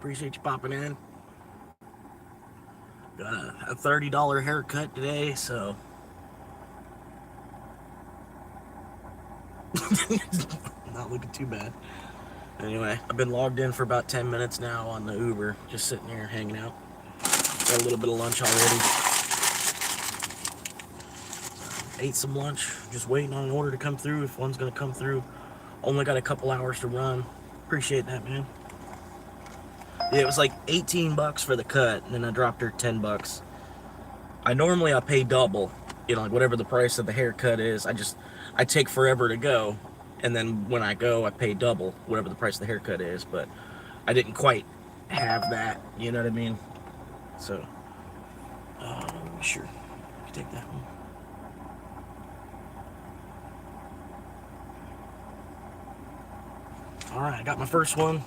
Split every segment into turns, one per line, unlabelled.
Appreciate you popping in. Got a $30 haircut today, so not looking too bad. Anyway, I've been logged in for about 10 minutes now on the Uber, just sitting here hanging out. Got a little bit of lunch already. Ate some lunch, just waiting on an order to come through, if one's gonna come through. Only got a couple hours to run. Appreciate that, man. Yeah, it was like 18 bucks for the cut, and then I dropped her 10 bucks. I pay double, like whatever the price of the haircut is. I take forever to go, and then when I go, I pay double, whatever the price of the haircut is. But I didn't quite have that, you know what I mean? So, sure, you take that one. All right, I got my first one.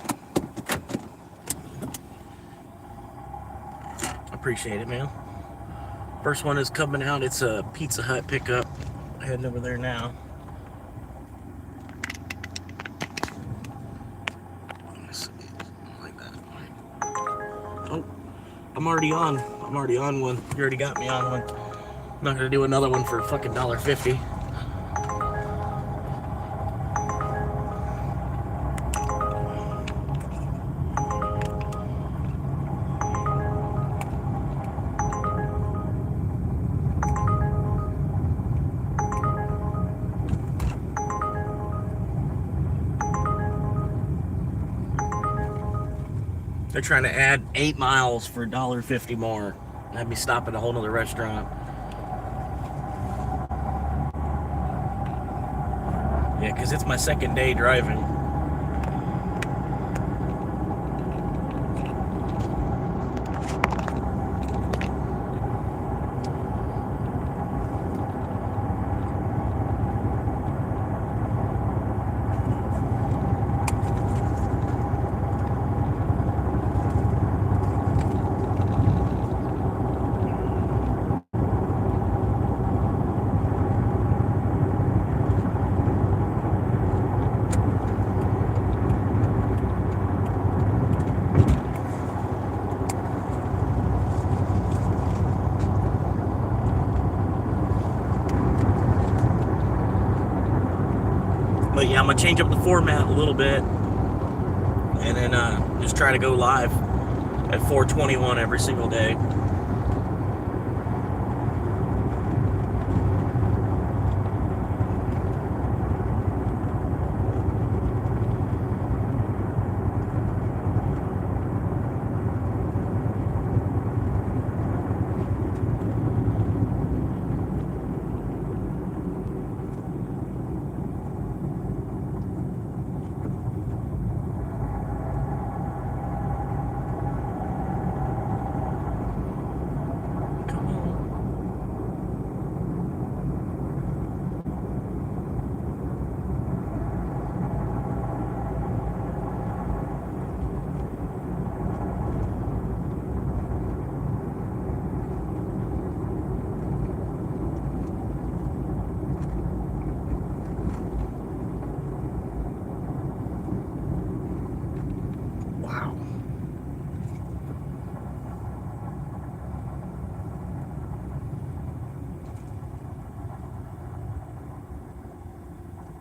Appreciate it, man. First one is coming out. It's a Pizza Hut pickup. Heading over there now. Like that. Oh, I'm already on one. You already got me on one. I'm not gonna do another one for fucking $1.50. They're trying to add 8 miles for $1.50 more. Have me stop at a whole nother restaurant. Yeah, because it's my second day driving. But yeah, I'm gonna change up the format a little bit, and then just try to go live at 4:21 every single day.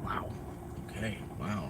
Wow. Okay, wow.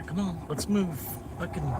Come on, let's move. Fucking.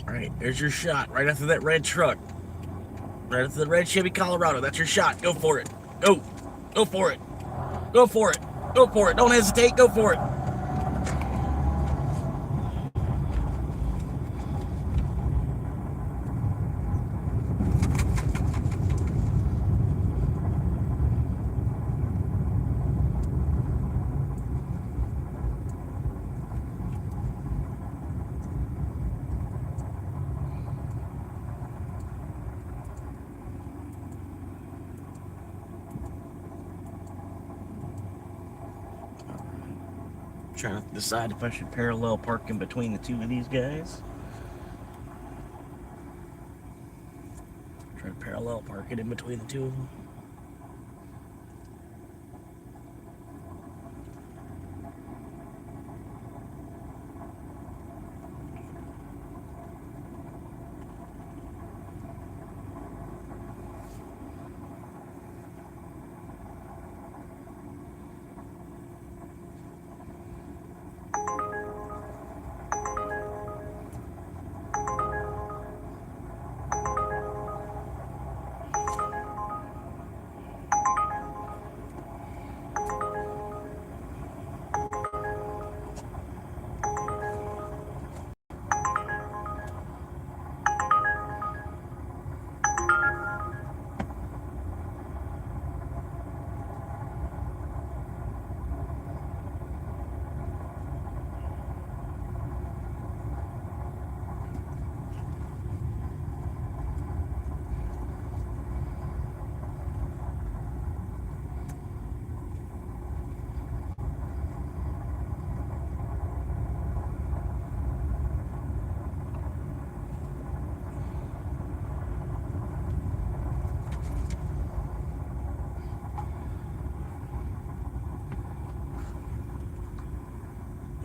All right, there's your shot. Right after that red truck. Right after the red Chevy Colorado. That's your shot. Go for it. Go. Go for it. Go for it. Go for it. Don't hesitate. Go for it. Trying to decide if I should parallel park in between the two of these guys. Try to parallel park it in between the two of them.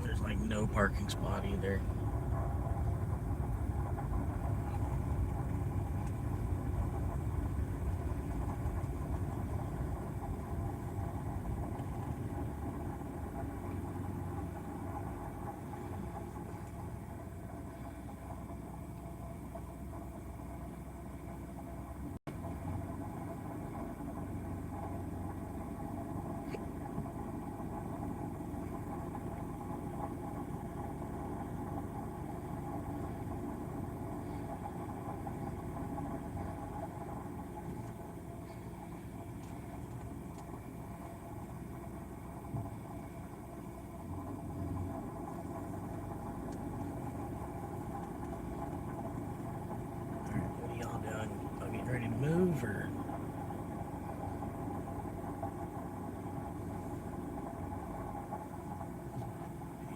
There's like no parking spot either. Ready to move, or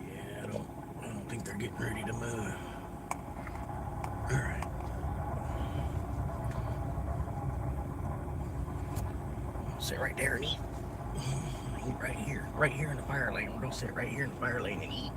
yeah, I don't think they're getting ready to move. All right, sit right there and eat. Eat right here in the fire lane. We're gonna sit right here in the fire lane and eat.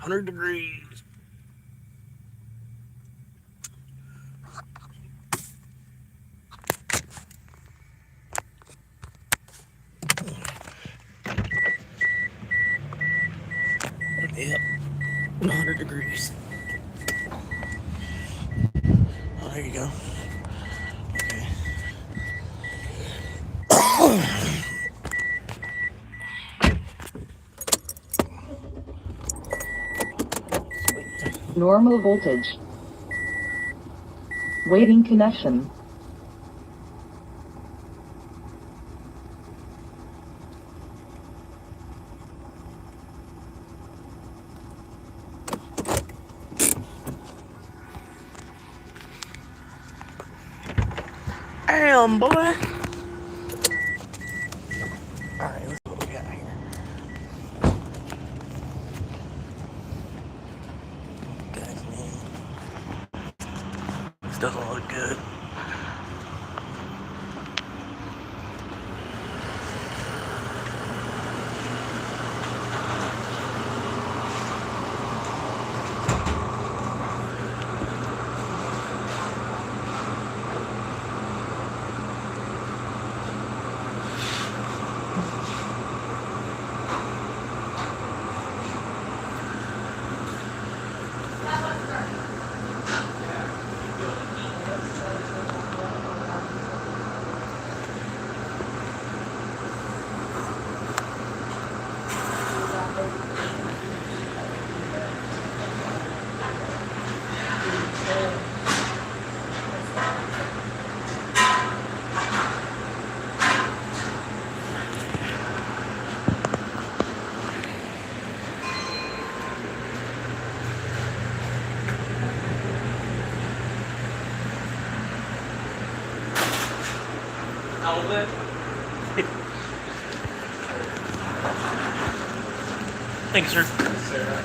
$100. Yep, 100 degrees. Oh, there you go. Okay.
Normal voltage. Waiting connection.
am, boy. Alright, let's see what we got here. Guys, man. This doesn't look good. Outlet. Thanks, sir. Sarah.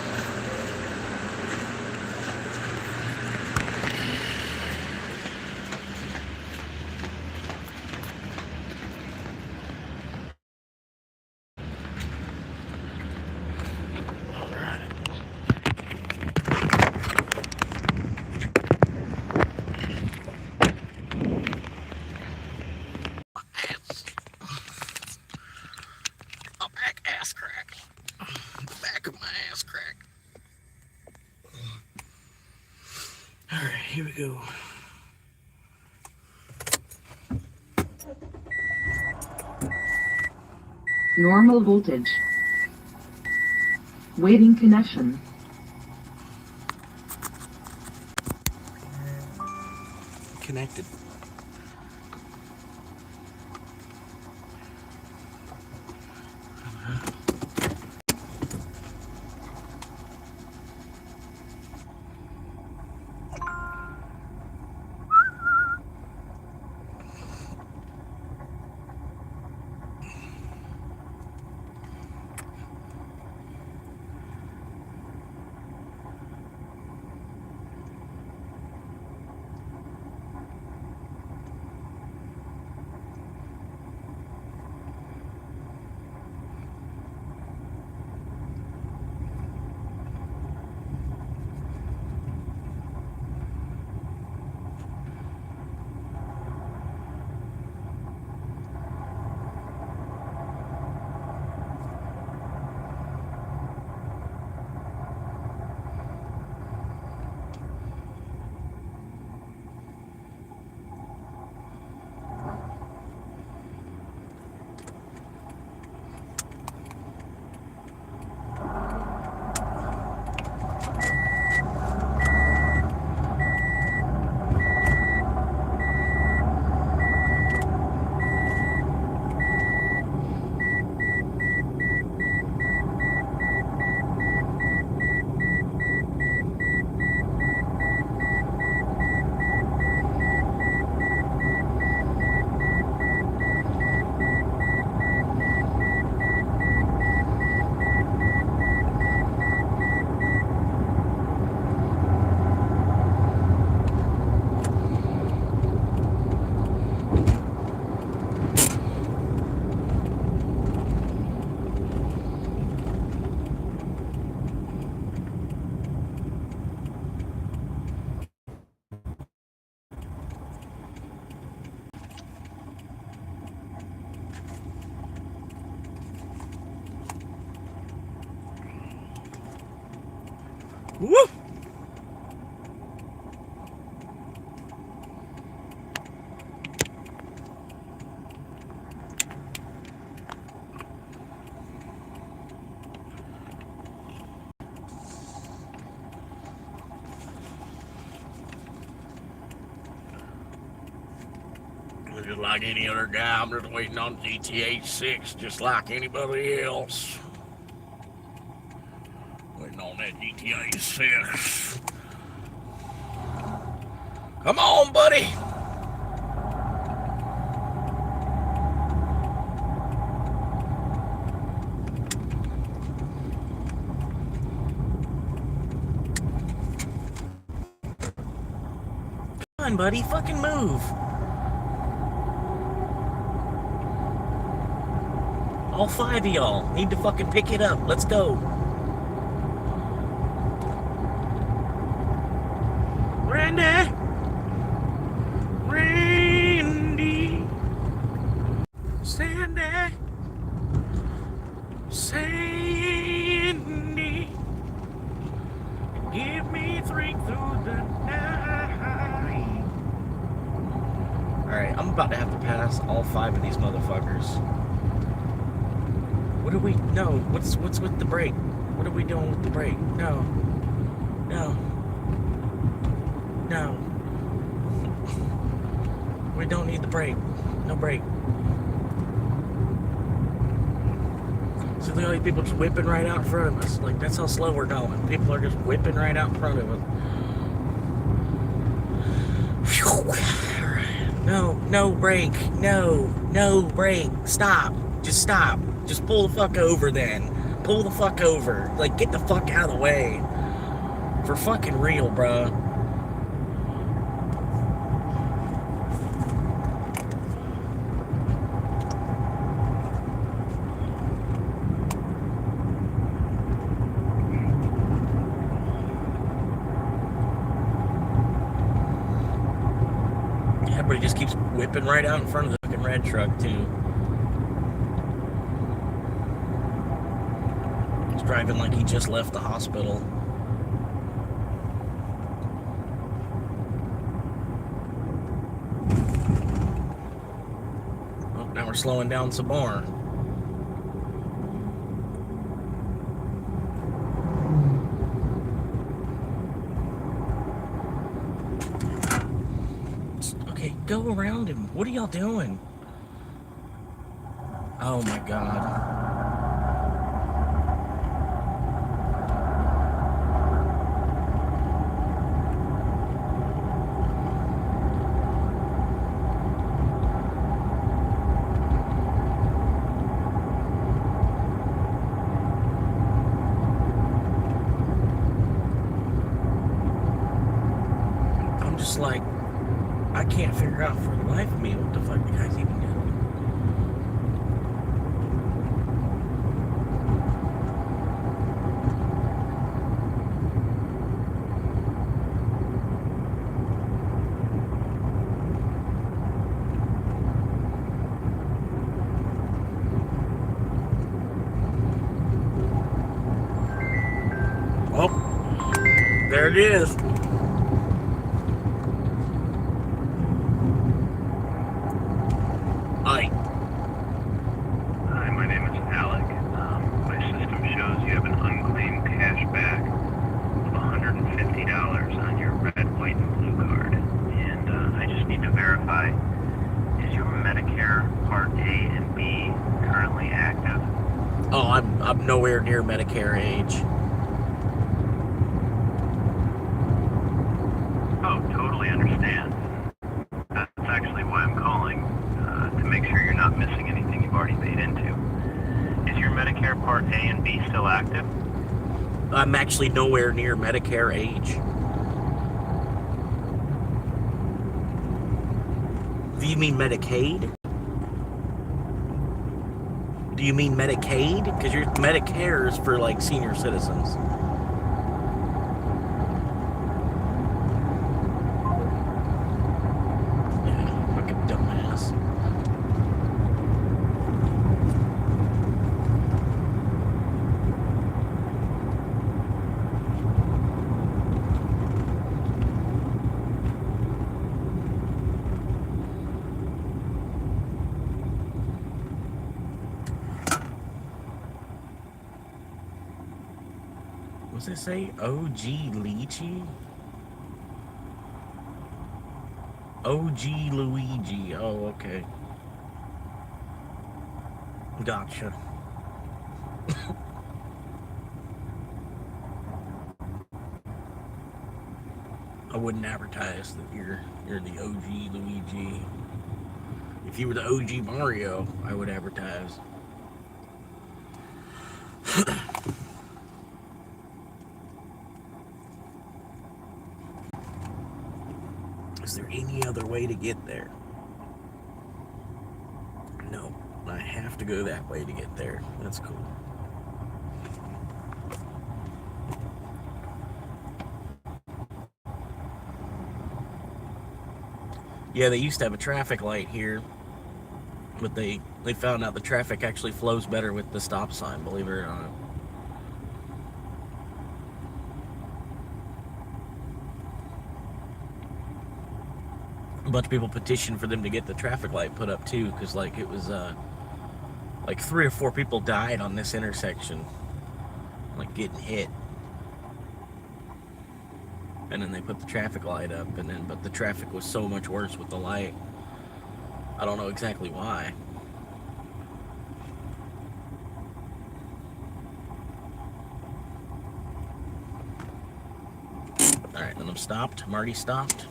Ass crack. The back of my ass crack. Alright, here we go.
Normal voltage. Waiting connection.
Connected. Woo! Just like any other guy, I'm just waiting on GTA 6, just like anybody else. Waiting on that GTA 6. Come on, buddy. on, buddy. Fucking move. All 5 of y'all need to fucking pick it up. Let's go. Randy. Randy. Sandy. Sandy. Give me 3 through the night. Alright, I'm about to have to pass all 5 of these motherfuckers. What do we... No, what's with the brake? What are we doing with the brake? No. No. No. We don't need the brake. No brake. So look at all these people just whipping right out in front of us. Like, that's how slow we're going. People are just whipping right out in front of us. No, no brake. No, no brake. Stop. Just stop. Just pull the fuck over then. Pull the fuck over. Like, get the fuck out of the way. For fucking real, bruh. Everybody just keeps whipping right out in front of the fucking red truck, too. He's driving like he just left the hospital. Oh, now we're slowing down some more. Go around him. What are y'all doing? Oh my God. I'm just like, I can't figure out for the life of me what the fuck the guy's even doing. Oh, there it is. Hi,
my name is Alec. My system shows you have an unclaimed cashback of $150 on your red, white, and blue card. And I just need to verify, is your Medicare Part A and B currently active?
Oh, I'm nowhere near Medicare age.
Oh, totally understand. That's actually why I'm calling, to make sure you're not missing anything you've already paid into. Is your Medicare Part A and B still active?
I'm actually nowhere near Medicare age. Do you mean Medicaid? Do you mean Medicaid? Because your Medicare is for like senior citizens. Yeah, fucking dumbass. What's it say? OG Lychee? OG Luigi. Oh, okay. Gotcha. I wouldn't advertise that you're the OG Luigi. If you were the OG Mario, I would advertise. Is there any other way to get there. No, I have to go that way to get there. That's cool. Yeah, they used to have a traffic light here, but they found out the traffic actually flows better with the stop sign, believe it or not. A bunch of people petitioned for them to get the traffic light put up too, because like it was like 3 or 4 people died on this intersection, like getting hit. And then they put the traffic light up, but the traffic was so much worse with the light. I don't know exactly why. Alright, then I'm stopped. I'm already stopped.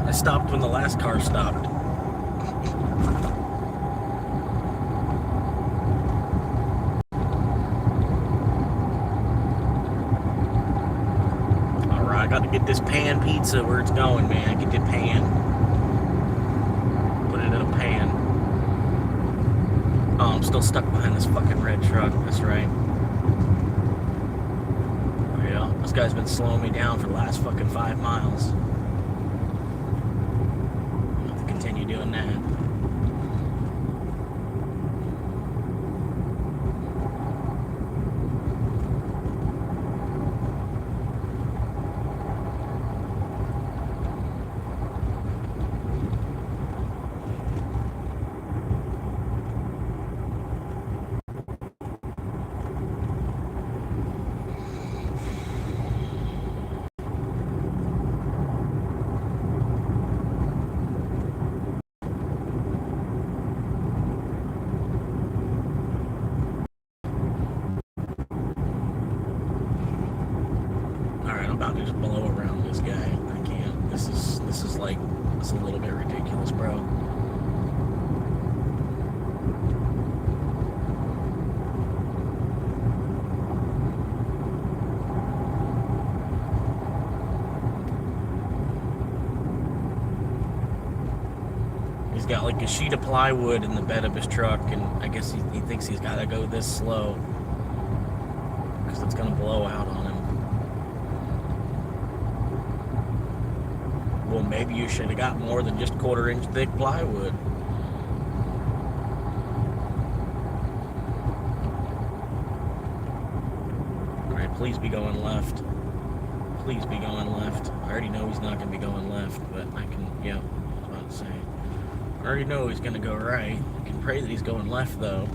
I stopped when the last car stopped. Alright, I got to get this pan pizza where it's going, man. Get the pan. Put it in a pan. Oh, I'm still stuck behind this fucking red truck. That's right. Yeah, this guy's been slowing me down for the last fucking 5 miles. I'll have to continue doing that. About to just blow around this guy. I can't. This is like, it's a little bit ridiculous, bro. He's got like a sheet of plywood in the bed of his truck, and I guess he thinks he's got to go this slow because it's gonna blow out on him. Well, maybe you should have got more than just 1/4 inch thick plywood. Alright, please be going left. Please be going left. I already know he's not going to be going left, but I can, yeah, I was about to say. I already know he's going to go right. I can pray that he's going left, though.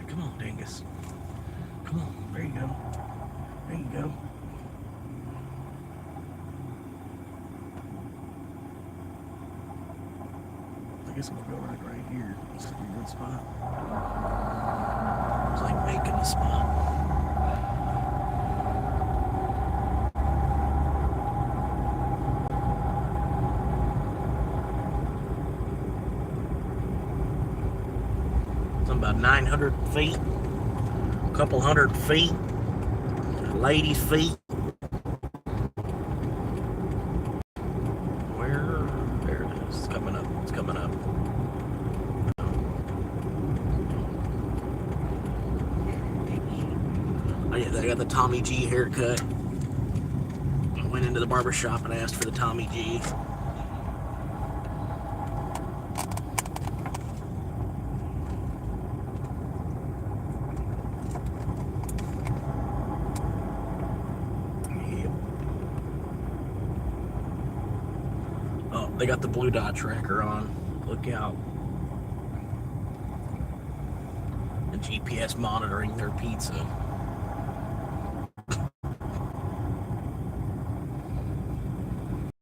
Come on, Dingus. Come on. There you go. There you go. I guess I'm gonna go right here. This is a good spot. It's like making a spot. About 900 feet, a couple hundred feet, ladies' feet. Where? There it is. It's coming up. It's coming up. I got the Tommy G haircut. I went into the barber shop and asked for the Tommy G. They got the blue dot tracker on. Look out. The GPS monitoring their pizza.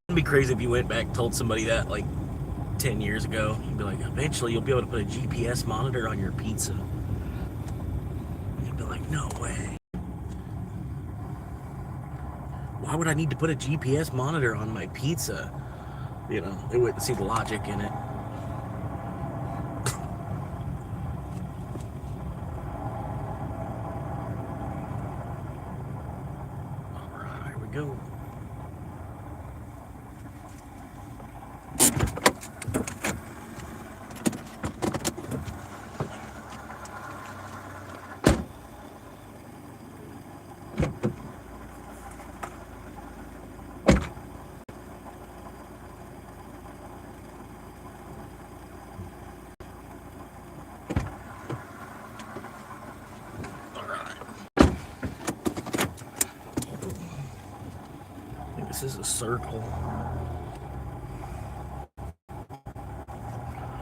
It'd be crazy if you went back and told somebody that like 10 years ago. You'd be like, eventually you'll be able to put a GPS monitor on your pizza. You'd be like, no way. Why would I need to put a GPS monitor on my pizza? You know, it wouldn't see the logic in it. All right, here we go. This is a circle.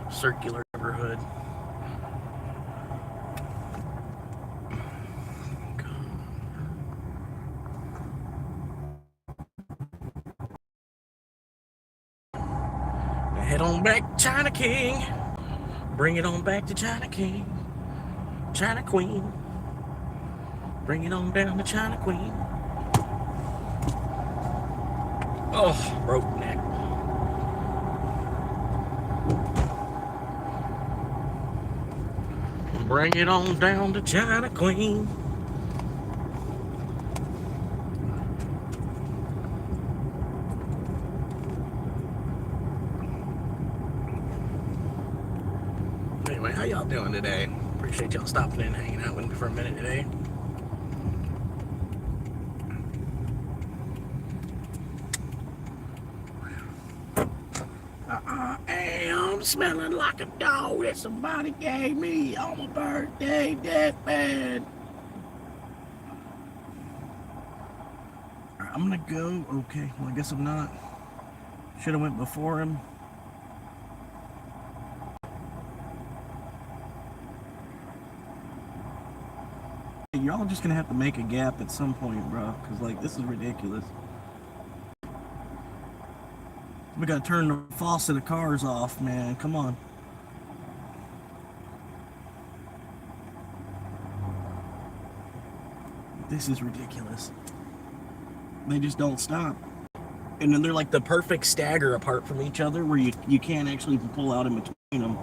Circular neighborhood. Head on back, China King. Bring it on back to China King. China Queen. Bring it on down to China Queen. Oh, broke neck. Bring it on down to China Queen. Anyway, how y'all doing today? Appreciate y'all stopping in and hanging out with me for a minute today. I am smelling like a dog that somebody gave me on my birthday deathbed. Alright, I'm gonna go. Okay, well, I guess I'm not. Should have went before him. Y'all just gonna have to make a gap at some point, bro, because like this is ridiculous. We gotta turn the faucet of cars off, man. Come on. This is ridiculous. They just don't stop. And then they're like the perfect stagger apart from each other where you can't actually pull out in between them.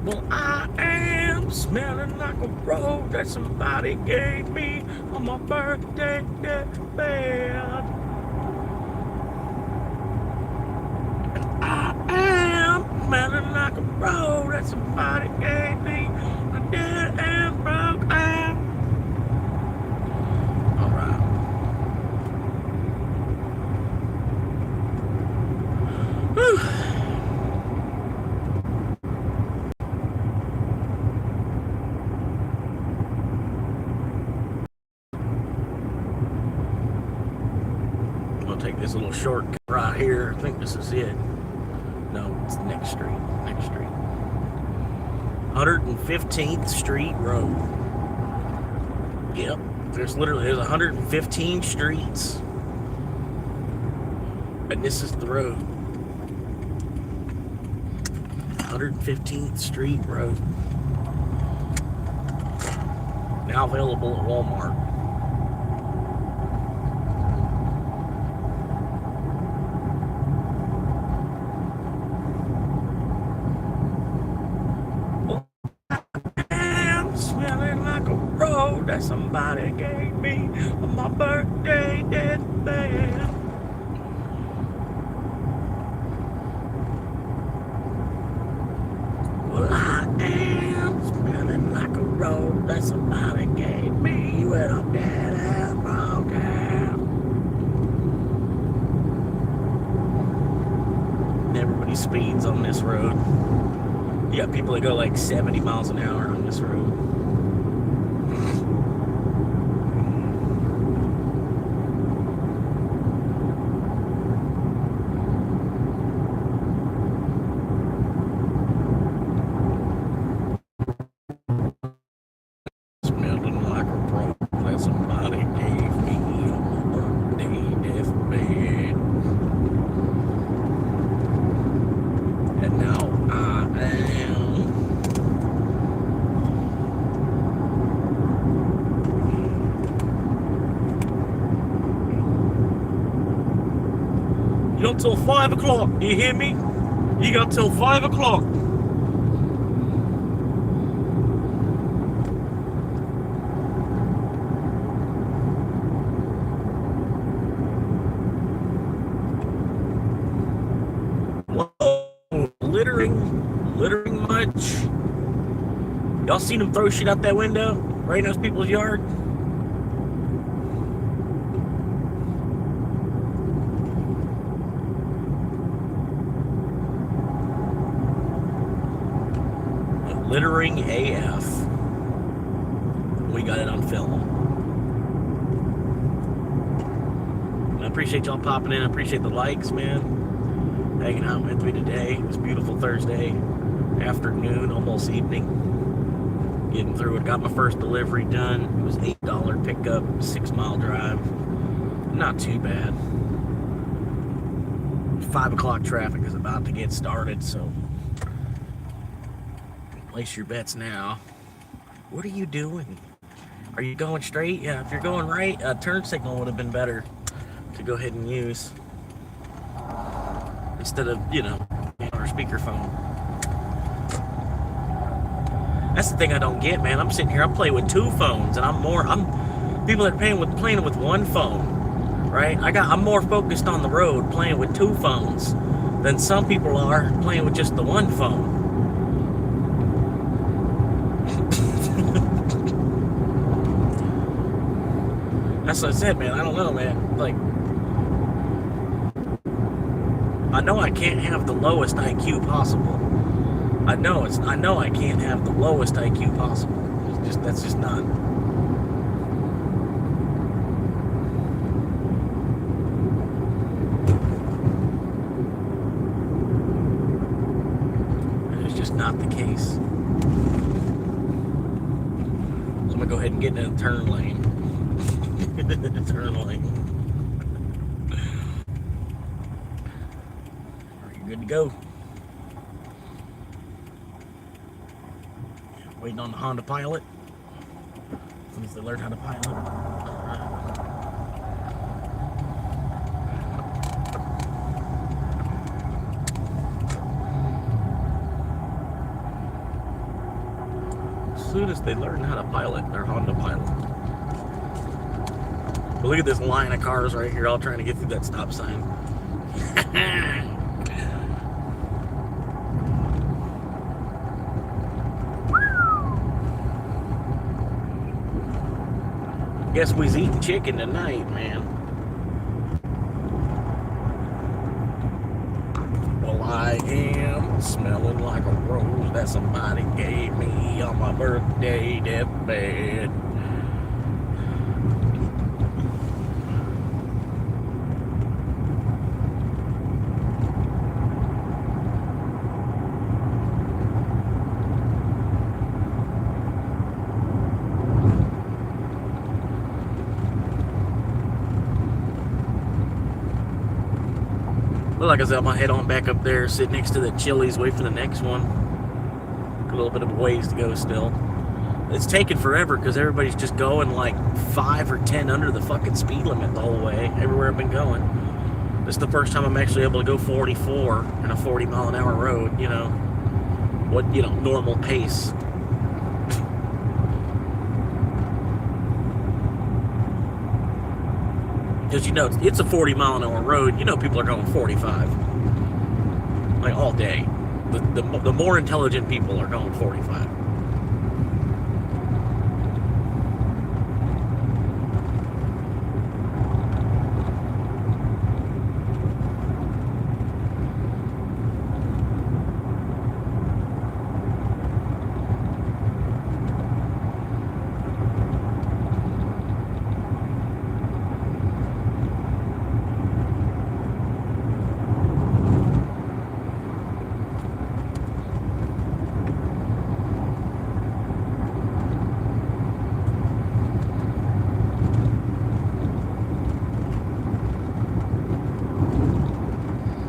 Well, I am smelling like a road that somebody gave me on my birthday deathbed. And I am smelling like a road that somebody gave me on a dead and broke ass. All right. Whew. Take this little shortcut right here. I think this is it. No, it's next street. Next street. 115th Street Road. Yep. There's 115 streets. And this is the road. 115th Street Road. Now available at Walmart. That somebody gave me on my birthday deathbed. Well, I am smelling like a road that somebody gave me when I'm dead and broken. Everybody speeds on this road. You got people that go like 70 miles an hour on this road. got till 5 o'clock. Do you hear me? You got till 5 o'clock. Whoa, littering much? Y'all seen them throw shit out that window? Right in those people's yard? Littering AF. We got it on film. I appreciate y'all popping in. I appreciate the likes, man. Hanging out with me today. It was a beautiful Thursday afternoon, almost evening. Getting through it. Got my first delivery done. It was $8 pickup, 6-mile drive. Not too bad. 5 o'clock traffic is about to get started, so place your bets now. What are you doing? Are you going straight? Yeah, if you're going right, a turn signal would have been better to go ahead and use instead of, our speakerphone. That's the thing I don't get, man. I'm sitting here, I'm playing with 2 phones, and people that are playing with 1 phone, right? I'm more focused on the road playing with 2 phones than some people are playing with just the 1 phone. That's what I said, man. I don't know, man. Like, I know I can't have the lowest IQ possible. I know I can't have the lowest IQ possible. That's just not. It's just not the case. So I'm gonna go ahead and get in a turn lane. Turn lane. Are you good to go? Waiting on the Honda Pilot. As soon as they learn how to pilot. As soon as they learn how to pilot their Honda Pilot. But look at this line of cars right here, all trying to get through that stop sign. Guess we's eating chicken tonight, man. Well, I am smelling like a rose that somebody gave me on my birthday deathbed. Like I said, I'm gonna head on back up there, sit next to the Chili's, wait for the next one. A little bit of a ways to go still. It's taking forever because everybody's just going like 5 or 10 under the fucking speed limit the whole way, everywhere I've been going. This is the first time I'm actually able to go 44 in a 40-mile-an-hour road, normal pace. Because it's a 40-mile-an-hour road. People are going 45, like all day. The more intelligent people are going 45.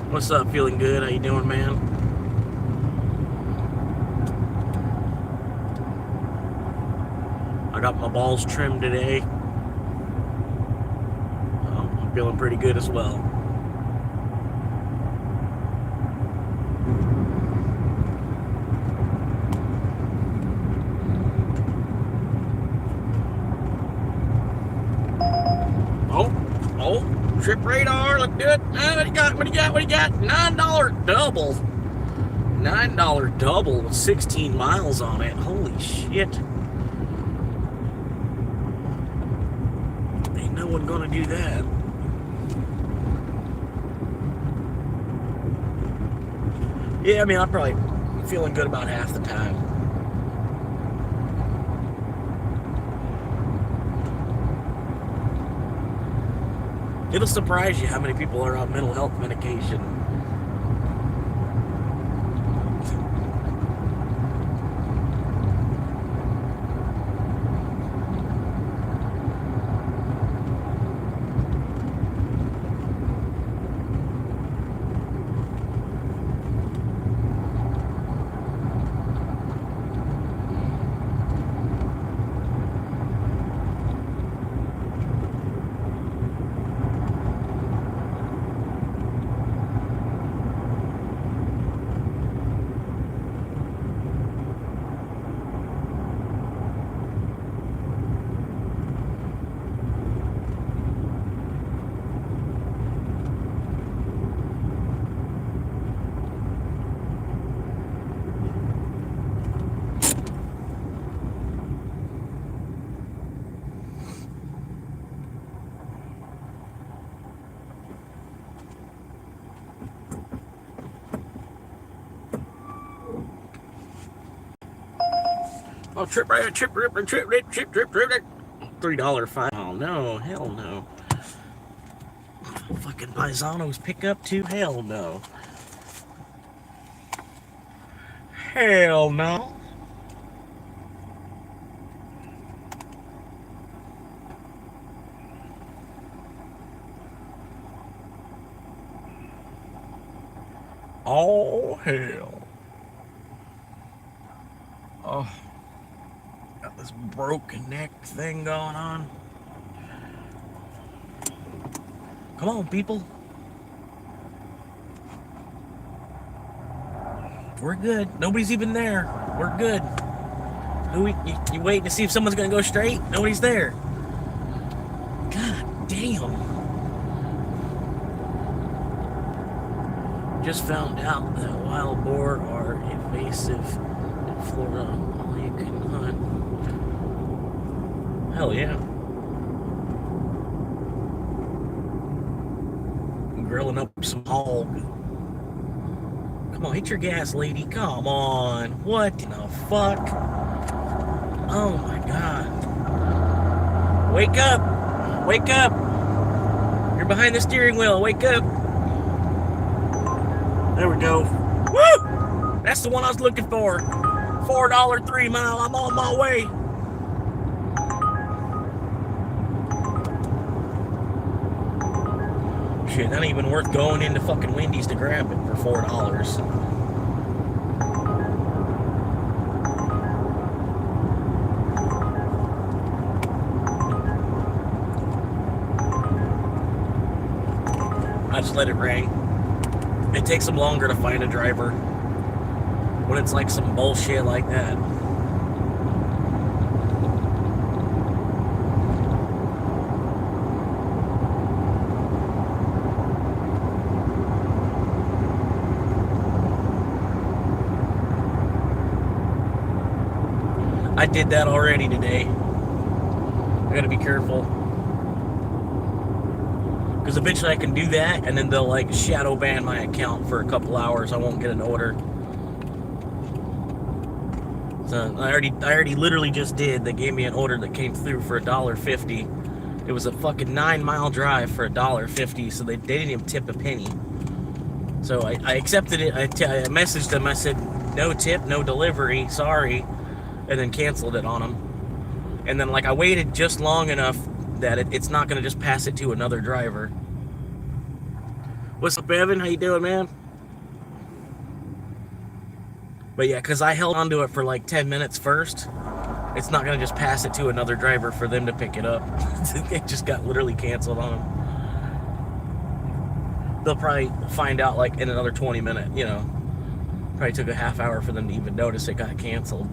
What's up? Feeling good? How you doing, man? I got my balls trimmed today. I'm feeling pretty good as well. Trip radar, let's do it. What do you got? What do you got? What do you got? $9 double. $9 double with 16 miles on it. Holy shit. Ain't no one gonna do that. Yeah, I mean, I'm probably feeling good about half the time. It'll surprise you how many people are on mental health medication. Oh, trip $3 fine. Oh no, hell no. Fucking paisanos pick up too? Hell no. Hell no. Oh hell. Oh. Got this broken neck thing going on. Come on, people. We're good. Nobody's even there. We're good. You waiting to see if someone's gonna go straight? Nobody's there. God damn. Just found out that wild boar are invasive in Florida. All you can hunt. Hell yeah. I'm grilling up some hog. Come on, hit your gas, lady. Come on. What in the fuck? Oh my god. Wake up. Wake up. You're behind the steering wheel. Wake up. There we go. Woo! That's the one I was looking for. $4 3 mile. I'm on my way. Shit, that ain't even worth going into fucking Wendy's to grab it for $4. I just let it ring. It takes them longer to find a driver when it's like some bullshit like that. I did that already today. I gotta be careful. Because eventually I can do that, and then they'll like shadow ban my account for a couple hours. I won't get an order. So I already literally just did. They gave me an order that came through for $1.50. It was a fucking 9-mile drive for $1.50, so they didn't even tip a penny. So I accepted it. I messaged them. I said, no tip, no delivery, sorry. And then canceled it on them. And then like I waited just long enough that it's not gonna just pass it to another driver. What's up, Evan? How you doing, man? But yeah, because I held onto it for like 10 minutes first, it's not gonna just pass it to another driver for them to pick it up. It just got literally canceled on them. They'll probably find out like in another 20 minutes, you know. Probably took a half hour for them to even notice it got canceled.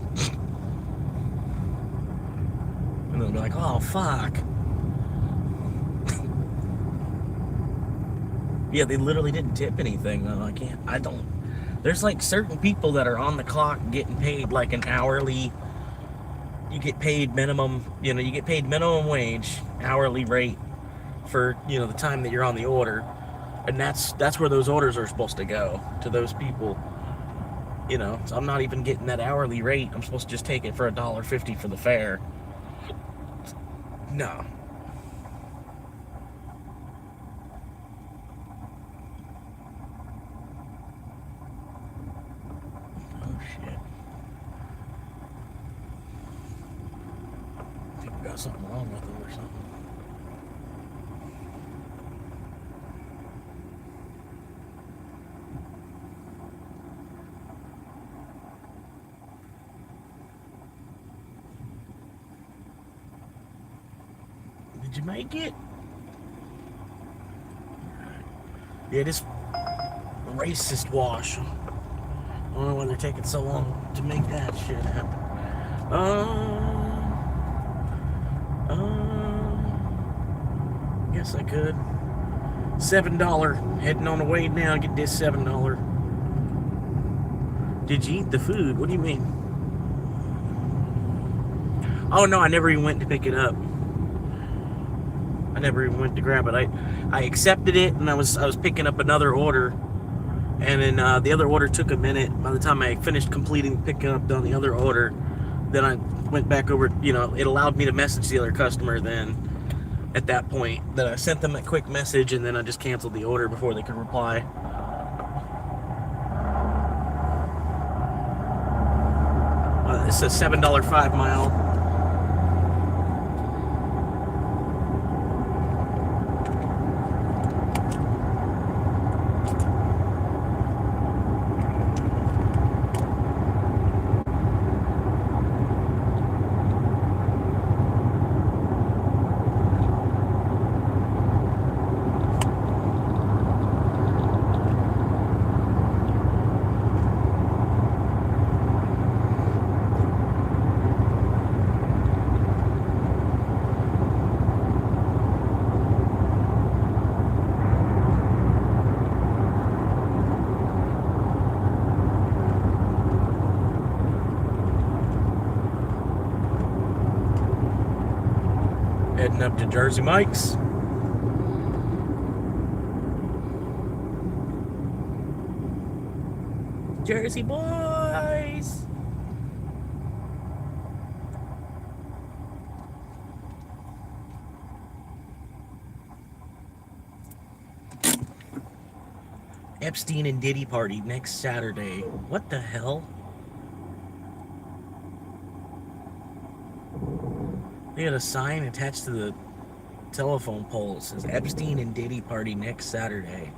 And they'll be like, oh, fuck. Yeah, they literally didn't tip anything though. I don't. There's like certain people that are on the clock getting paid like an hourly. You get paid minimum, you get paid minimum wage, hourly rate for, the time that you're on the order. And that's where those orders are supposed to go, to those people. So I'm not even getting that hourly rate. I'm supposed to just take it for $1.50 for the fare. No. Oh shit. I think we got something wrong with it or something. Did you make it? Yeah, this racist wash. I don't know why they're taking so long to make that shit happen. Guess I could. $7. Heading on the way now. Get this $7. Did you eat the food? What do you mean? Oh no, I never even went to pick it up. I never even went to grab it. I accepted it, and I was picking up another order, and then the other order took a minute. By the time I finished picking up on the other order, then I went back over. It allowed me to message the other customer. Then at that point, then I sent them a quick message, and then I just canceled the order before they could reply. It's a $7 5 mile. Heading up to Jersey Mike's. Jersey boys! Epstein and Diddy party next Saturday. What the hell? They had a sign attached to the telephone pole. It says Epstein and Diddy party next Saturday.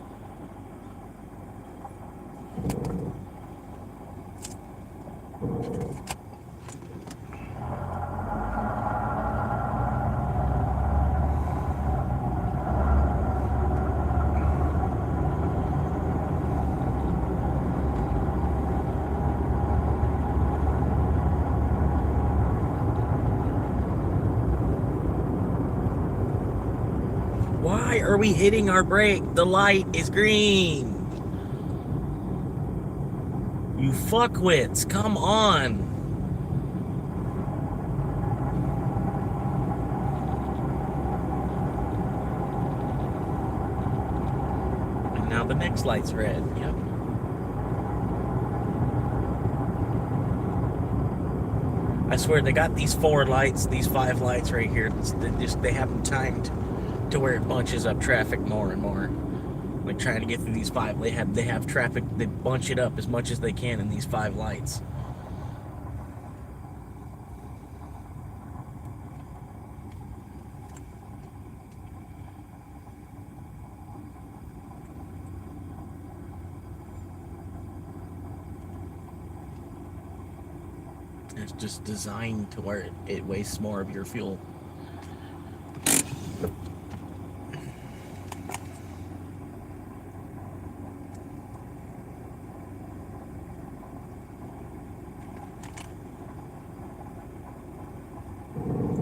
Why are we hitting our brake? The light is green. You fuckwits, come on. And now the next light's red. Yep. I swear they got these 4 lights, these 5 lights right here. They have them timed to where it bunches up traffic more and more. Like trying to get through these 5, they have traffic. They bunch it up as much as they can in these 5 lights. It's just designed to where it wastes more of your fuel.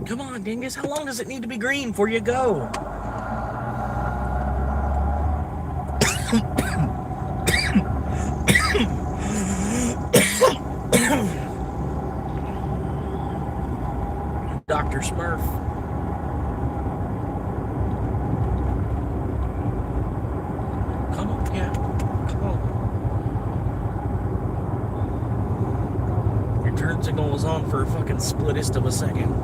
Come on, dingus. How long does it need to be green before you go? Dr. Smurf. Come on, yeah. Come on. Your turn signal was on for a fucking splittest of a second.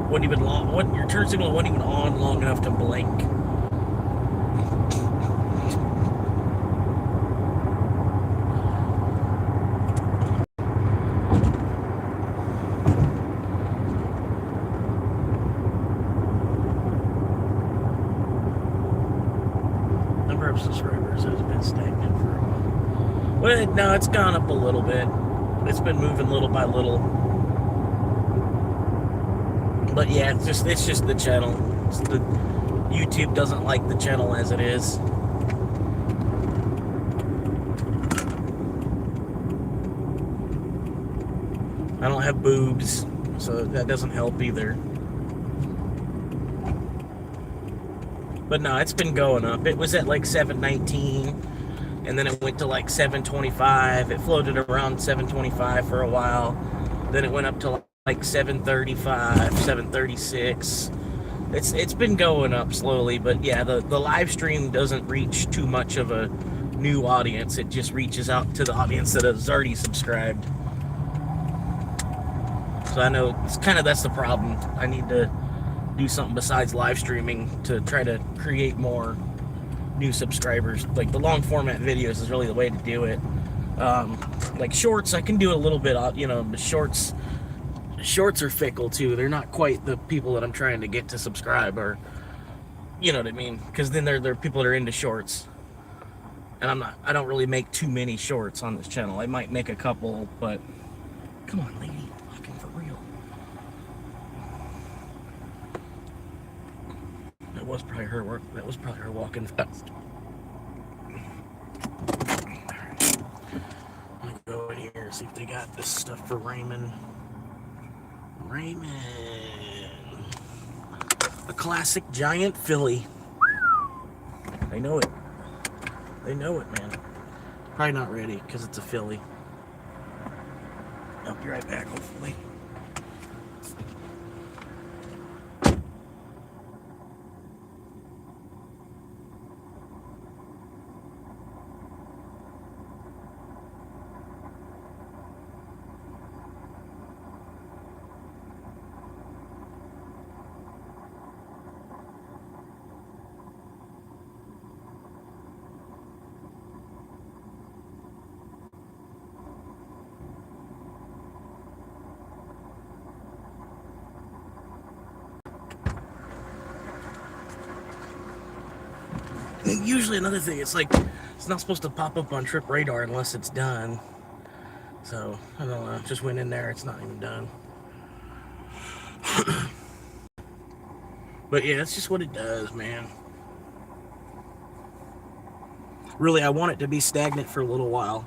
Wasn't even long. Your turn signal wasn't even on long enough to blink. Number of subscribers has been stagnant for a while. Well, no, it's gone up a little bit. It's been moving little by little. But yeah, it's just the channel. YouTube doesn't like the channel as it is. I don't have boobs, so that doesn't help either. But no, it's been going up. It was at like 719, and then it went to like 725. It floated around 725 for a while. Then it went up to like 735, 736. It's been going up slowly, but yeah, the live stream doesn't reach too much of a new audience. It just reaches out to the audience that has already subscribed. So I know that's the problem. I need to do something besides live streaming to try to create more new subscribers. Like the long format videos is really the way to do it. Like shorts, I can do a little bit, the shorts are fickle too. They're not quite the people that I'm trying to get to subscribe, or you know what I mean? Because then they're people that are into shorts, and I don't really make too many shorts on this channel. I might make a couple, but come on, lady, fucking for real. That was probably her walking fast. I'm gonna go in here and see if they got this stuff for Raymond. A classic giant filly. They know it. They know it, man. Probably not ready because it's a filly. I'll be right back, hopefully. Usually another thing, it's like it's not supposed to pop up on Trip Radar unless it's done. So I don't know, just went in there, it's not even done. But yeah, that's just what it does, man. Really, I want it to be stagnant for a little while,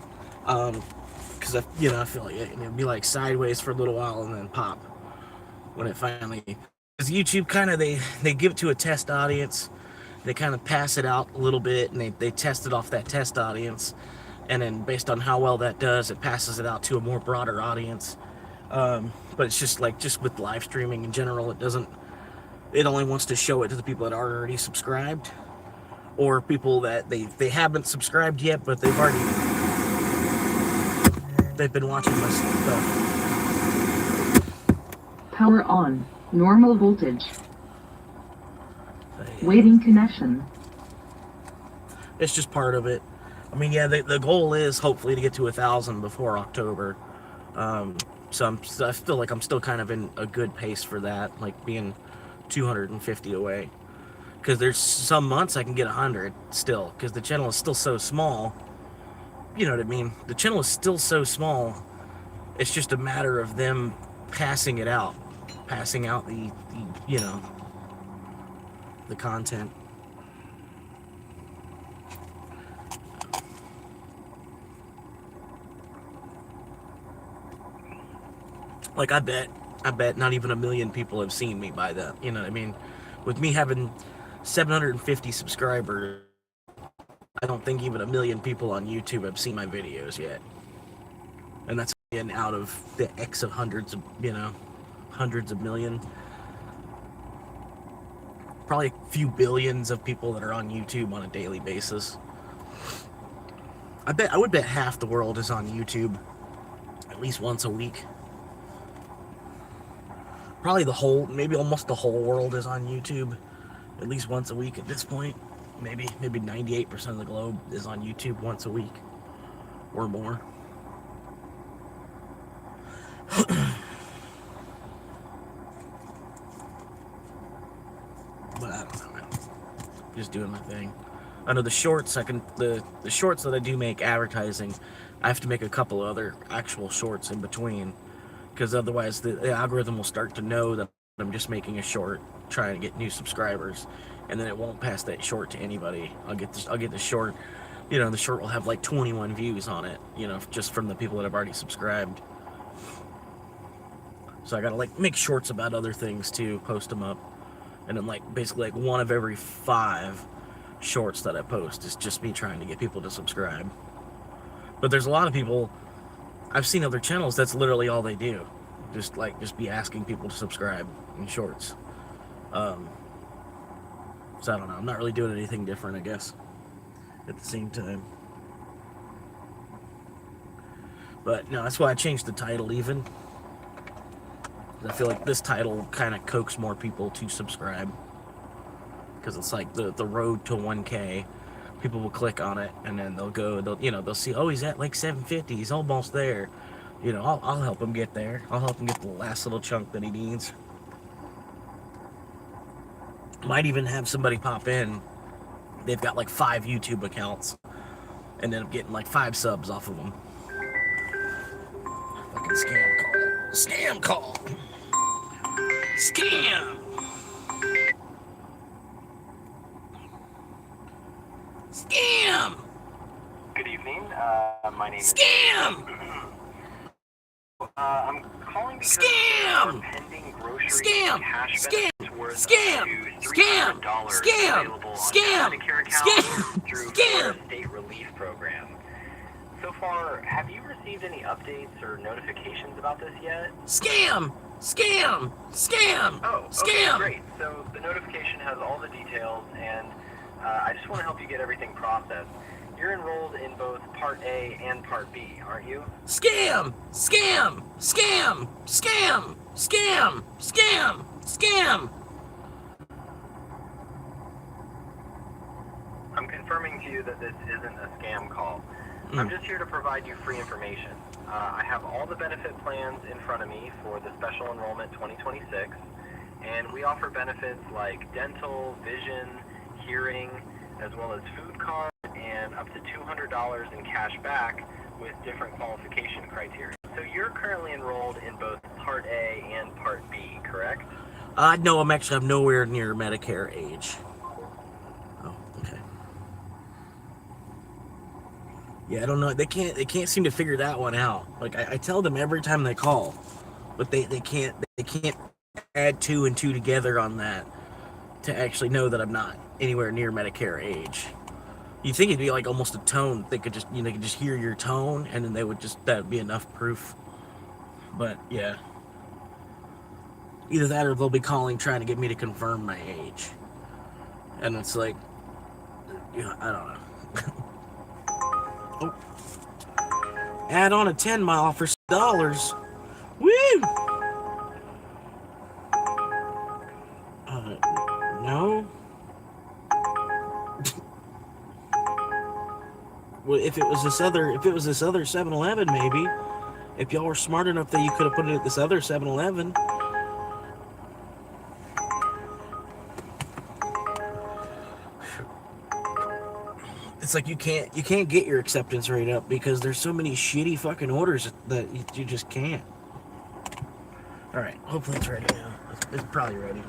because I feel like it'll be like sideways for a little while and then pop when it finally. Because YouTube they give it to a test audience. They kind of pass it out a little bit, and they test it off that test audience, and then based on how well that does, it passes it out to a more broader audience. But it's just with live streaming in general, it only wants to show it to the people that are already subscribed, or people that they haven't subscribed yet, but they've been watching my stuff.
Power on. Normal voltage.
Yeah.
Waiting connection.
It's just part of it. I mean, yeah, the goal is hopefully to get to 1,000 before October. So I feel like I'm still kind of in a good pace for that, like being 250 away. Because there's some months I can get 100 still, because the channel is still so small. You know what I mean? The channel is still so small. It's just a matter of them passing out the the content. Like I bet not even 1 million people have seen me by that. You know what I mean? With me having 750 subscribers, I don't think even 1 million people on YouTube have seen my videos yet. And that's getting out of the X of hundreds hundreds of million, probably a few billions of people that are on YouTube on a daily basis. I would bet half the world is on YouTube at least once a week. Probably maybe almost the whole world is on YouTube at least once a week at this point. Maybe 98% of the globe is on YouTube once a week or more. But I don't know, man. Just doing my thing. I know the shorts, the shorts that I do make advertising, I have to make a couple other actual shorts in between, because otherwise the algorithm will start to know that I'm just making a short trying to get new subscribers, and then it won't pass that short to anybody. I'll get the short, the short will have like 21 views on it, just from the people that have already subscribed. So I gotta like make shorts about other things too, post them up, and then like basically like one of every 5 shorts that I post is just me trying to get people to subscribe. But there's a lot of people, I've seen other channels, that's literally all they do, just be asking people to subscribe in shorts. So I don't know, I'm not really doing anything different, I guess, at the same time. But no, that's why I changed the title even. I feel like this title kind of coax more people to subscribe, because it's like the road to 1K. People will click on it, and then they'll see, oh, he's at like 750, he's almost there. I'll help him get there. I'll help him get the last little chunk that he needs. Might even have somebody pop in, they've got like 5 YouTube accounts, and end up getting like 5 subs off of them. Fucking scam call. Scam call. Scam! Scam!
Good evening. My name
Scam!
I'm calling because
Scam!
our pending grocery
Scam!
cash
Scam!
benefits worth
Scam!
up to
Scam!
$300
Scam!
available on
Scam!
your Medicare account
Scam!
through
Scam!
Florida State Relief Program. So far, have you received any updates or notifications about this yet?
Scam! Scam! Scam!
Oh, okay,
Scam!
great. So the notification has all the details, and I just want to help you get everything processed. You're enrolled in both Part A and Part B, aren't you?
Scam! Scam! Scam! Scam! Scam! Scam! Scam!
I'm confirming to you that this isn't a scam call. I'm just here to provide you free information. I have all the benefit plans in front of me for the Special Enrollment 2026, and we offer benefits like dental, vision, hearing, as well as food card, and up to $200 in cash back with different qualification criteria. So you're currently enrolled in both Part A and Part B, correct?
No, I'm nowhere near Medicare age. Oh, okay. Yeah, I don't know. They can't seem to figure that one out. Like I tell them every time they call, but they can't add 2 and 2 together on that to actually know that I'm not anywhere near Medicare age. You think it'd be like almost a tone. They could just hear your tone, and then that'd be enough proof. But yeah, either that or they'll be calling trying to get me to confirm my age, and it's like, I don't know. Oh, add on a 10 mile for $6. Woo! No. Well, if it was this other 7-Eleven, maybe. If y'all were smart enough that you could have put it at this other 7-Eleven. It's like you can't get your acceptance rate up because there's so many shitty fucking orders that you just can't. All right, hopefully it's ready now. It's probably ready.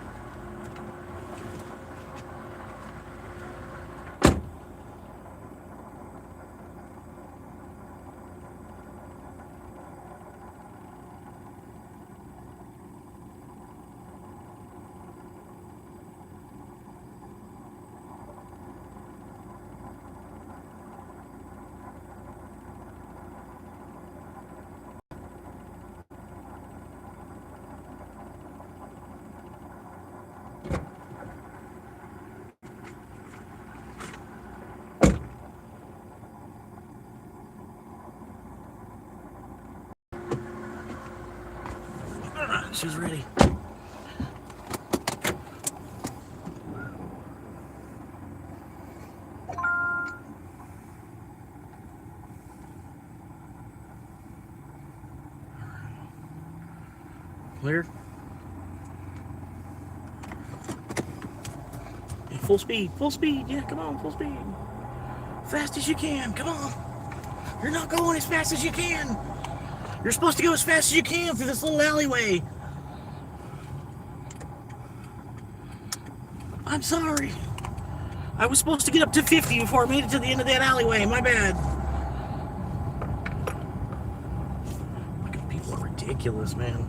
She's ready. Clear. Yeah, full speed, full speed. Yeah, come on, full speed. Fast as you can, come on. You're not going as fast as you can. You're supposed to go as fast as you can through this little alleyway. I'm sorry. I was supposed to get up to 50 before I made it to the end of that alleyway. My bad. Fucking people are ridiculous, man.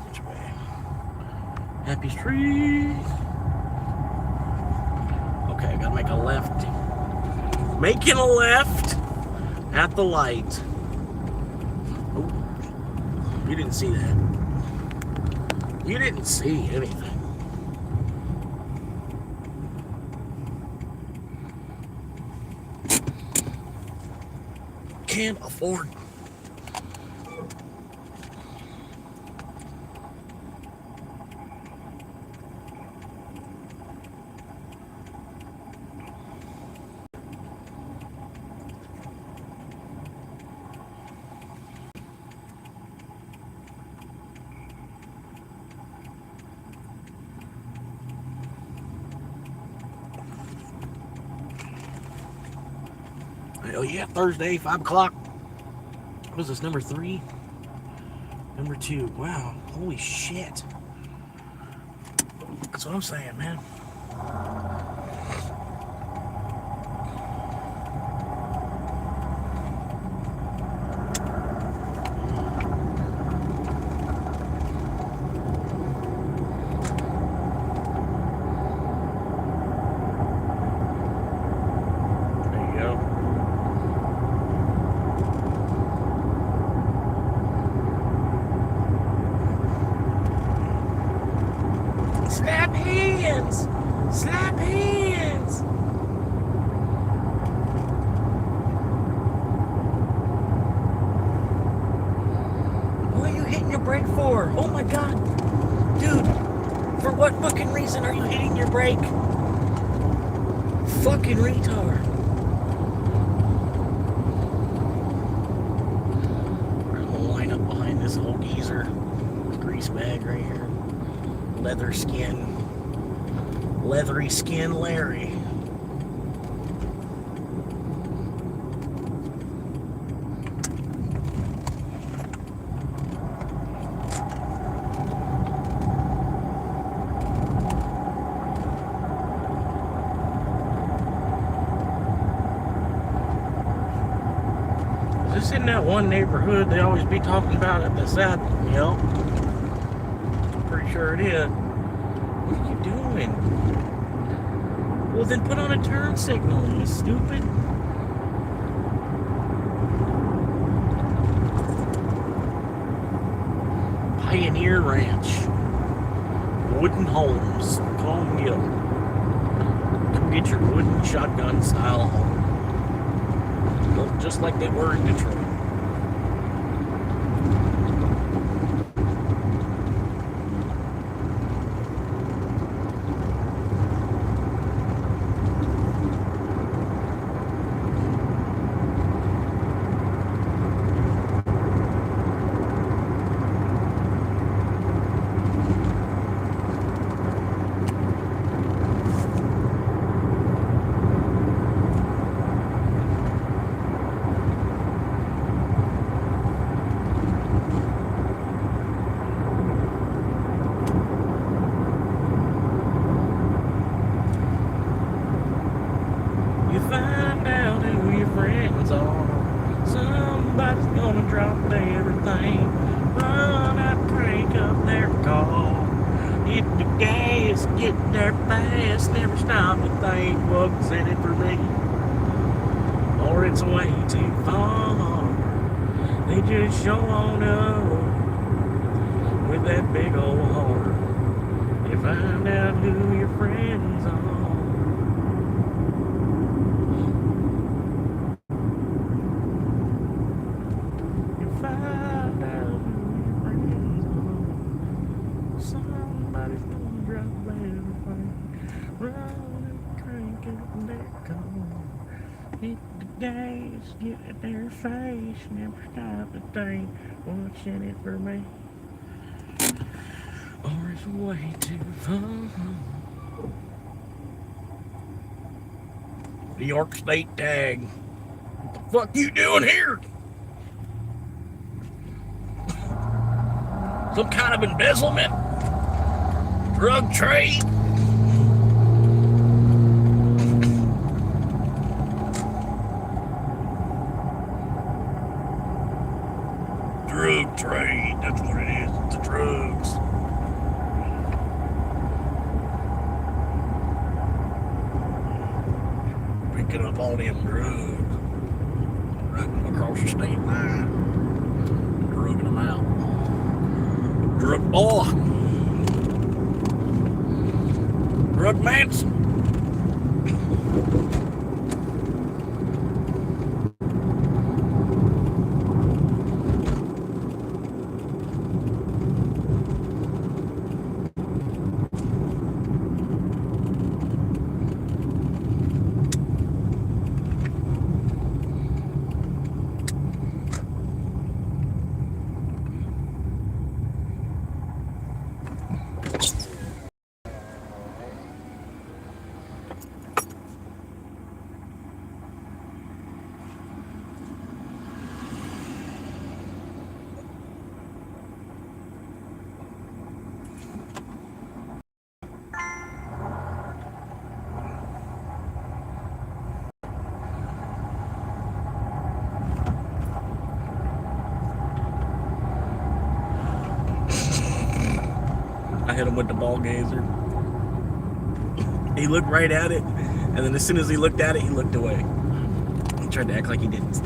Which way? Happy Street. Okay, I gotta make a left. Making a left at the light. Oh, you didn't see that. You didn't see anything. Can't afford. Oh yeah, Thursday, 5 o'clock. What is this, number 3? Number 2. Wow, holy shit. That's what I'm saying, man. Slap hands! Slap hands! What are you hitting your brake for? Oh my god! Dude, for what fucking reason are you hitting your brake? Fucking retard. I'm gonna line up behind this old geezer. Grease bag right here. Leathery skin Larry. Is this in that one neighborhood they always be talking about at the south? Yep. Pretty sure it is. What are you doing? Well, then put on a turn signal, you stupid. Pioneer Ranch. Wooden homes. Come on, get them. Come get your wooden shotgun style home. Look just like they were in Detroit. Find out who your friends are. Somebody's gonna drop everything. Run out, crank up their car. Hit the gas, get there fast. Never stop to think what's in it for me. Or it's way too far. They just show on up with that big old heart. You find out who your friends are. getting that cold. Hit the gas, get in their face, never stop a thing. What's in it for me? Or it's way too far. New York State tag. What the fuck you doing here? Some kind of embezzlement? Drug trade? Drug trade, that's what it is. It's the drugs. Picking up all them drugs. Right across the state line. Drugging them out. Drug boy. Drug Manson. I hit him with the ball gazer. He looked right at it, and then as soon as he looked at it, he looked away. He tried to act like he didn't.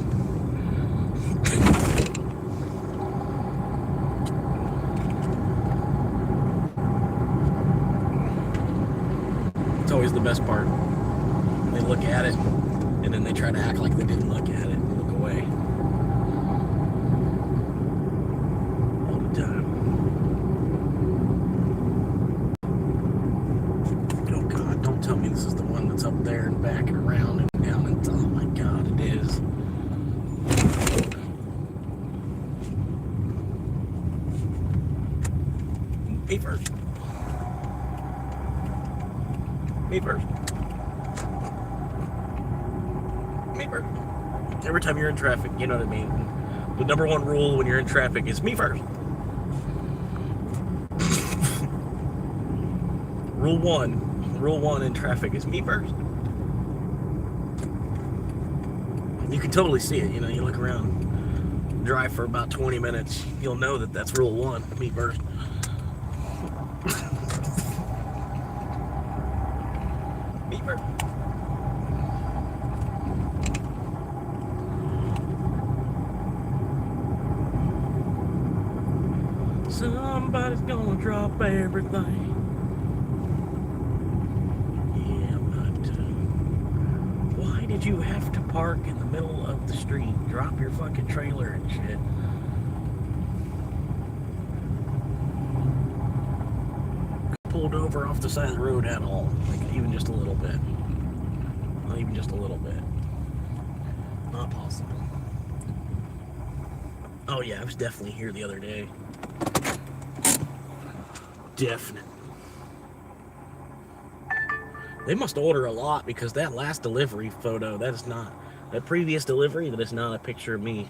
It's always the best part. They look at it, and then they try to act like they didn't look at it and look away. All the time. Oh God, don't tell me this is the one that's up there and back and around and down and oh my God, it is. Me first. Me first. Me first. Every time you're in traffic, you know what I mean? The number one rule when you're in traffic is me first. Rule one in traffic is me first. You can totally see it, you know, you look around, drive for about 20 minutes, you'll know that that's rule one, me first. Me first. Somebody's gonna drop everything. Why did you have to park in the middle of the street? Drop your fucking trailer and shit. Pulled over off the side of the road at all. Like, even just a little bit. Not even just a little bit. Not possible. Oh yeah, I was definitely here the other day. Definite. They must order a lot because that last delivery photo, that is not, that previous delivery, that is not a picture of me.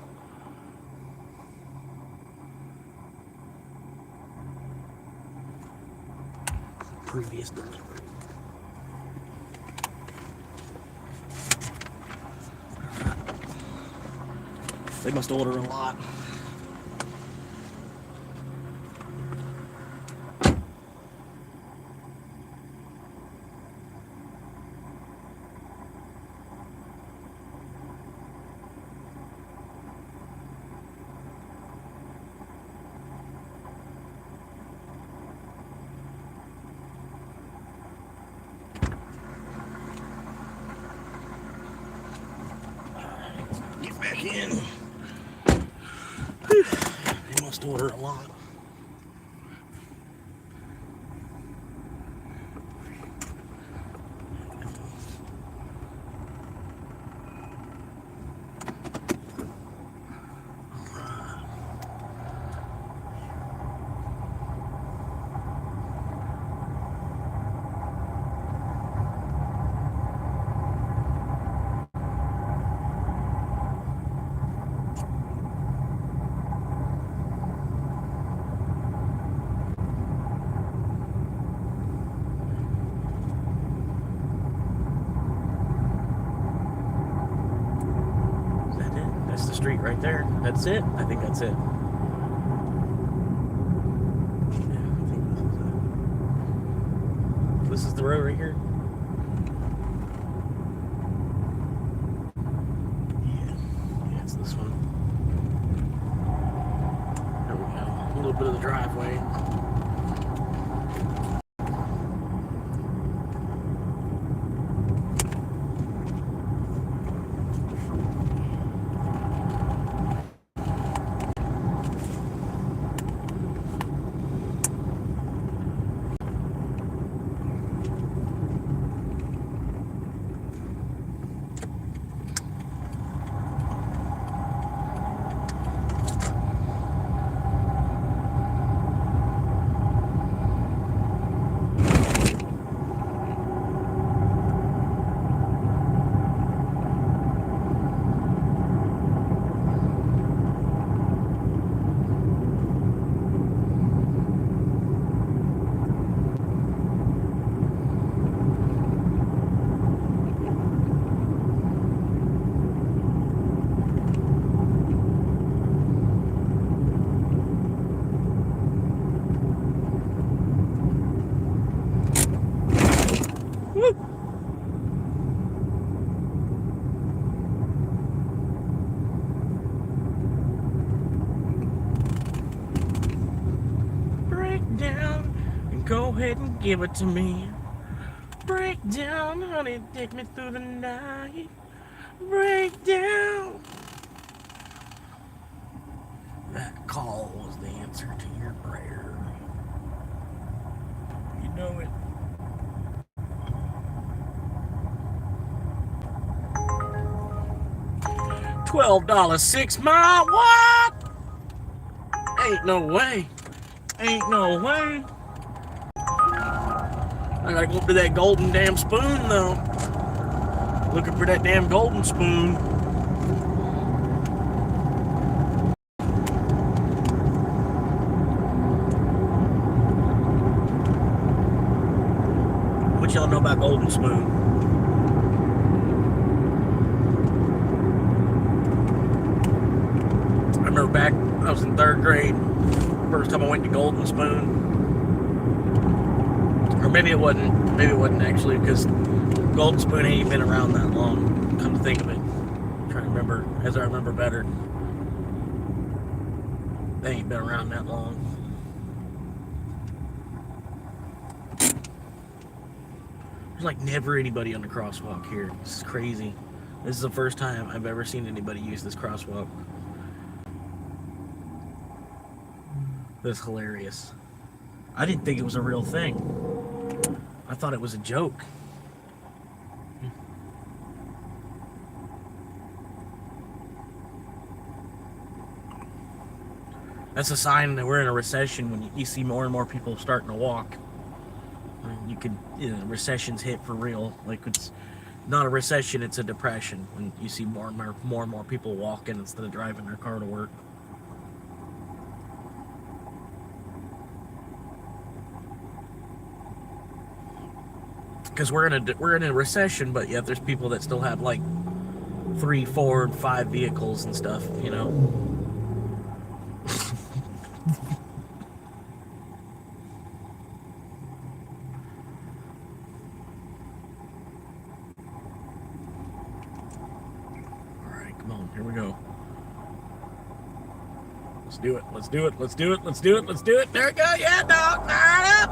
Previous delivery. They must order a lot. Get back in. Whew. They must order a lot. street right there. That's it. I think that's it. Yeah, I think this is it. This is the road right here. Yeah, it's this one. There we go. A little bit of the driveway. Break down and go ahead and give it to me. Break down, honey, take me through the night. Break down. That call was the answer to your prayer. You know it. $12 6 mile. What? Ain't no way. Ain't no way. I gotta go up to that golden damn spoon though. Looking for that damn golden spoon. What y'all know about golden spoon? I remember back, I was in 3rd grade. First time I went to Golden Spoon. Or maybe it wasn't actually, because Golden Spoon ain't been around that long, come to think of it. I'm trying to remember, as I remember better. They ain't been around that long. There's like never anybody on the crosswalk here. This is crazy. This is the first time I've ever seen anybody use this crosswalk. That's hilarious. I didn't think it was a real thing. I thought it was a joke. That's a sign that we're in a recession when you see more and more people starting to walk. I mean, recession's hit for real. Like, it's not a recession, it's a depression when you see more and more people walking instead of driving their car to work. Because we're in a recession, but yet there's people that still have like 3, 4, and 5 vehicles and stuff, you know. All right, come on, here we go. Let's do it. Let's do it. Let's do it. Let's do it. Let's do it. There we go. Yeah, dog. All right, up.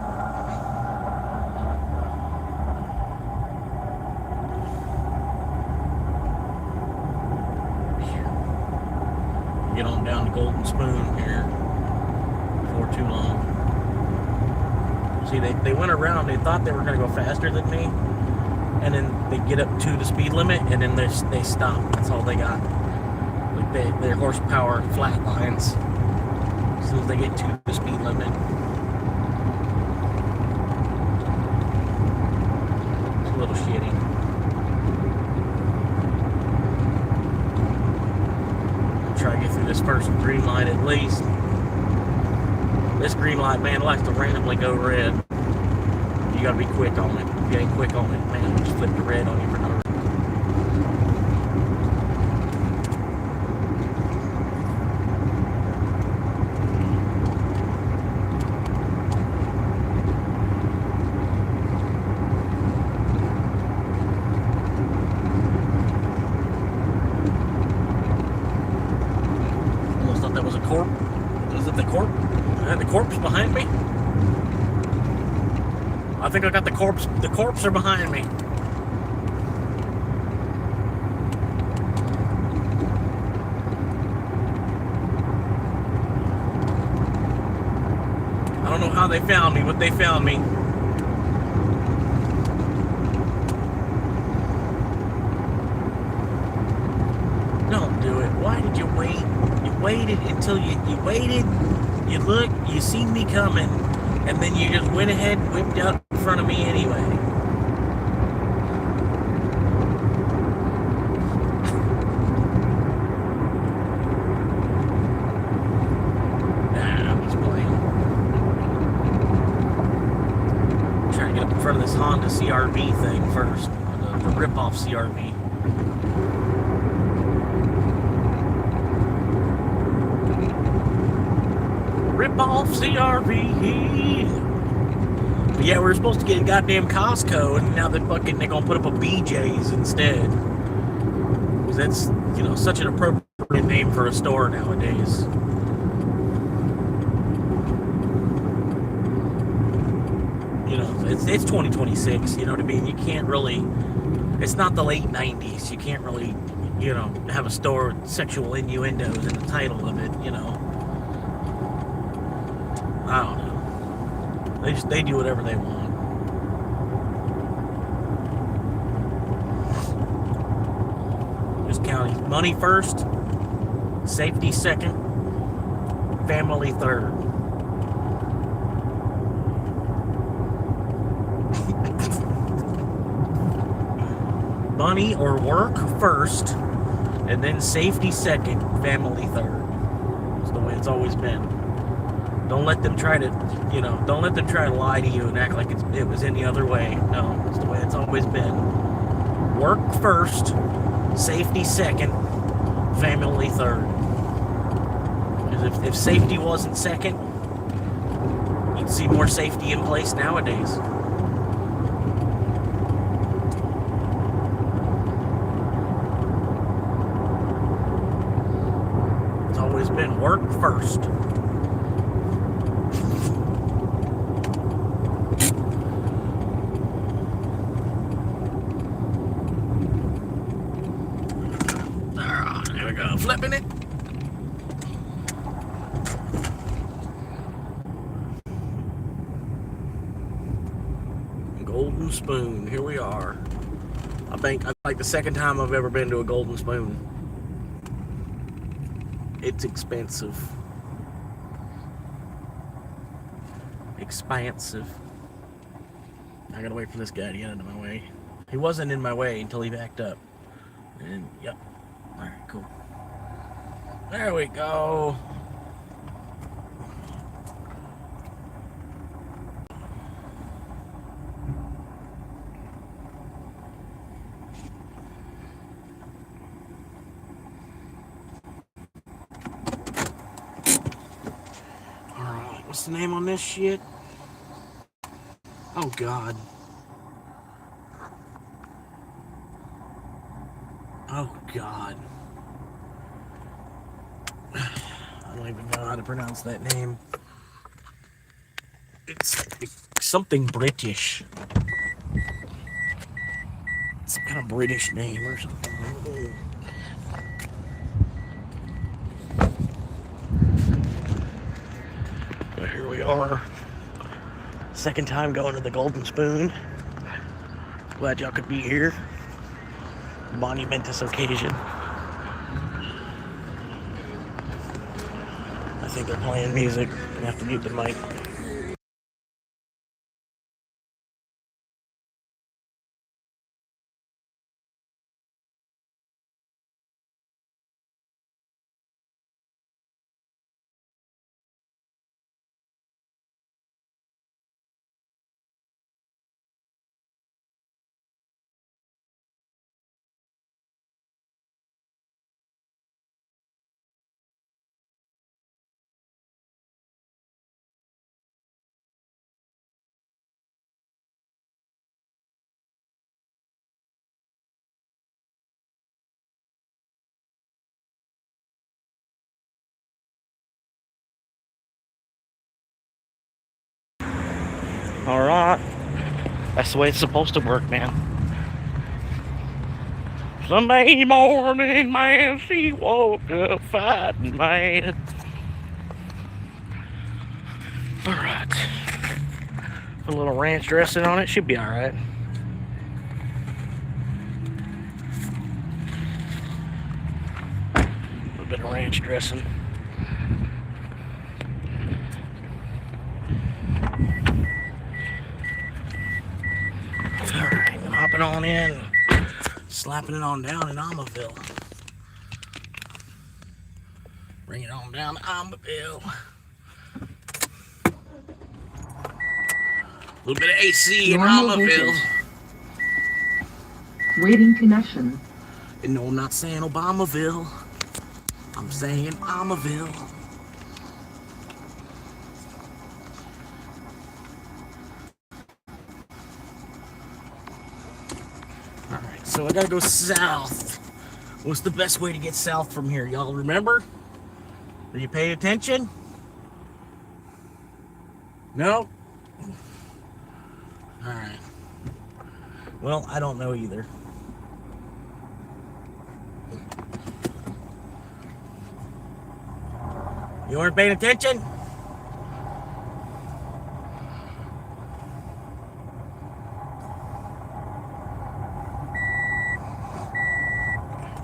Get on down to Golden Spoon here before too long. See, they went around. They thought they were going to go faster than me, and then they get up to the speed limit, and then they stop. That's all they got. Like their horsepower flatlines as soon as they get to the speed limit. It's a little shitty. Try to get through this first green light at least. This green light, man, likes to randomly go red. You gotta be quick on it. If you ain't quick on it, man, it'll just flip to red on you for no reason. corpse? Is it the corpse? The corpse behind me? I think I got the corpse. The corpse are behind me. I don't know how they found me, but they found me. Don't do it. Why did you wait? You waited until you waited, you looked, you seen me coming, and then you just went ahead and whipped out in front of me anyway. Nah, I'm just playing. Trying to get up in front of this Honda CRV thing first. The rip-off CRV. Rip-off CRV. But yeah, we were supposed to get a goddamn Costco, and now they're gonna put up a BJ's instead. Because that's, such an appropriate name for a store nowadays. It's 2026, you know what I mean? You can't really, it's not the late 90s. You can't really, have a store with sexual innuendos in the title of it, I don't know. They do whatever they want. Just counting. Money first, safety second, family third. Money or work first, and then safety second, family third. That's the way it's always been. Don't let them try to, lie to you and act like it was any other way. No, it's the way it's always been. Work first, safety second, family third. Because if safety wasn't second, you'd see more safety in place nowadays. It's always been work first. There we go, flipping it. Golden Spoon, here we are. I think like the second time I've ever been to a Golden Spoon. It's expensive. Expansive. I gotta wait for this guy to get out of my way. He wasn't in my way until he backed up. And, yep. Alright, cool. There we go. Alright, what's the name on this shit? Oh, God. Oh, God. I don't even know how to pronounce that name. It's something British. It's some kind of British name or something. But here we are. Second time going to the Golden Spoon. Glad y'all could be here. Monumentous occasion. I think they're playing music. I have to mute the mic. Alright. That's the way it's supposed to work, man. Sunday morning, man, she woke up fighting mad. Alright. Put a little ranch dressing on it, should be alright. A little bit of ranch dressing. Alright, I'm hopping on in, slapping it on down in Almaville. Bring it on down to Almaville. A little bit of AC in
Normal
Almaville.
voltage. Waiting connection.
And no, I'm not saying Obamaville. I'm saying Almaville. Alright, so I gotta go south. What's the best way to get south from here? Y'all remember? Are you paying attention? No? Alright. Well, I don't know either. You weren't paying attention?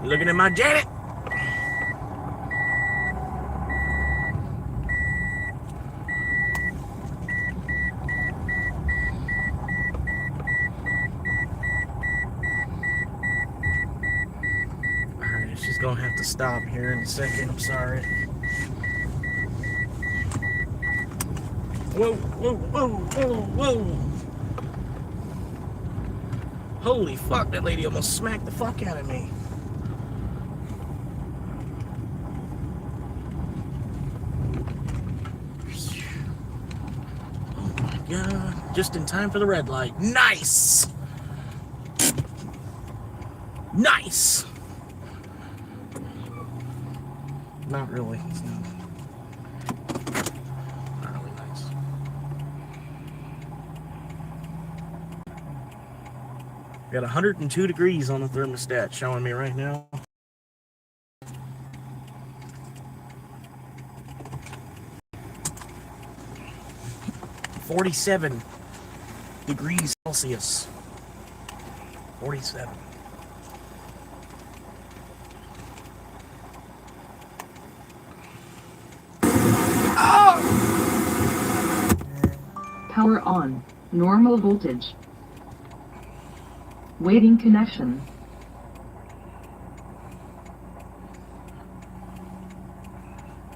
You looking at my Janet? Alright, she's gonna have to stop here in a second, I'm sorry. Whoa, whoa, whoa, whoa, whoa. Holy fuck, that lady almost smacked the fuck out of me. Oh my god. Just in time for the red light. Nice! Nice! Not really. It's not. Not really nice. Got 102 degrees on the thermostat showing me right now. $47 degrees Celsius. 47.
Power on. Normal voltage. Waiting connection.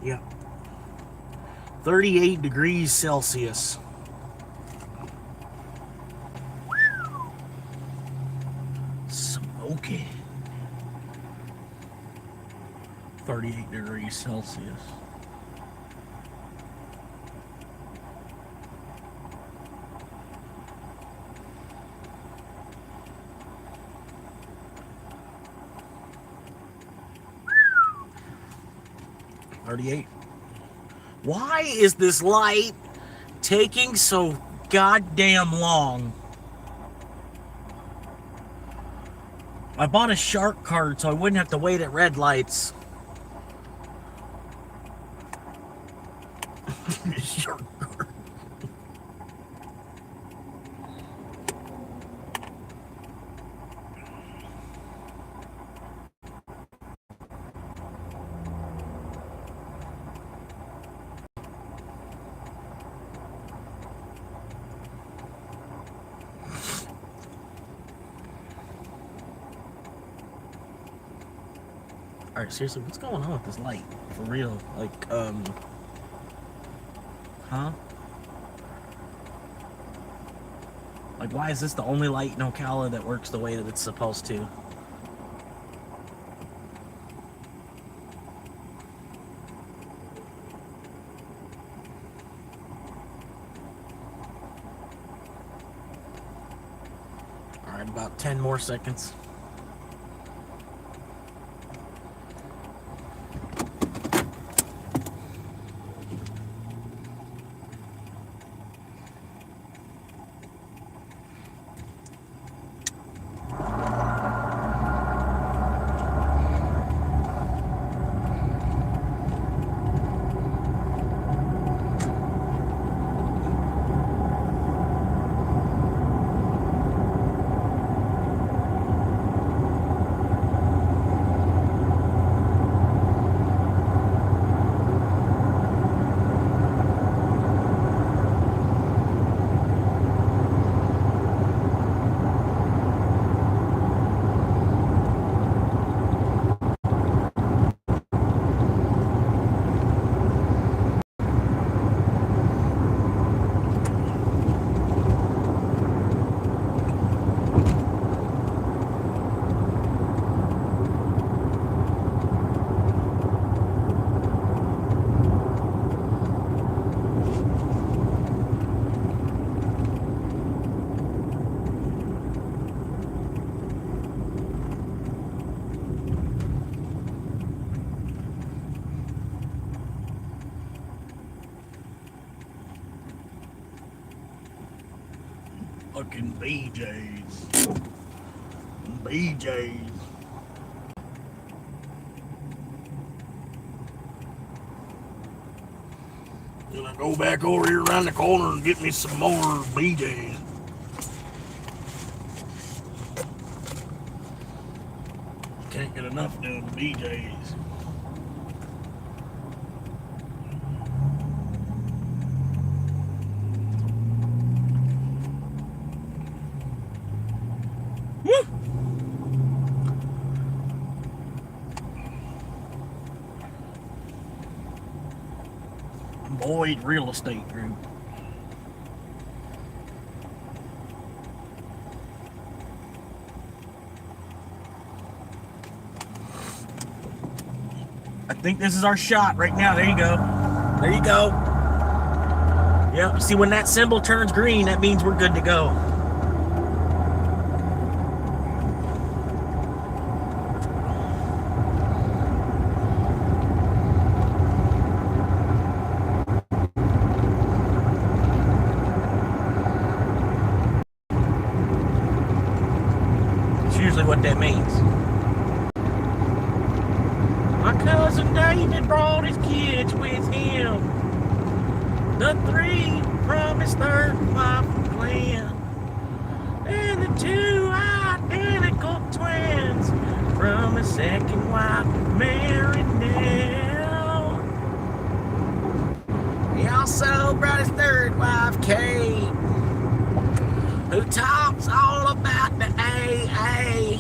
Yeah. 38 degrees Celsius. Smoky. 38 degrees Celsius. Why is this light taking so goddamn long? I bought a shark card so I wouldn't have to wait at red lights. Shark card. Alright, seriously, what's going on with this light? For real. Like, huh? Like, why is this the only light in Ocala that works the way that it's supposed to? Alright, about 10 more seconds. fucking BJ's. BJ's. Then I go back over here around the corner and get me some more BJ's. Can't get enough of them BJ's. Woo! Boyd Real Estate Group. I think this is our shot right now. There you go. There you go. Yep. See, when that symbol turns green, that means we're good to go. It's usually what that means. My cousin David brought his kids with him. The 3 from his 3rd wife, Glenn. And the 2 identical twins from his 2nd wife, Mary Nell. He also brought his 3rd wife, Kate, who talks all about the AA.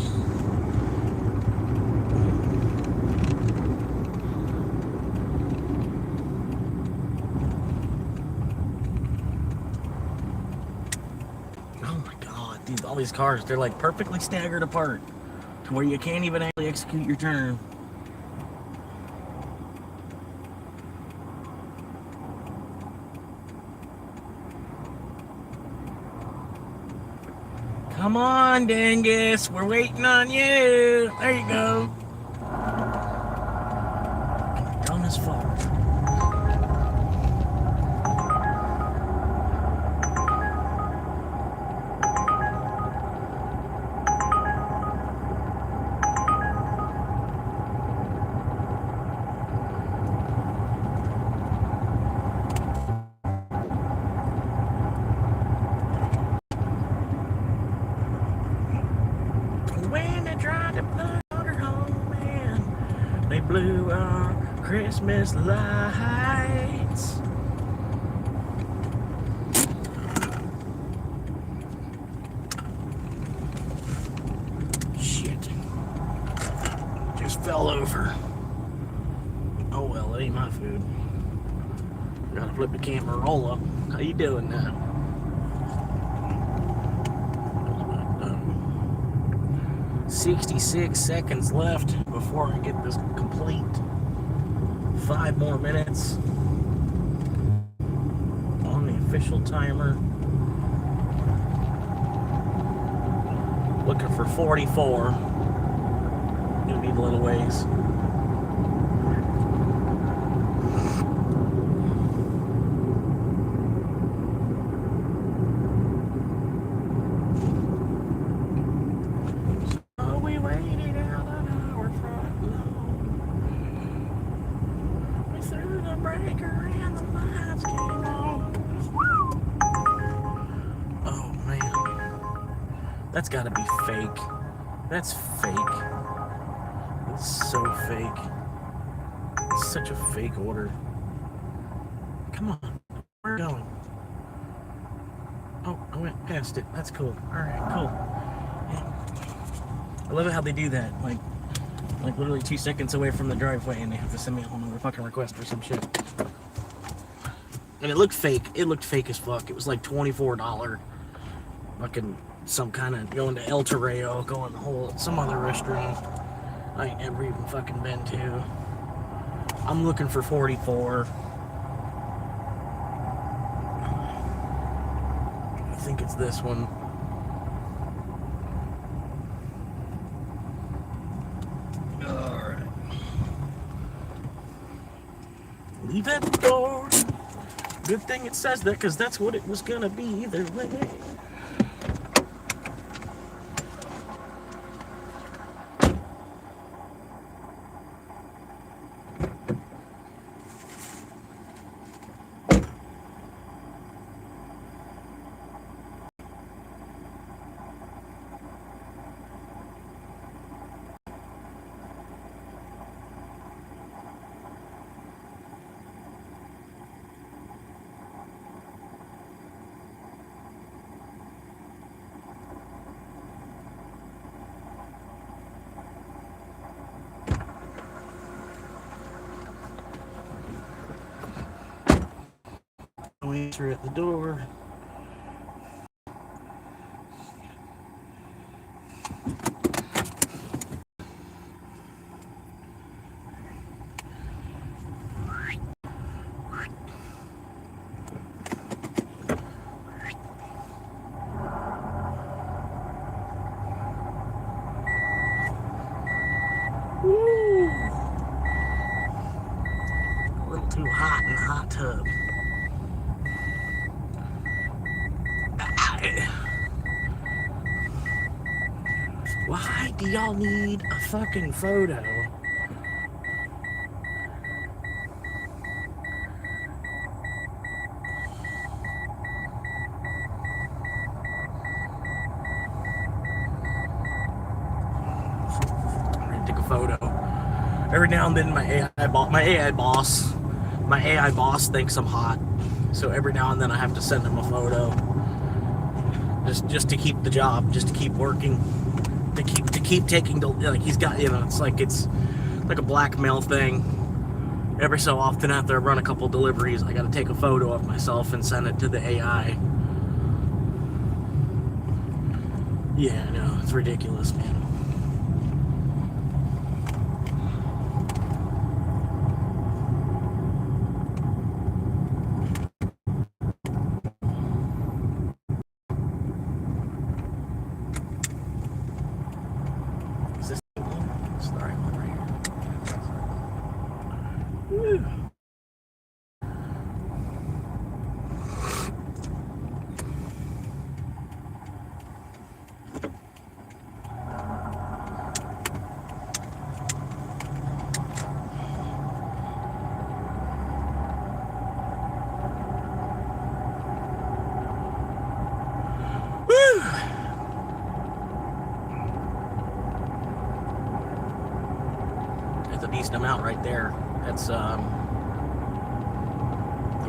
Dude, all these cars, they're like perfectly staggered apart to where you can't even actually execute your turn. Come on, dingus, we're waiting on you. There you go. Dumb as fuck. Blew our Christmas lights. Shit. Just fell over. Oh well, it ain't my food. Gotta flip the camera, roll up. How you doing now? 66 seconds left before I get this complete. 5 more minutes on the official timer. Looking for 44. Gonna need a little ways. That's gotta be fake. That's fake. It's so fake. It's such a fake order. Come on, where are you going? Oh, I went past it. That's cool. Alright, cool. Yeah. I love it how they do that. Like literally 2 seconds away from the driveway and they have to send me a whole nother fucking request for some shit. And it looked fake. It looked fake as fuck. It was like $24 fucking some kind of going to El Torreo, going to some other restaurant I ain't never even fucking been to. I'm looking for 44. I think it's this one. Alright. Leave at the door. Good thing it says that, because that's what it was gonna be either way. Answer at the door. Woo! A little too hot in the hot tub. Why do y'all need a fucking photo? I'm gonna take a photo. Every now and then my AI boss thinks I'm hot. So every now and then I have to send him a photo. Just to keep the job, just to keep working. To keep taking the, like, he's got, you know, it's like a blackmail thing. Every so often after I run a couple deliveries, I gotta take a photo of myself and send it to the AI. Yeah, I know, it's ridiculous, man. Is this the one? It's the right one right here. Woo. That's a decent amount right there. That's it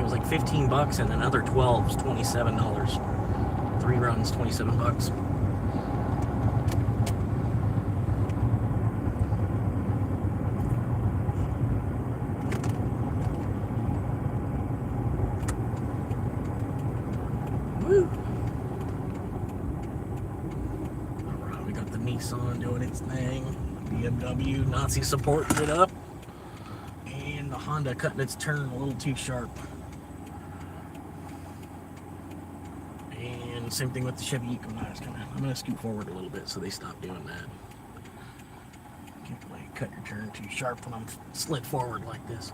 was like $15 and another 12 is $27. 3 runs, $27. Woo! Alright, we got the Nissan doing its thing. BMW Nazi supporting it up. And the Honda cutting its turn a little too sharp. And same thing with the Chevy Equinox. I'm gonna scoot forward a little bit so they stop doing that. Can't really cut your turn too sharp when I'm slid forward like this.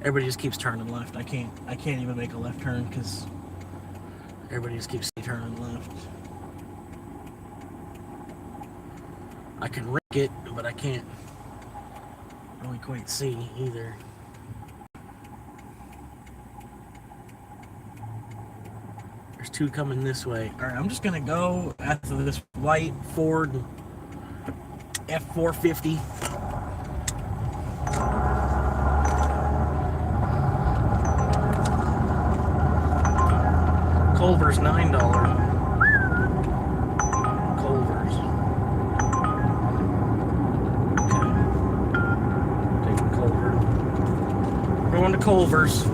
Everybody just keeps turning left. I can't even make a left turn because everybody just keeps turning left. I can rick it, but I can't really quite see either. There's two coming this way. Alright, I'm just gonna go after this white Ford F450. Culver's $9. Culver's. Okay. Taking Culver. Going to Culver's.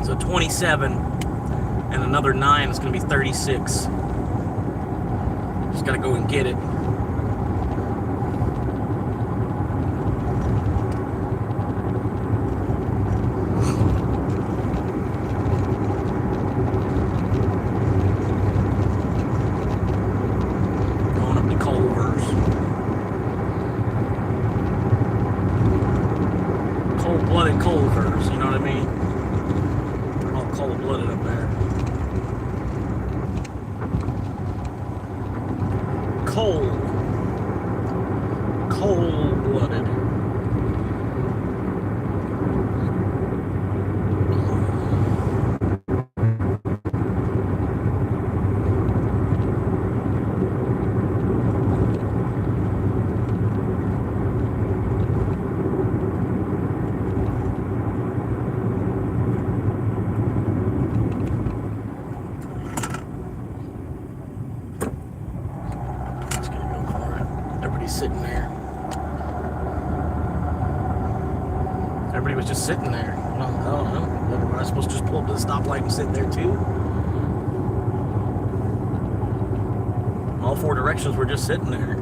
So 27 and another 9 is going to be 36. Just got to go and get it. Going up to Culver's. Cold-blooded Culver's, you know what I mean? Cold-blooded up there. Cold-blooded. everybody's sitting there. Everybody was just sitting there. I don't know. Am I supposed to just pull up to the stoplight and sit there too? All four directions were just sitting there.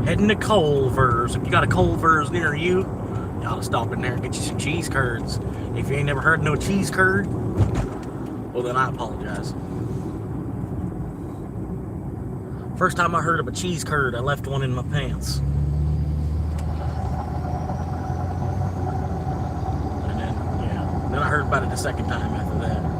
Heading to Culver's. If you got a Culver's near you, you ought to stop in there and get you some cheese curds. If you ain't never heard no cheese curd, well then I apologize. First time I heard of a cheese curd, I left one in my pants. And then, yeah, then I heard about it the second time after that.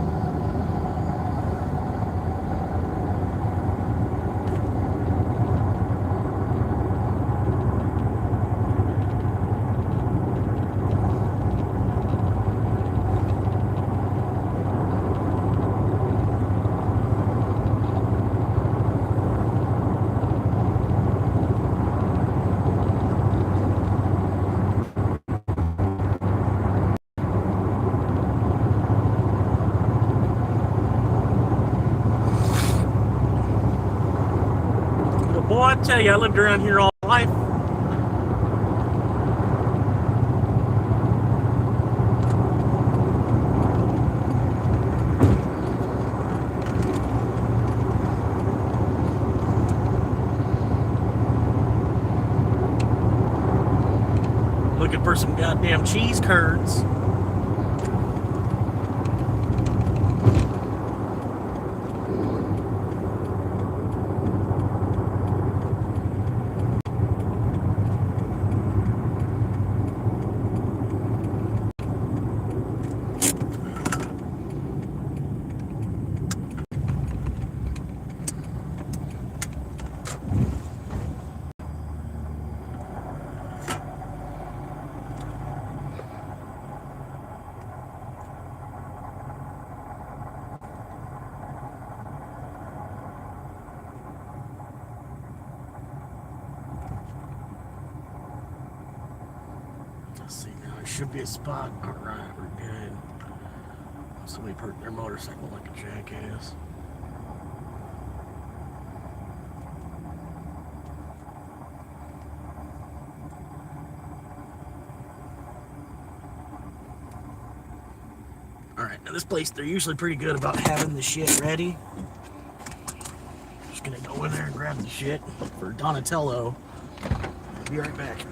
Boy, I tell you, I lived around here all my life. Looking for some goddamn cheese curds. Let's see now, it should be a spot. Alright, we're good. Somebody parked their motorcycle like a jackass. Alright, now this place, they're usually pretty good about having the shit ready. Just gonna go in there and grab the shit for Donatello. Be right back.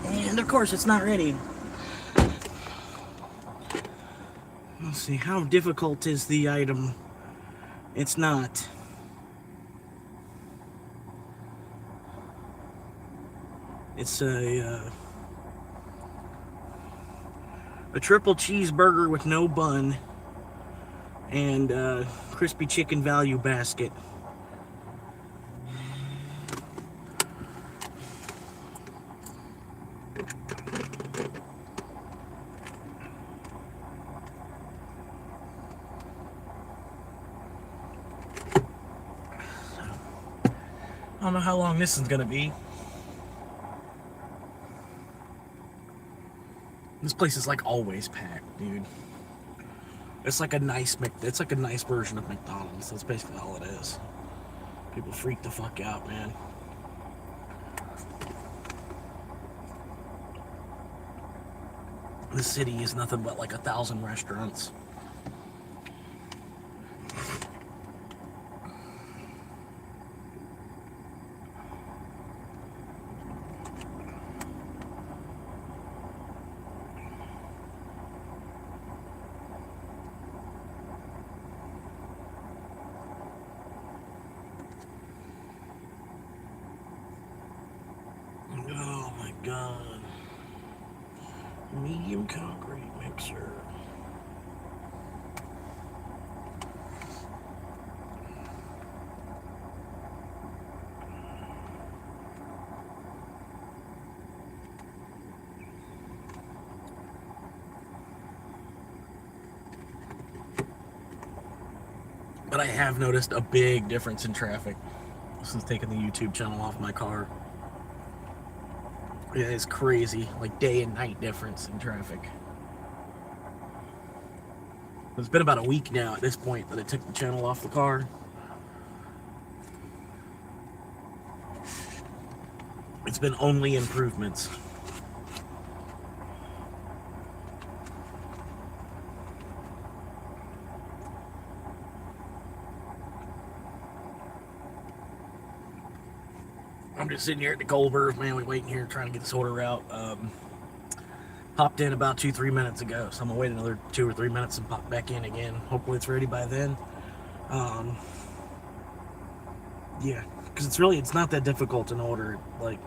And of course it's not ready. Let's see, how difficult is the item? It's not. It's a triple cheeseburger with no bun and crispy chicken value basket. I don't know how long this is gonna be. This place is like always packed, dude. It's like a nice version of McDonald's. That's basically all it is. People freak the fuck out, man. This city is nothing but like 1,000 restaurants. Oh gun. Medium concrete mixer. But I have noticed a big difference in traffic since taking the YouTube channel off my car. It is crazy, like day and night difference in traffic. It's been about a week now at this point that I took the channel off the car. It's been only improvements. I'm just sitting here at the Goldberg, man. We're waiting here trying to get this order out. Popped in about 2-3 minutes ago, so I'm gonna wait another 2 or 3 minutes and pop back in again. Hopefully it's ready by then. Yeah, because it's not that difficult to order. Like,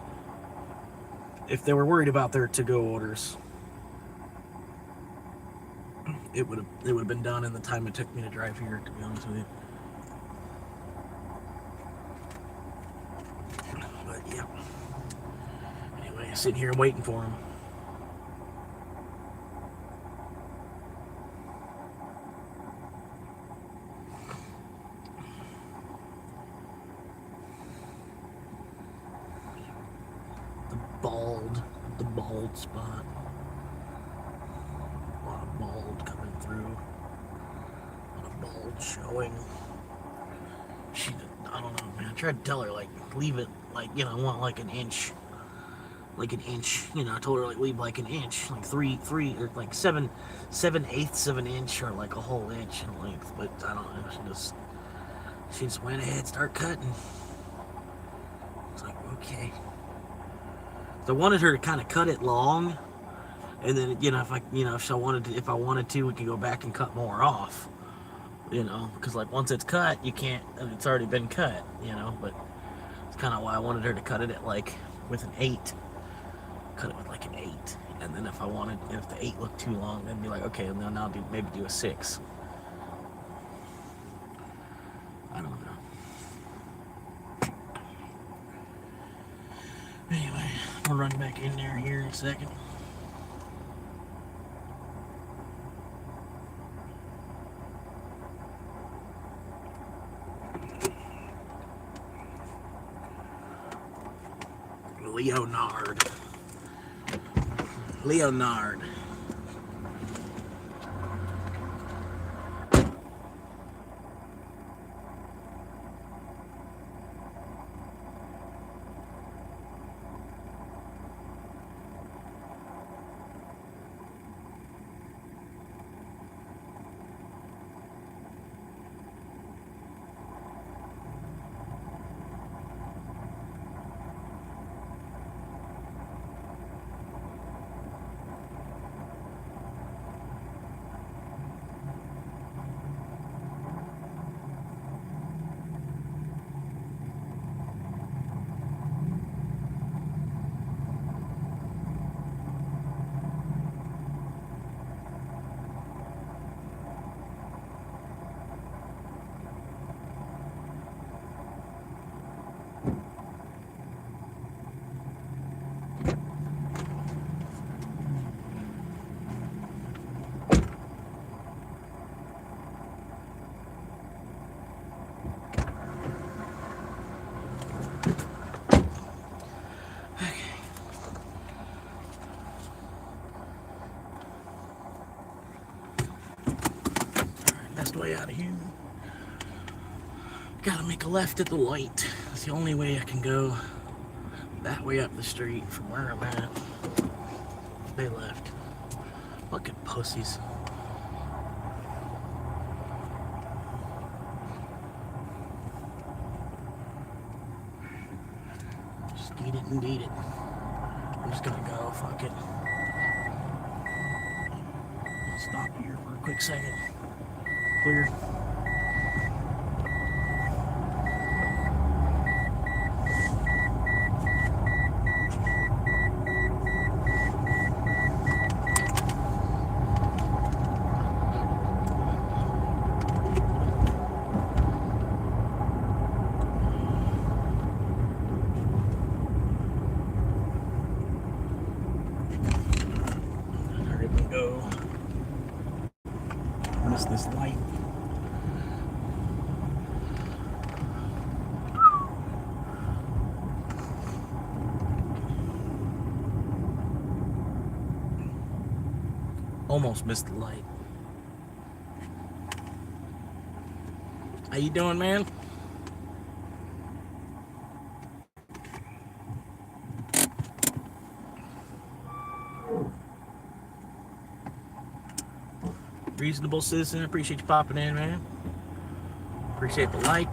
if they were worried about their to-go orders, it would have been done in the time it took me to drive here, to be honest with you. But yeah. Anyway, sitting here waiting for him. The bald spot. A lot of bald coming through. A lot of bald showing. I don't know, man. I tried to tell her, like, leave it, like, I want like an inch. Like an inch, I told her, like, leave like an inch. Like three, or like 7/8 of an inch, or like a whole inch in length. But I don't know, she just went ahead, start cutting. It's like, okay. So I wanted her to kind of cut it long, and then if I wanted to, we could go back and cut more off. Because like once it's cut, you can't. It's already been cut. But it's kind of why I wanted her to cut it at like with an 8. Cut it with like an 8, and then if the 8 looked too long, then be like, okay, and then I'll maybe do a 6. I don't know. Anyway, I'll run back in there here in a second. Leonard. Way out of here. Gotta make a left at the light. That's the only way I can go that way up the street from where I'm at. They left. Fucking pussies. Just eat it and eat it. I'm just gonna go, fuck it. I'll stop here for a quick second. Clear. Almost missed the light. How you doing, man? Reasonable citizen, appreciate you popping in, man. Appreciate the light.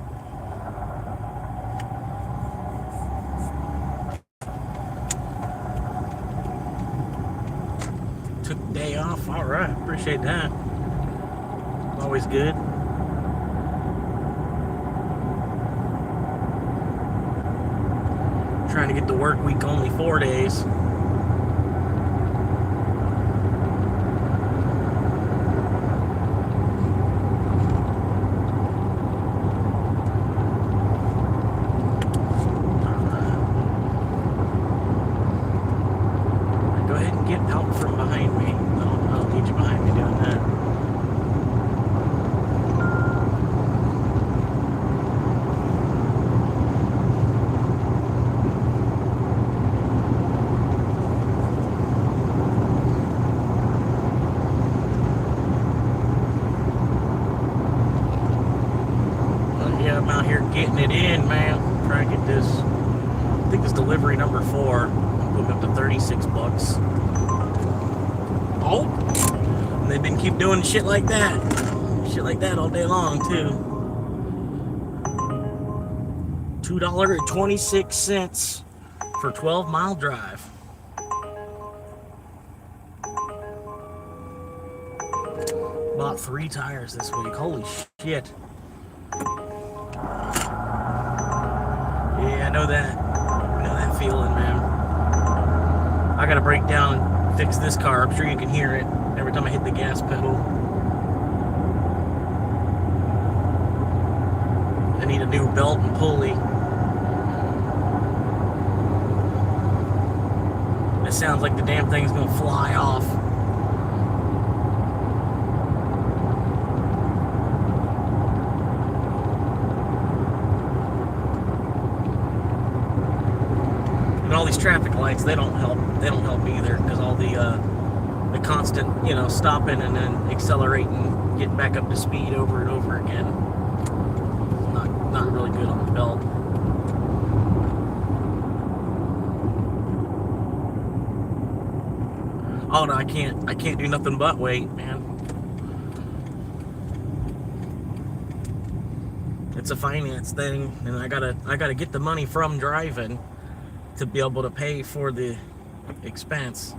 Took the day off. All right, appreciate that. Always good. Trying to get the work week only 4 days. Go ahead and get out from behind me. I don't need you behind me doing that. Yeah, I'm out here getting it in, man. Trying to get this. I think it's delivery number 4. I'm putting up to 36 bucks. Oh, and they've been keep doing shit like that all day long too. $2.26 for 12-mile drive. Bought 3 tires this week. Holy shit. Yeah, I know that feeling, man. I gotta break down and fix this car. I'm sure you can hear it every time I hit the gas pedal. I need a new belt and pulley. It sounds like the damn thing's gonna fly off. All these traffic lights, they don't help either, because all the constant, stopping and then accelerating, getting back up to speed over and over again. Not really good on the belt. Oh no, I can't do nothing but wait, man. It's a finance thing, and I gotta get the money from driving to be able to pay for the expense.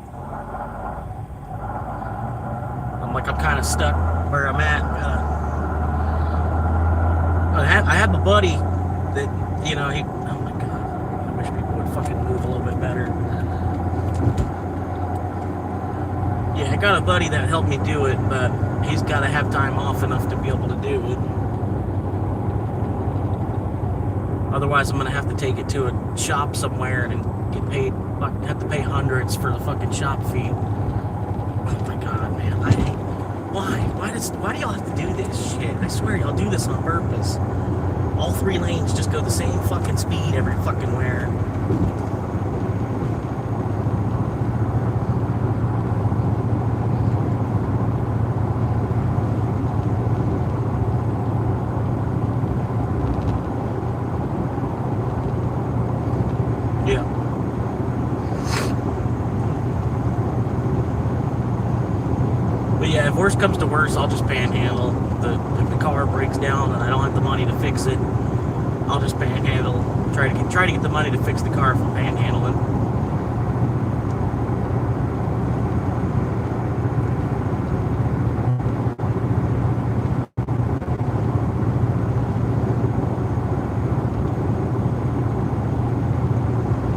I'm kind of stuck where I'm at. I have a buddy that, oh my God, I wish people would fucking move a little bit better. Yeah, I got a buddy that helped me do it, but he's got to have time off enough to be able to do it. Otherwise, I'm gonna have to take it to a shop somewhere and get paid. Have to pay hundreds for the fucking shop fee. Oh my God, man! Why do y'all have to do this shit? I swear y'all do this on purpose. All 3 lanes just go the same fucking speed every fucking where. If worse comes to worse, I'll just panhandle. If the car breaks down and I don't have the money to fix it, I'll just panhandle. Try to get the money to fix the car from panhandling.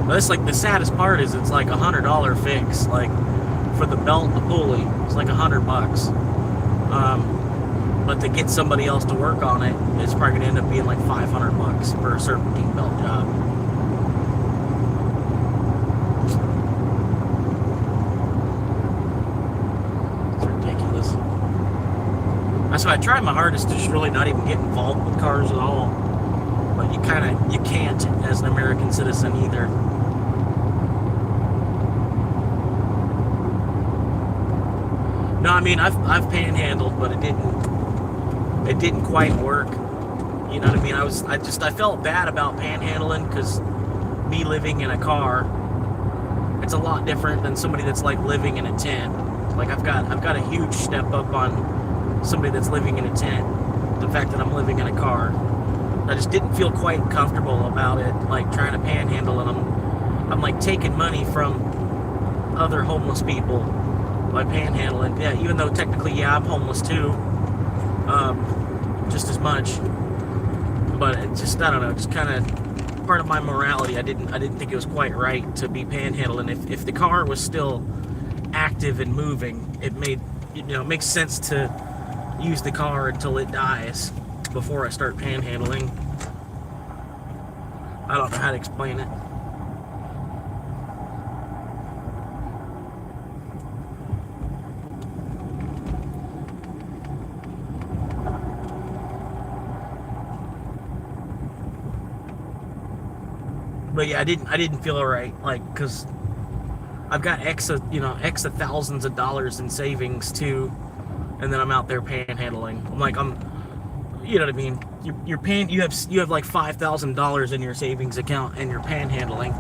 But that's the saddest part is it's like $100 fix. For the belt and the pulley, it's like $100. But to get somebody else to work on it, it's probably gonna end up being like $500 for a serpentine belt job. It's ridiculous. That's why I try my hardest to just really not even get involved with cars at all. But you can't as an American citizen either. No, I mean I've panhandled, but it didn't quite work. You know what I mean? I felt bad about panhandling because me living in a car, it's a lot different than somebody that's like living in a tent. Like I've got a huge step up on somebody that's living in a tent. The fact that I'm living in a car, I just didn't feel quite comfortable about it. Like trying to panhandle, and I'm like taking money from other homeless people by panhandling. Yeah, even though technically, yeah, I'm homeless too, just as much. But it just, I don't know, just kind of part of my morality. I didn't think it was quite right to be panhandling. If the car was still active and moving, it makes sense to use the car until it dies before I start panhandling. I don't know how to explain it. But yeah, I didn't feel right, like, because I've got X of thousands of dollars in savings too, and then I'm out there panhandling. You know what I mean? You have like $5,000 in your savings account, and you're panhandling.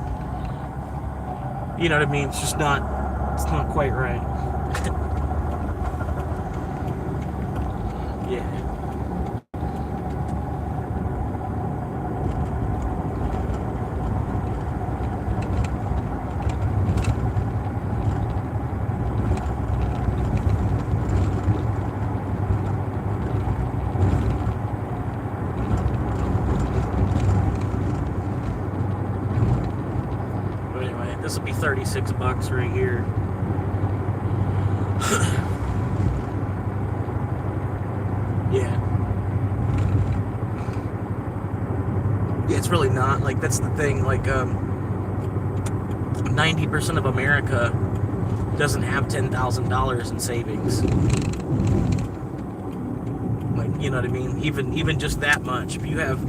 You know what I mean? It's not quite right. Yeah. But anyway, this will be $36 right here. Yeah. Yeah, it's really not. Like, that's the thing. Like, 90% of America doesn't have $10,000 in savings. Like, you know what I mean? Even just that much. If you have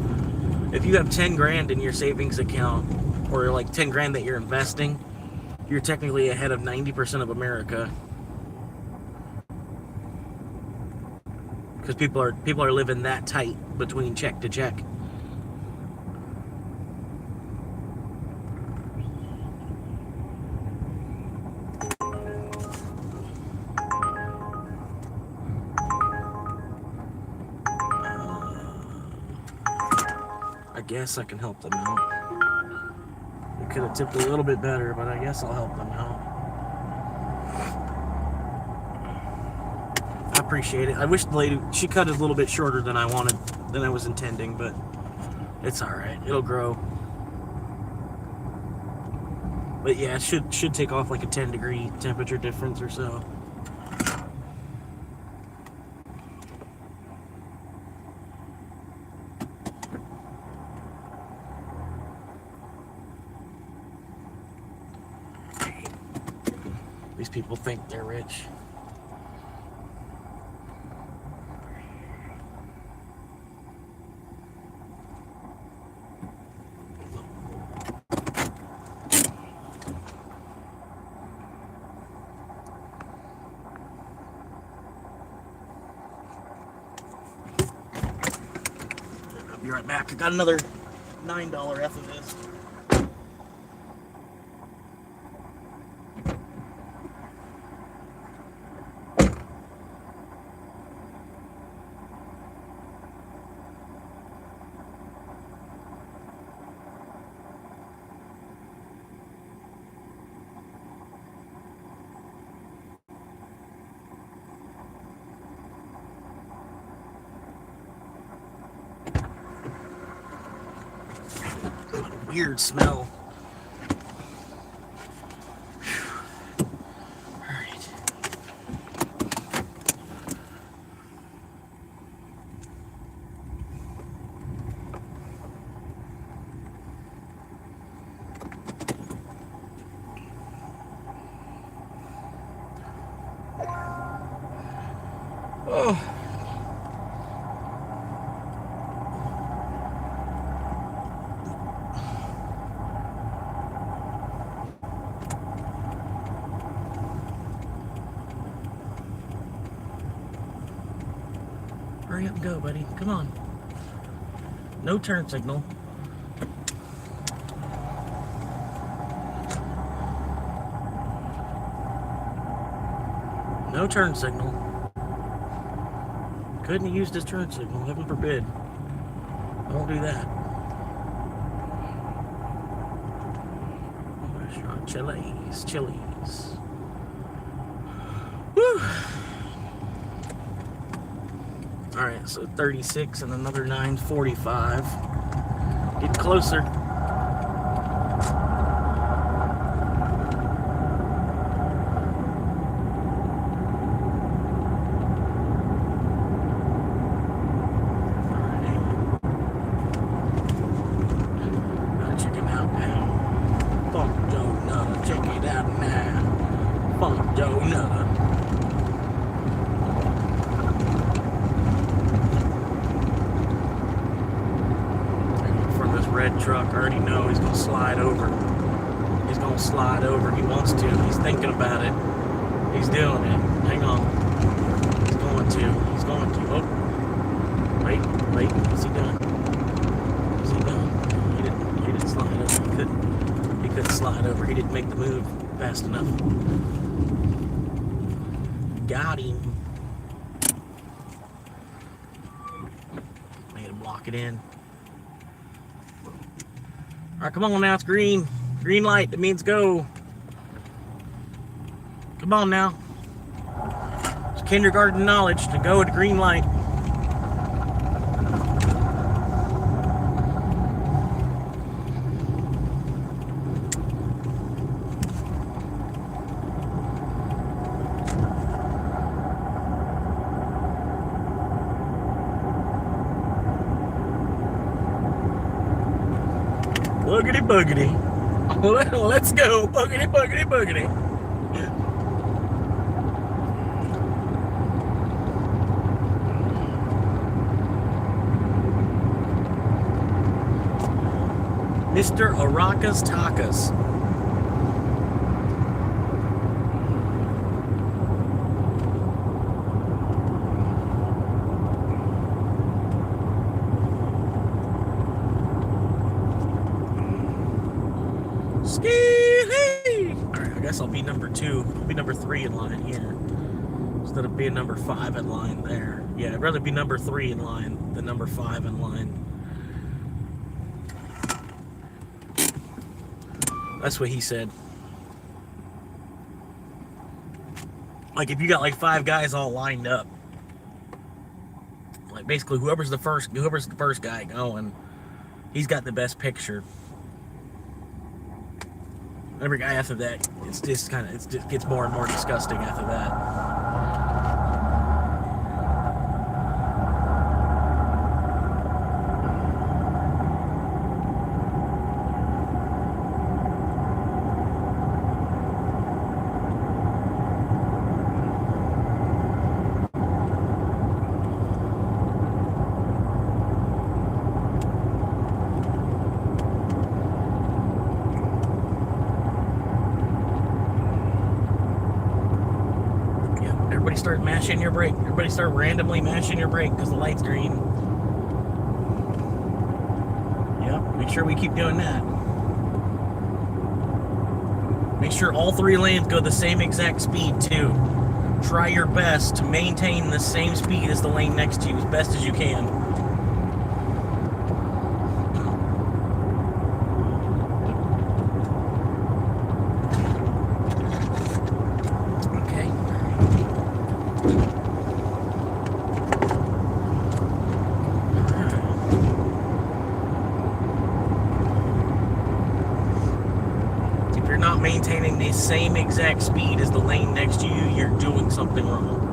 10 grand in your savings account, or like 10 grand that you're investing, you're technically ahead of 90% of America. Because people are living that tight between check to check. I guess I can help them out. I could have tipped a little bit better, but I guess I'll help them out. I appreciate it. I wish the lady, she cut it a little bit shorter than I was intending, but it's all right. It'll grow. But yeah, it should take off like a 10-degree temperature difference or so. These people think they're rich. I'll be right back. I got another $9 F of this. Weird smell. Alright. Oh. hurry up and go, buddy. Come on. No turn signal. No turn signal. Couldn't have used his turn signal. Heaven forbid. Won't do that. Restaurant Chili's. Woo! Alright, so 36 and another 9:45. Get closer. Truck, I already know he's gonna slide over. He's gonna slide over. He wants to. He's thinking about it. He's doing it. Hang on. He's going to. He's going to. Oh. Wait. What's he doing? What's he doing? He didn't slide over. He couldn't slide over. He didn't make the move fast enough. Got him. Made him lock it in. All right, come on now, it's green. Green light, that means go. Come on now. It's kindergarten knowledge to go at a green light. Boogity boogity. Let's go. Boogity boogity boogity. Mr. Araka's Takas. Alright, I guess I'll be number 2. I'll be number 3 in line here. Instead of being number 5 in line there. Yeah, I'd rather be number 3 in line than number 5 in line. That's what he said. Like if you got like 5 guys all lined up. Like basically whoever's the first guy going, he's got the best picture. Every guy after that, it just gets more and more disgusting after that. Start mashing your brake. Everybody start randomly mashing your brake because the light's green. Yep, make sure we keep doing that. Make sure all 3 lanes go the same exact speed too. Try your best to maintain the same speed as the lane next to you as best as you can. Maintaining the same exact speed as the lane next to you, you're doing something wrong.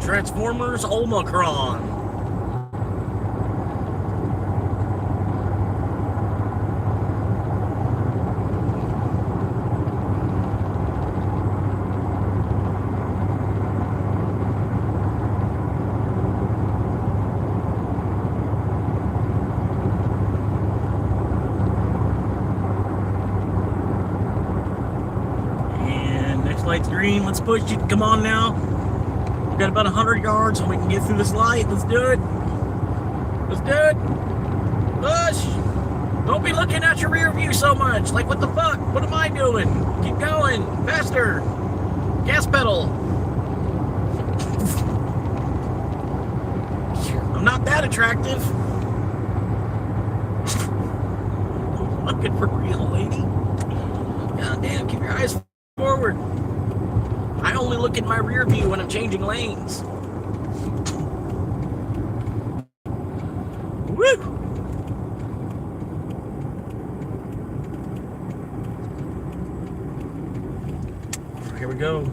Transformers Omicron. light's green. Let's push it. Come on now. We got about 100 yards and we can get through this light. Let's do it. Let's do it. Push. Don't be looking at your rear view so much. Like, what the fuck? What am I doing? Keep going. Faster. Gas pedal. I'm not that attractive. Looking for real, lady. God damn, keep your eyes forward. I only look at my rear view when I'm changing lanes. Woo! Here we go.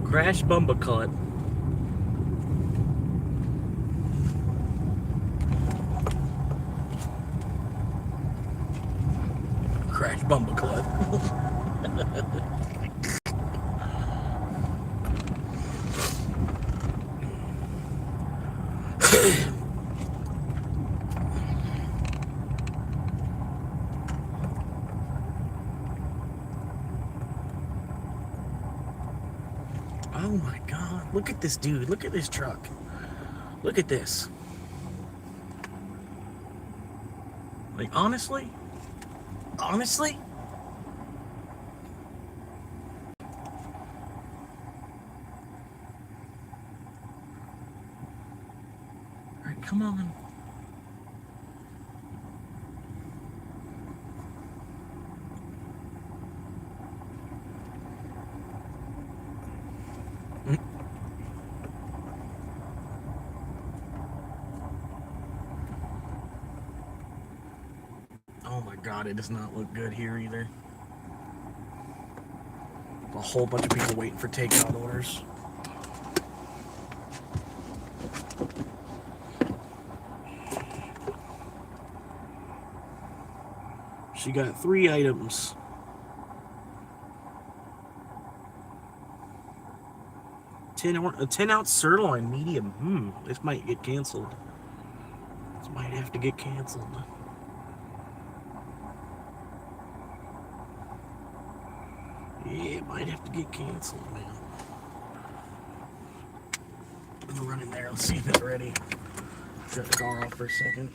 Crash Bumbacut. Crash Bumbacut. Oh my God, look at this dude. Look at this truck. Look at this. Like, honestly? Honestly? Alright, come on. Oh my God, it does not look good here either. A whole bunch of people waiting for takeout orders. She got 3 items. A 10-ounce sirloin medium. This might get canceled. This might have to get canceled. Yeah, it might have to get canceled, man. I'm gonna run in there. Let's see if it's ready. Shut the car off for a second.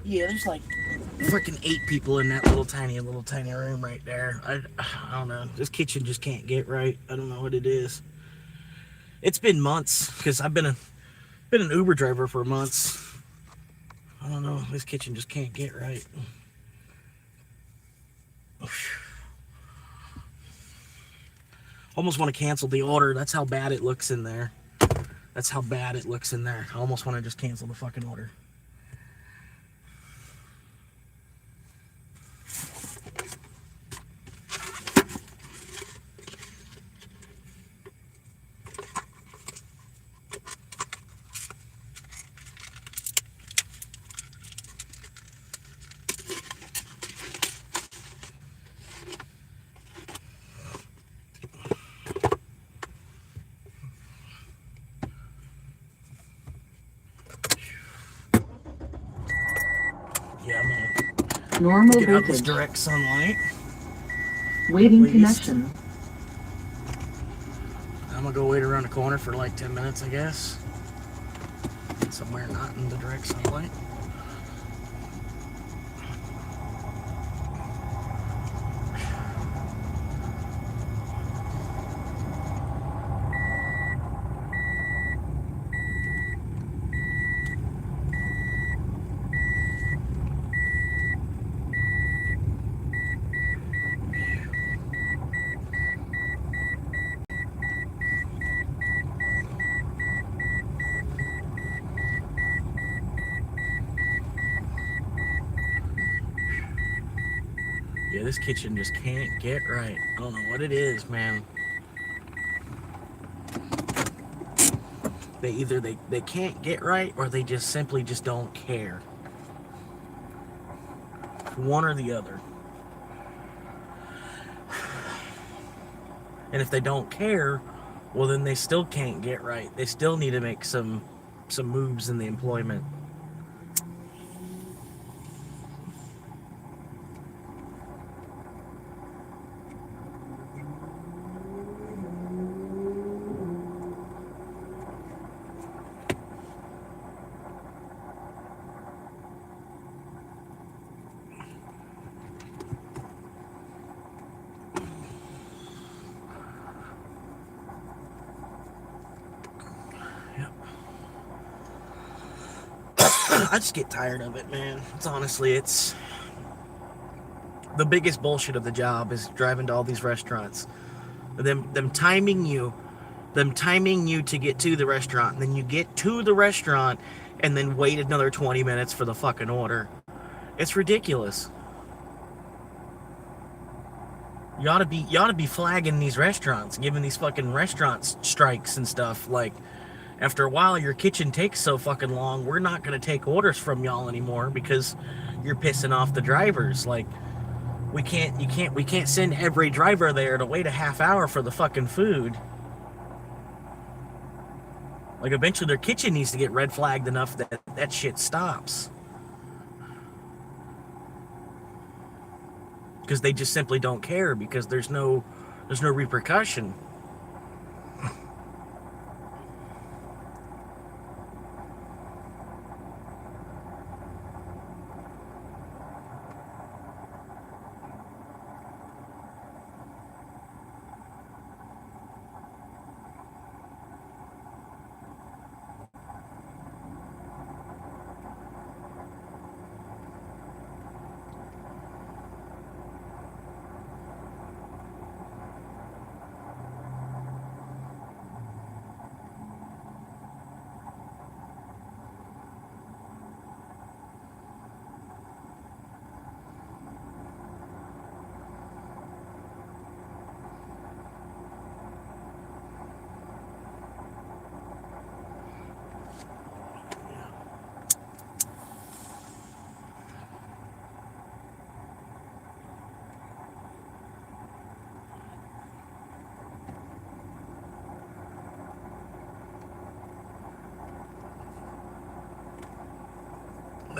Yeah, there's like freaking 8 people in that little tiny room right there. I don't know. This kitchen just can't get right. I don't know what it is. It's been months because I've been an Uber driver for months. I don't know. This kitchen just can't get right. Almost want to cancel the order. That's how bad it looks in there. That's how bad it looks in there. I almost want to just cancel the fucking order. Yeah, I'm gonna
Normal
get out this
voltage.
direct sunlight.
Waiting
Please.
connection.
I'm gonna go wait around the corner for like 10 minutes, I guess. Somewhere not in the direct sunlight. Yeah, this kitchen just can't get right. I don't know what it is, man. They can't get right, or they just simply just don't care. One or the other. And if they don't care, well then they still can't get right. They still need to make some moves in the employment. I just get tired of it, man. It's the biggest bullshit of the job is driving to all these restaurants. Them timing you to get to the restaurant, and then you get to the restaurant and then wait another 20 minutes for the fucking order. It's ridiculous. You ought to be flagging these restaurants, giving these fucking restaurants strikes and stuff. Like, after a while, your kitchen takes so fucking long, we're not going to take orders from y'all anymore because you're pissing off the drivers. Like, we can't send every driver there to wait a half hour for the fucking food. Like, eventually their kitchen needs to get red flagged enough that that shit stops. Because they just simply don't care, because there's no repercussion.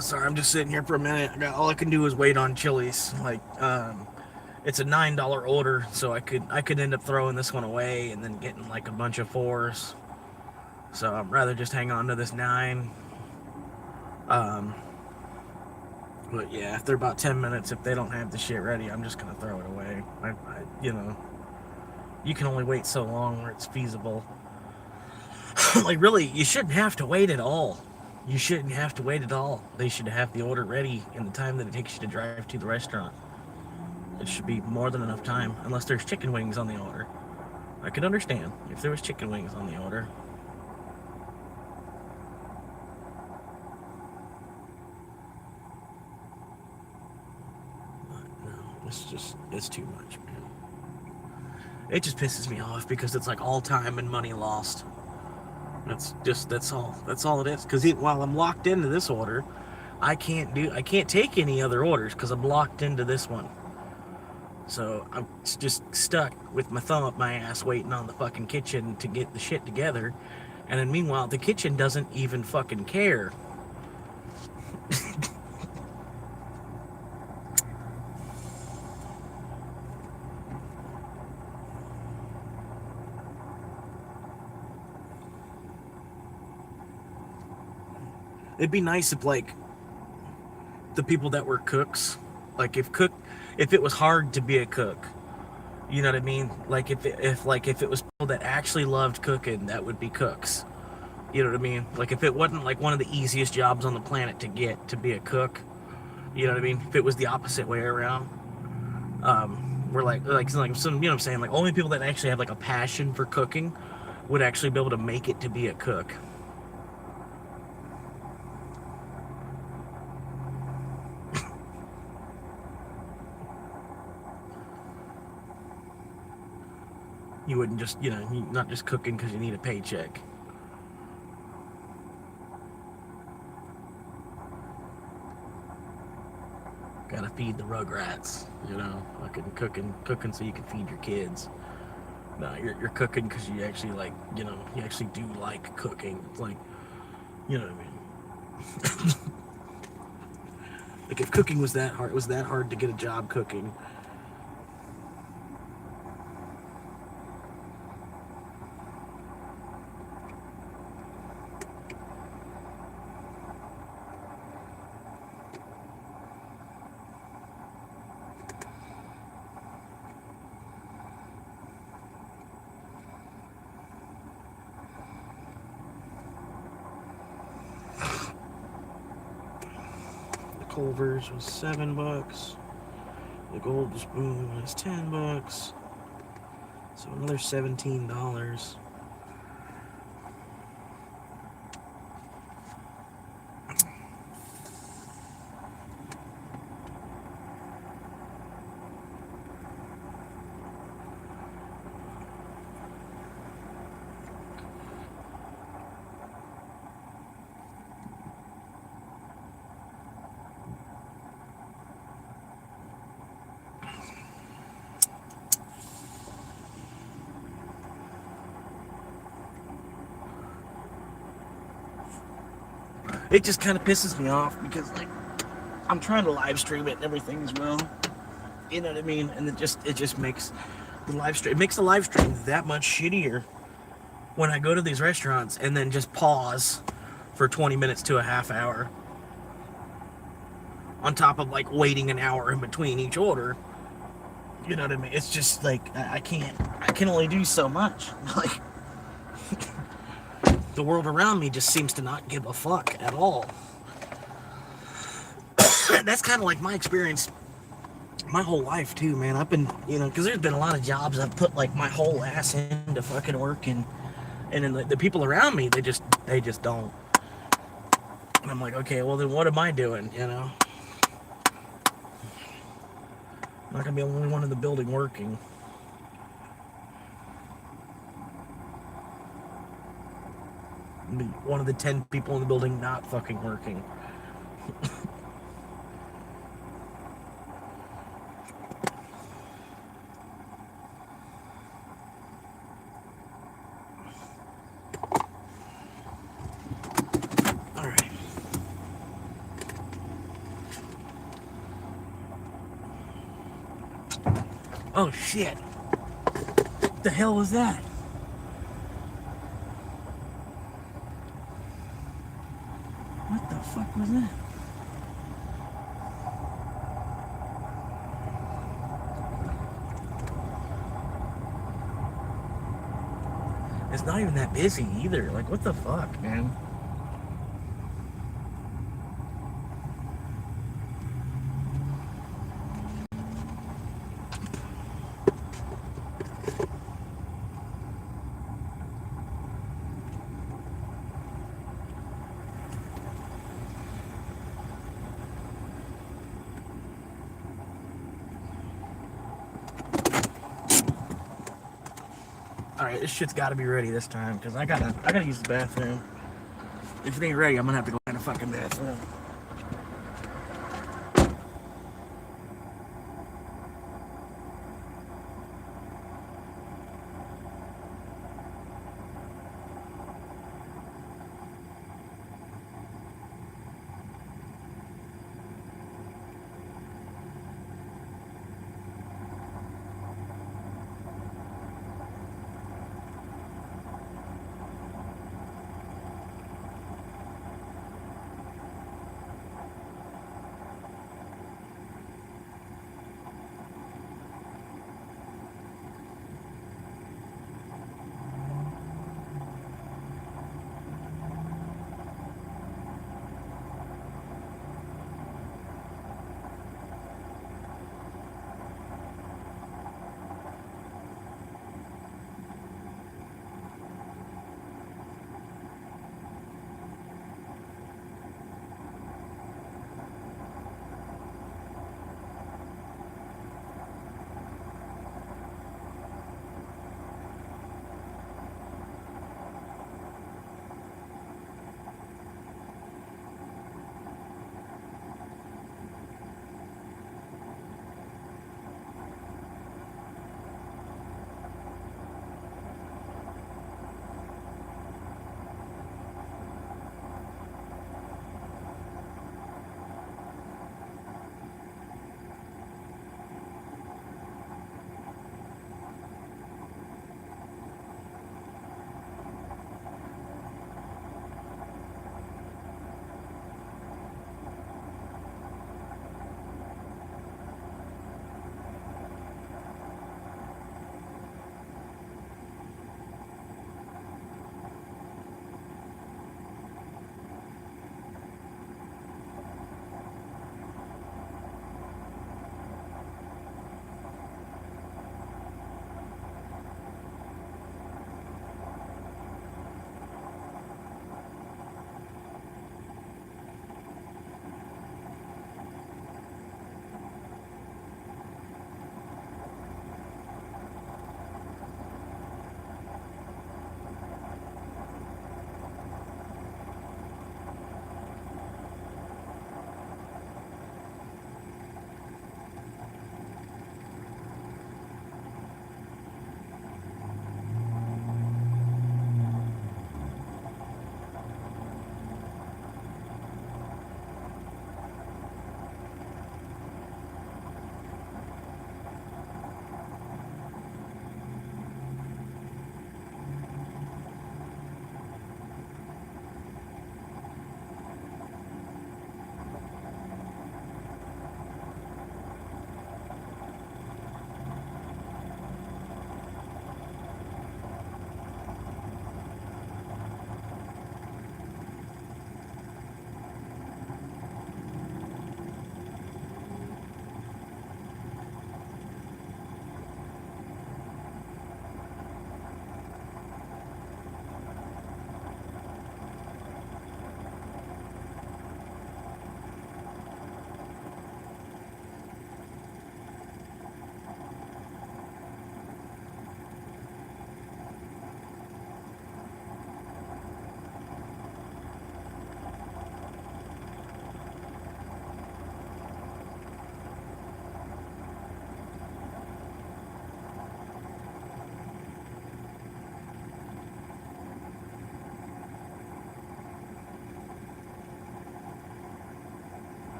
Sorry, I'm just sitting here for a minute. All I can do is wait on Chili's. Like, it's a $9 order, so I could end up throwing this one away and then getting like a bunch of 4s. So I'd rather just hang on to this 9. But yeah, after about 10 minutes, if they don't have the shit ready, I'm just gonna throw it away. You know, you can only wait so long where it's feasible. Like, really, you shouldn't have to wait at all. You shouldn't have to wait at all. They should have the order ready in the time that it takes you to drive to the restaurant. It should be more than enough time, unless there's chicken wings on the order. I could understand if there was chicken wings on the order. But no, it's too much, man. It just pisses me off because it's like all time and money lost. That's all it is. Because while I'm locked into this order, I can't take any other orders because I'm locked into this one. So I'm just stuck with my thumb up my ass waiting on the fucking kitchen to get the shit together. And then meanwhile, the kitchen doesn't even fucking care. It'd be nice if, like, the people that were cooks, like if it was hard to be a cook, you know what I mean? Like if it was people that actually loved cooking, that would be cooks. You know what I mean? Like if it wasn't like one of the easiest jobs on the planet to get to be a cook, you know what I mean? If it was the opposite way around, we're like some, you know what I'm saying? Like only people that actually have like a passion for cooking would actually be able to make it to be a cook. You wouldn't just, you know, you're not just cooking because you need a paycheck. Gotta feed the rugrats, you know, fucking cooking so you can feed your kids. No, you're cooking because you actually like, you know, you actually do like cooking. It's like, you know what I mean? Like if cooking was that hard, it was that hard to get a job cooking. Culver's was $7. The gold spoon was $10. So another $17. It just kind of pisses me off because, like, I'm trying to live stream it and everything as well. You know what I mean? And it just makes the live stream that much shittier when I go to these restaurants and then just pause for 20 minutes to a half hour. On top of like waiting an hour in between each order. You know what I mean? It's just like I can only do so much. Like the world around me just seems to not give a fuck at all. That's kind of like my experience my whole life too, man. I've been, you know, because there's been a lot of jobs I've put like my whole ass into fucking work, and then the people around me, they just don't. And I'm like, okay, well then what am I doing, you know? I'm not gonna be the only one in the building working. I'll be one of the 10 people in the building not fucking working. Alright. Oh shit. What the hell was that? What the fuck was that? It's not even that busy either. Like, what the fuck, man? Alright, this shit's gotta be ready this time, because I gotta use the bathroom. If it ain't ready, I'm gonna have to go in the fucking bathroom.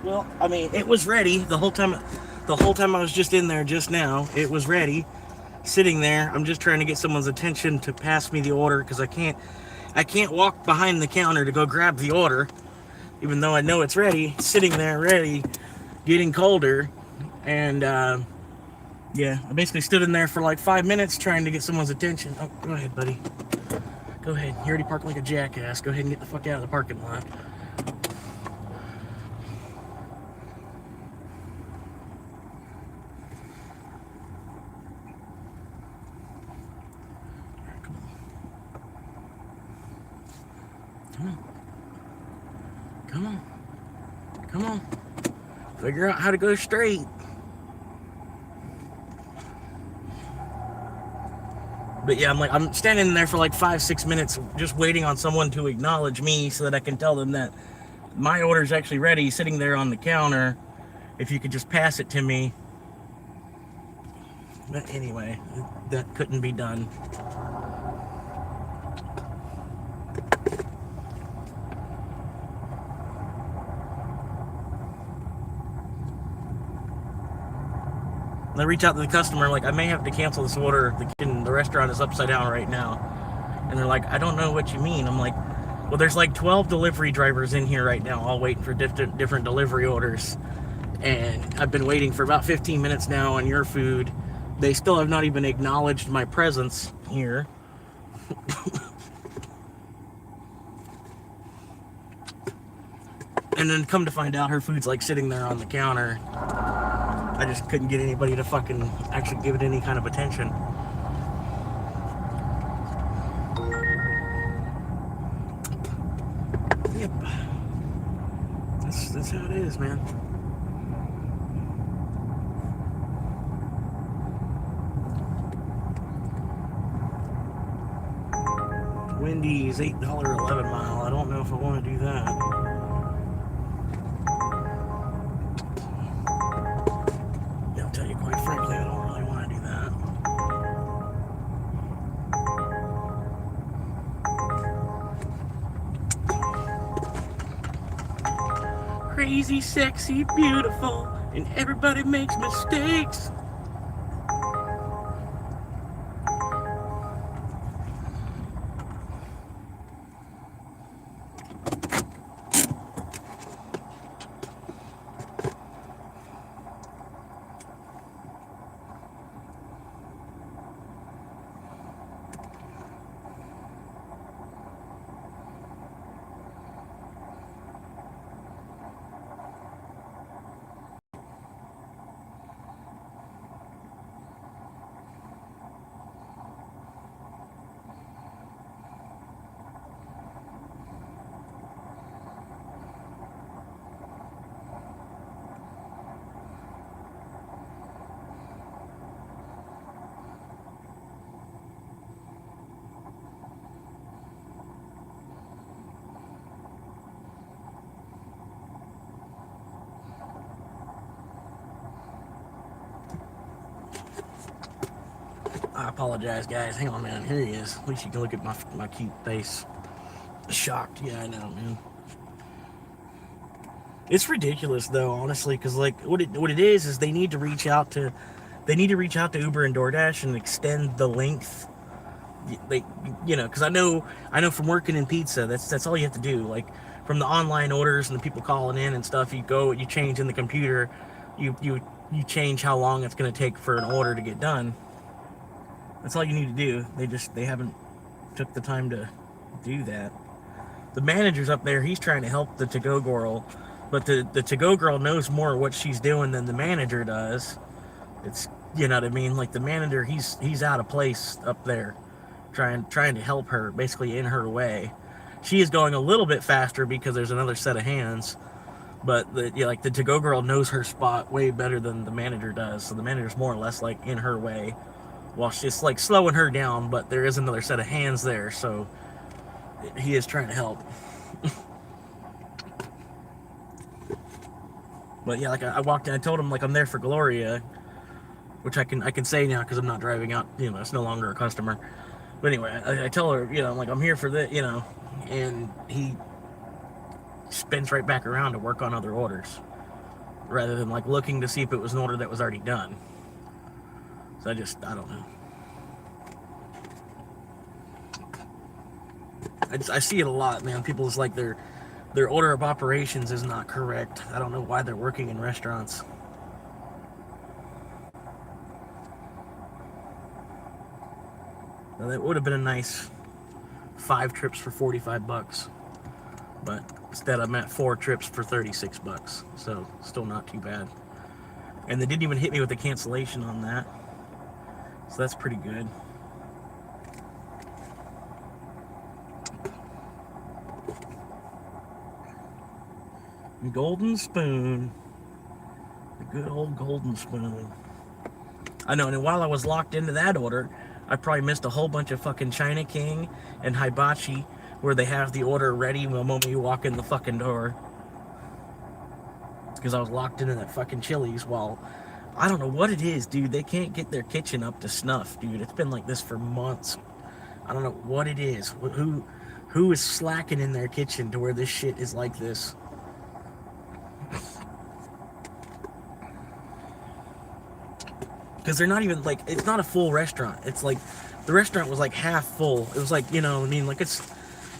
Well, I mean, it was ready the whole time. The whole time I was just in there just now, it was ready, sitting there. I'm just trying to get someone's attention to pass me the order because I can't walk behind the counter to go grab the order, even though I know it's ready, sitting there ready, getting colder, and yeah, I basically stood in there for like 5 minutes trying to get someone's attention. Oh, go ahead, buddy. Go ahead. You already parked like a jackass. Go ahead and get the fuck out of the parking lot. Come on. Come on. Come on. Figure out how to go straight. But yeah, I'm standing there for like 5-6 minutes just waiting on someone to acknowledge me so that I can tell them that my order's actually ready, sitting there on the counter. If you could just pass it to me. But anyway, that couldn't be done. And I reach out to the customer, like, I may have to cancel this order. The restaurant is upside down right now. And they're like, I don't know what you mean. I'm like, well, there's like 12 delivery drivers in here right now, all waiting for different delivery orders. And I've been waiting for about 15 minutes now on your food. They still have not even acknowledged my presence here. And then come to find out, her food's like sitting there on the counter. I just couldn't get anybody to fucking actually give it any kind of attention. Yep. That's how it is, man. Wendy's $8.11 mile. I don't know if I want to do that. Yeah, I'll tell you quite frankly, I don't really want to do that. Crazy, sexy, beautiful, and everybody makes mistakes. I apologize, guys. Hang on, man. Here he is. At least you can look at my cute face. Shocked. Yeah, I know, man. It's ridiculous, though, honestly, because like what it is they need to reach out to Uber and DoorDash and extend the length. Like, because I know from working in pizza, that's all you have to do. Like, from the online orders and the people calling in and stuff, you change in the computer, you change how long it's going to take for an order to get done. That's all you need to do. They haven't took the time to do that. The manager's up there. He's trying to help the to-go girl, but the to-go girl knows more what she's doing than the manager does. It's, you know what I mean? Like, the manager, he's out of place up there, trying to help her, basically in her way. She is going a little bit faster because there's another set of hands, but the to-go girl knows her spot way better than the manager does. So the manager's more or less like in her way, while she's like slowing her down. But there is another set of hands there, so he is trying to help. But yeah, like I walked in, I told him like I'm there for Gloria, which I can say now because I'm not driving out. It's no longer a customer. But anyway, I tell her, I'm like, I'm here for this, and he spins right back around to work on other orders. rather than like looking to see if it was an order that was already done. So I don't know. I see it a lot, man. People is like their order of operations is not correct. I don't know why they're working in restaurants. Now, that would have been a nice 5 trips for $45, but instead I'm at 4 trips for $36, so still not too bad. And they didn't even hit me with a cancellation on that, so that's pretty good. Golden spoon, the good old golden spoon. I know, and while I was locked into that order, I probably missed a whole bunch of fucking China King and Hibachi where they have the order ready the moment you walk in the fucking door. Because I was locked into that fucking Chili's while, I don't know what it is, dude. They can't get their kitchen up to snuff, dude. It's been like this for months. I don't know what it is. Who is slacking in their kitchen to where this shit is like this? Because they're not even, like, it's not a full restaurant. It's like, the restaurant was like half full. It was like, you know, I mean, like, it's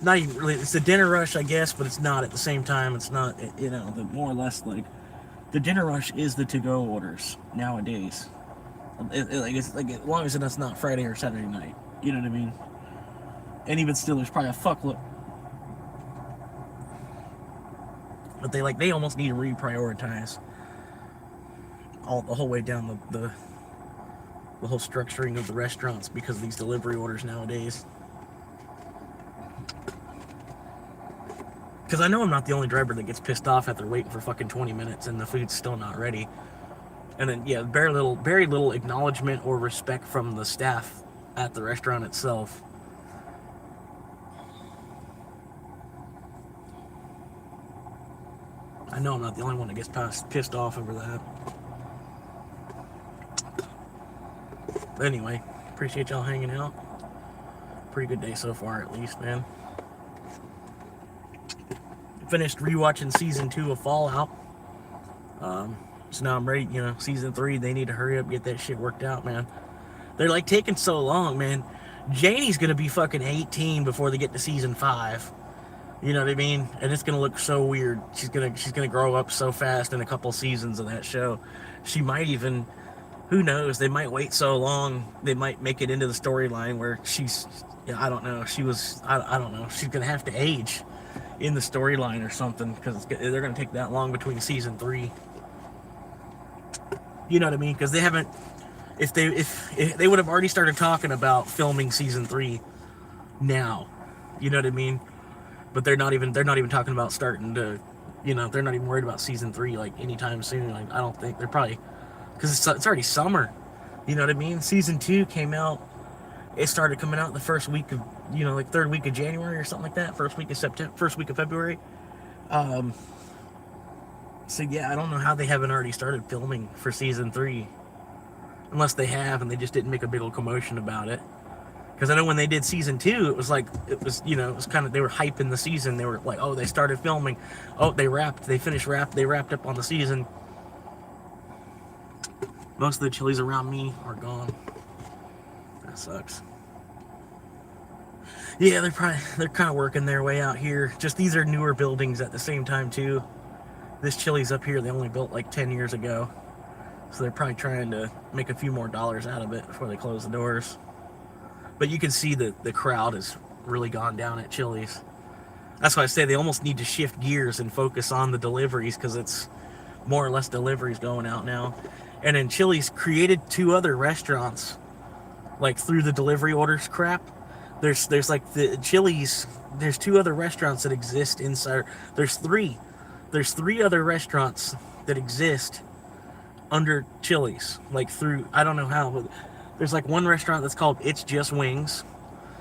not even really, it's a dinner rush, I guess, but it's not at the same time. It's not, you know, the more or less, like, the dinner rush is the to-go orders nowadays. It's like, as long as it's not Friday or Saturday night. You know what I mean? And even still, there's probably a fuckload. But they almost need to reprioritize the whole way down the whole structuring of the restaurants because of these delivery orders nowadays. Because I know I'm not the only driver that gets pissed off after waiting for fucking 20 minutes and the food's still not ready. And then, yeah, very little acknowledgement or respect from the staff at the restaurant itself. I know I'm not the only one that gets pissed off over that. But anyway, appreciate y'all hanging out. Pretty good day so far, at least, man. Finished rewatching season 2 of Fallout. So now I'm ready, you know, season 3, they need to hurry up, get that shit worked out, man. They're like taking so long, man. Janie's gonna be fucking 18 before they get to season 5. You know what I mean? And it's gonna look so weird. She's gonna grow up so fast in a couple seasons of that show. She might even, who knows, they might wait so long, they might make it into the storyline where she's, yeah, I don't know, I don't know, she's gonna have to age in the storyline or something, because they're gonna take that long between season 3. You know what I mean? Because they haven't, if they would have already started talking about filming season 3 now. You know what I mean? But they're not even talking about starting to, you know, they're not even worried about season 3 like anytime soon. Like, I don't think they're probably, because it's already summer. You know what I mean? Season 2 came out, it started coming out the first week of, you know, like 3rd week of January or something like that. First week of February. So yeah, I don't know how they haven't already started filming for season 3, unless they have and they just didn't make a big old commotion about it. Because I know when they did season 2, it was you know, it was kind of, they were hyping the season. They were like, oh, they started filming. Oh, they wrapped up on the season. Most of the Chili's around me are gone. That sucks. Yeah, they're kind of working their way out here. Just these are newer buildings at the same time too. This Chili's up here, they only built like 10 years ago. So they're probably trying to make a few more dollars out of it before they close the doors. But you can see that the crowd has really gone down at Chili's. That's why I say they almost need to shift gears and focus on the deliveries, because it's more or less deliveries going out now. And then Chili's created 2 other restaurants, like through the delivery orders crap. There's like the Chili's, there's 2 other restaurants that exist inside. There's 3 other restaurants that exist under Chili's, like through, I don't know how, but there's like one restaurant that's called It's Just Wings.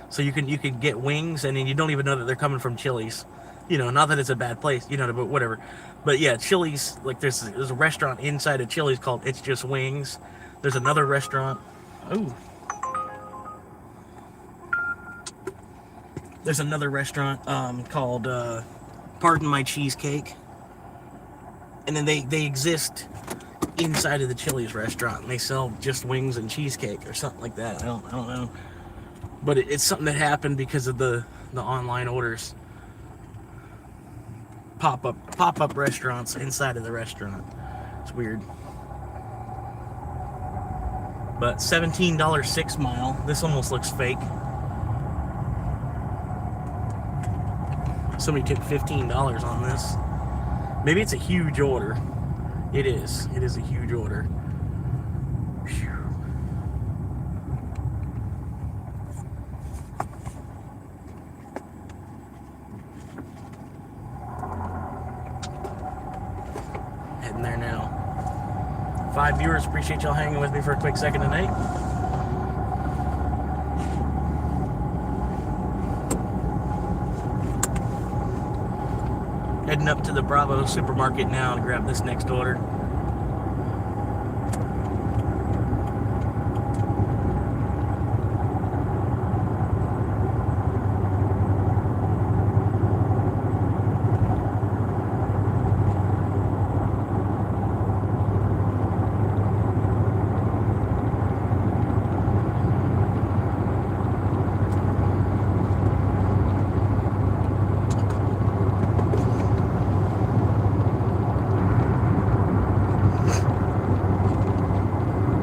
So you can get wings and then you don't even know that they're coming from Chili's. You know, not that it's a bad place, you know, but whatever. But yeah, Chili's, like there's a restaurant inside of Chili's called It's Just Wings. There's another restaurant. Oh. There's another restaurant called Pardon My Cheesecake. and then they exist inside of the Chili's restaurant, and they sell just wings and cheesecake or something like that. I don't know, but it's something that happened because of the online orders. Pop up restaurants inside of the restaurant. It's weird. But $17 6 mile. This almost looks fake. Somebody took $15 on this. Maybe it's a huge order. It is. It is a huge order. Whew. Heading there now. 5 viewers. Appreciate y'all hanging with me for a quick second tonight. Heading up to the Bravo supermarket now to grab this next order.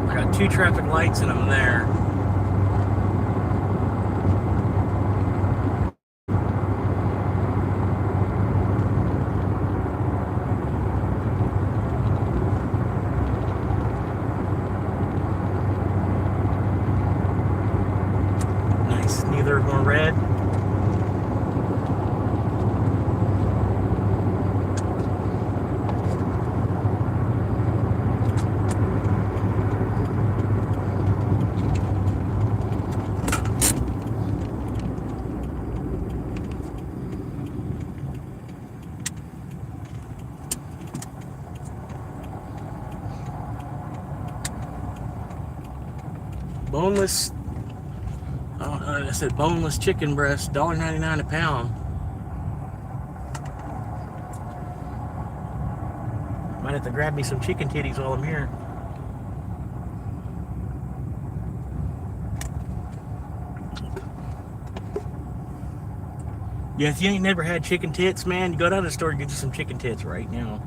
I got 2 traffic lights and I'm there. Nice. Neither of them are red. Boneless, I said boneless chicken breast, $1.99 a pound. Might have to grab me some chicken titties while I'm here. Yeah, if you ain't never had chicken tits, man, you go down to the store and get you some chicken tits right now.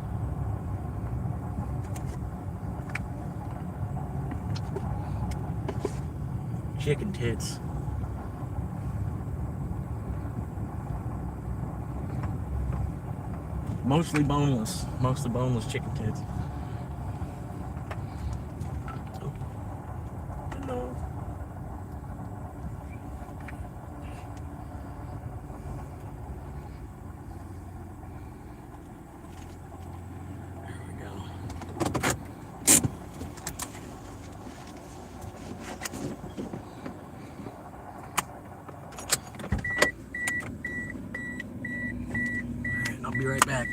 Chicken tits. Mostly boneless chicken tits. Oh. Hello. There we go. Alright, I'll be right back.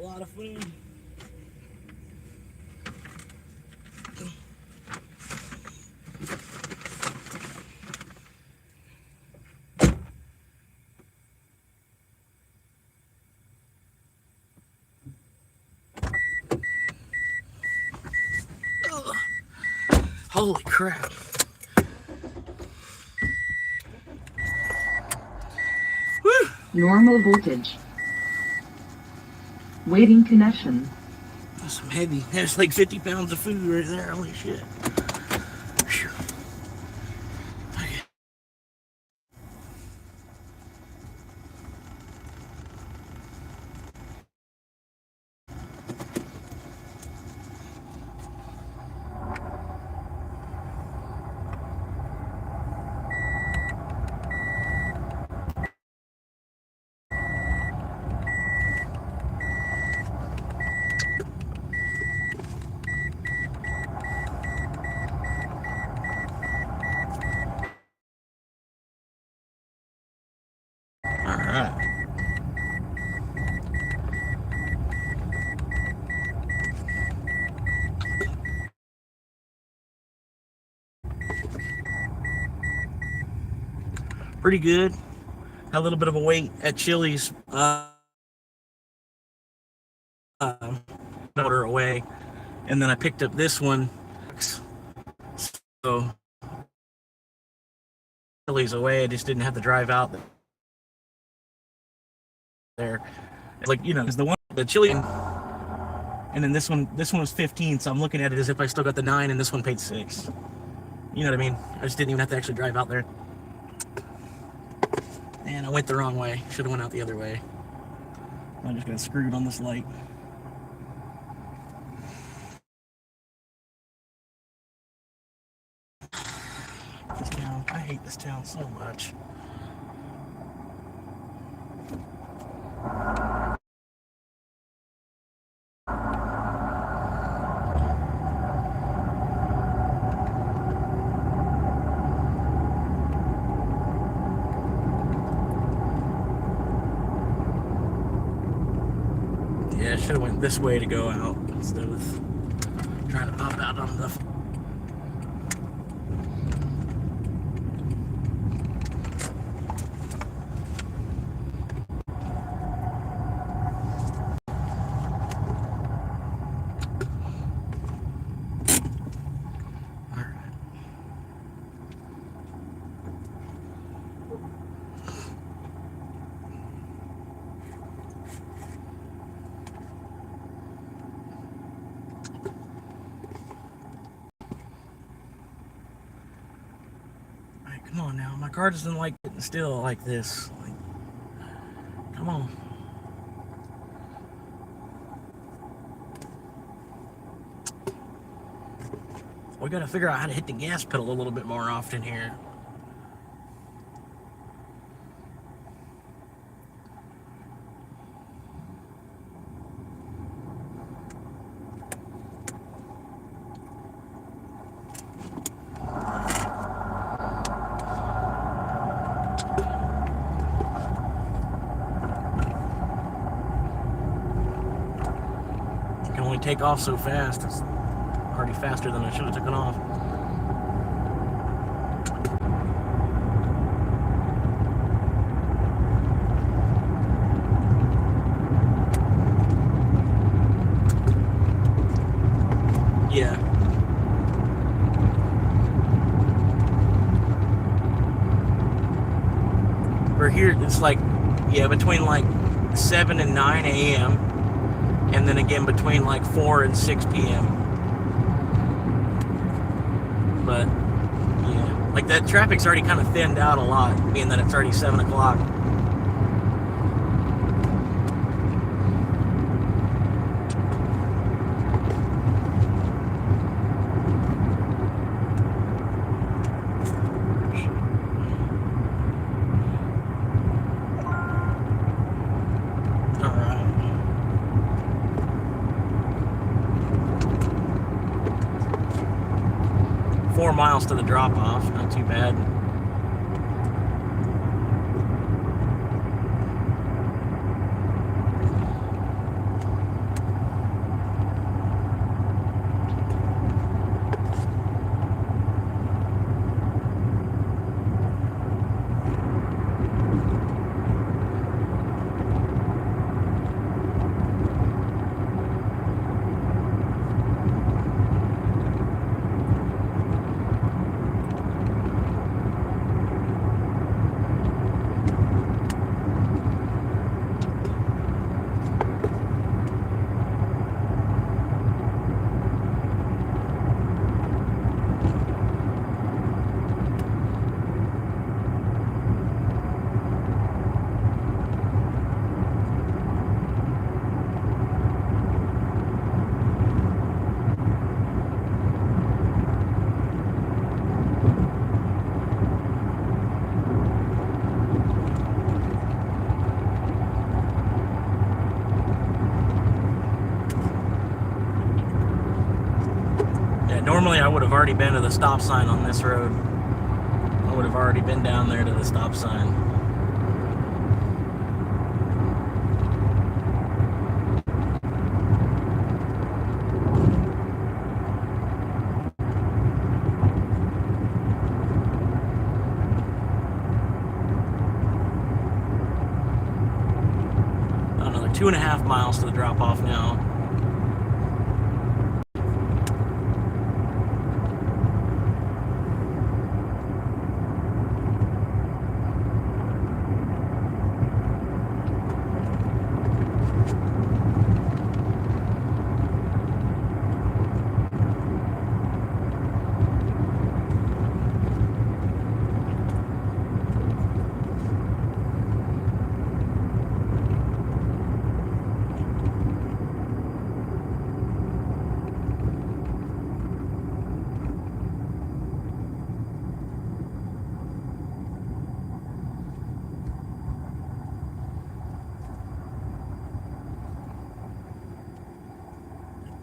lot of food. Ugh. Holy crap. Whew.
Normal voltage. Waiting connection.
That's some heavy. There's like 50 pounds of food right there. Holy shit. Phew. Okay. All right. Pretty good. Had a little bit of a wait at Chili's. Order away, and then I picked up this one. So Chili's away. I just didn't have to drive out there. It's like, you know, it's the chili, and then this one was 15. So I'm looking at it as if I still got the 9, and this one paid 6. You know what I mean? I just didn't even have to actually drive out there. And I went the wrong way. Should have went out the other way. I just got screwed on this light. This town. I hate this town so much. Yeah, I should have went this way to go out instead of trying to pop out on the. Come on now, my car doesn't like getting still like this. Like, come on. We gotta figure out how to hit the gas pedal a little bit more often here. Take off so fast. It's already faster than I should have taken off. Yeah. For here, it's like, yeah, between like 7 and 9 a.m. and then again between like 4 and 6 p.m. But yeah, like that traffic's already kind of thinned out a lot, being that it's already 7 o'clock. All right. 4 miles to the drop-off, not too bad. would have already been to the stop sign on this road. I would have already been down there to the stop sign. Another 2.5 miles to the drop off now.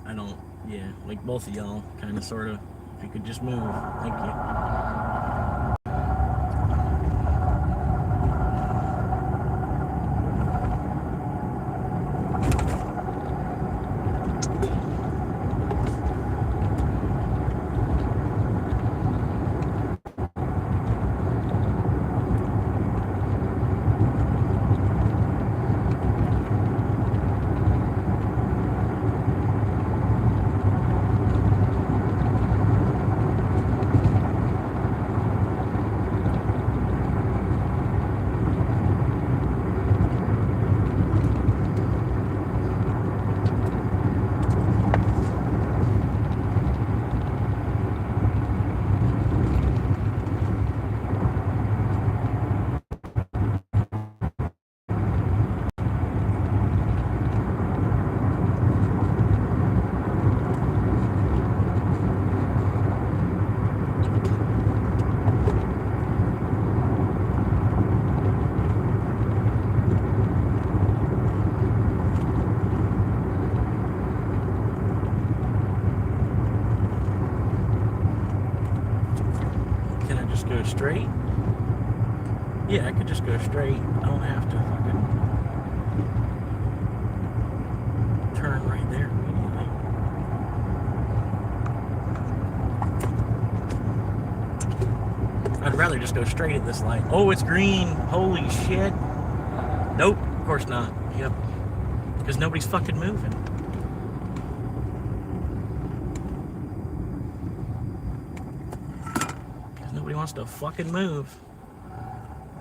I don't, yeah, like both of y'all, kind of, sort of. If you could just move, thank you. Go straight? Yeah, I could just go straight. I don't have to fucking turn right there immediately. I'd rather just go straight at this light. Oh, it's green. Holy shit. Nope, of course not. Yep. Because nobody's fucking moving. Nobody wants to fucking move.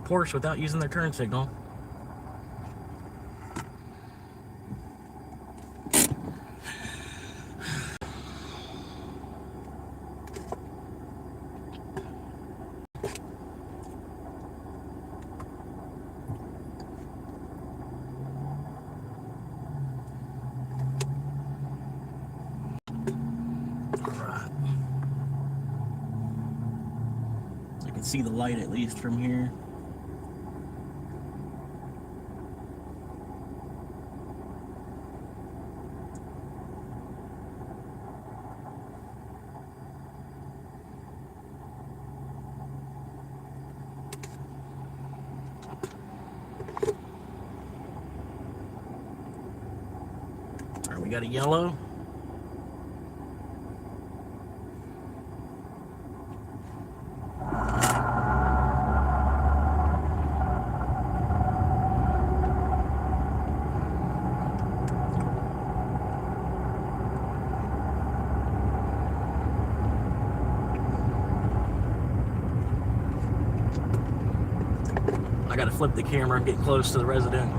Porsche without using their turn signal. See the light at least from here. All right, we got a yellow. I gotta flip the camera and get close to the resident.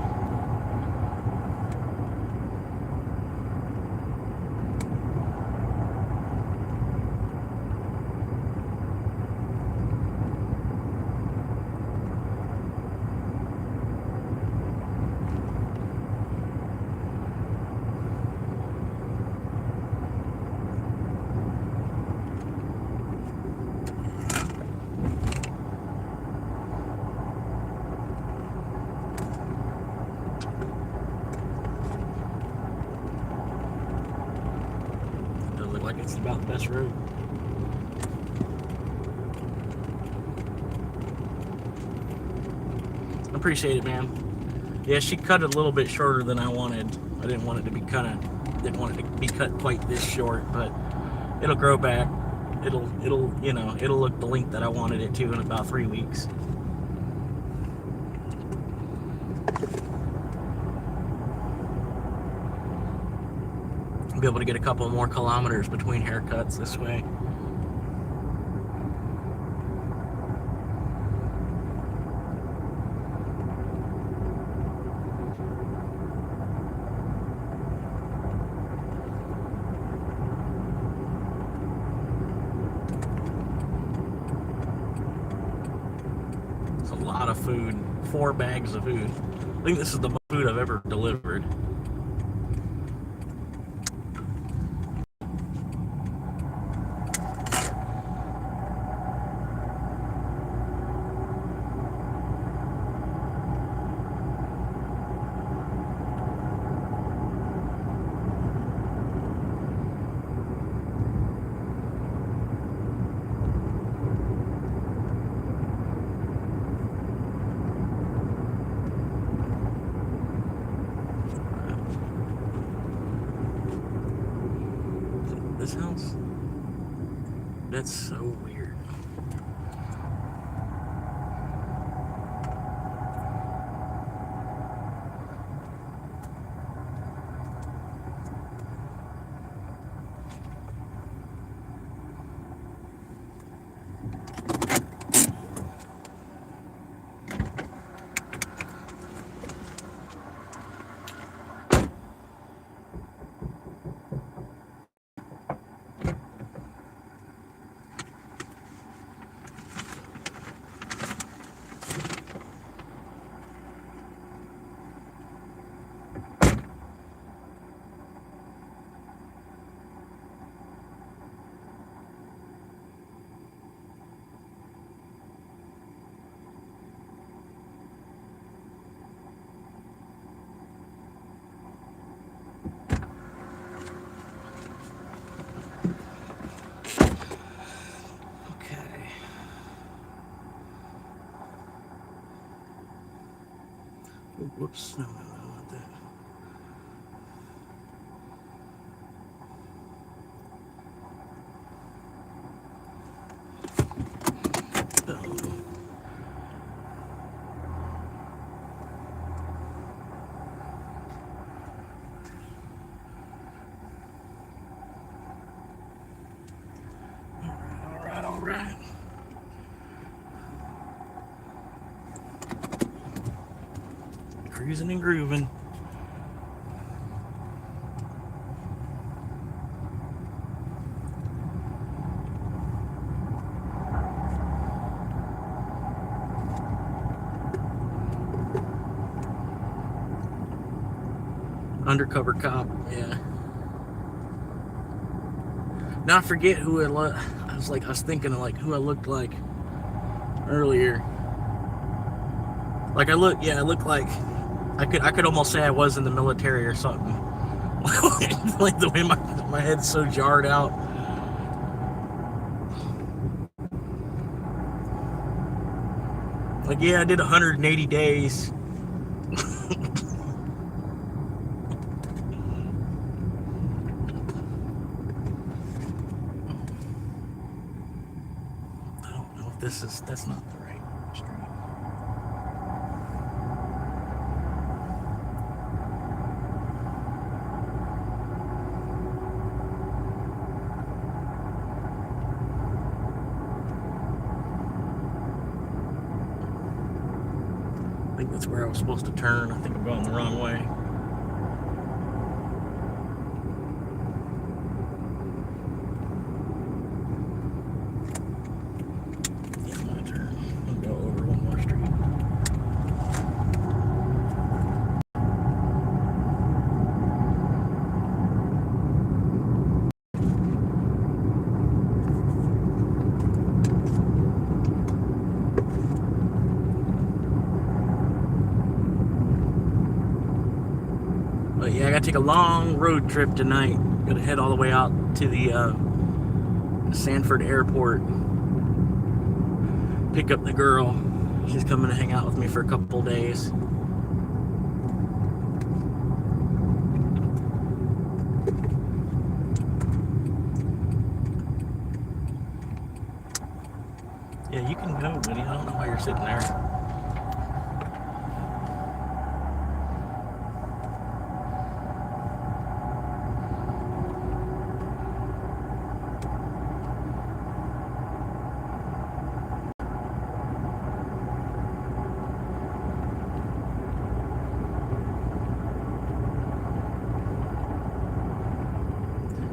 It's about the best road. Appreciate it, man. Yeah, she cut it a little bit shorter than I wanted. I didn't want it to be didn't want it to be cut quite this short, but it'll grow back. It'll it'll look the length that I wanted it to in about 3 weeks. I'll be able to get a couple more kilometers between haircuts this way. It's a lot of food. 4 bags of food. I think this is the most food I've ever delivered. This house? That's so weird. Whoops, no, not that. All right. Cruising and grooving. Undercover cop, yeah. Now I forget who it was. I was thinking of like who I looked like earlier. Like I looked like I could almost say I was in the military or something. Like the way my head's so jarred out. Like, yeah, I did 180 days. I don't know if that's not the right street. I think that's where I was supposed to turn. I think I'm going the wrong way. Yeah, I'm gonna turn. I'll go over one more street. But yeah, I gotta take a long road trip tonight. Gotta head all the way out to the Sanford Airport. Pick up the girl. She's coming to hang out with me for a couple days. Yeah, you can go, buddy. I don't know why you're sitting there.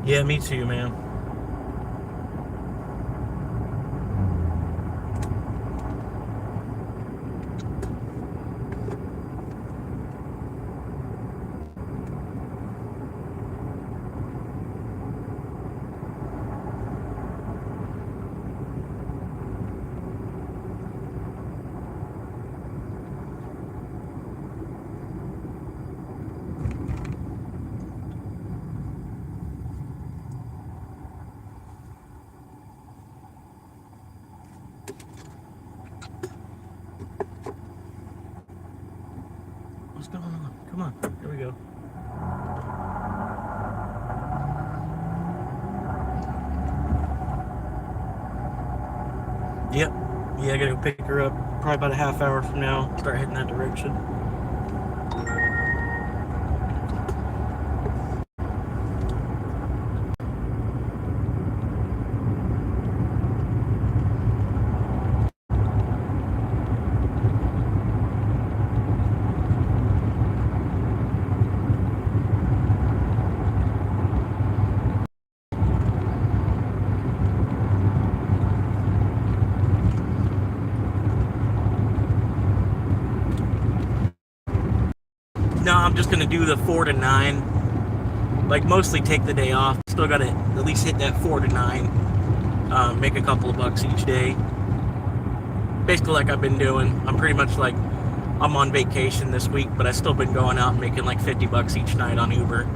Yeah, me too, man. What's going on? Come on. Here we go. Yep. Yeah, I gotta go pick her up probably about a half hour from now. Start heading that direction. No, I'm just gonna do the 4 to 9. Like, mostly take the day off. Still gotta at least hit that 4 to 9. Make a couple of bucks each day. Basically, like I've been doing. I'm pretty much like I'm on vacation this week, but I've still been going out and making like 50 bucks each night on Uber.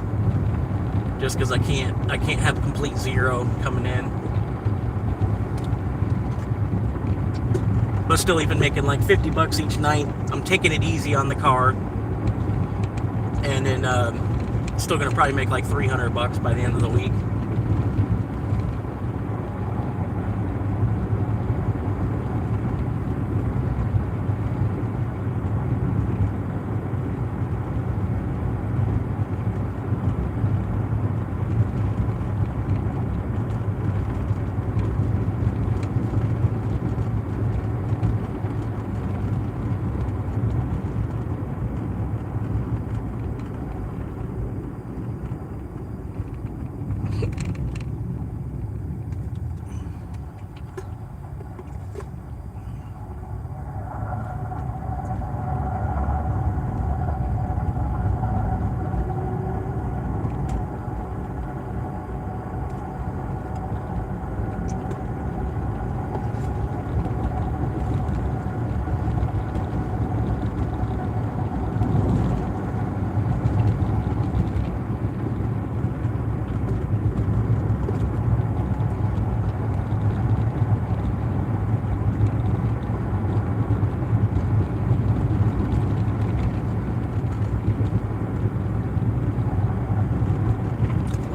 Just because I can't have complete zero coming in. But still, even making like 50 bucks each night. I'm taking it easy on the car. And then still gonna probably make like 300 bucks by the end of the week.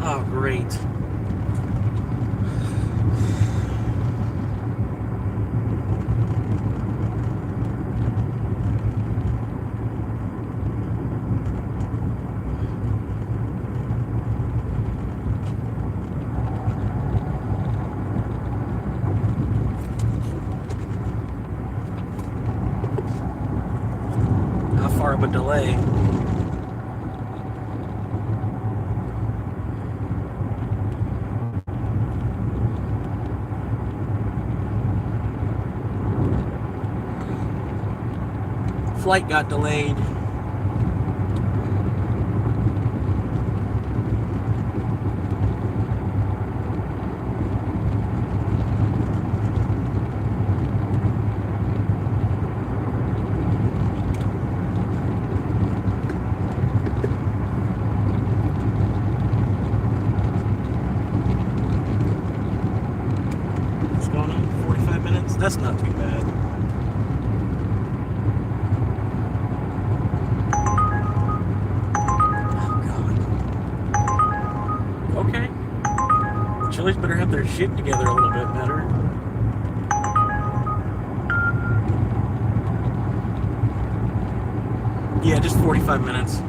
Oh, great. How far of a delay? Flight got delayed. What's going on? 45 minutes? That's not too bad. her shit together a little bit better. Yeah, just 45 minutes.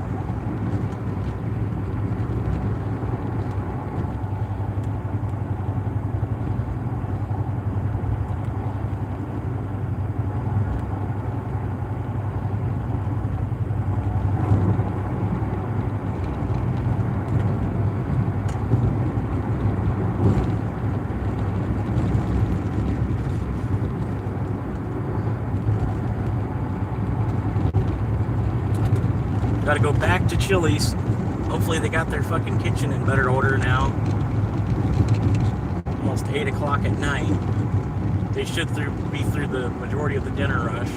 Gotta go back to Chili's. Hopefully they got their fucking kitchen in better order now. Almost 8 o'clock at night. They should be through the majority of the dinner rush.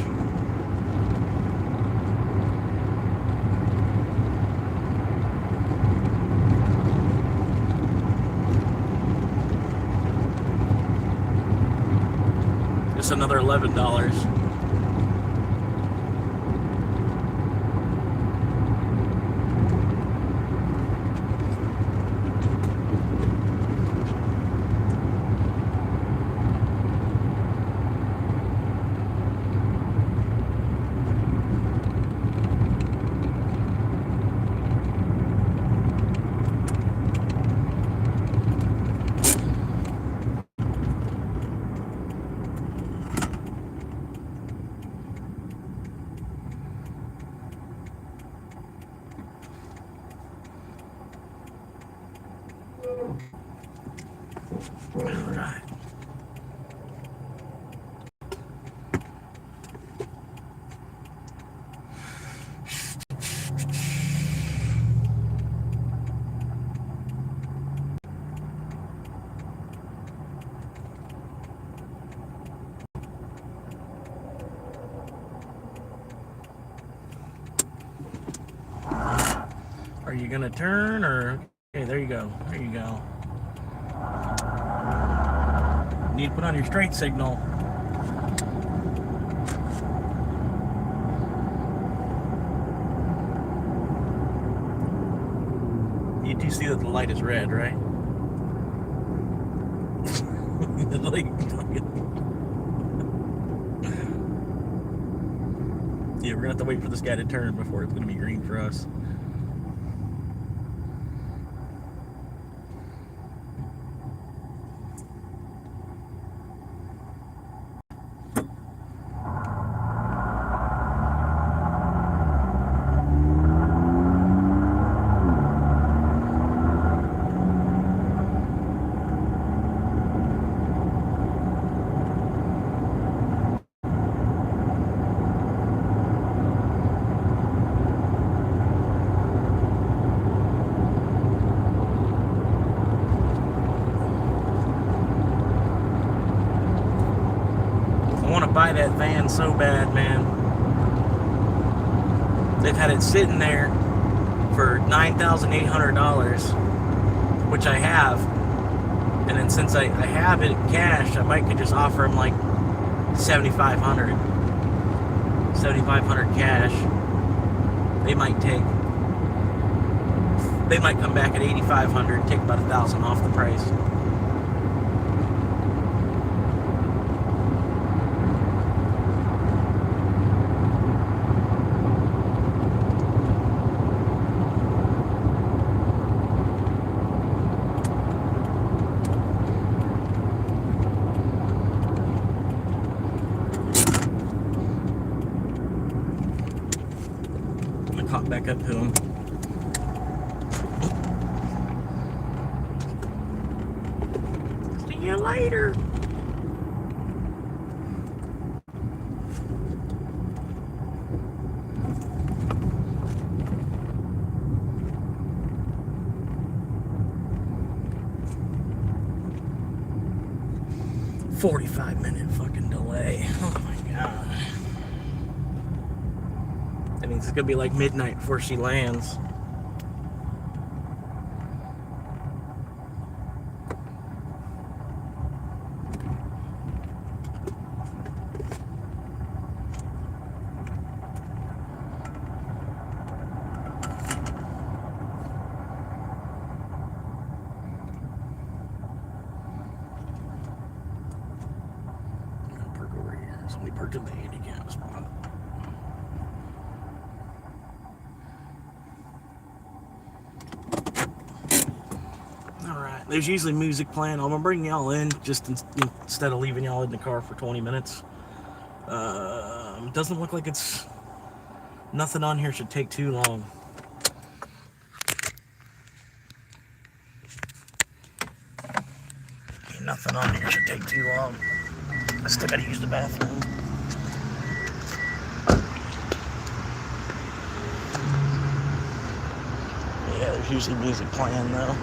Just another $11. Alright. Are you gonna turn or? Okay, there you go. There you go. Need to put on your straight signal. You do see that the light is red, right? Yeah, we're gonna have to wait for this guy to turn before it's gonna be green for us. I want to buy that van so bad, man. They've had it sitting there for $9,800, which I have. And then since I have it in cash, I might could just offer them like $7,500 cash. They might come back at $8,500, take about $1,000 off the price. Hop back up to him. See you later. $45-minute fucking delay. Oh my god. That means it's gonna be like midnight before she lands. Somebody parked in the handicap spot. Alright, there's usually music playing. I'm gonna bring y'all in just instead of leaving y'all in the car for 20 minutes. Doesn't look like it's... Nothing on here should take too long. Nothing on here should take too long. I still gotta use the bathroom. Yeah, there's usually music playing though.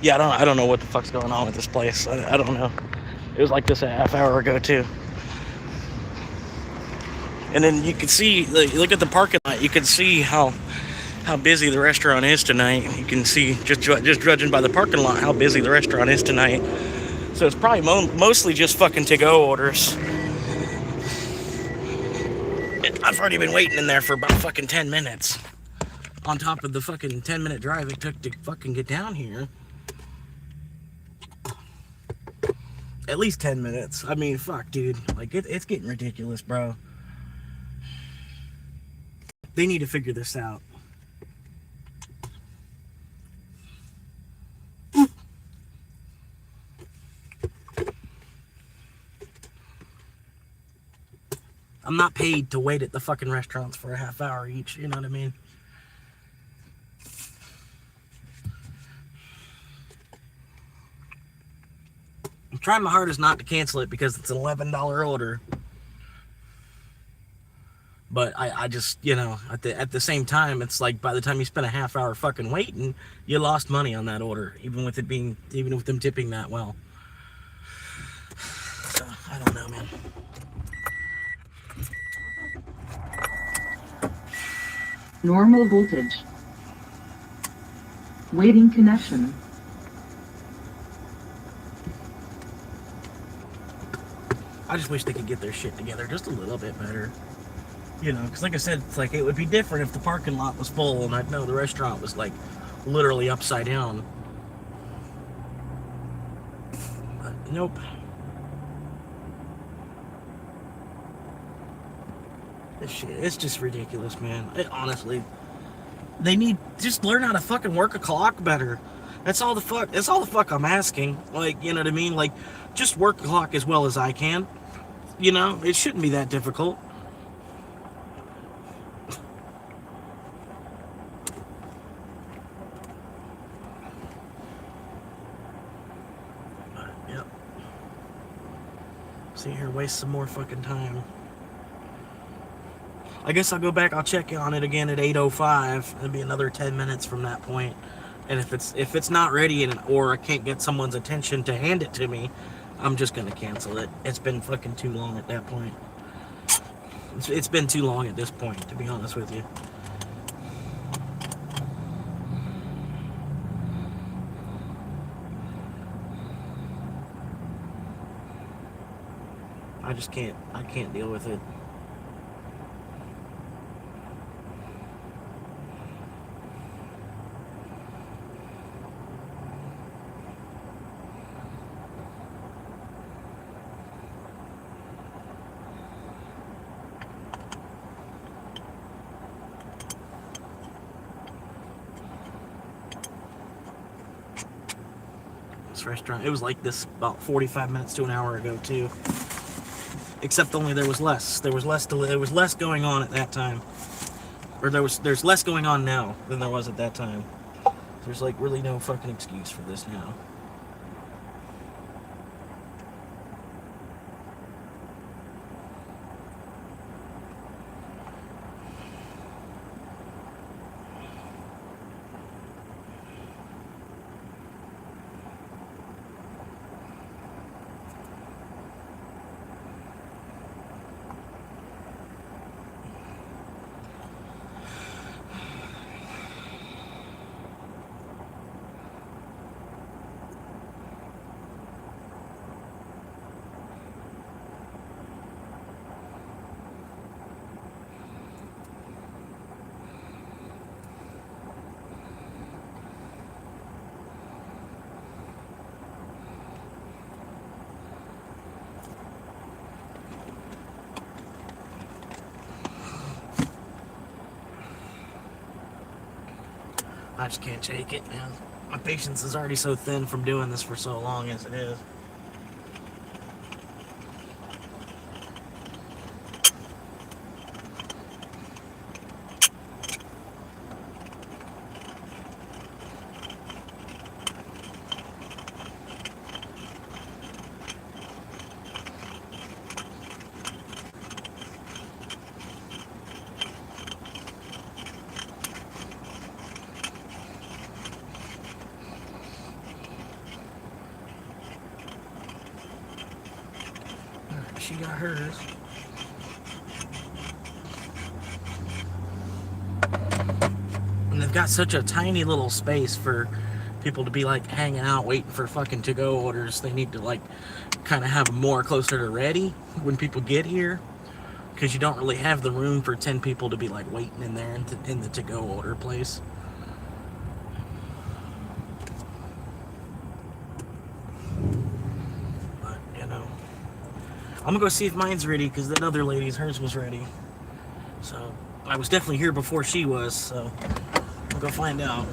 Yeah, I don't know what the fuck's going on with this place. I don't know. It was like this a half hour ago too. And then you can see, like, look at the parking lot. You can see how busy the restaurant is tonight. You can see just judging by the parking lot how busy the restaurant is tonight. So it's probably mostly just fucking to-go orders. I've already been waiting in there for about fucking 10 minutes. On top of the fucking 10-minute drive it took to fucking get down here. At least 10 minutes. I mean, fuck, dude. Like, it's getting ridiculous, bro. They need to figure this out. I'm not paid to wait at the fucking restaurants for a half hour each, you know what I mean? I'm trying my hardest not to cancel it because it's an $11 order. But I just, you know, at the same time, it's like by the time you spend a half hour fucking waiting, you lost money on that order, even with them tipping that well. So, I don't know, man.
Normal voltage. Waiting connection.
I just wish they could get their shit together just a little bit better. You know, because like I said, it's like it would be different if the parking lot was full and I'd know the restaurant was like literally upside down. But nope. This shit, it's just ridiculous, man. Honestly, they need just learn how to fucking work a clock better. That's all the fuck I'm asking. Like, you know what I mean? Like, just work the clock as well as I can. You know, it shouldn't be that difficult. But, yep. Sit here, waste some more fucking time. I guess I'll go back. I'll check on it again at 8:05. It'll be another 10 minutes from that point. And if it's not ready or I can't get someone's attention to hand it to me, I'm just gonna cancel it. It's been fucking too long at that point. It's been too long at this point, to be honest with you. I can't deal with it. This restaurant, it was like this about 45 minutes to an hour ago too. Except only there was less going on at that time. Or there's less going on now than there was at that time. There's like really no fucking excuse for this now. I just can't take it, man. My patience is already so thin from doing this for so long as it is. She got hers. And they've got such a tiny little space for people to be like hanging out waiting for fucking to-go orders. They need to like kind of have them more closer to ready when people get here, because you don't really have the room for 10 people to be like waiting in there in the to-go order place. But you know, I'm gonna go see if mine's ready, because that other lady's, hers was ready. So I was definitely here before she was, so I'll go find out.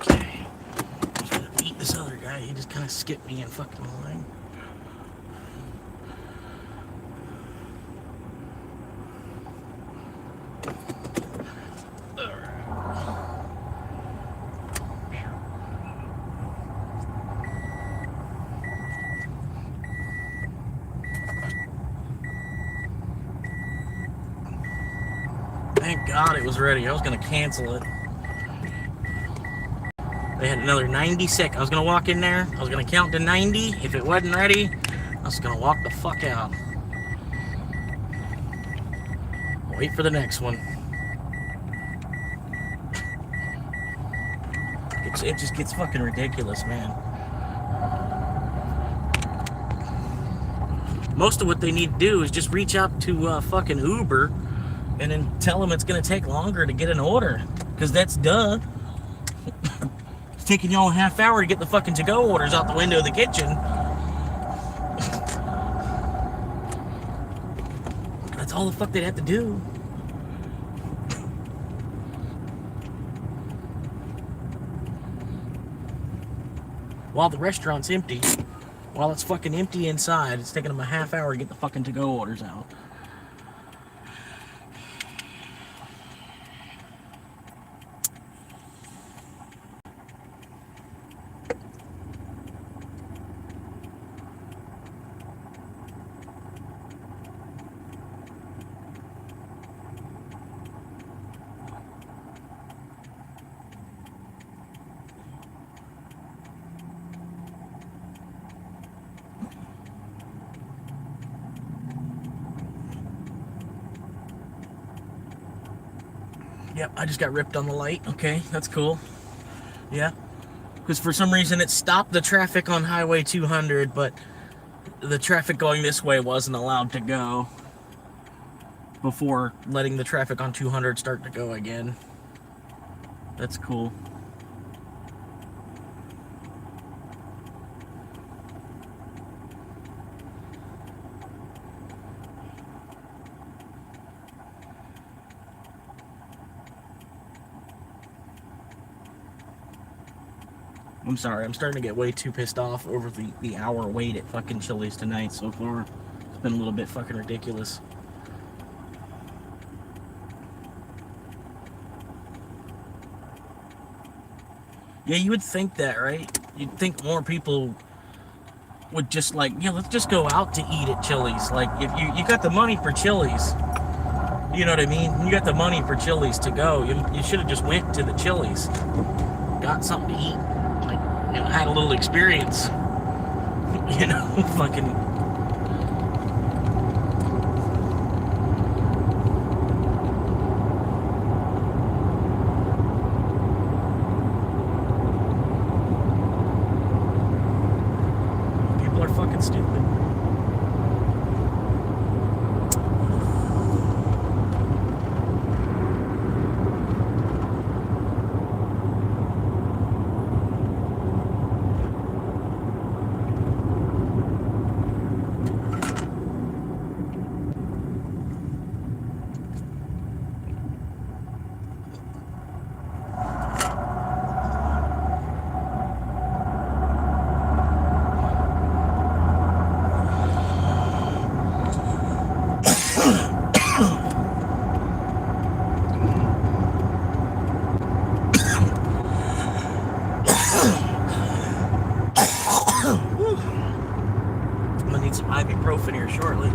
Okay. Just gonna beat this other guy. He just kind of skipped me in fucking line. Thank God it was ready. I was gonna cancel it. They had another 90 seconds. I was gonna walk in there. I was gonna count to 90. If it wasn't ready, I was gonna walk the fuck out. Wait for the next one. It just gets fucking ridiculous, man. Most of what they need to do is just reach out to fucking Uber and then tell them it's gonna take longer to get an order. Because that's duh. It's taking y'all a half hour to get the fucking to-go orders out the window of the kitchen. That's all the fuck they'd have to do. While the restaurant's empty, while it's fucking empty inside, it's taking them a half hour to get the fucking to-go orders out. Yep, I just got ripped on the light. Okay, that's cool. Yeah. Because for some reason it stopped the traffic on Highway 200, but the traffic going this way wasn't allowed to go before letting the traffic on 200 start to go again. That's cool. I'm sorry, I'm starting to get way too pissed off over the hour wait at fucking Chili's tonight so far. It's been a little bit fucking ridiculous. Yeah, you would think that, right? You'd think more people would just like, yeah, let's just go out to eat at Chili's. Like, if you got the money for Chili's, you know what I mean? You got the money for Chili's to go. You should have just went to the Chili's, got something to eat, like, you know, had a little experience. You know, fucking. People are fucking stupid. I'm gonna need some ibuprofen here shortly.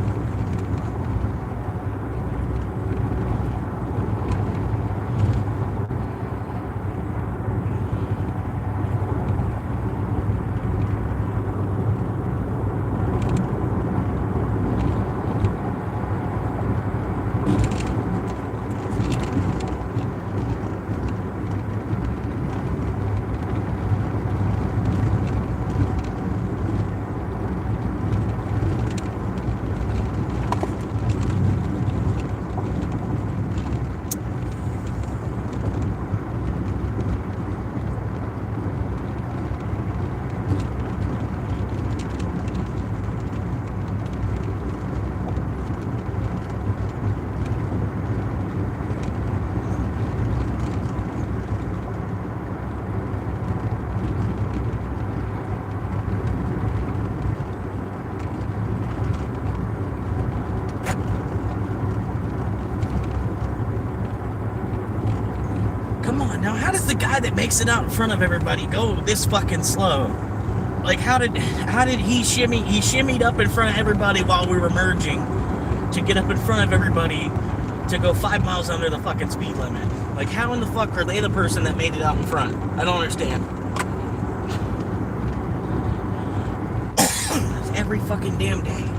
Come on, now how does the guy that makes it out in front of everybody go this fucking slow? Like, how did he shimmy? He shimmied up in front of everybody while we were merging to get up in front of everybody to go 5 miles under the fucking speed limit. Like, how in the fuck are they the person that made it out in front? I don't understand. Every fucking damn day.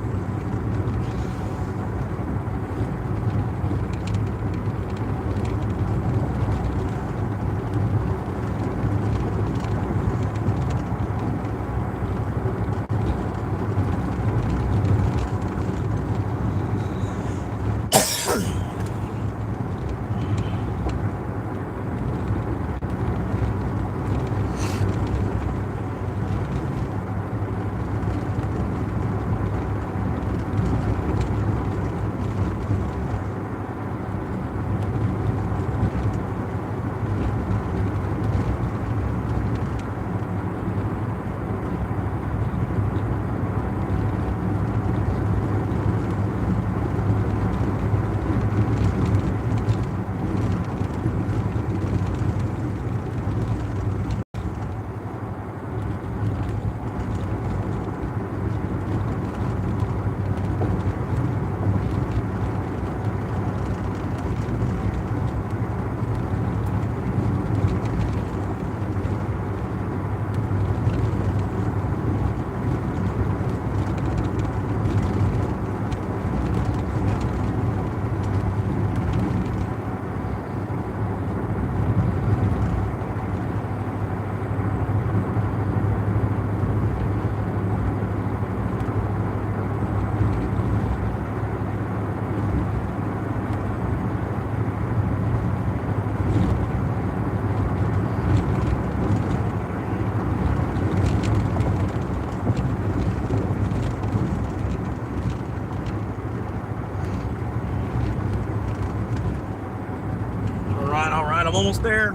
I'm almost there.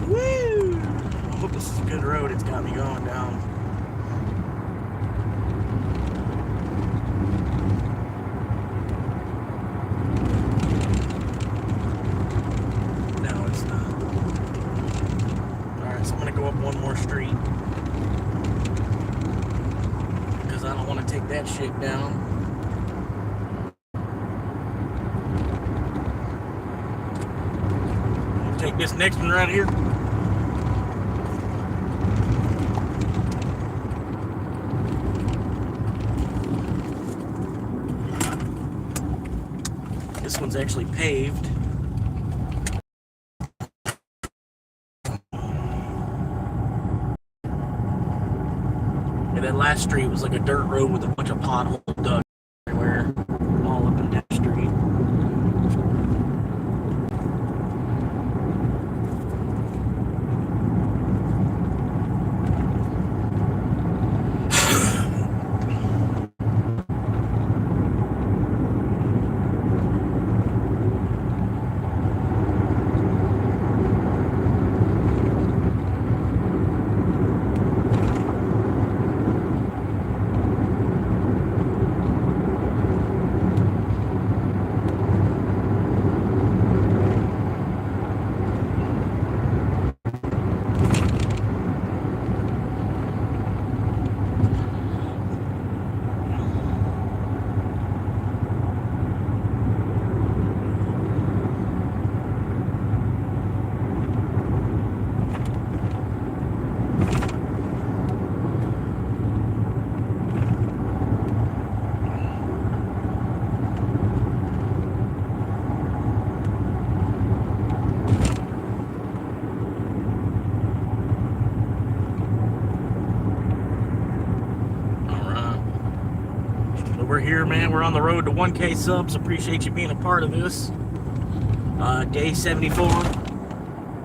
Woo! I hope this is a good road. It's got me going down. want to take that shit down. Take this next one right here. This one's actually paved. And that last street was like a dirt road with a bunch of potholes dug everywhere, all up and down the street. We're here, man. We're on the road to 1K subs. Appreciate you being a part of this. Day 74.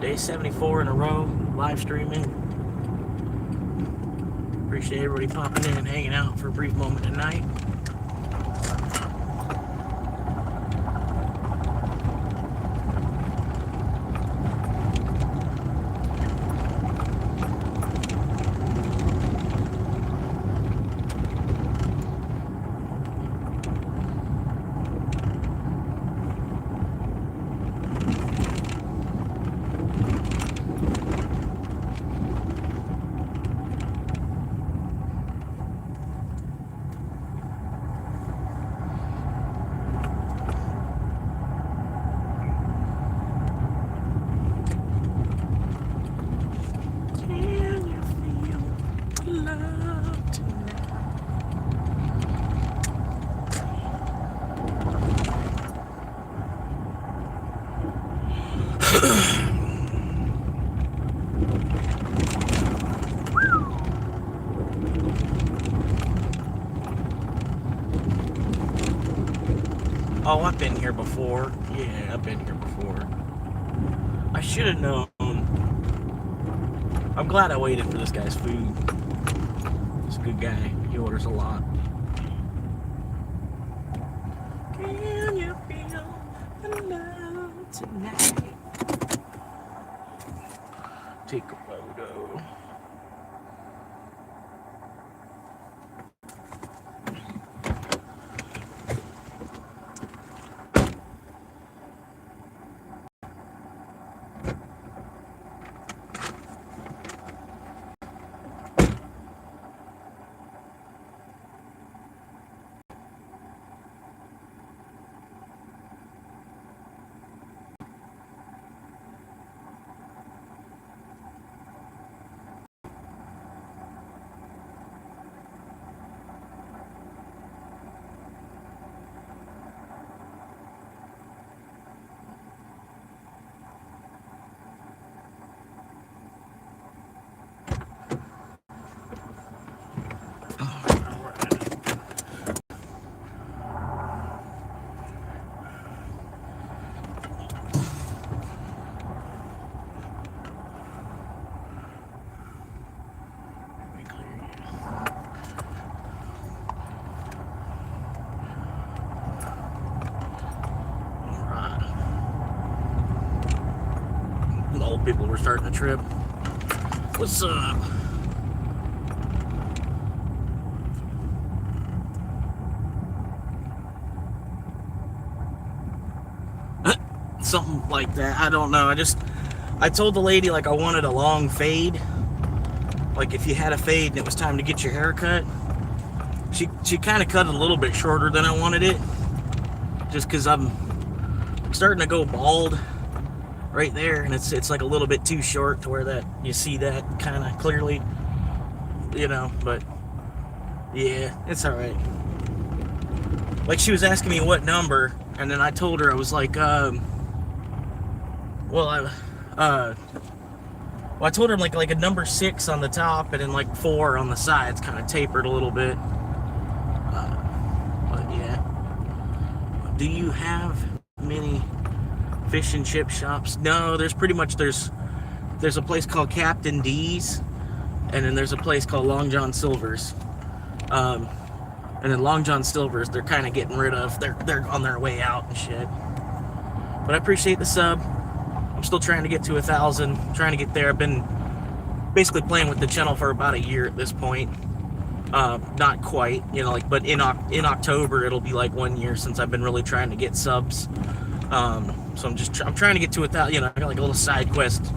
Day 74 in a row. Live streaming. Appreciate everybody popping in and hanging out for a brief moment tonight. Oh, I've been here before. Yeah, I've been here before. I should have known. I'm glad I waited for this guy's food. He's a good guy. He orders a lot. Can you feel the love tonight? Take a photo. Old people were starting the trip. What's up? Something like that. I don't know. I told the lady like I wanted a long fade. Like if you had a fade and it was time to get your hair cut. She kind of cut it a little bit shorter than I wanted it, just because I'm starting to go bald right there, and it's like a little bit too short to where that you see that kind of clearly, But yeah, it's all right. Like, she was asking me what number, and then I told her, I was like, I told her I'm like a number 6 on the top, and then like 4 on the sides, kind of tapered a little bit. But yeah. Do you have many fish and chip shops? No, there's a place called Captain D's, and then there's a place called Long John Silver's. And then Long John Silver's, they're kind of getting rid of. They're on their way out and shit. But I appreciate the sub. I'm still trying to get to 1,000. Trying to get there. I've been basically playing with the channel for about a year at this point. Not quite, but in October it'll be like 1 year since I've been really trying to get subs. So I'm trying to get to 1,000. I got like a little side quest,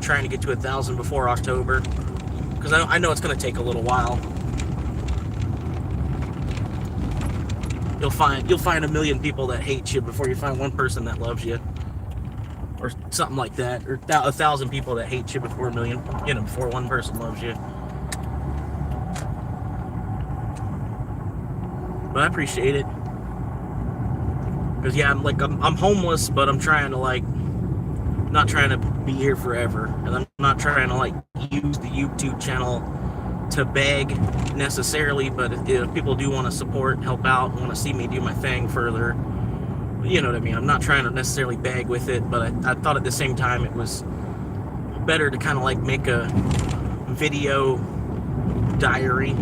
trying to get to 1,000 before October, because I know it's going to take a little while. You'll find a million people that hate you before you find one person that loves you, or something like that, or 1,000 people that hate you before before one person loves you. But I appreciate it, because yeah, I'm homeless, but I'm trying to not trying to be here forever, and I'm not trying to use the YouTube channel to beg necessarily, but if people do want to support, help out, want to see me do my thing further, you know what I mean. I'm not trying to necessarily beg with it, but I thought at the same time it was better to kind of make a video diary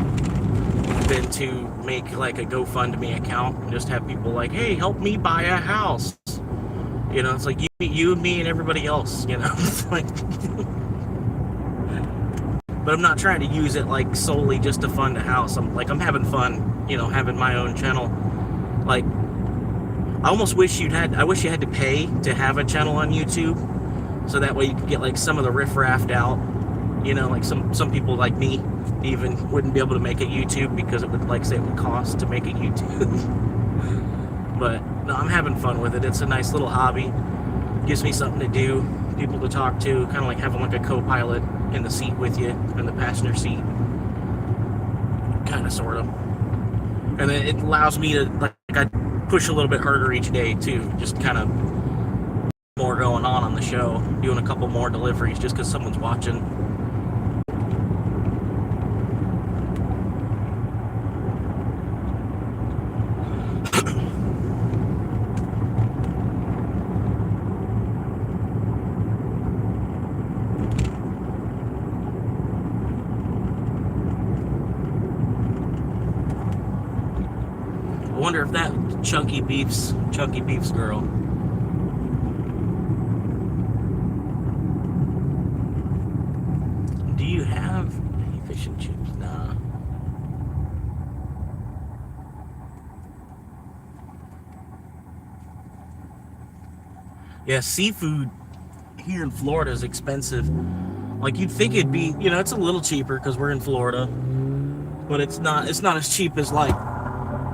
than to make a GoFundMe account and just have people hey, help me buy a house. It's like you and me and everybody else, It's like but I'm not trying to use it solely just to fund a house. I'm having fun, having my own channel. I almost wish you had to pay to have a channel on YouTube, so that way you could get some of the riffraff out. Some people like me even wouldn't be able to make a YouTube because it would it would cost to make a YouTube. But no, I'm having fun with it. It's a nice little hobby. Gives me something to do, people to talk to, kind of having a co-pilot in the seat with you, in the passenger seat, kind of, sort of. And then it allows me to I push a little bit harder each day too, just kind of more going on the show, doing a couple more deliveries just because someone's watching. I wonder if that Chunky Beef's girl. Do you have any fish and chips? Nah. Yeah, seafood here in Florida is expensive. You'd think it'd be, it's a little cheaper because we're in Florida, but it's not as cheap as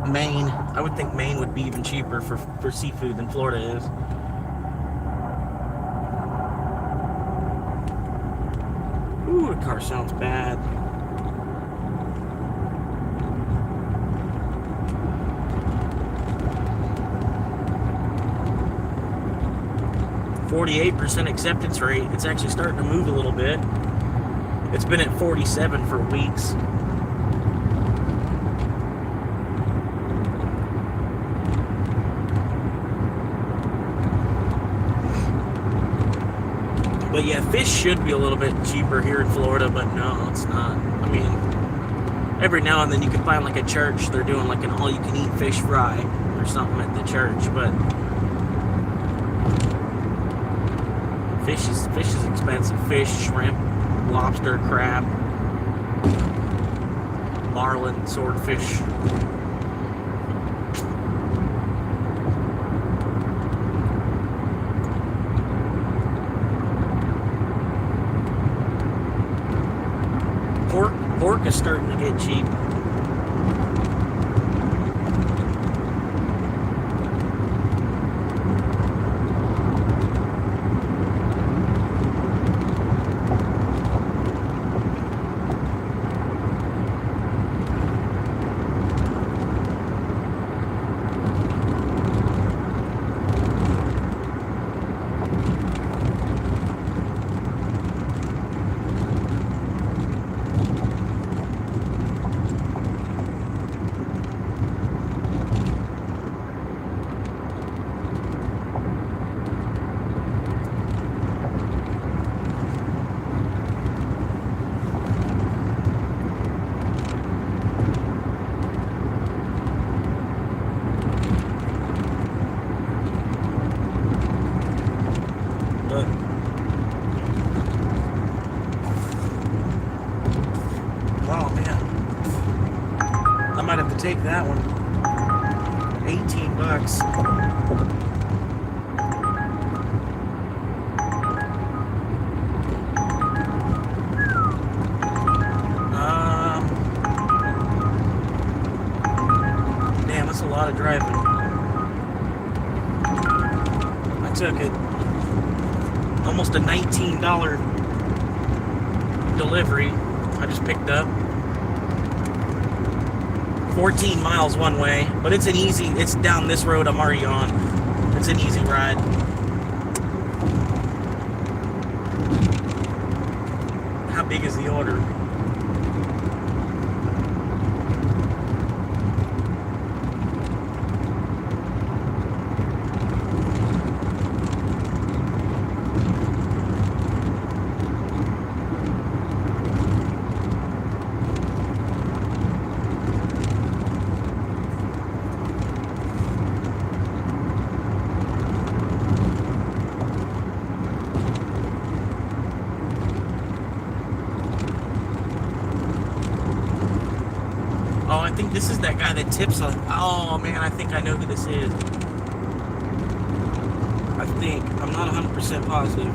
Maine. I would think Maine would be even cheaper for seafood than Florida is. Ooh, the car sounds bad. %, acceptance rate. It's actually starting to move a little bit. It's been at 47 for weeks. But yeah, fish should be a little bit cheaper here in Florida, but no, it's not. I mean, every now and then you can find a church, they're doing an all-you-can-eat fish fry or something at the church, but fish is expensive. Fish, shrimp, lobster, crab, marlin, swordfish. Pork is starting to get cheap. that one. 18 bucks. Damn, that's a lot of driving. I took it. Almost a $19 delivery. I just picked up 14 miles one way, but it's down this road I'm already on. It's an easy ride. How big is the order? Oh, I think this is that guy that tips on. Oh man, I think I know who this is. I'm not 100% positive.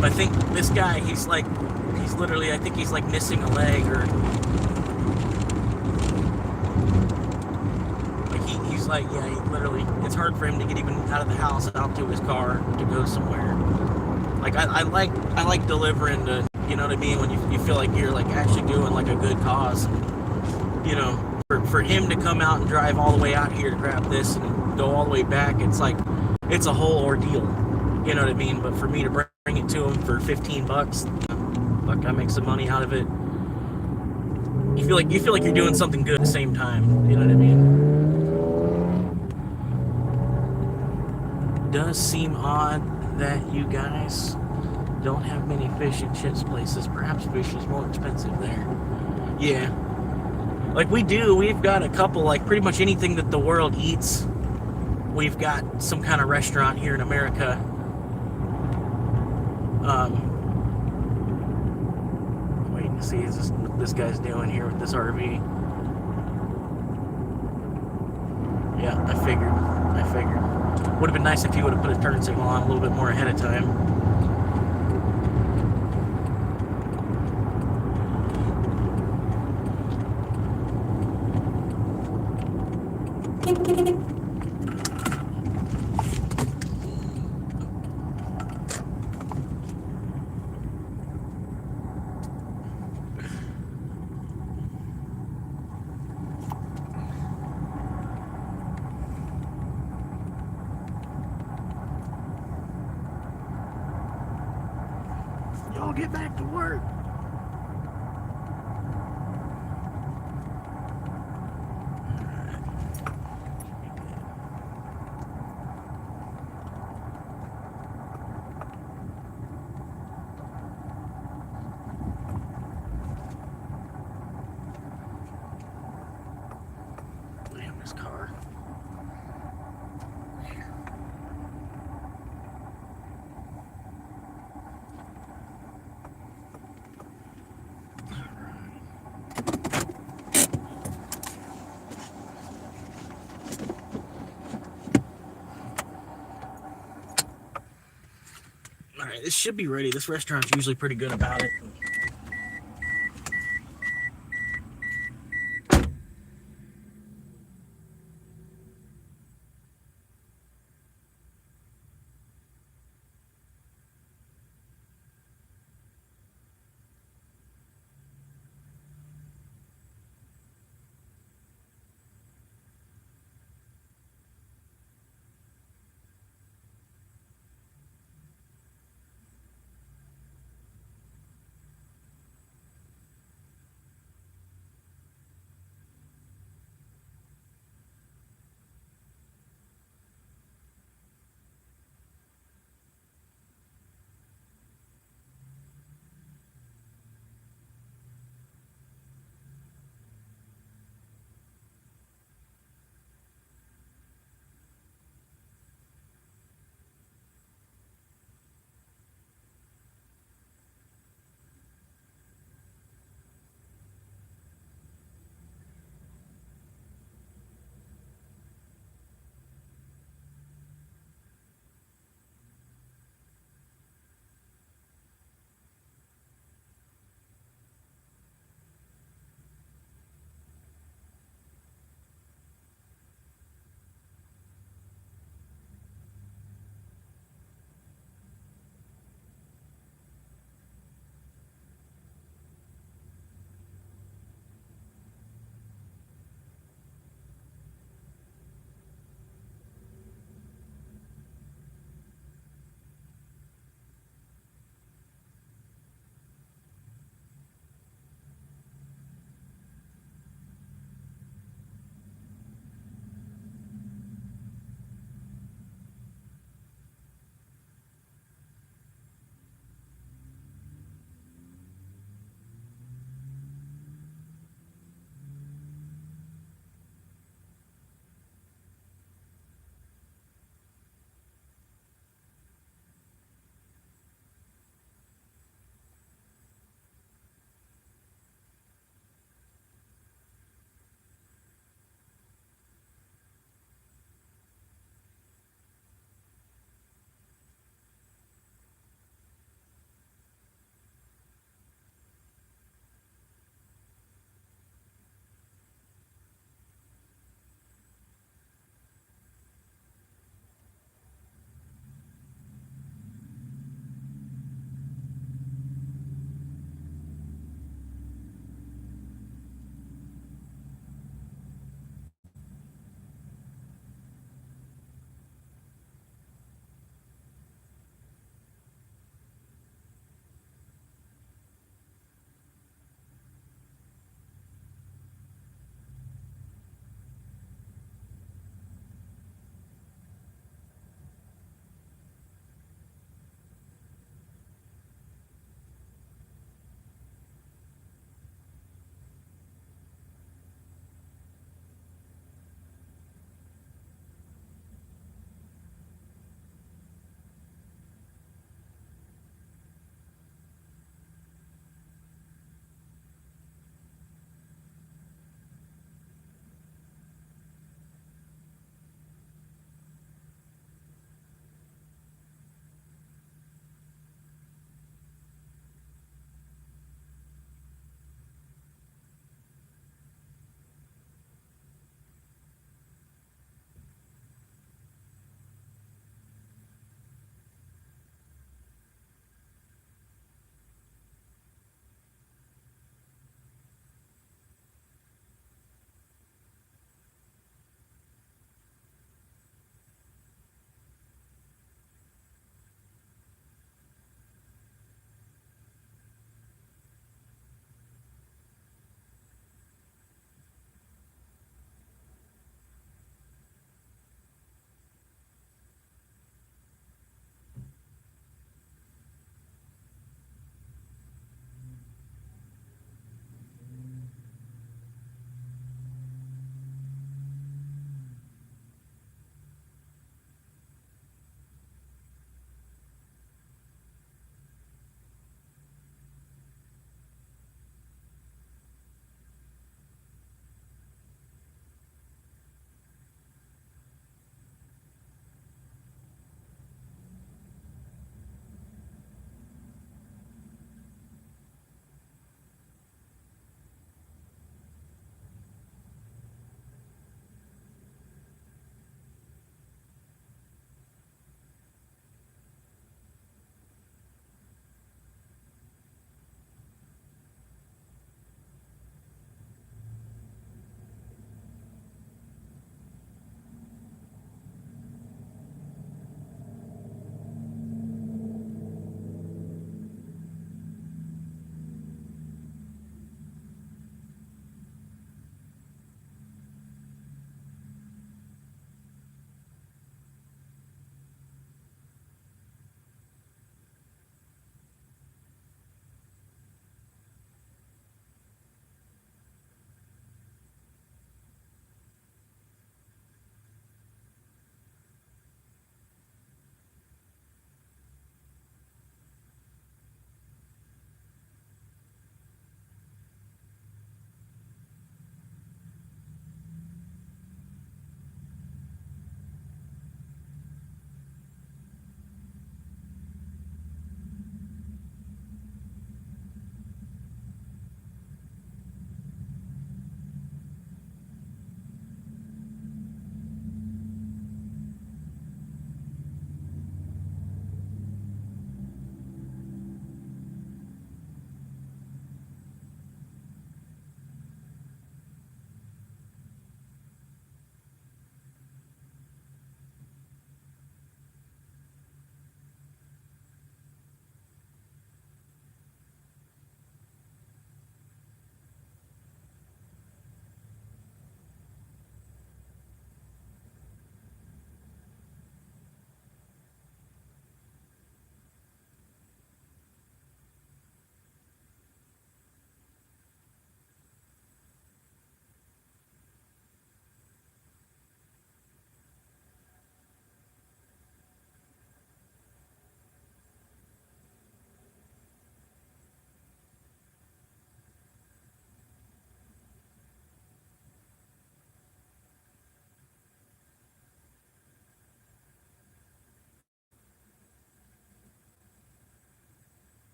But I think this guy, he's literally, I think he's like missing a leg, or like he's like, yeah, he literally, it's hard for him to get even out of the house, out to his car to go somewhere. Like I like delivering to, you know what I mean, when you feel like you're like actually doing like a good cause. You know, for him to come out and drive all the way out here to grab this and go all the way back, it's like, it's a whole ordeal. You know what I mean? But for me to bring it to him for 15 bucks, fuck, I make some money out of it. You feel like you're doing something good at the same time. You know what I mean? Does seem odd that you guys don't have many fish and chips places. Perhaps fish is more expensive there. Yeah. Like we do, we've got a couple, like pretty much anything that the world eats, we've got some kind of restaurant here in America. Waiting to see what this guy's doing here with this RV. Yeah, I figured. Would have been nice if he would have put a turn signal on a little bit more ahead of time. Y'all get back to work. Damn, this car. Alright, this should be ready. This restaurant's usually pretty good about it.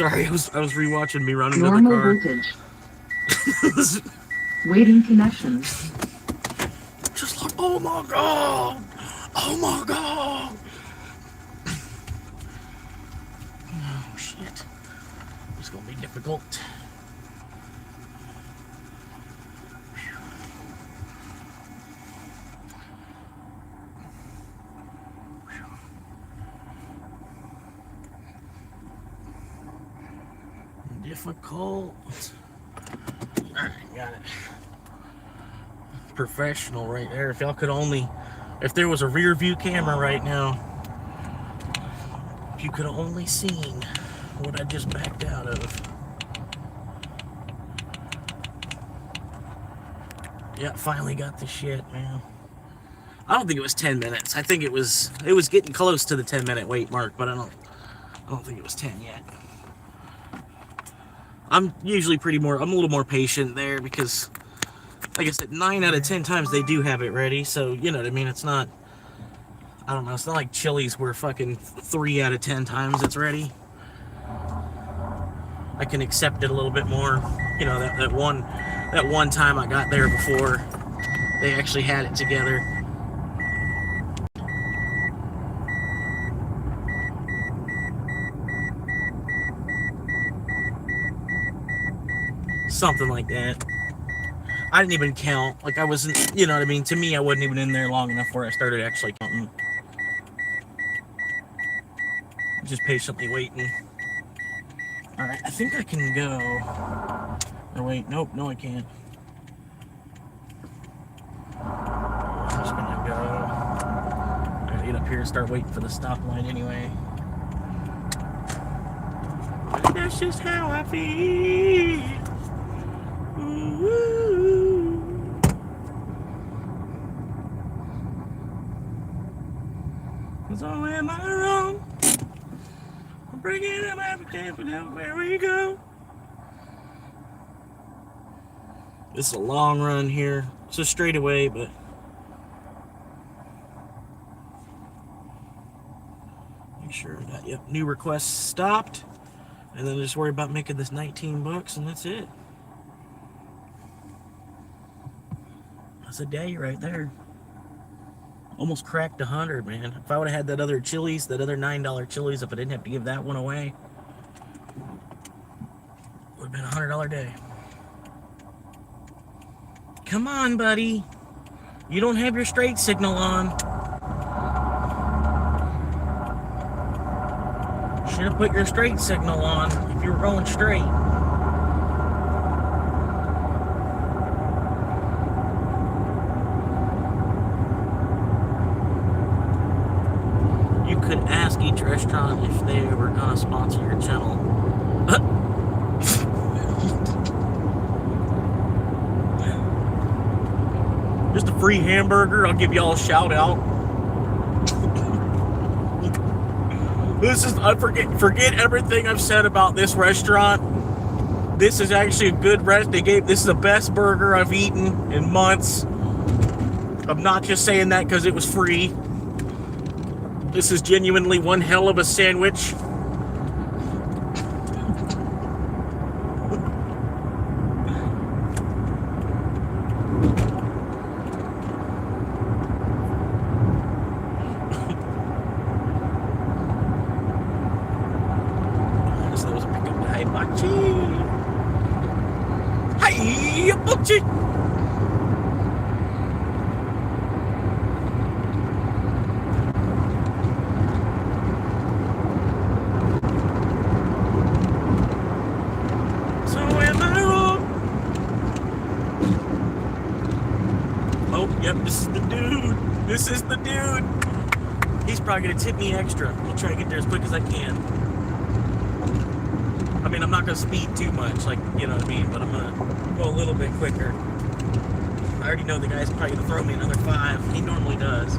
Sorry, I was rewatching me run into the
Normal
car.
voltage. Waiting connection.
Just like, oh my god! Oh my god! Oh shit. It's gonna be difficult. Difficult. Alright, got it. Professional right there. If y'all could only, if there was a rear view camera right now, if you could have only seen what I just backed out of. Yeah, finally got the shit, man. I don't think it was 10 minutes. I think it was getting close to the 10-minute wait mark, but I don't think it was 10 yet. I'm usually I'm a little more patient there because, like I said, 9 out of 10 times they do have it ready. So, you know what I mean? It's not, I don't know, it's not like Chili's where fucking 3 out of 10 times it's ready. I can accept it a little bit more. You know, that one time I got there before they actually had it together. Something like that. I didn't even count. Like, I wasn't, you know what I mean? To me, I wasn't even in there long enough where I started actually counting. Just patiently waiting. Alright, I think I can go. Or wait, nope, no I can't. I'm just gonna go. I gotta get up here and start waiting for the stoplight anyway. But that's just how I feel. Ooh. So am I wrong? I'm bringing up everything for them where we go. This is a long run here. It's a straightaway, but make sure that, yep, new requests stopped. And then just worry about making this 19 bucks and that's it. That's a day right there. Almost cracked 100, man. If I would have had that other Chili's, that other $9 Chili's, if I didn't have to give that one away, would have been a $100 day. Come on, buddy. You don't have your straight signal on. Should have put your straight signal on if you were going straight. You could ask each restaurant if they were gonna sponsor your channel. Just a free hamburger, I'll give y'all a shout out. This is, I forget everything I've said about this restaurant. This is actually a good this is the best burger I've eaten in months. I'm not just saying that because it was free. This is genuinely one hell of a sandwich. This is the dude. He's probably gonna tip me extra. I'll try to get there as quick as I can. I mean, I'm not gonna speed too much, like, you know what I mean, but I'm gonna go a little bit quicker. I already know the guy's probably gonna throw me another 5. He normally does.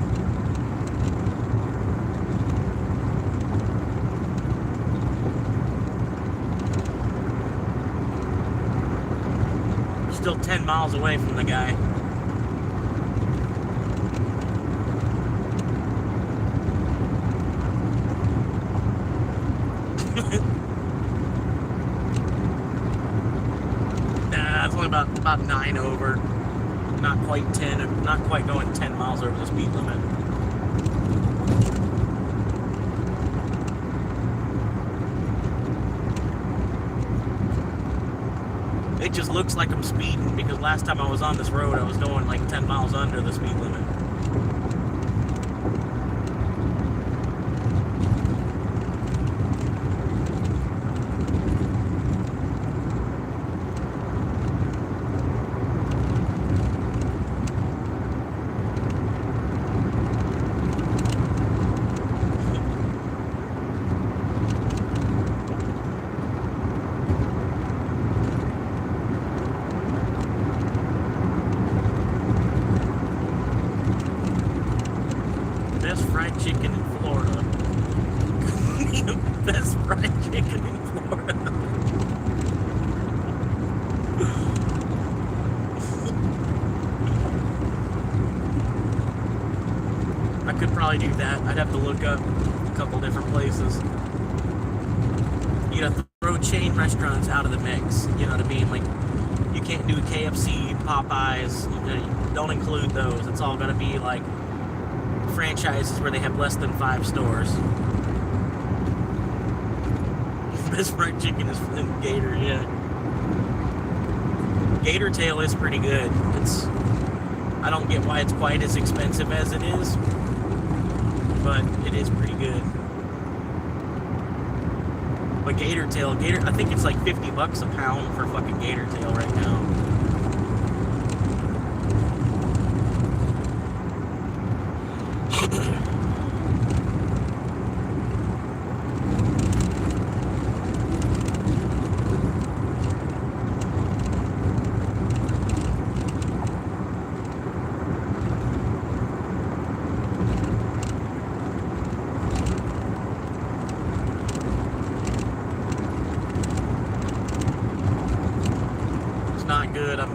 Still 10 miles away from the guy. Yeah, it's only about 9 over. Not quite 10, not quite going 10 miles over the speed limit. It just looks like I'm speeding because last time I was on this road, I was going like 10 miles under the speed limit. Best fried chicken in Florida. Best fried chicken in Florida. I could probably do that. I'd have to look up a couple different places. You have to throw chain restaurants out of the mix. You know what I mean? Like, you can't do KFC, Popeyes. You don't include those. It's all got to be like franchises where they have less than 5 stores. Best fried chicken is in Gator, yeah. Gator tail is pretty good. I don't get why it's quite as expensive as it is, but it is pretty good. But gator tail, I think it's like $50 a pound for fucking gator tail right now. It's not good. I'm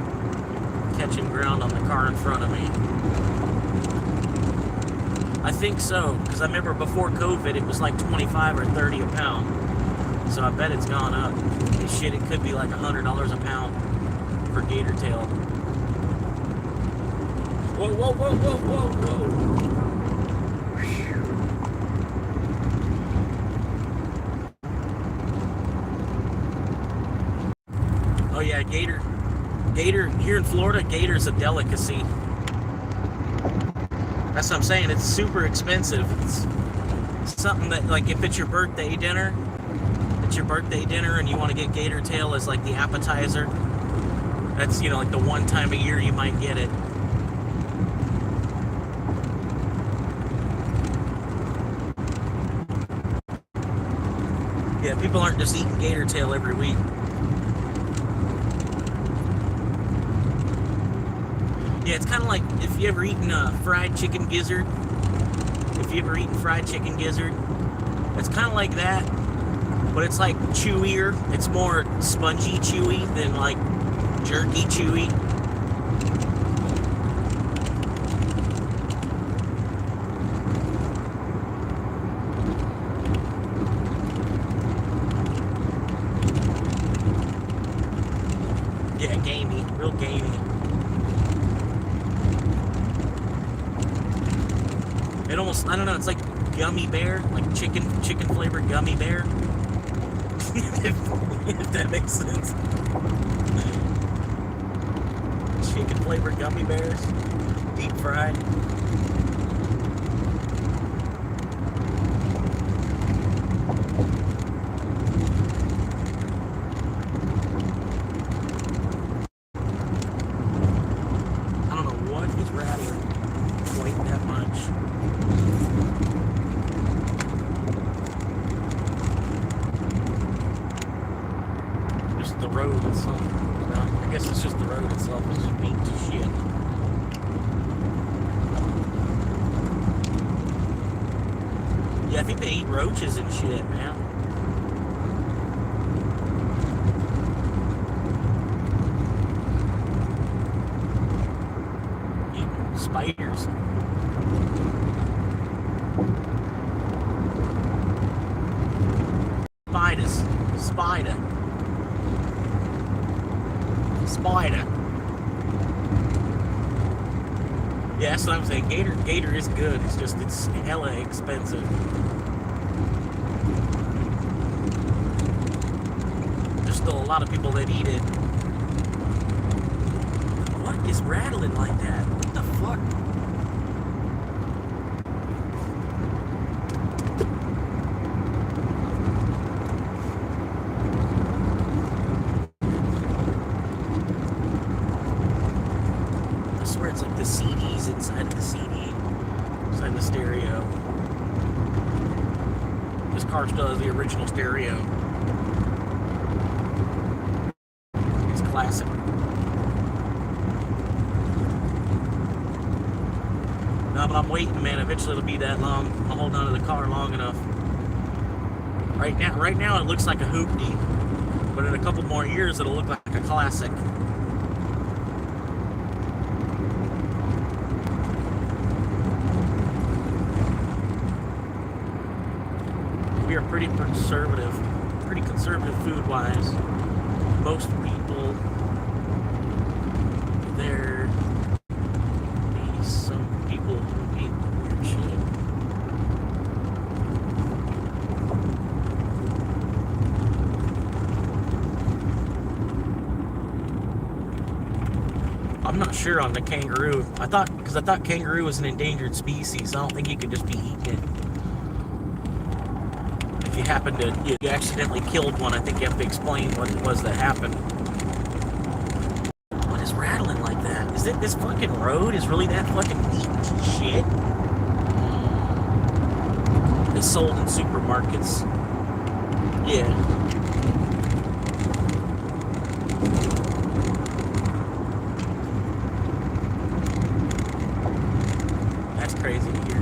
catching ground on the car in front of me. I think so, because I remember before COVID it was like 25 or 30 a pound. So I bet it's gone up. And shit, it could be like $100 a pound for gator tail. Whoa, whoa, whoa, whoa, whoa, whoa. Oh yeah, gator here in Florida, gator's a delicacy. That's what I'm saying. It's super expensive. It's something that, like, if it's your birthday dinner, and you want to get gator tail as like the appetizer, that's, you know, like the one time a year you might get it. Yeah, people aren't just eating gator tail every week. Yeah, it's kind of like if you ever eaten a fried chicken gizzard. If you ever eaten fried chicken gizzard, it's kind of like that, but it's like chewier. It's more spongy chewy than like jerky chewy. Yeah, gamey, real gamey. It almost, I don't know, it's like gummy bear, like chicken flavored gummy bear. if that makes sense. Chicken flavored gummy bears, deep fried. I don't know what is rattling quite that much. The road itself. No, I guess it's just the road itself is just beat to shit. Yeah, I think they eat roaches and shit, man. Eat spiders. Spider. Spider. Yeah, that's what I'm saying. Gator is good. It's just, it's hella expensive. There's still a lot of people that eat it. What is rattling like that? What the fuck? I swear it's like the CDs inside of the CD. Inside the stereo. This car still has the original stereo. It's classic. No, but I'm waiting, man. Eventually it'll be that long. I'll hold on to the car long enough. Right now it looks like a hoopty. But in a couple more years it'll look like a classic. We are pretty conservative food-wise. Most people, there be some people who eat weird shit. I'm not sure on the kangaroo. I thought kangaroo was an endangered species. I don't think you could just be eating it. If you happen to, you accidentally killed one, I think you have to explain what it was that happened. What is rattling like that? Is it this fucking road is really that fucking deep shit? It's sold in supermarkets. Yeah. That's crazy to hear.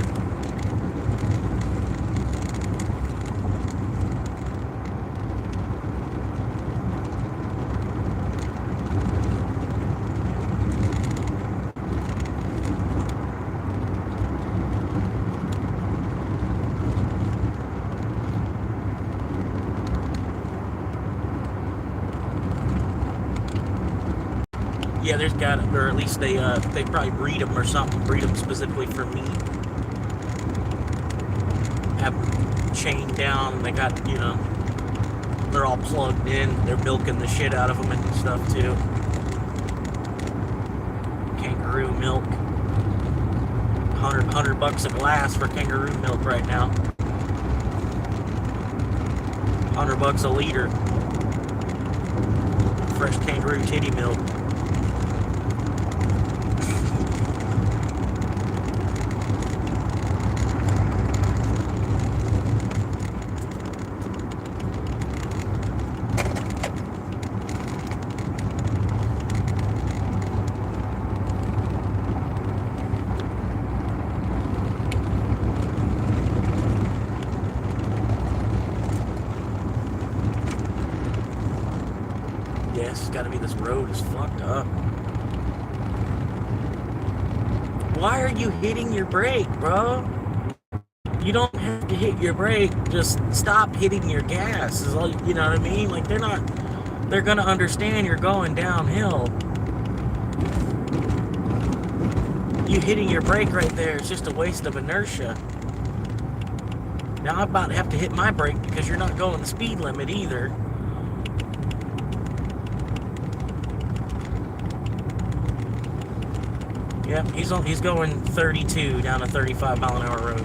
Yeah, there's got, or at least they probably breed them or something, breed them specifically for meat. Have them chained down. They got, you know, they're all plugged in. They're milking the shit out of them and stuff too. Kangaroo milk. $100 a glass for kangaroo milk right now. $100 a liter. Fresh kangaroo titty milk. Yes, it's gotta be this road is fucked up. Why are you hitting your brake, bro? You don't have to hit your brake. Just stop hitting your gas. Is all, you know what I mean? Like, they're gonna understand you're going downhill. You hitting your brake right there is just a waste of inertia. Now I'm about to have to hit my brake because you're not going the speed limit either. Yep, he's going 32 down a 35-mile-an-hour road.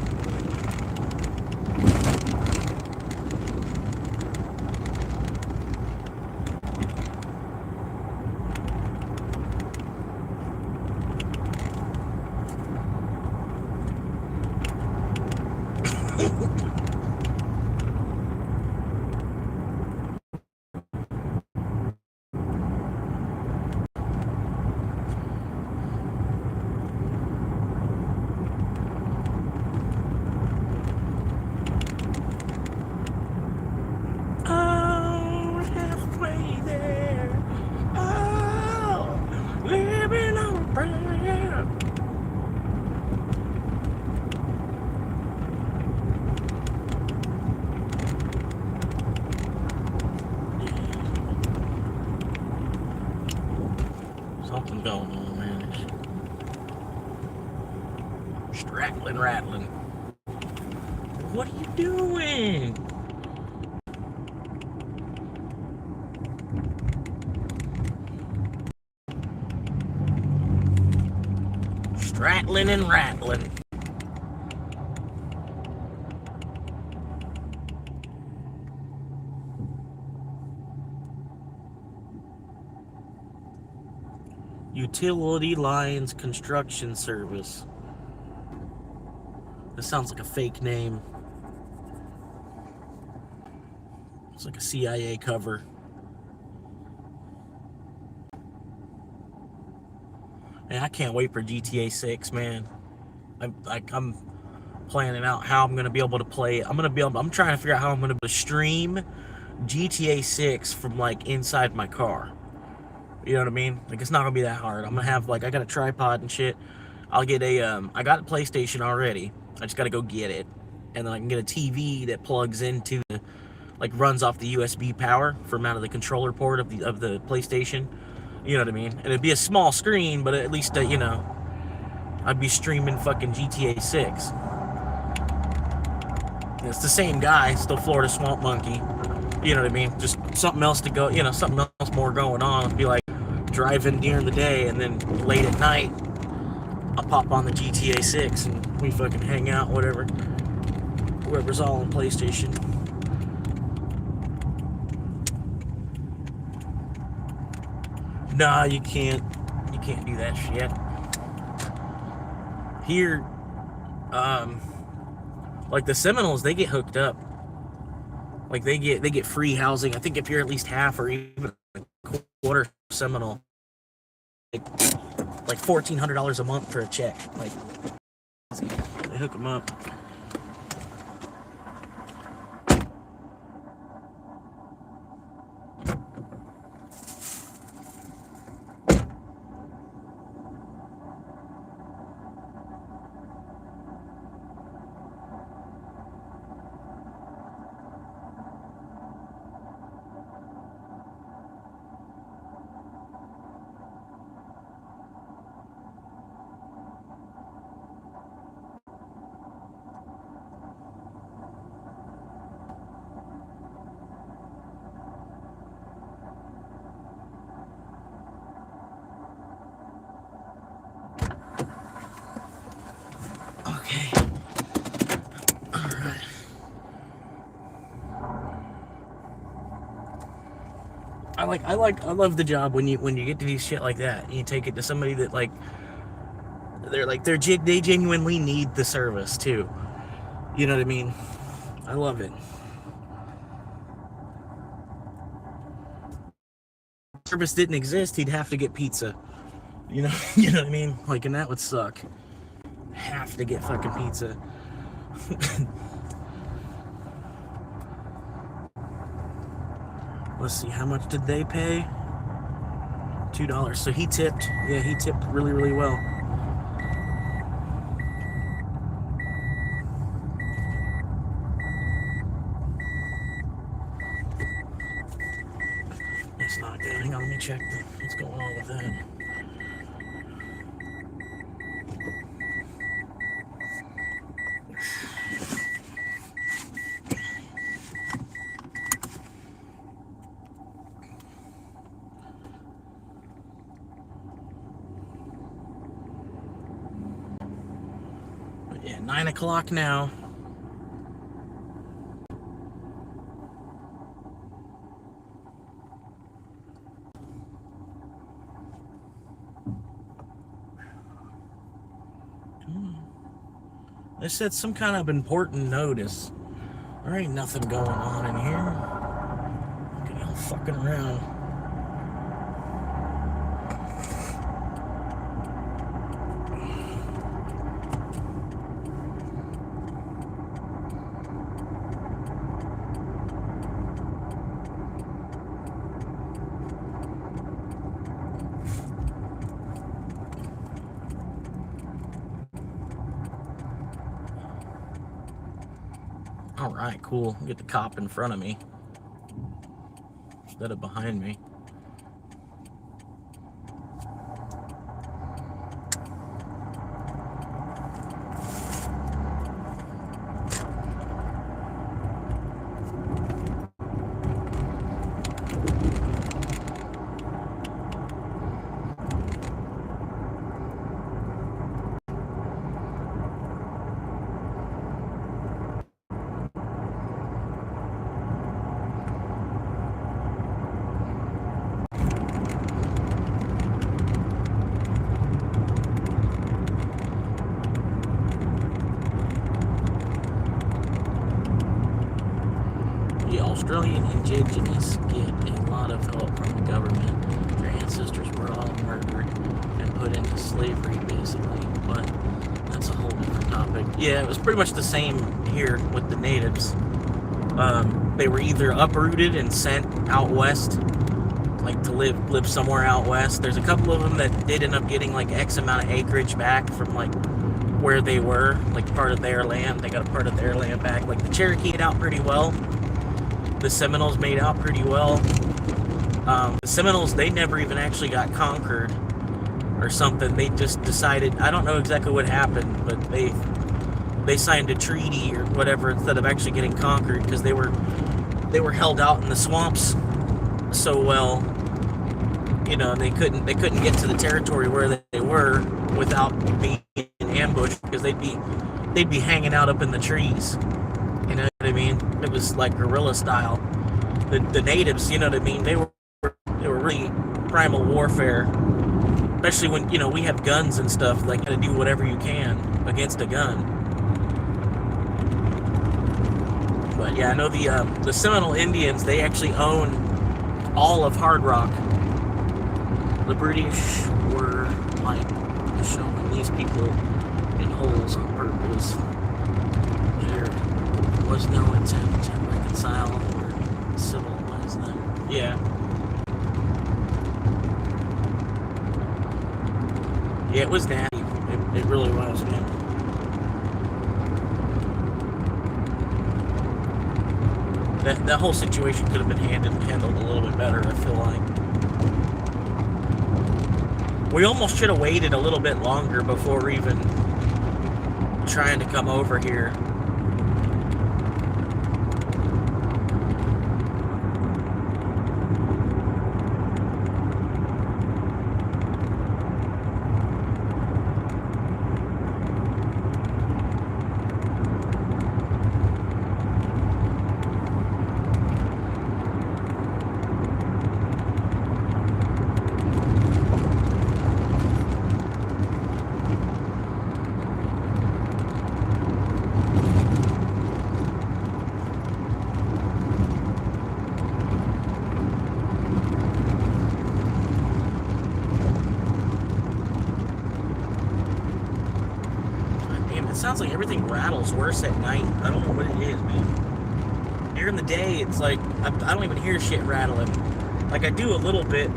something going on, man. It's rattling, rattling. What are you doing? Strattling and rattling. Utility Lines Construction Service. This sounds like a fake name. It's like a CIA cover. Man, I can't wait for GTA 6, man. I'm planning out how I'm gonna be able to play. I'm trying to figure out how I'm gonna be able to stream GTA 6 from like inside my car. You know what I mean? Like, it's not gonna be that hard. I'm gonna have like, I got a tripod and shit. I'll get a I got a PlayStation already. I just gotta go get it, and then I can get a TV that plugs into the, like, runs off the USB power from out of the controller port of the PlayStation. You know what I mean? And it'd be a small screen, but at least you know, I'd be streaming fucking GTA 6. And it's the same guy, still Florida Swamp Monkey. You know what I mean? Just something else to go, you know, something else more going on. It'd be like driving during the day, and then late at night, I'll pop on the GTA 6 and we fucking hang out, whatever. Whoever's all on PlayStation. Nah, you can't do that shit. Here, like the Seminoles, they get hooked up. Like they get free housing. I think if you're at least half or even a quarter Seminole, like $1,400 a month for a check. Like, they hook them up. I love the job when you get to do shit like that and you take it to somebody that they genuinely need the service too. You know what I mean? I love it. If service didn't exist, he'd have to get pizza. You know, you know what I mean? Like, and that would suck. Have to get fucking pizza. Let's see, how much did they pay? $2. So he tipped. Yeah, he tipped really, really well. That's not good. Hang on, let me check what's going on with that. Yeah, 9 o'clock now. They said some kind of important notice. There ain't nothing going on in here. Look at y'all fucking around. All right, cool. Get the cop in front of me instead of behind me. Australian Indigenous get a lot of help from the government. Their ancestors were all murdered and put into slavery, basically. But that's a whole different topic. Yeah, it was pretty much the same here with the natives. They were either uprooted and sent out west, like to live somewhere out west. There's a couple of them that did end up getting like X amount of acreage back from like where they were, like part of their land. They got a part of their land back. Like the Cherokee made out pretty well. The Seminoles made out pretty well. The Seminoles, they never even actually got conquered or something. They just decided, I don't know exactly what happened, but they signed a treaty or whatever instead of actually getting conquered, because they were held out in the swamps so well, you know, and they couldn't get to the territory where they were without being ambushed, because they'd be hanging out up in the trees. You know what I mean? It was like guerrilla style. The natives, you know what I mean? They were really primal warfare, especially when, you know, we have guns and stuff. Like, you gotta do whatever you can against a gun. But yeah, I know the Seminole Indians, they actually own all of Hard Rock. The British were like showing these people in holes on purpose. There was no intent to reconcile or civilize them. Yeah. Yeah, it was nasty. It really was, man. That whole situation could have been handled a little bit better, I feel like. We almost should have waited a little bit longer before even trying to come over here. It sounds like everything rattles worse at night. I don't know what it is, man. During the day, it's like, I don't even hear shit rattling. Like, I do a little bit.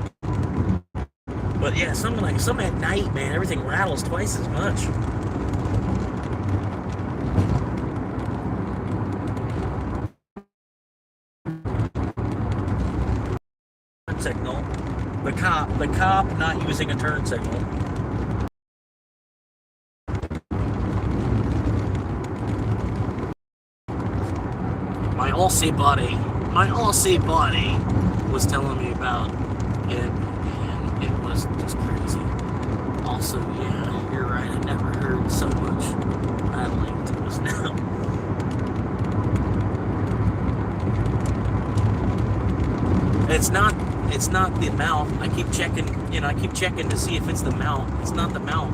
But yeah, some at night, man, everything rattles twice as much. Turn signal. The cop not using a turn signal. My Aussie buddy was telling me about it, and it was just crazy. Also, yeah, you're right, I never heard so much rattling to us now. It's not the mouth. I keep checking to see if it's the mouth. It's not the mouth.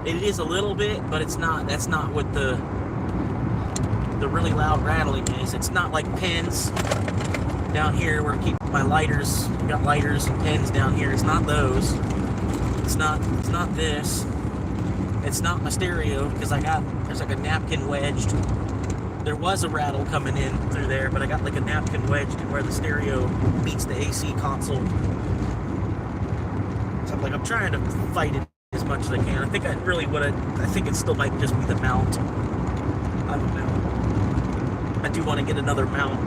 It is a little bit, but it's not. That's not what the really loud rattling is. It's not like pins down here where I keep my lighters. I got lighters and pins down here. It's not those. It's not this. It's not my stereo, because there's like a napkin wedged. There was a rattle coming in through there, but I got like a napkin wedged in where the stereo meets the AC console. So I'm trying to fight it as much as I can. I think I think it still might just be the mount. I don't know. I do want to get another mount.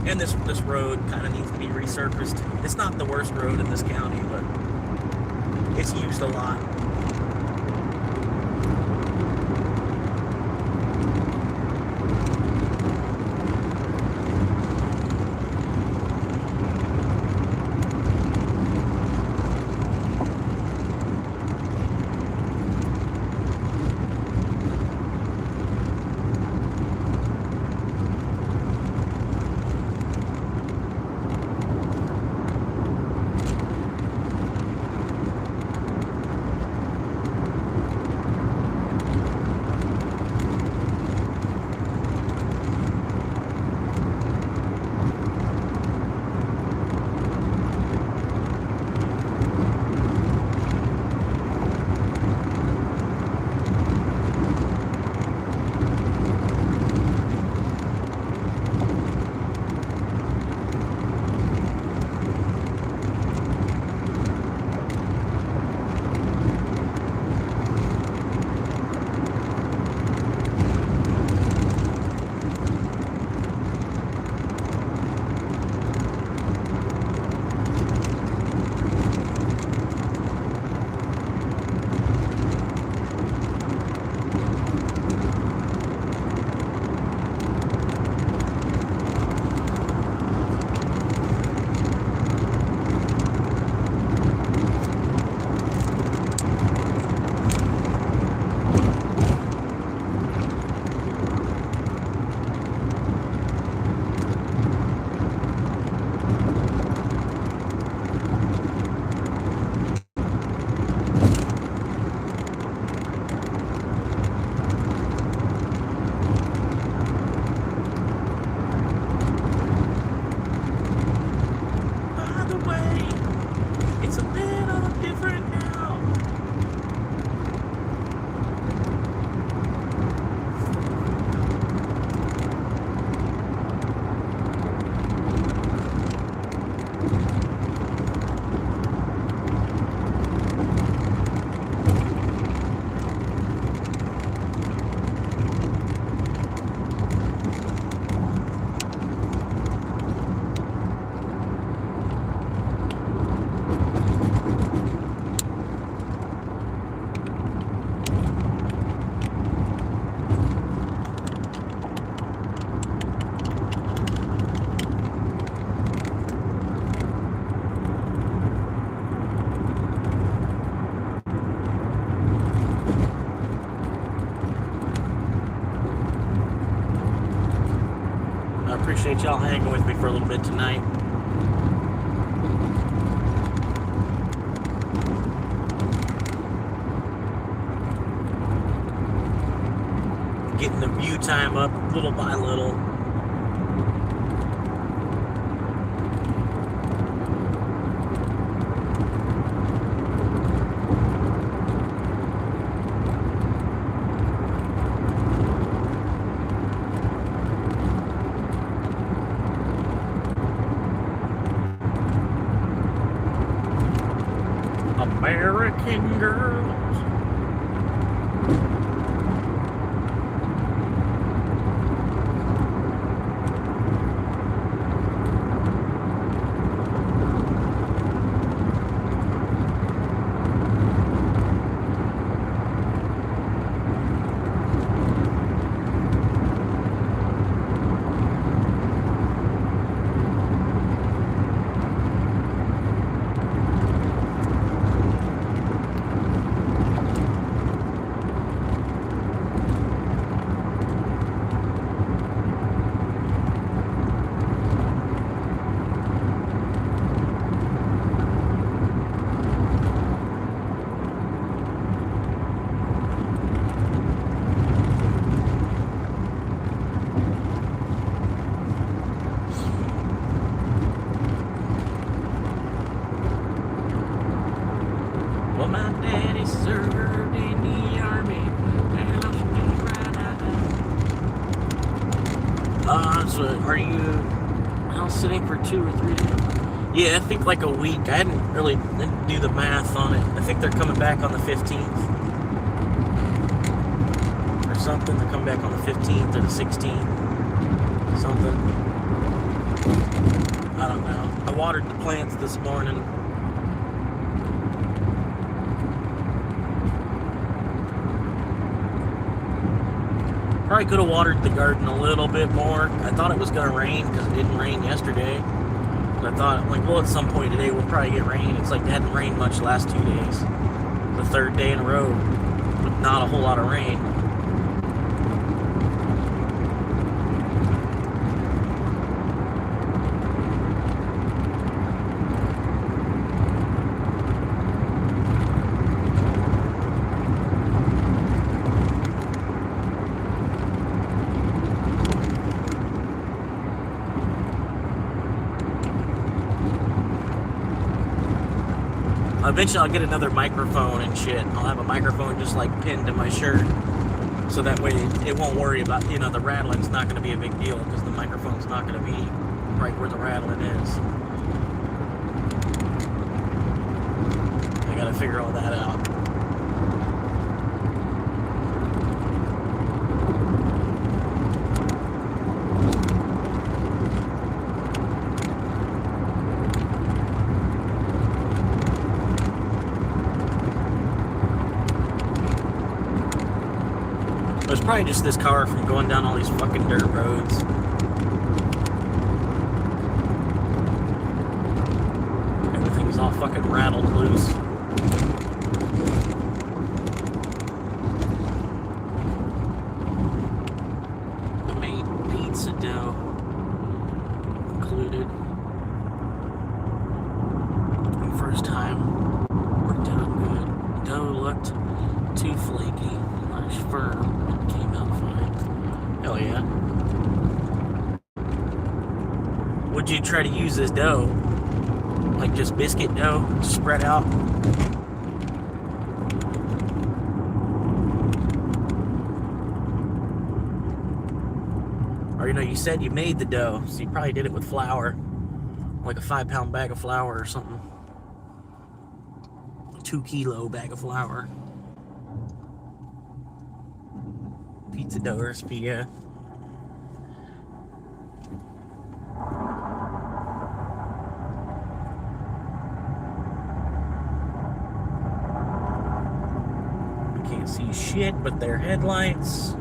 And this road kind of needs to be resurfaced. It's not the worst road in this county, but it's used a lot. It's a little different now. I appreciate y'all hanging with me for a little bit tonight. Getting the view time up little by little. American girls. Well, my daddy served in the army. So are you house sitting for 2 or 3 days? Yeah, I think like a week. I didn't do the math on it. I think they're coming back on the 15th or something. They're coming back on the 15th or the 16th. Something. I don't know. I watered the plants this morning. Probably could have watered the garden a little bit more. I thought it was going to rain because it didn't rain yesterday. But I thought, like, well, at some point today we'll probably get rain. It's like it hadn't rained much the last 2 days. The third day in a row with not a whole lot of rain. Eventually I'll get another microphone and shit. I'll have a microphone just like pinned to my shirt. So that way it won't worry about, the rattling's not going to be a big deal because the microphone's not going to be right where the rattling is. I got to figure all that out. It's probably just this car from going down all these fucking dirt roads. Everything's all fucking rattled loose. I made pizza dough included. And first time, worked out good. Dough looked too flaky, nice firm. Came out fine. Hell yeah. Would you try to use this dough? like just biscuit dough spread out. Or, you know, you said you made the dough, so you probably did it with flour, like a 5-pound bag of flour or something. A 2-kilo bag of flour. Pizza dough recipe, yeah. I can't see shit but their headlights.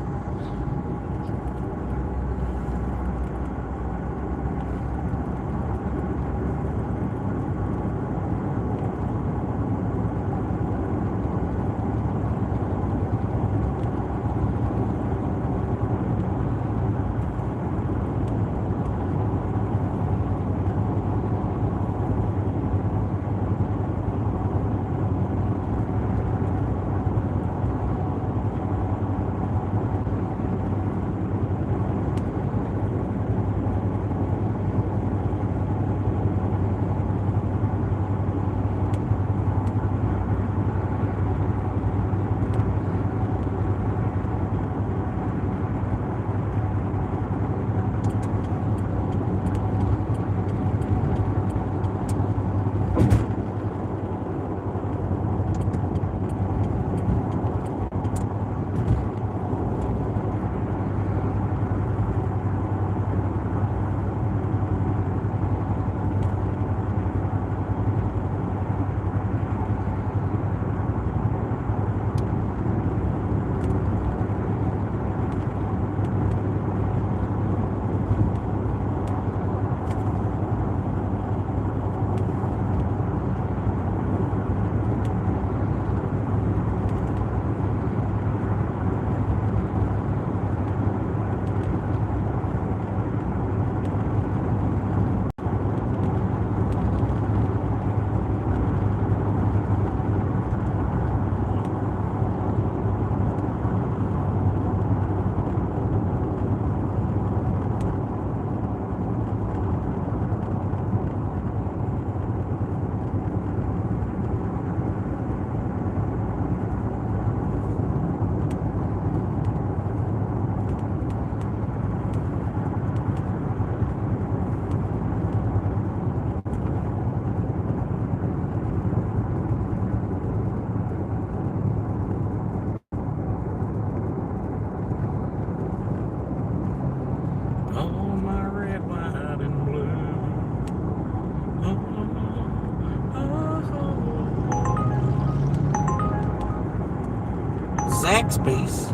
Zaxby's.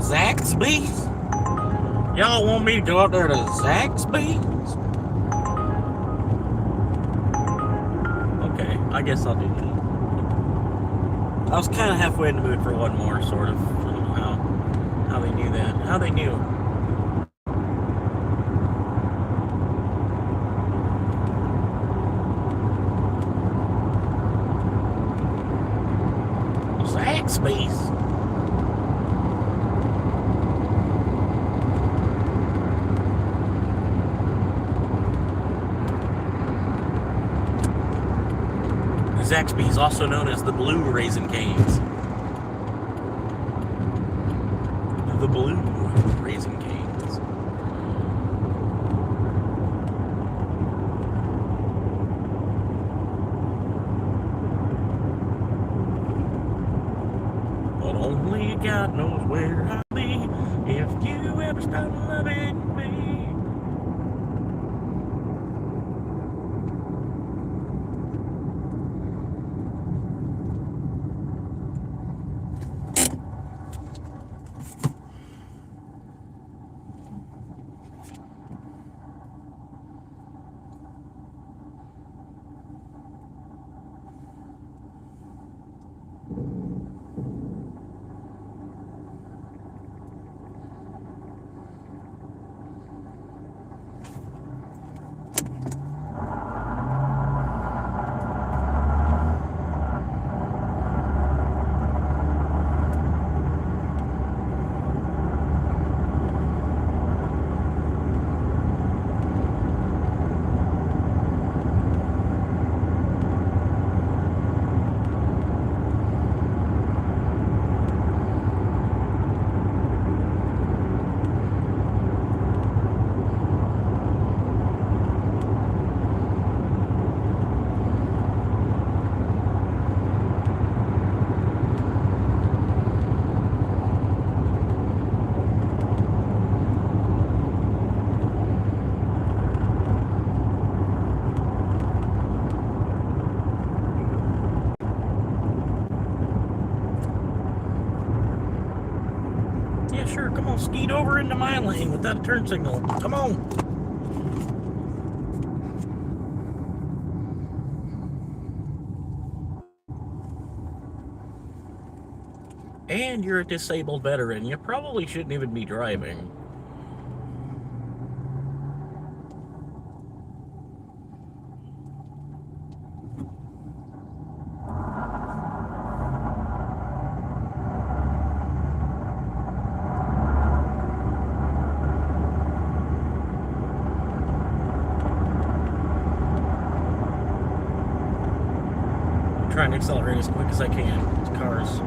Zaxby's? Y'all want me to go out there to Zaxby's? Okay, I guess I'll do that. I was kind of halfway in the mood for one more, sort of. I don't know how they knew that. How they knew. Zaxby's. Zaxby's, also known as the Blue Raisin Canes. The Blue Raisin Canes. But only God knows where I'll be if you ever stop loving me. Skeet over into my lane with that turn signal. Come on. And you're a disabled veteran. You probably shouldn't even be driving. I'm trying to accelerate as quick as I can. This car's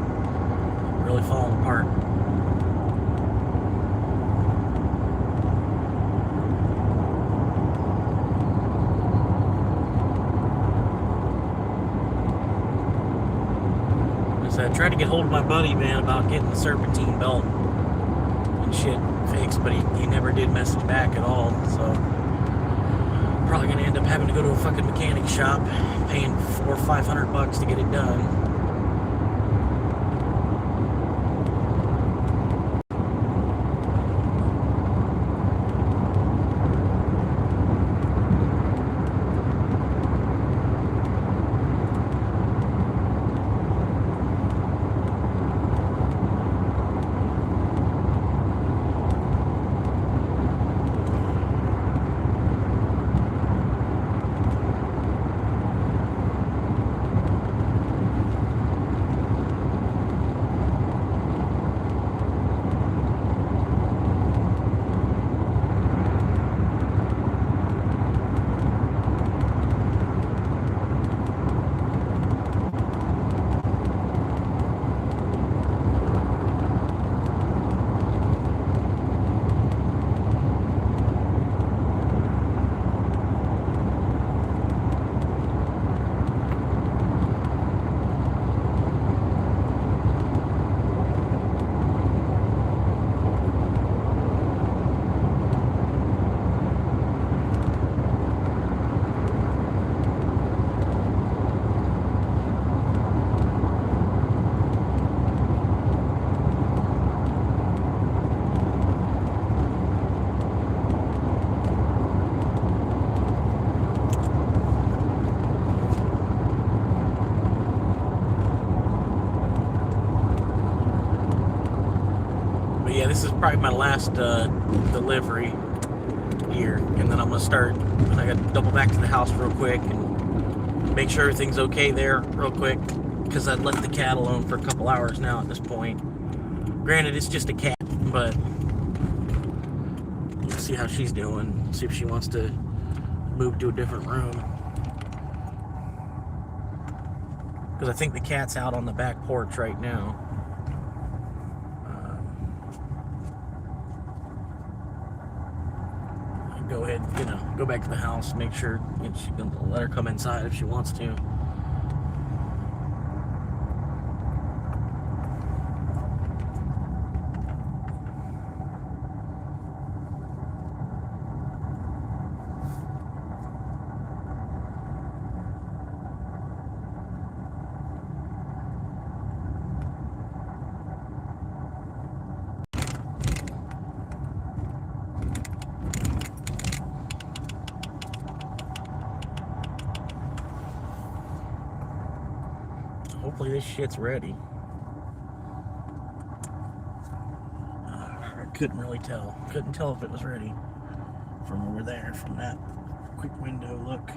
really falling apart. So I tried to get hold of my buddy, man, about getting the serpentine belt and shit fixed, but he never did message back at all. So probably gonna end up having to go to a fucking mechanic shop, paying $400 or $500 to get it done. Yeah, this is probably my last delivery here, and then I'm gonna start. And I got to double back to the house real quick and make sure everything's okay there real quick, because I'd left the cat alone for a couple hours now at this point. Granted, it's just a cat, but let's see how she's doing. See if she wants to move to a different room, because I think the cat's out on the back porch right now. Go ahead, go back to the house, make sure she can let her come inside if she wants to. Hopefully this shit's ready. I couldn't really tell. Couldn't tell if it was ready from over there, from that quick window look.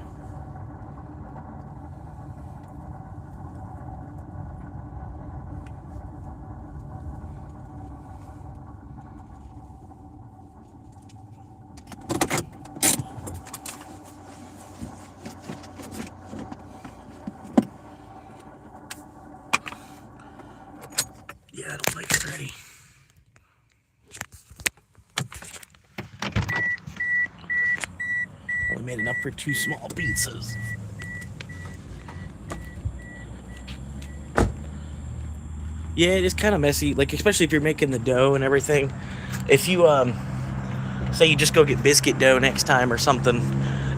Yeah, I don't think it's ready. Only made enough for 2 small pizzas. Yeah, it is kind of messy, like especially if you're making the dough and everything. If you say you just go get biscuit dough next time or something,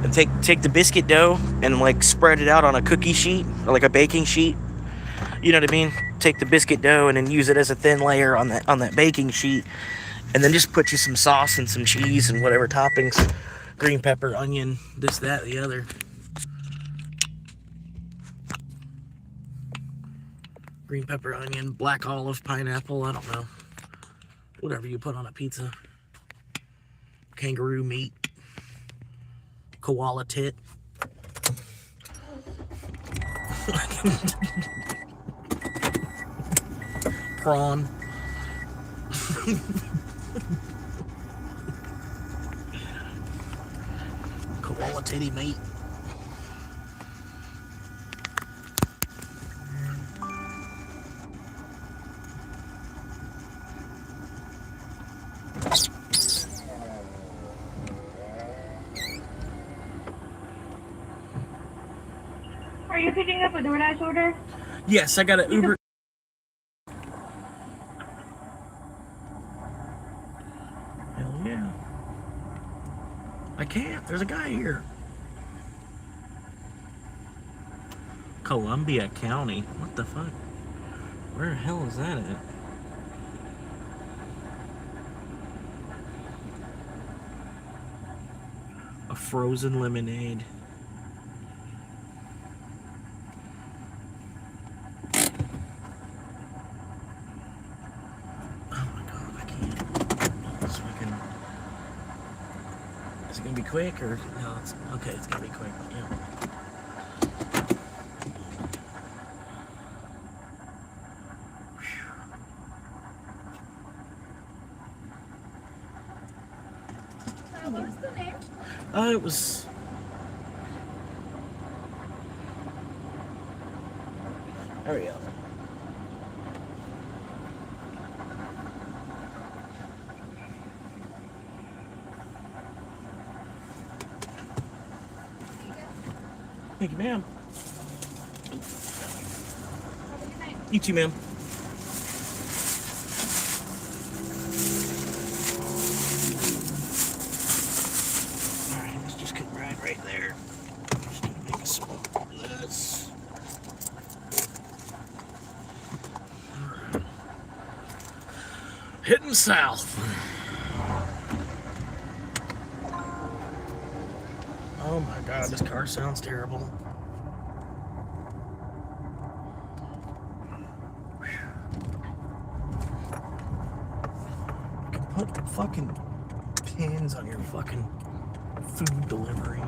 and take the biscuit dough and like spread it out on a cookie sheet or like a baking sheet. You know what I mean? Take the biscuit dough and then use it as a thin layer on that baking sheet, And then just put you some sauce and some cheese and whatever toppings. Green pepper, onion, this, that, the other. Green pepper, onion, black olive, pineapple, I don't know. Whatever you put on a pizza. Kangaroo meat. Koala tit. Prawn. Koala titty meat.
Are you picking up a DoorDash order?
Yes, I got an Uber. Hell yeah. I can't. There's a guy here. Columbia County. What the fuck? Where the hell is that at? A frozen lemonade. Oh my god, I can't. So we can... Is it gonna be quick or no? It's okay. It's gonna be quick. Yeah.
What's the name?
It was. There we go. Thank you, ma'am. You too, ma'am. Alright, let's just get right there. Just gonna make some of this. Alright. Hitting south. Oh my god, this car sounds terrible. You can put fucking pins on your fucking food delivery.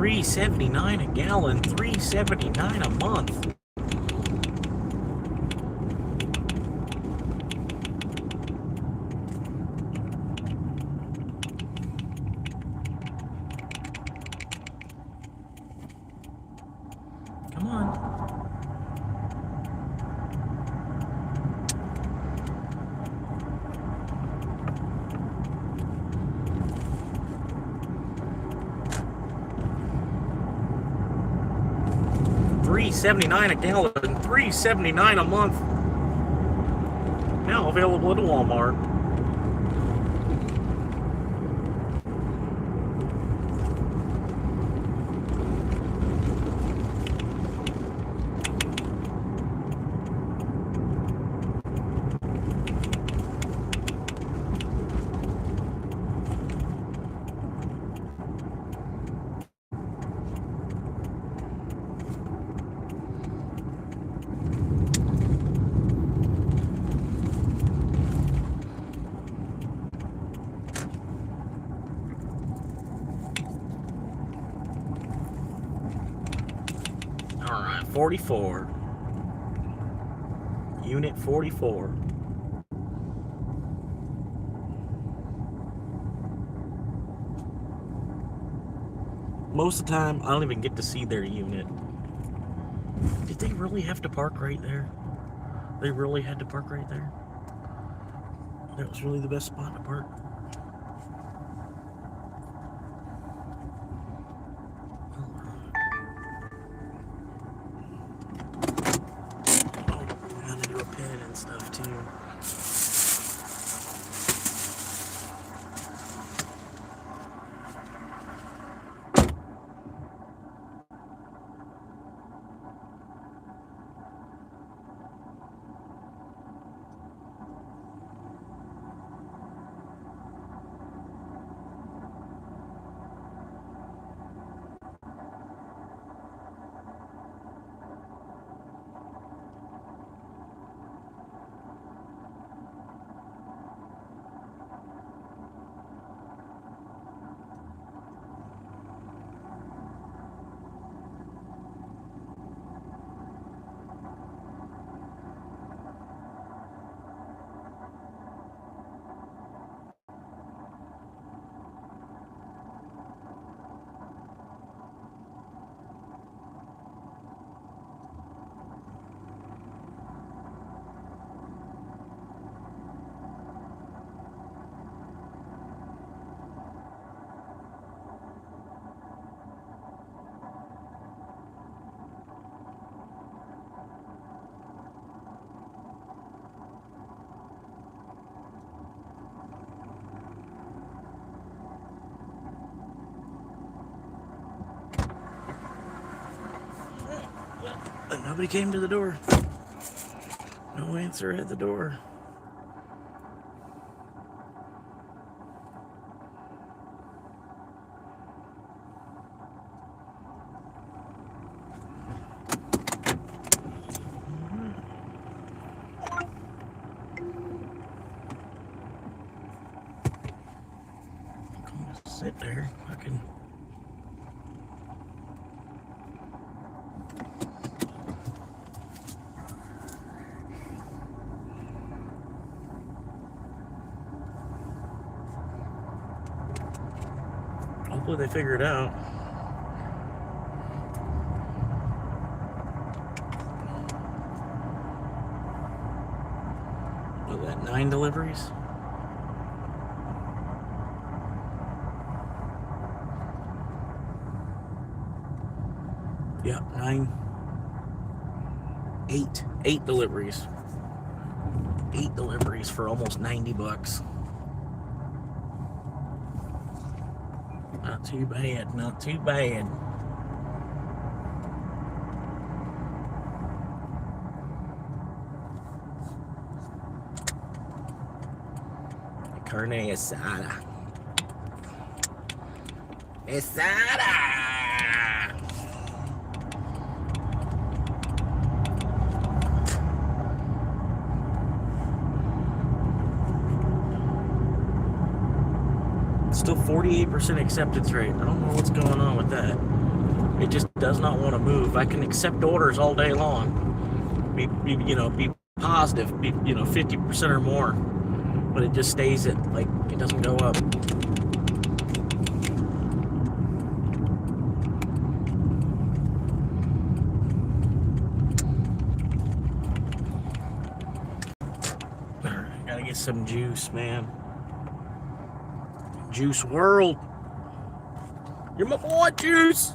$3.79 a gallon, $3.79 a month. Come on. $3.79 a gallon, $3.79 a month. Now available at Walmart. All right, 44. Unit 44. Most of the time, I don't even get to see their unit. Did they really have to park right there? They really had to park right there? That was really the best spot to park. Oh, gotta do a pin and stuff too. But nobody came to the door. No answer at the door. Sit there, fucking. Hopefully they figure it out. What was that, 9 deliveries? Yeah, 9. 8 deliveries. 8 deliveries for almost $90. Not too bad, not too bad. Carne asada. Asada! Still 48% acceptance rate. I don't know what's going on with that. It just does not want to move. I can accept orders all day long. Be positive, be 50% or more, but it just stays at, like, it doesn't go up. Gotta get some juice, man. Juice World. You're my boy, Juice.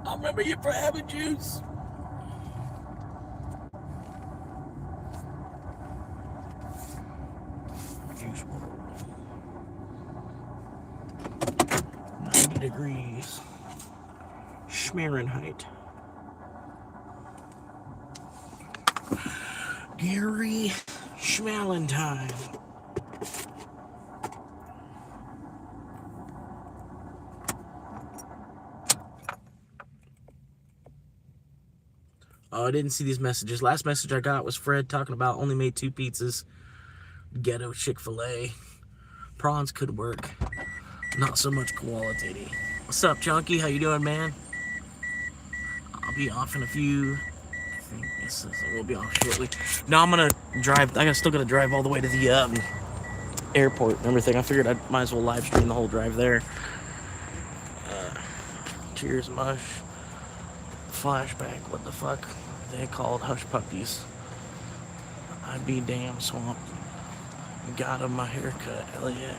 I remember you for having juice. Juice World. 90 degrees. Schmierenheit. Gary Schmalentine. Oh, I didn't see these messages. Last message I got was Fred talking about only made 2 pizzas. Ghetto Chick-fil-A. Prawns could work. Not so much quality. What's up, Chunky? How you doing, man? I'll be off in a few. I think this will be off shortly. No, I'm gonna drive. Still gotta drive all the way to the airport and everything. I figured I might as well live stream the whole drive there. Cheers, mush. Flashback. What the fuck? They called hush puppies. I'd be damn swamped. Got him my haircut. Hell yeah.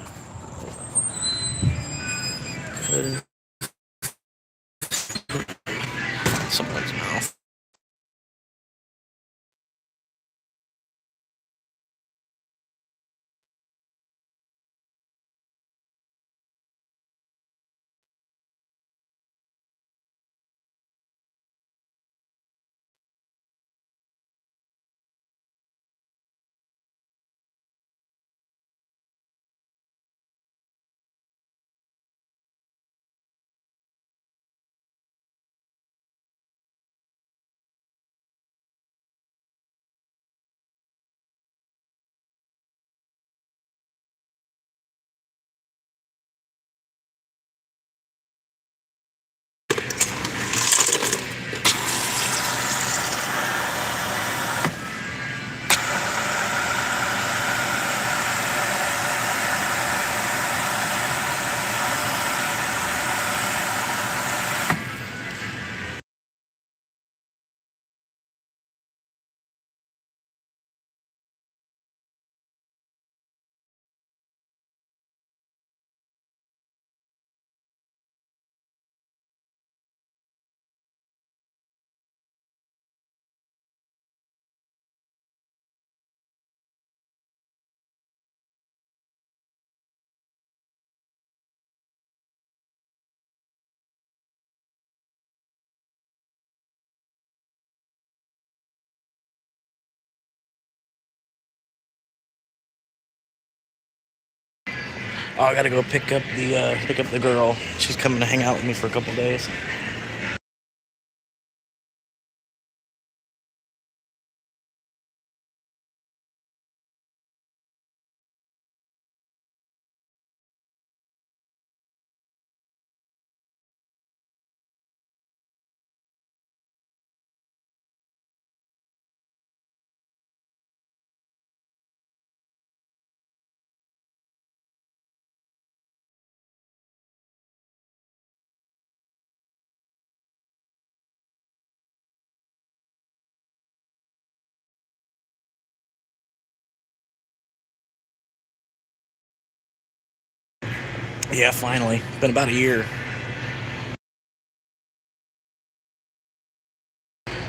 Could someone's mouth. Oh, I gotta go pick up the girl. She's coming to hang out with me for a couple days. Yeah, finally. Been about a year.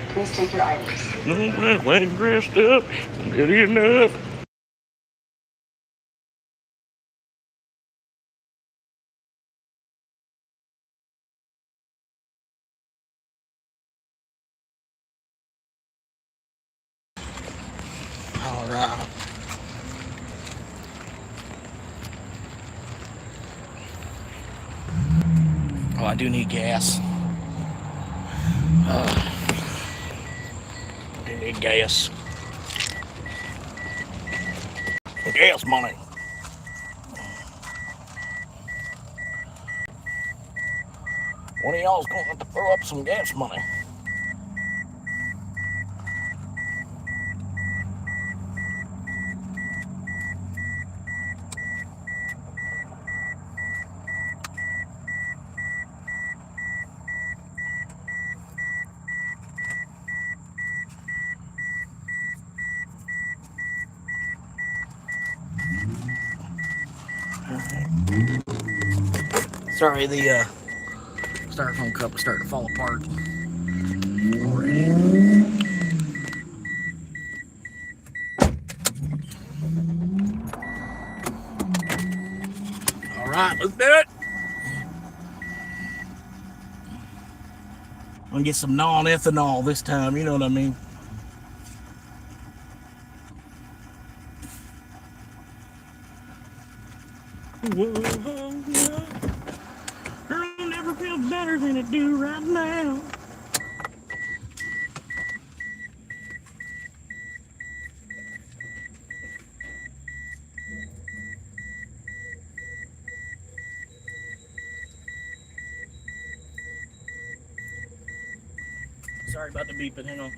Please take your items.
No, I ain't dressed up. Good enough. All right. Oh, I do need gas. I do need gas. gas money. One of y'all's going to have to throw up some gas money. Sorry, the styrofoam cup is starting to fall apart already. All right, let's do it. I'm gonna get some non-ethanol this time, you know what I mean? Whoa, girl, never feels better than it do right now. Sorry about the beeping, hang on.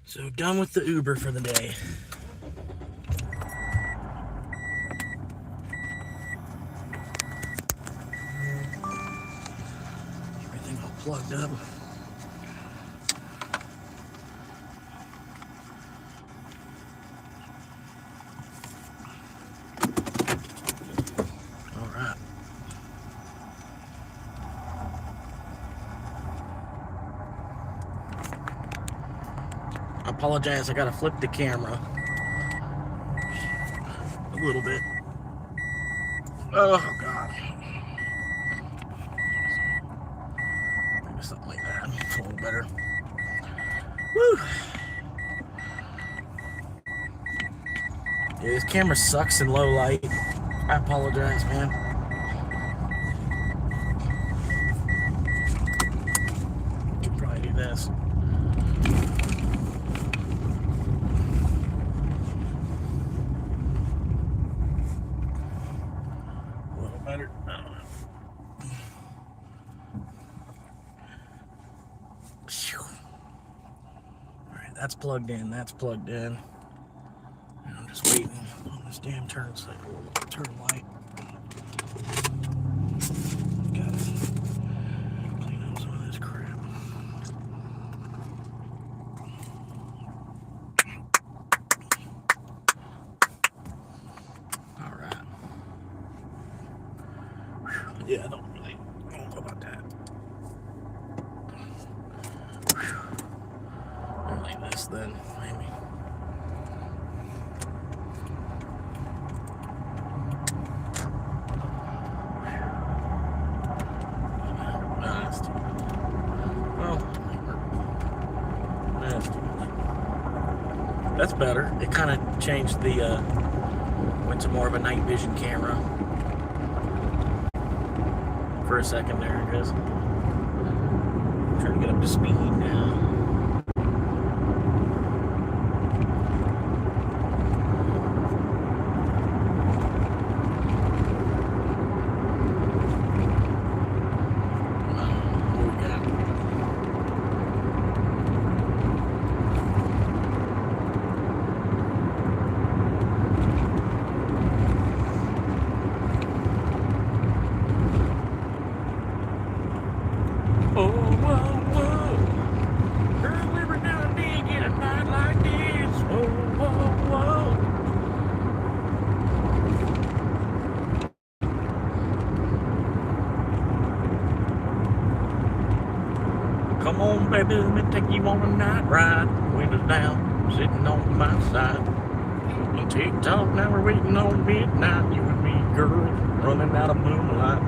So done with the Uber for the day. Everything all plugged up. All right. I apologize, I gotta flip the camera a little bit. Oh God. Maybe something like that. It's a little better. Woo. Yeah, this camera sucks in low light. I apologize, man. Could probably do this. Better. Alright, that's plugged in. That's plugged in. And I'm just waiting on this damn turn light. Gotta clean up some of this crap. Alright. Yeah, I don't know about that. Like this then, maybe. That's better. It kind of changed the, went to more of a night vision camera. for a second there, I guess. Trying to get up to speed now. Come on, baby, let me take you on a night ride. Windows down, sitting on my side. On TikTok, now we're waiting on midnight. You and me, girl, running out of moonlight.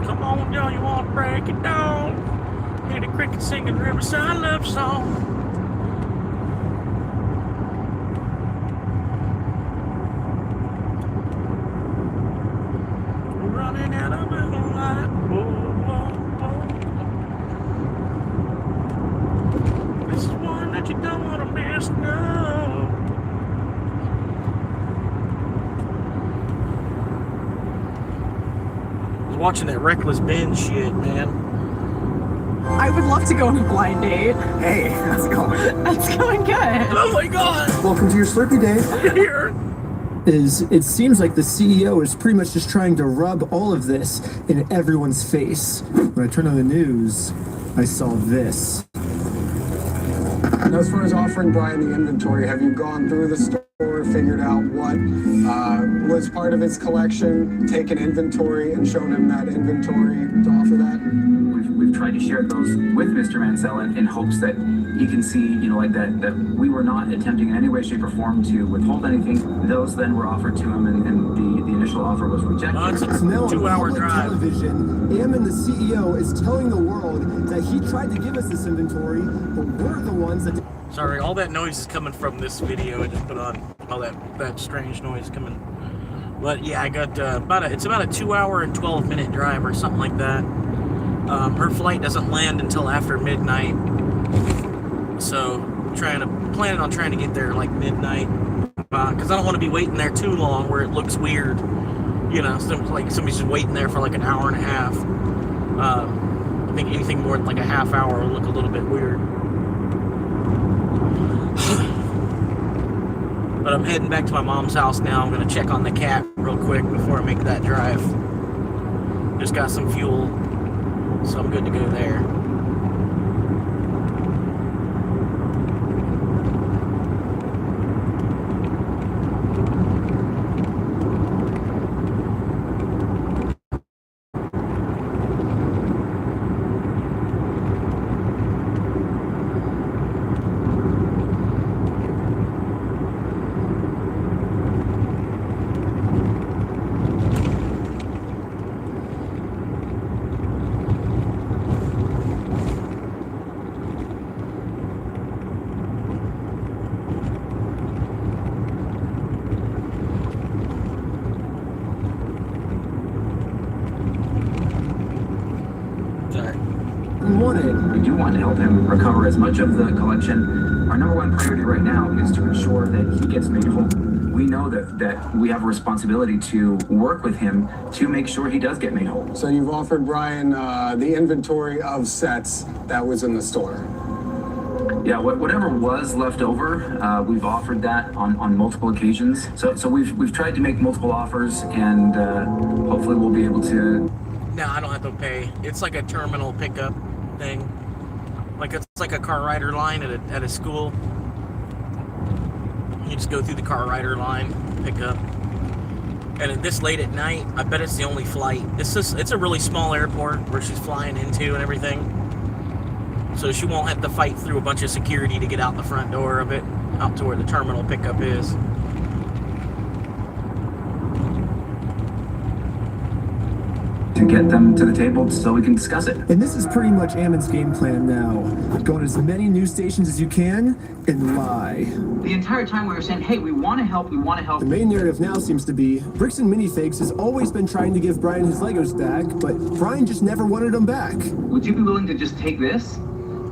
Come on, y'all, you want to break it down? Hear the cricket singing Riverside love song. Running out of moonlight. Whoa, whoa, whoa. This is one that you don't want to miss, no. I was watching that Reckless Ben shit, man.
I would love to go on a blind date.
Hey, how's it going?
That's going good.
Oh my god!
Welcome to your Slurpee Day.
Here.
It seems like the CEO is pretty much just trying to rub all of this in everyone's face. When I turned on the news, I saw this.
Now, as far as offering Brian the inventory, have you gone through the store, figured out what was part of his collection, taken inventory, and shown him that inventory to offer that?
We've tried to share those with Mr. Mansell in hopes that he can see, like that we were not attempting in any way, shape, or form to withhold anything. Those then were offered to him, and the initial offer was rejected.
It's a
Now on
2-hour
public
drive.
television, Ammon, the CEO, is telling the world that he tried to give us this inventory, but we're the ones that...
Sorry, all that noise is coming from this video I just put on. All that strange noise coming. But yeah, I got it's about a 2-hour and 12-minute drive or something like that. Her flight doesn't land until after midnight, so planning on trying to get there like midnight, because I don't want to be waiting there too long where it looks weird. Like somebody's just waiting there for like an hour and a half. I think anything more than like a half hour will look a little bit weird. But I'm heading back to my mom's house now. I'm gonna check on the cat real quick before I make that drive. Just got some fuel, so I'm good to go there.
We do want to help him recover as much of the collection. Our number one priority right now is to ensure that he gets made whole. We know that we have a responsibility to work with him to make sure he does get made whole.
So you've offered Brian the inventory of sets that was in the store.
Yeah, whatever was left over, we've offered that on multiple occasions. So we've tried to make multiple offers, and hopefully we'll be able to.
No, I don't have to pay. It's like a terminal pickup thing. Like it's like a car rider line at a school. You just go through the car rider line, pick up. And at this late at night, I bet it's the only flight. It's a really small airport where she's flying into and everything. So she won't have to fight through a bunch of security to get out the front door of it, out to where the terminal pickup is.
to get them to the table so we can discuss it.
And this is pretty much Ammon's game plan now. Go on as many news stations as you can and lie.
The entire time we were saying, hey, we want to help, we want to help.
The main narrative now seems to be Bricks and Minifigs has always been trying to give Brian his Legos back, but Brian just never wanted them back.
Would you be willing to just take this?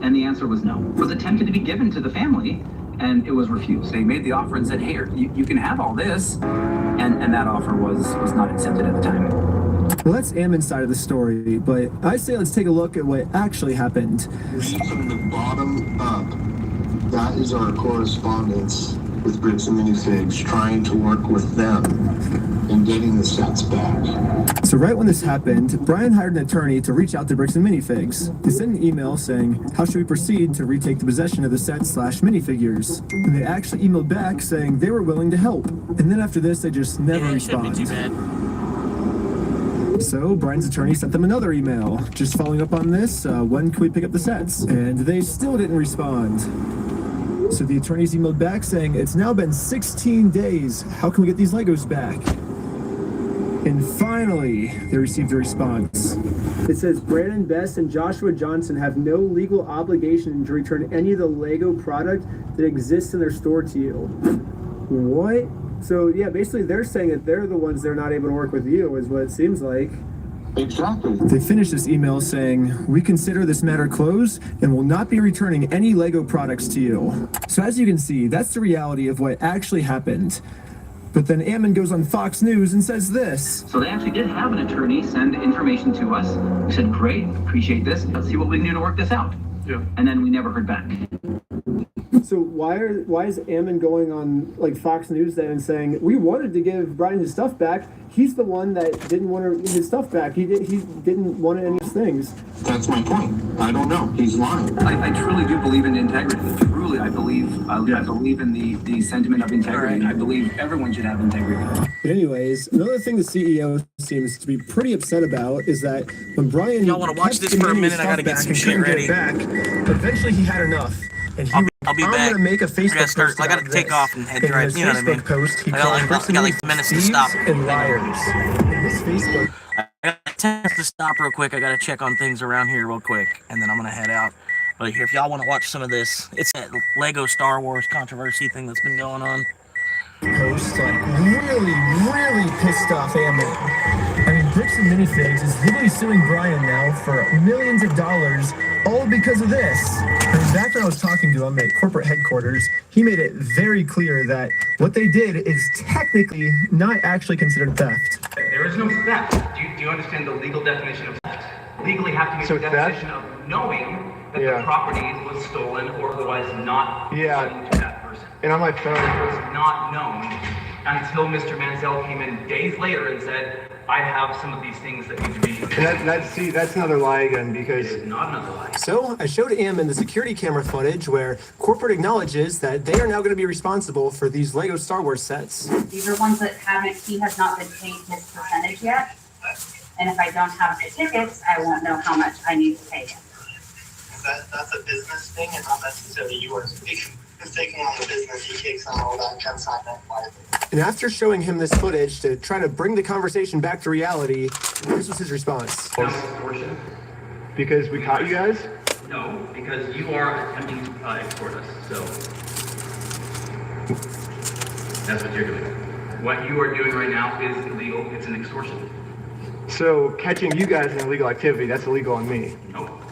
And the answer was no. It was attempted to be given to the family, and it was refused. They made the offer and said, hey, you can have all this. And that offer was not accepted at the time.
Well, that's Ammon's side of the story, but I say let's take a look at what actually happened.
Read from the bottom up. That is our correspondence with Bricks and Minifigs, trying to work with them in getting the sets back.
So right when this happened, Brian hired an attorney to reach out to Bricks and Minifigs. They sent an email saying, how should we proceed to retake the possession of the sets/minifigures? And they actually emailed back saying they were willing to help. And then after this, they just never respond. So Brian's attorney sent them another email, just following up on this, when can we pick up the sets? And they still didn't respond. So the attorneys emailed back saying, it's now been 16 days, how can we get these Legos back? And finally, they received a response. It says, Brandon Best and Joshua Johnson have no legal obligation to return any of the Lego product that exists in their store to you. What? So yeah, basically they're saying that they're the ones they're not able to work with you, is what it seems like.
Exactly.
They finished this email saying, we consider this matter closed and will not be returning any Lego products to you. So as you can see, that's the reality of what actually happened. But then Ammon goes on Fox News and says this.
So they actually did have an attorney send information to us. We said, great, appreciate this. Let's see what we can do to work this out. Yeah. And then we never heard back.
So why is Ammon going on like Fox News then and saying, we wanted to give Brian his stuff back. He's the one that didn't want his stuff back. He didn't want any of his things.
That's my point. I don't know. He's lying.
I truly do believe in integrity. Truly, I believe in the sentiment of integrity. And I believe everyone should have integrity.
But anyways, another thing the CEO seems to be pretty upset about is that when Brian
y'all want to watch this for a minute, I gotta get some shit ready.
Eventually he had enough. And
I'll be back.
I'm gonna make a Facebook post.
I gotta take off and head drive. You know what I mean?
Post, he
I got like minutes to stop.
And liars. In this Facebook.
I got 10 minutes to stop real quick. I gotta check on things around here real quick, and then I'm gonna head out. But here, if y'all want to watch some of this, it's that Lego Star Wars controversy thing that's been going on.
Post like really pissed off Ammon. I mean, Bricks and Minifigs is literally suing Brian now for millions of dollars, all because of this. I mean, back when I was talking to him at corporate headquarters, he made it very clear that what they did is technically not actually considered theft.
There is no theft. Do you understand the legal definition of theft? Legally have to be the definition of knowing that the property was stolen or otherwise not belonging to that person.
And on my phone,
it was not known until Mr. Mansell came in days later and said, I have some of these things that need to be.
That's another lie again, because
it is not another lie.
So I showed Ammon the security camera footage where corporate acknowledges that they are now going to be responsible for these Lego Star Wars sets.
These are ones that he has not been paid his percentage yet. And if I don't have the tickets, I won't know how much I need to pay him.
That's a business thing and not necessarily yours. He's taking on the business, he takes on all that consignment liability.
And after showing him this footage to try to bring the conversation back to reality, this was his response.
Extortion?
Because we caught you guys?
No, because you are attempting to extort us, so that's what you're doing. What you are doing right now is illegal, it's an extortion.
So catching you guys in illegal activity, that's illegal on me.
Nope.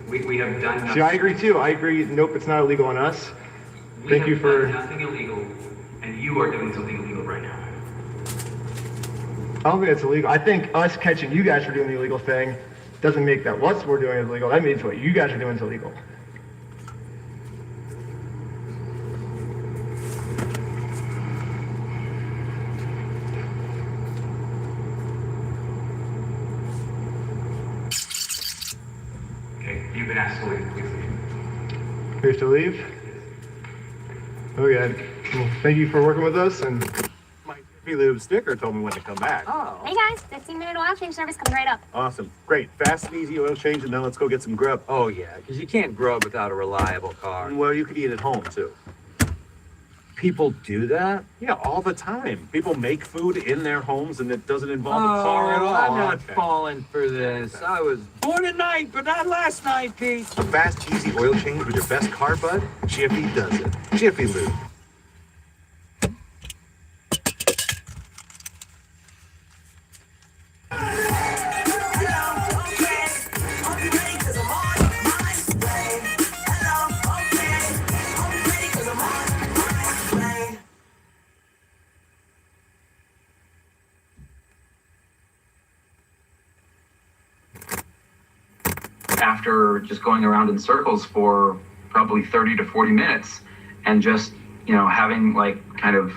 We have done nothing.
See, I agree too. I agree. Nope, it's not illegal on us. Thank you for.
We have done nothing illegal, and you are doing something illegal right now.
I don't think it's illegal. I think us catching you guys for doing the illegal thing doesn't make that what we're doing is illegal. That means what you guys are doing is illegal.
You've been asked to leave. Please leave.
We have to leave? Okay. Well, thank you for working with us. And
my Lube sticker told me when to come back.
Oh. Hey guys, 15-minute oil change service coming right up.
Awesome. Great. Fast and easy oil change, and then let's go get some grub.
Oh, yeah, because you can't grub without a reliable car.
Well, you could eat at home, too. People do that? Yeah, all the time. People make food in their homes and it doesn't involve a car at all.
I'm not falling for this. I was born tonight, but not last night, Pete.
A fast, easy oil change with your best car, bud? Jiffy does it. Jiffy Lube.
After just going around in circles for probably 30 to 40 minutes and just, having like kind of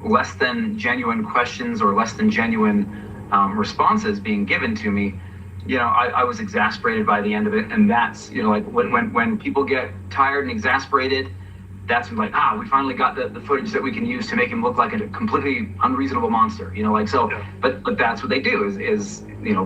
less than genuine questions or less than genuine responses being given to me, I was exasperated by the end of it. And that's, like when people get tired and exasperated, that's when we finally got the footage that we can use to make him look like a completely unreasonable monster, but that's what they do is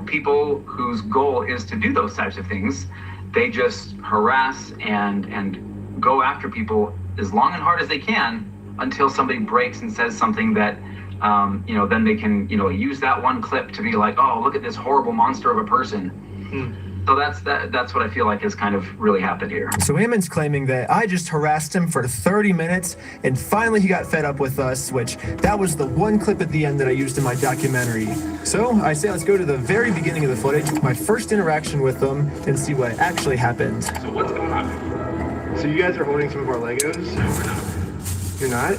people whose goal is to do those types of things, they just harass and go after people as long and hard as they can until somebody breaks and says something that, then they can, use that one clip to be like, oh, look at this horrible monster of a person. So that's what I feel like has kind of really happened here.
So Ammon's claiming that I just harassed him for 30 minutes and finally he got fed up with us, which that was the one clip at the end that I used in my documentary. So I say let's go to the very beginning of the footage, my first interaction with them, and see what actually happened.
So what's going on? So you guys are holding some of our Legos? No, we're not. You're not?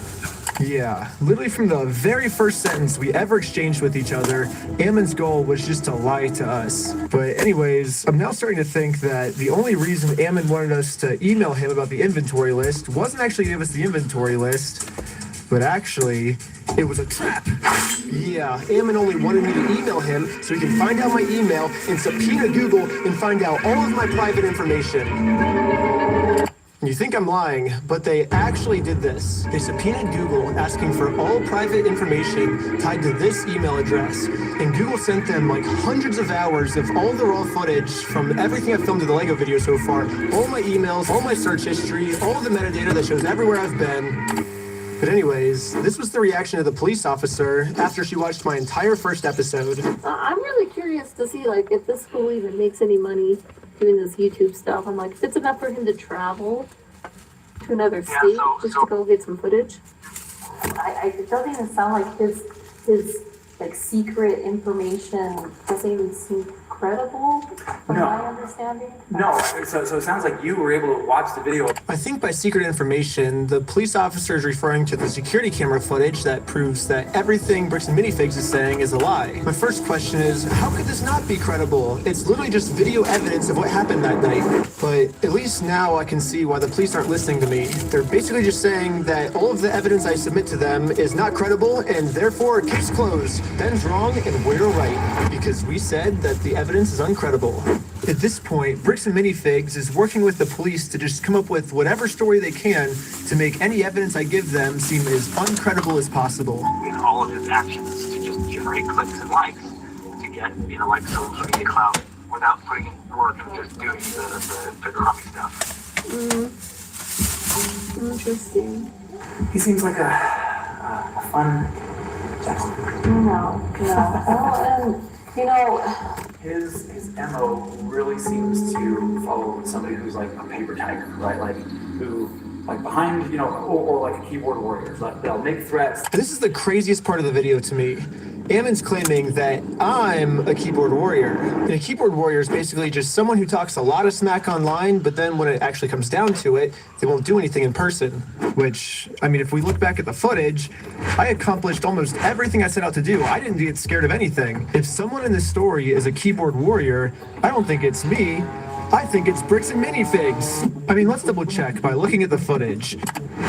Yeah, literally from the very first sentence we ever exchanged with each other, Ammon's goal was just to lie to us. But anyways, I'm now starting to think that the only reason Ammon wanted us to email him about the inventory list wasn't actually to give us the inventory list, but actually, it was a trap. Yeah, Ammon only wanted me to email him so he can find out my email and subpoena Google and find out all of my private information. You think I'm lying, but they actually did this. They subpoenaed Google asking for all private information tied to this email address. And Google sent them like hundreds of hours of all the raw footage from everything I've filmed in the Lego video so far. All my emails, all my search history, all the metadata that shows everywhere I've been. But anyways, this was the reaction of the police officer after she watched my entire first episode.
I'm really curious to see if this school even makes any money doing this YouTube stuff. I'm like, if it's enough for him to travel to another state just to go get some footage. It doesn't even sound like his secret information doesn't even seem credible from my understanding.
No, so it sounds like you were able to watch the video.
I think by secret information, the police officer is referring to the security camera footage that proves that everything Bricks and Minifigs is saying is a lie. My first question is, how could this not be credible? It's literally just video evidence of what happened that night. But at least now I can see why the police aren't listening to me. They're basically just saying that all of the evidence I submit to them is not credible and therefore case closed. Ben's wrong and we're right, because we said that the evidence is uncredible. At this point, Bricks and Minifigs is working with the police to just come up with whatever story they can to make any evidence I give them seem as uncredible as possible.
In all of his actions to just generate clicks and likes to get, social media clout without putting in work and just doing the crummy stuff.
Interesting.
He seems like a fun gentleman.
No.
His MO really seems to follow somebody who's like a paper tiger, right? Behind, or like a keyboard warrior. They'll make threats.
This is the craziest part of the video to me. Ammon's claiming that I'm a keyboard warrior. And a keyboard warrior is basically just someone who talks a lot of smack online, but then when it actually comes down to it, they won't do anything in person. Which, if we look back at the footage, I accomplished almost everything I set out to do. I didn't get scared of anything. If someone in this story is a keyboard warrior, I don't think it's me. I think it's Bricks and Minifigs. Let's double check by looking at the footage.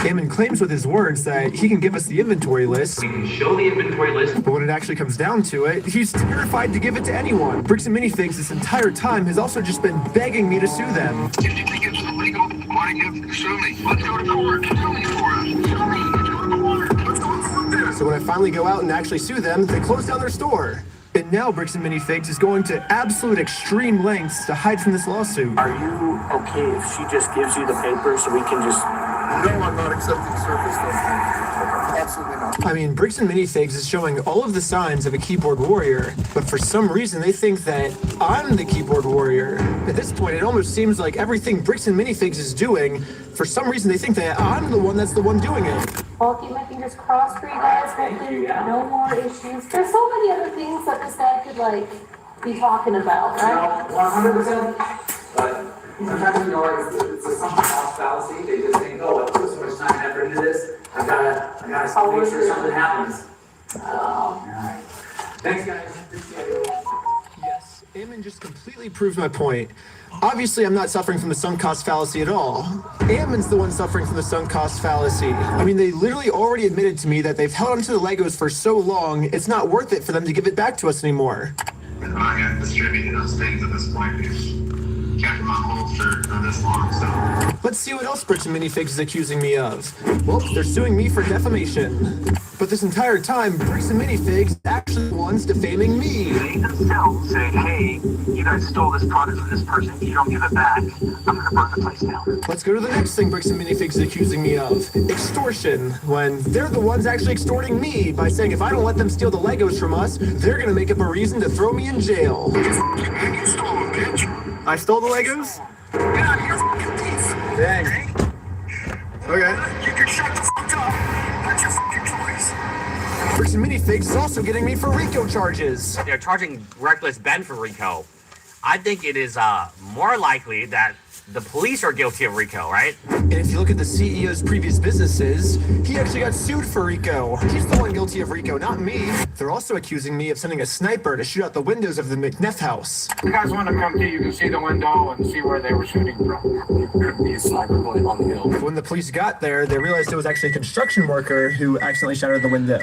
Ammon claims with his words that he can give us the inventory list.
We can show the inventory list.
But when it actually comes down to it, he's terrified to give it to anyone. Bricks and Minifigs this entire time has also just been begging me to sue them.
If you think it's illegal, why don't you sue me? Let's go to court. Sue me for us. Sue me. Let's go to court. Let's go to court there.
So when I finally go out and actually sue them, they close down their store. And now Bricks and Minifigs is going to absolute extreme lengths to hide from this lawsuit.
Are you okay if she just gives you the paper so we can just
No, I'm not accepting service from him. Absolutely not.
I mean, Bricks and Minifigs is showing all of the signs of a keyboard warrior, but for some reason they think that I'm the keyboard warrior. At this point, it almost seems like everything Bricks and Minifigs is doing, for some reason they think that I'm the one that's the one doing it.
I'll keep my fingers crossed for you guys. Hopefully, no more issues. There's so many other things that this guy could, like, be talking about, right?
100%. But sometimes, you know, it's a sunk cost fallacy. They just think, oh, I put so much time and effort into this. I gotta make sure something happens. Alright. Thanks, guys. Appreciate it.
Yes, Ammon just completely proved my point. Obviously, I'm not suffering from the sunk cost fallacy at all. Ammon's the one suffering from the sunk cost fallacy. I mean, they literally already admitted to me that they've held onto the Legos for so long, it's not worth it for them to give it back to us anymore.
I'm not going to distribute those things at this point because kept them on hold for this long, so.
Let's see what else Bricks and Minifigs is accusing me of. Well, they're suing me for defamation. But this entire time, Bricks and Minifigs actually the ones defaming me.
They themselves say, hey, you guys stole this product from this person. If you don't give it back, I'm going to burn the place down.
Let's go to the next thing Bricks and Minifigs is accusing me of. Extortion, when they're the ones actually extorting me by saying if I don't let them steal the Legos from us, they're going to make up a reason to throw me in jail.
You stole them, bitch.
I stole the Legos?
Get out of here, please.
Dang. Okay.
You can shut the fuck up. That's your fucking choice.
Bricks and Minifigs is also getting me for RICO charges.
They're charging Reckless Ben for RICO. I think it is more likely that the police are guilty of RICO, right?
And if you look at the CEO's previous businesses, he actually got sued for RICO. He's the one guilty of RICO, not me. They're also accusing me of sending a sniper to shoot out the windows of the McNeff house.
You guys want to come to, you can see the window and see where they were shooting from. It could be a sniper going on the hill.
When the police got there, they realized it was actually a construction worker who accidentally shattered the window.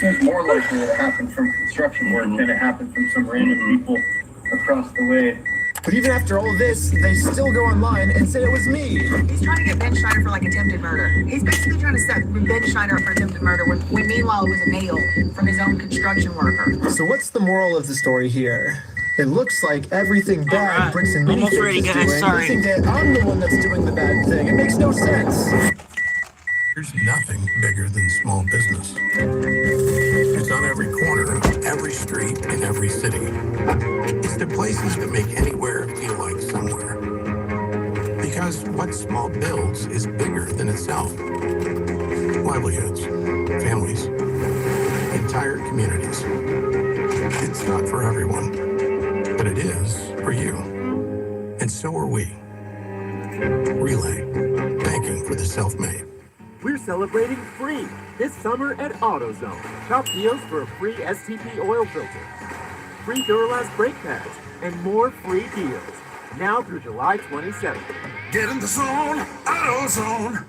It's more likely it happened from construction work than it happened from some random people across the way.
But even after all this, they still go online and say it was me.
He's trying to get Ben Schneider for like attempted murder. He's basically trying to set Ben Schneider up for attempted murder when meanwhile it was a nail from his own construction worker.
So what's the moral of the story here? It looks like everything bad Bricks and
Almost
Minifigs
ready,
is
guys.
doing.
Sorry.
They think that I'm the one that's doing the bad thing. It makes no sense.
There's nothing bigger than small business. It's on every corner, every street, in every city. It's the places that make anywhere feel like somewhere. Because what small builds is bigger than itself. Livelihoods, families, entire communities. It's not for everyone, but it is for you. And so are we. Relay, banking for the self-made.
We're celebrating free this summer at AutoZone. Top deals for a free STP oil filter, free Duralast brake pads, and more free deals. Now through July 27th.
Get in the zone, AutoZone.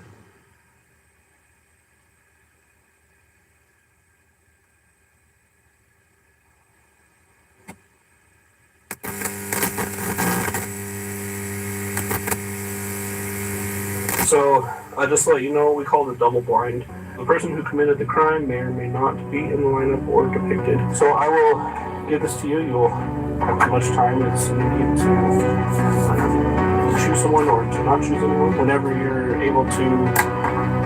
So, just to let you know, we call it double blind. The person who committed the crime may or may not be in the lineup or depicted. So I will give this to you. You'll have as much time as you need to choose someone or to not choose anyone. Whenever you're able to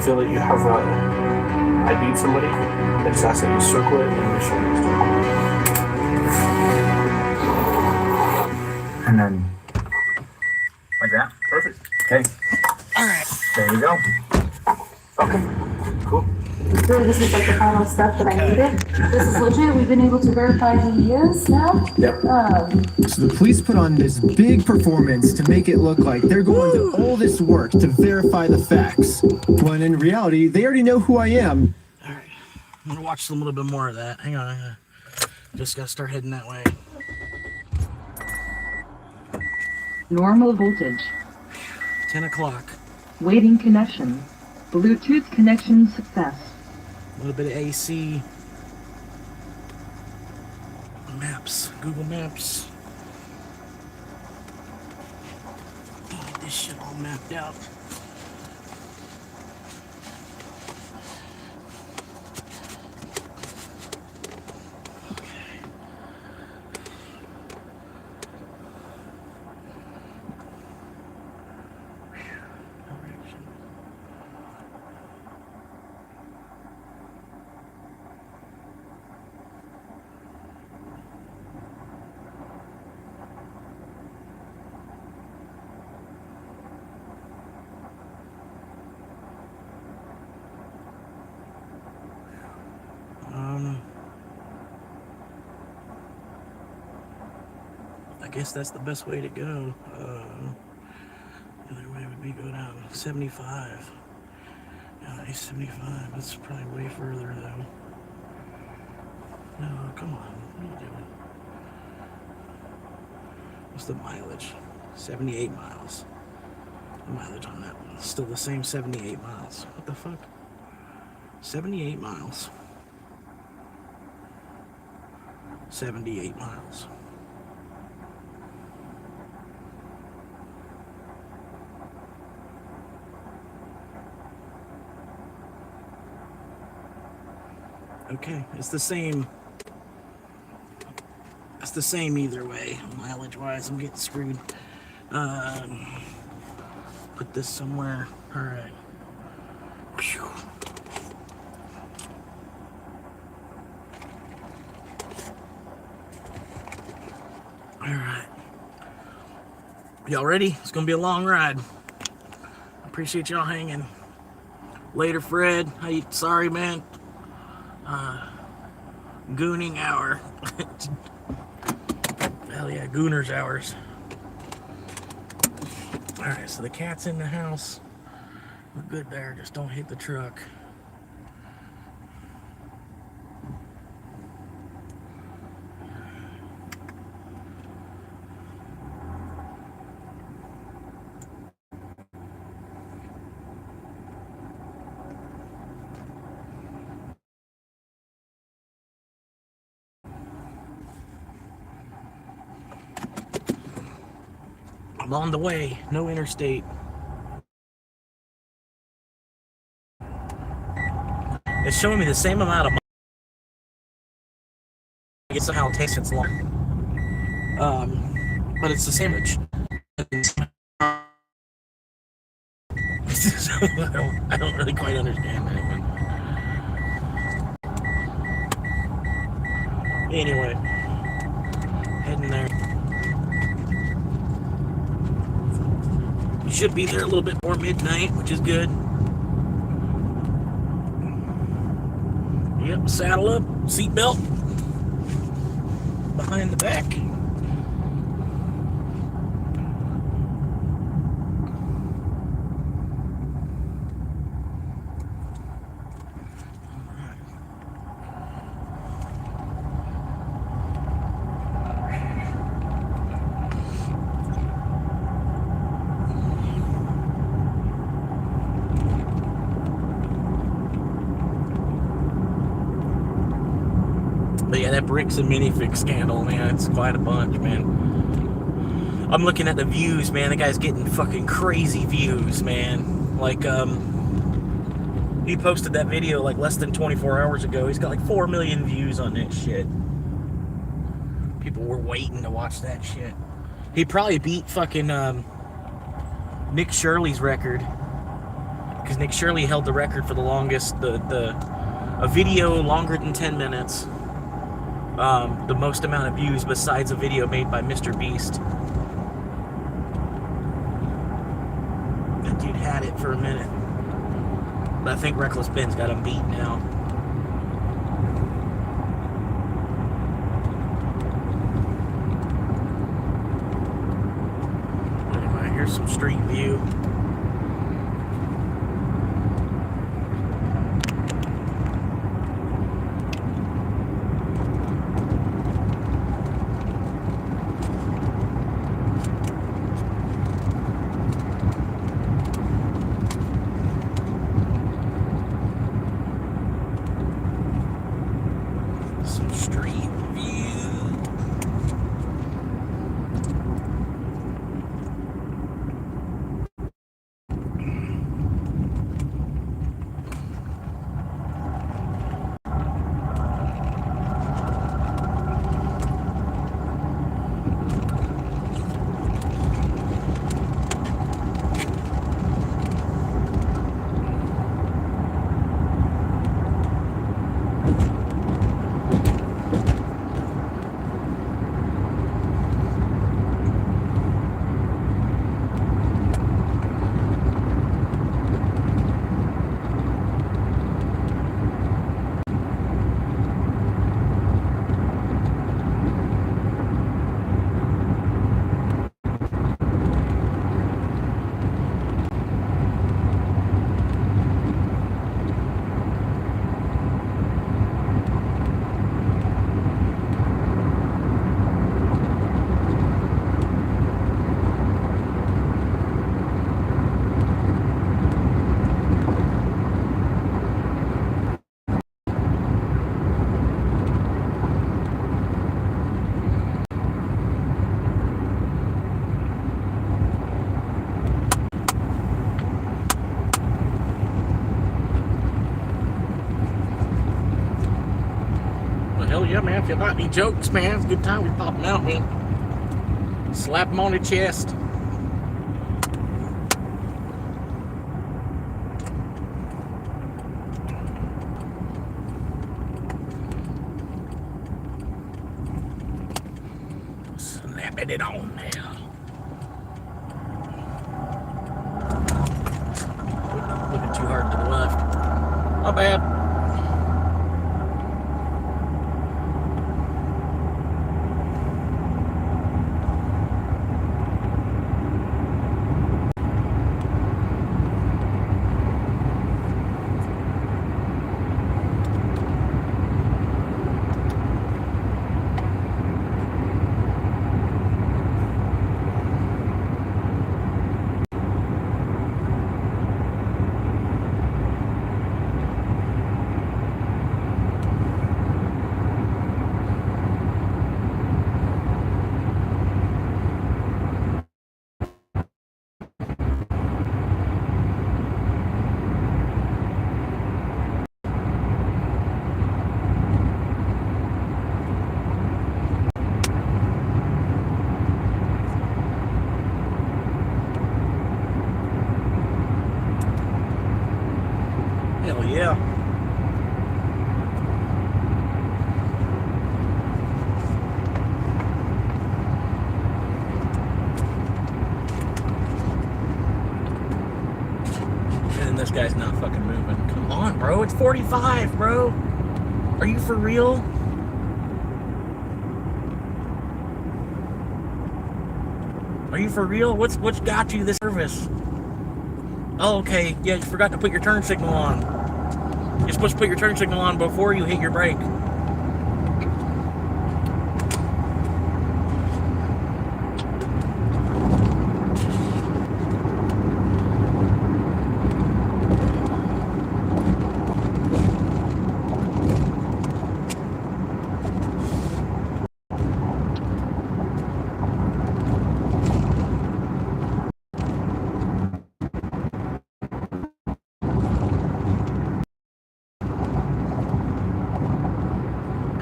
feel that you have ID'd somebody, I just ask that you circle it and initial it.
And then, like that?
Perfect.
Okay.
All right.
There you go.
Okay. Cool.
So this is like the final step that I needed. This is legit. We've been able to verify who he is now.
Yep. So the police put on this big performance to make it look like they're going to all this work to verify the facts, when in reality, they already know who I am.
All right. I'm going to watch a little bit more of that. Hang on. Just got to start heading that way.
Normal voltage.
10 o'clock.
Waiting connection. Bluetooth connection success.
A little bit of AC. Maps. Google Maps. Get this shit all mapped out. guess that's the best way to go. The other way would be go down 75. Yeah, 75. That's probably way further though. No, come on. What are you doing? What's the mileage? 78 miles. The mileage on that one. Still the same 78 miles. What the fuck? 78 miles. 78 miles. Okay, it's the same. It's the same either way, mileage-wise. I'm getting screwed. Put this somewhere. All right. Phew. All right. Y'all ready? It's gonna be a long ride. Appreciate y'all hanging. Later, Fred. Hey, sorry, man. Gooning hour. Hell yeah, Gooners hours. Alright, so the cat's in the house. We're good there, just don't hit the truck. I'm on the way, no interstate. It's showing me the same amount of money. It somehow takes its long. But it's the same. I don't really quite understand that one. Anyway, heading there. Should be there a little bit more midnight, which is good. Yep, saddle up, seatbelt behind the back. But yeah, that bricks and minifix scandal, man, it's quite a bunch, man. I'm looking at the views, man. The guy's getting fucking crazy views, man. Like, he posted that video like less than 24 hours ago. He's got like 4 million views on that shit. People were waiting to watch that shit. He probably beat fucking Nick Shirley's record. Because Nick Shirley held the record for the longest, a video longer than 10 minutes. The most amount of views besides a video made by Mr. Beast. That dude had it for a minute. But I think Reckless Ben's got him beat now. Anyway, here's some street view. Hell yeah, man. If you got any jokes, man, it's a good time. We pop them out, man. Slap them on the chest. Slapping it on there. Looking too hard to the left. Not bad. Hell yeah. And this guy's not fucking moving. Come on, bro. It's 45, bro. Are you for real? Are you for real? What's got you this service? Oh, okay. Yeah, you forgot to put your turn signal on. You're supposed to put your turn signal on before you hit your brake.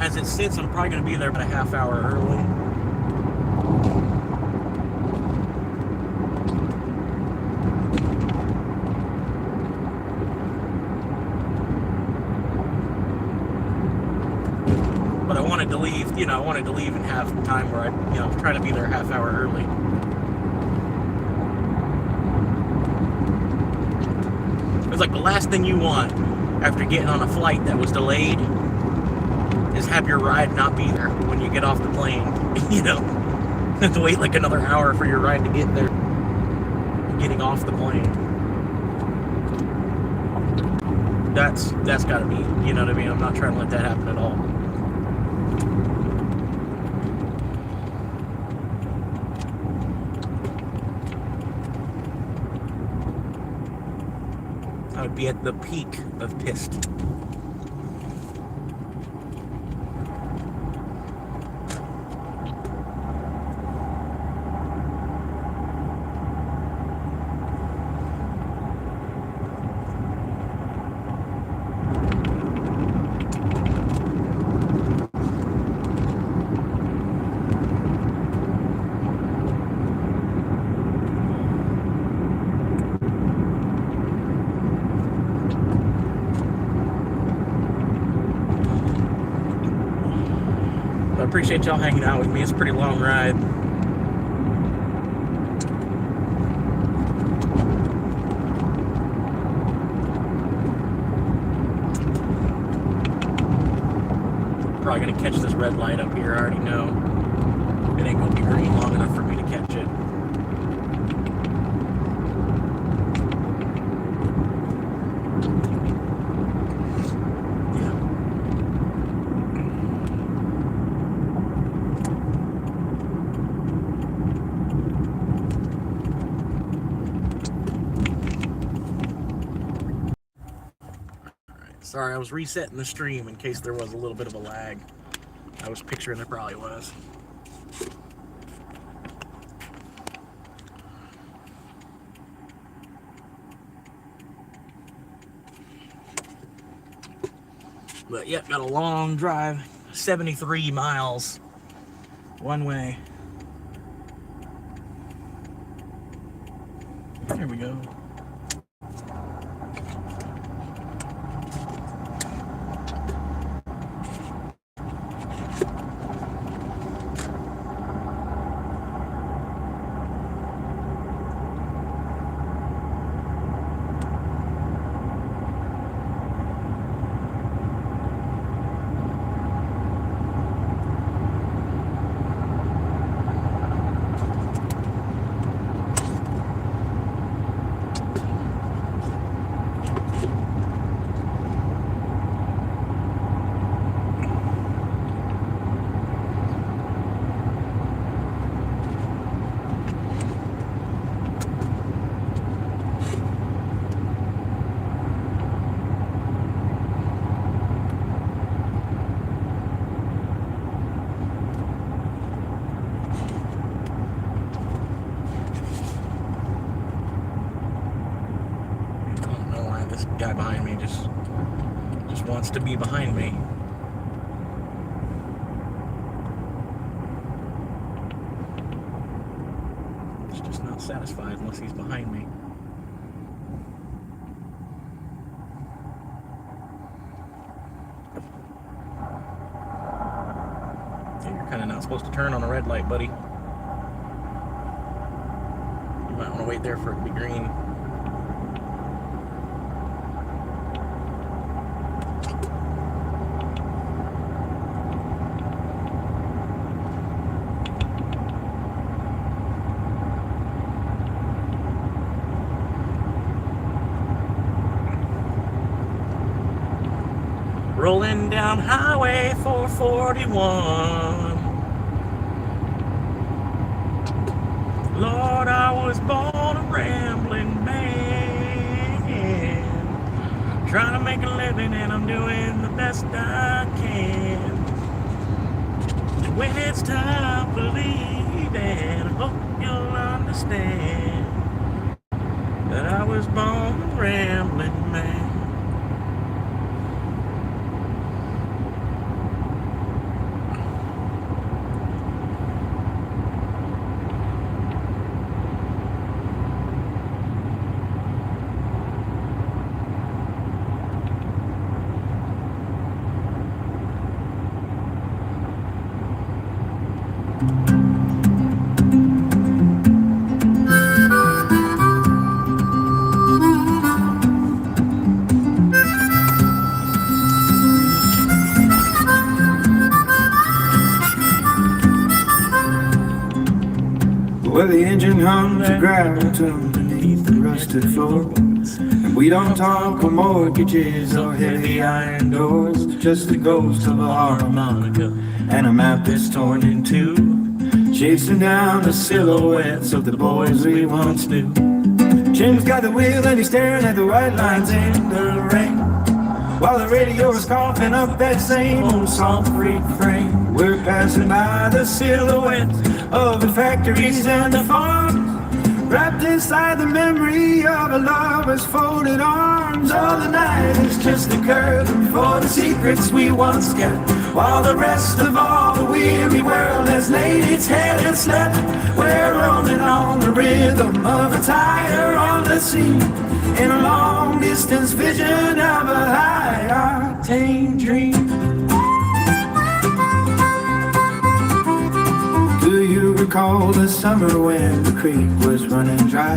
As it sits, I'm probably going to be there about a half hour early. But I wanted to leave, I wanted to leave and have time where I, try to be there a half hour early. It's like the last thing you want after getting on a flight that was delayed is have your ride not be there when you get off the plane. Have to wait like another hour for your ride to get there. Getting off the plane. That's gotta be, you know what I mean? I'm not trying to let that happen at all. I would be at the peak of pissed. I appreciate y'all hanging out with me. It's a pretty long ride. Probably gonna catch this red light up here, I already know. It ain't gonna be green long enough for me to catch it. Sorry, I was resetting the stream in case there was a little bit of a lag. I was picturing there probably was. But yeah, got a long drive 73 miles one way. There we go. Guy behind me just wants to be behind me. He's just not satisfied unless he's behind me. Yeah, you're kind of not supposed to turn on a red light, buddy. You might want to wait there for it to be green. Rolling down Highway 441. Lord, I was born a rambling man, trying to make a living, and I'm doing the best I can. And when it's time for leaving, I hope you'll understand that I was born a rambling man.
Well, the engine hums a graviton beneath the rusted floor, and we don't talk of mortgages or heavy iron doors, just the ghost of a harmonica and a map that's torn in two, chasing down the silhouettes of the boys we once knew. Jim's got the wheel and he's staring at the white lines in the rain, while the radio is coughing up that same old soft refrain. We're passing by the silhouette of the factories and the farms, wrapped inside the memory of a lover's folded arms. All the night is just a curtain for the secrets we once kept, while the rest of all the weary world has laid its head and slept. We're rolling on the rhythm of a tire on the sea, in a long distance vision of a high octane dream. Do you recall the summer when the creek was running dry,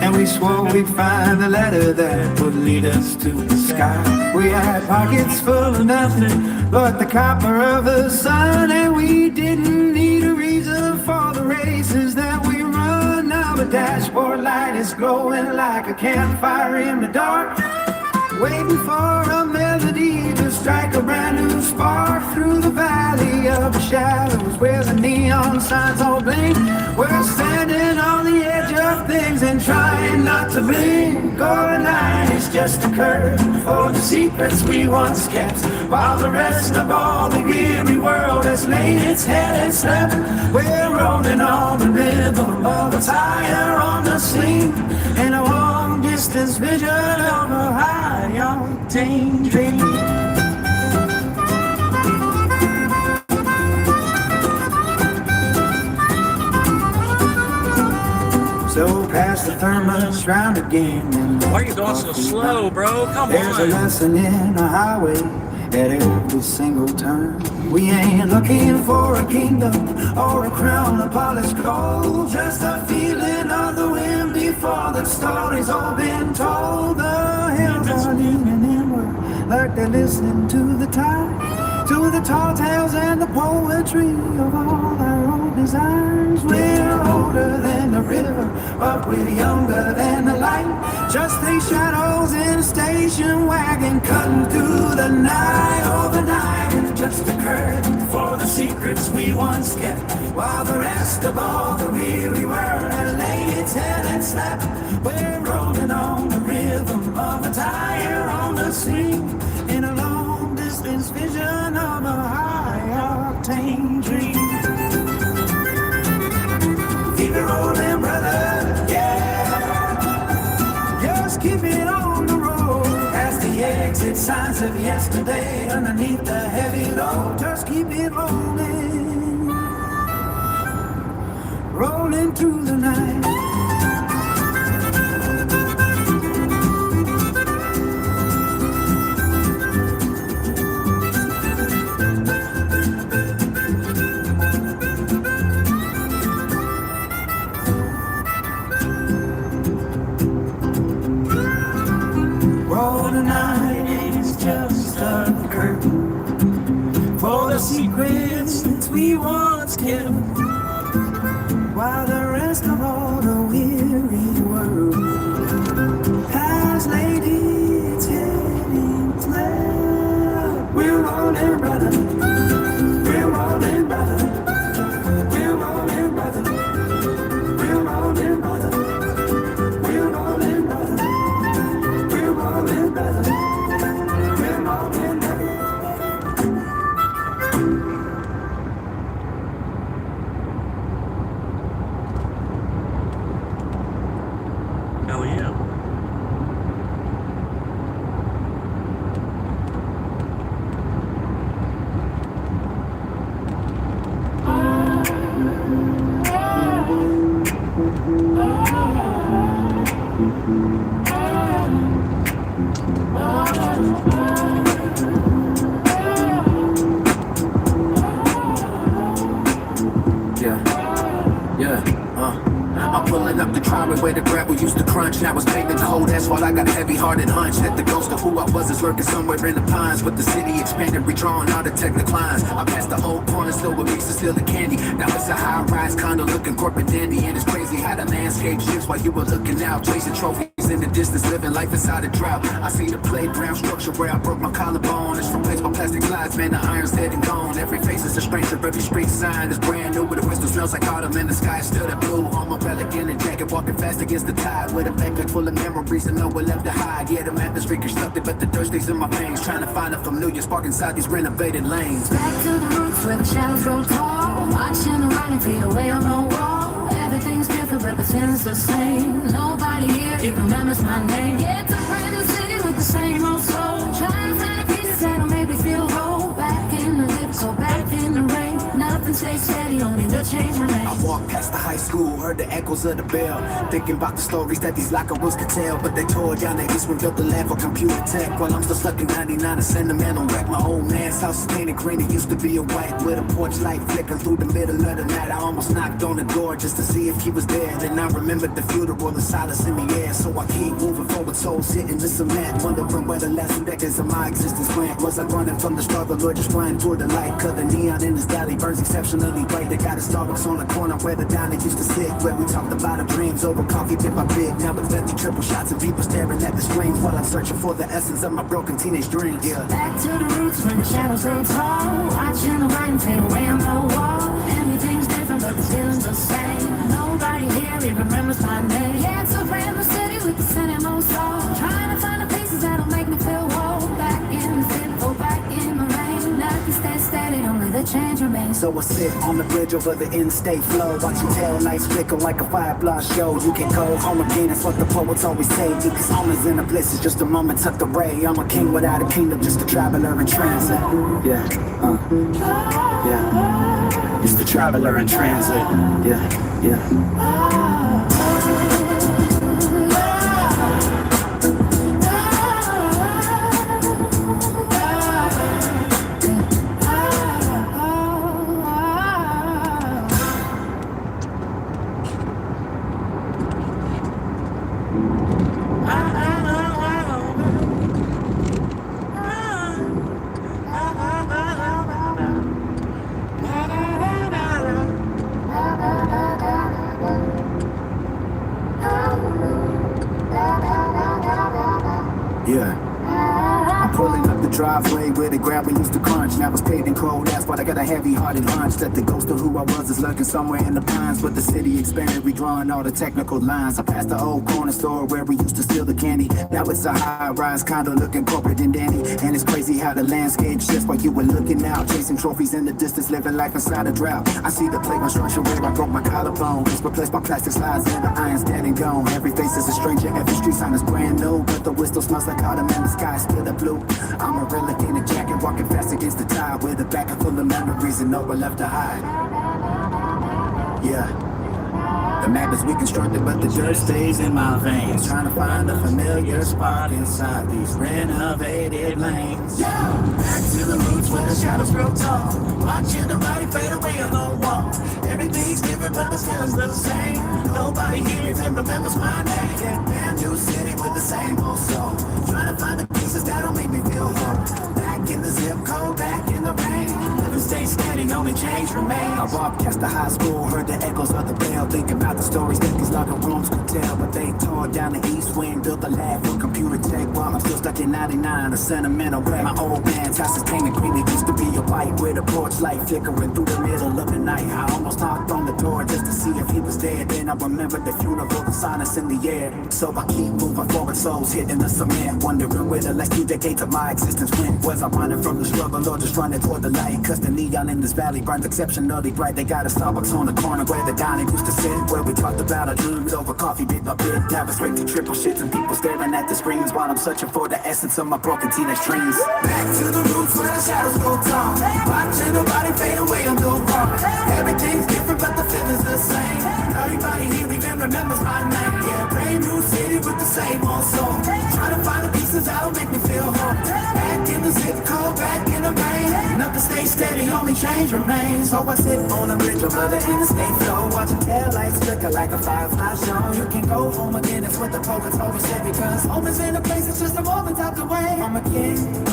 and we swore we'd find the ladder that would lead us to the sky? We had pockets full of nothing but the copper of the sun, and we didn't need a reason for the races that we run. Now the dashboard light is glowing like a campfire in the dark, waiting for a melody to strike a brand new spark through the valley of the shadows where the neon signs all blink. We're standing on the edge of things and trying not to blink. All the night is just a curtain for the secrets we once kept, while the rest of all the weary world has laid its head and slept. We're rolling on the rhythm of a tire on the swing, in a long distance vision of a high octane dream. must drown again.
Why are you going so slow, bro? Come
There's a
on.
lesson in the highway at every single turn. We ain't looking for a kingdom or a crown of polished gold, just a feeling of the wind before the story's all been told. The hills are leaning inward like they're listening to the tide, to the tall tales and the poetry of all our old desires. We're older than the river, but we're younger than the light. Just three shadows in a station wagon cutting through the night. Overnight, it's just a curtain for the secrets we once kept, while the rest of all the weary world had laid its head and slept. We're rolling on the rhythm of a tire on the swing, in a long distance vision of a high-octane dream. Keep it rolling, brother, yeah. Just keep it on the road, past the exit signs of yesterday, underneath the heavy load. Just keep it rolling, rolling through the night. Tonight is just a curtain for the secrets that we once kept, while the rest of all the weary world has laid its head in slept. We're rolling, brother. We're rolling, brother. We're rolling, brother. We're rolling, brother. We're rolling, brother. We're rolling, brother. We're rolling, brother.
Hell yeah.
I'm pulling up the driveway where the gravel used to crunch. Now it's paving cold asphalt. I got a heavy-hearted hunch that the ghost of who I was is lurking somewhere in the pines. With the city expanded, redrawing all the tech declines. I passed the old corner store where we used to steal the candy. Now it's a high-rise condo looking corporate dandy. And it's crazy how the landscape shifts while you were looking out, chasing trophies in the distance, living life inside a drought. I see the playground structure where I broke my collarbone. It's replaced by plastic slides, man, the iron's dead and gone. Every face is a stranger, every street sign is brand new. But the wisdom smells like autumn and the sky is still the blue. I'm a relic in a jacket, walking fast against the tide, with a backpack full of memories and nowhere left to hide. Yeah, the map is reconstructed, but the dirt stays in my veins, trying to find a familiar spark inside these renovated lanes.
Back to the roots where the shadows grow tall, watching the writing fade away on the wall. Everything's different, but the feeling's the same. Nobody here even remembers my name. Yeah, it's a brand new city with the same old soul, trying to find the pieces that'll make me feel whole. Back in the lips, so back in the rain. Nothing stays steady, only the change remains.
I walked past the high school, heard the echoes of the bell, thinking about the stories that these lockables could tell. But they tore down the east and built the lab for computer tech, while I'm still stuck in 99 and sentimental wreck. My old man's house is painted green, it used to be a white, with a porch light flickering through the middle of the night. I almost knocked on the door just to see if he was there. Then I remembered the funeral, the silence in the air. So I keep moving forward, souls hitting the cement, wondering where the last few decades of my existence went. Was I running from the struggle or just flying toward the light? Cause the neon in this valley burns exceptionally bright. They got a Starbucks on the corner where the diner used to sit, where we talked about our dreams over coffee bit by bit. Now it's empty triple shots and people staring at the screens while I'm searching for the essence of my broken teenage dreams. Yeah.
Back to the roots when the shadows grow tall, watching the writing fade away on the wall. Everything's different, but the feeling's the same. Nobody here even remembers my name. Yeah, it's a brand new city with the same old soul, trying to find the pieces that'll make me feel whole. Back in the city, go back in the rain. Nothing stays steady, only the change remains.
So I sit on the bridge over the in-state flow, watching tail lights flicker like a firefly show. You can go home again, that's what the poets always say. Because home is in a bliss, it's just a moment tucked away. I'm a king without a kingdom, just a traveler in transit. Yeah, yeah. It's the traveler in transit. Yeah, yeah. where the gravel used to crunch. Now it's paved in cold asphalt. I got a heavy-hearted hunch that the ghost of who I was is lurking somewhere in the pines. But the city expanded, redrawing all the technical lines. I passed the old corner store where we used to steal the candy. Now it's a high-rise condo looking corporate and dandy. And it's crazy how the landscape shifts while you were looking out, chasing trophies in the distance, living life inside a drought. I see the playground structure where I broke my collarbone. It's replaced by plastic slides and the iron's dead and gone. Every face is a stranger, every street sign is brand new. But the whistle smells like autumn and the sky is still the blue. I'm a relic in a jacket, walking fast against the tide, with a back full of memories and nowhere left to hide. Yeah. The map is reconstructed, but the dirt stays in my veins. Trying to find a familiar spot inside these renovated lanes. Yeah, back to the roots where the shadows grow tall. Watching the body fade away on the wall. Everything's different, but the feelings are the same. Nobody here even remembers my name. Yeah, brand new city with the same old soul. Trying to find the pieces that'll make me feel whole. Back in the zip code, back in the rain. Living stay steady, only change remains. I walked past the high school, heard the echoes of the bell. Think about the stories that these locker rooms could tell. But they tore down the east wing, built a lab for computer tech. While I'm still stuck in 99, a sentimental wreck. My old man's house is painted green. It used to be a white with a porch light flickering through the middle of the night. I almost knocked on the door just to see if he was there. Then I remembered the funeral, the silence in the air. So I keep moving forward, souls hitting the cement. Wondering where the last few decades of my existence went. Was I running from the struggle or just running toward the light? Cause the neon in this valley burns exceptionally bright. They got a Starbucks on the corner where the dining used to sit, where we talked about our dreams over coffee bit by bit. Diving straight to triple shits and people staring at the screens while I'm searching for the essence of my broken teenage dreams. Back to the roots where the shadows go tall. Watching nobody fade away on the wall. Everything's different but the feeling's the same. Everybody here even remembers my name. Yeah, brand new city with the same old soul. Trying to find the pieces that'll make me feel home. Back in the zip code, back in the rain. Nothing stays steady, only change remains. So I sit on a bridge over the interstate flow, watching taillights flicker like a firefly show. You can go home again, it's what the poets always say. Because home is in a place, it's just a moment out the way. I'm a king,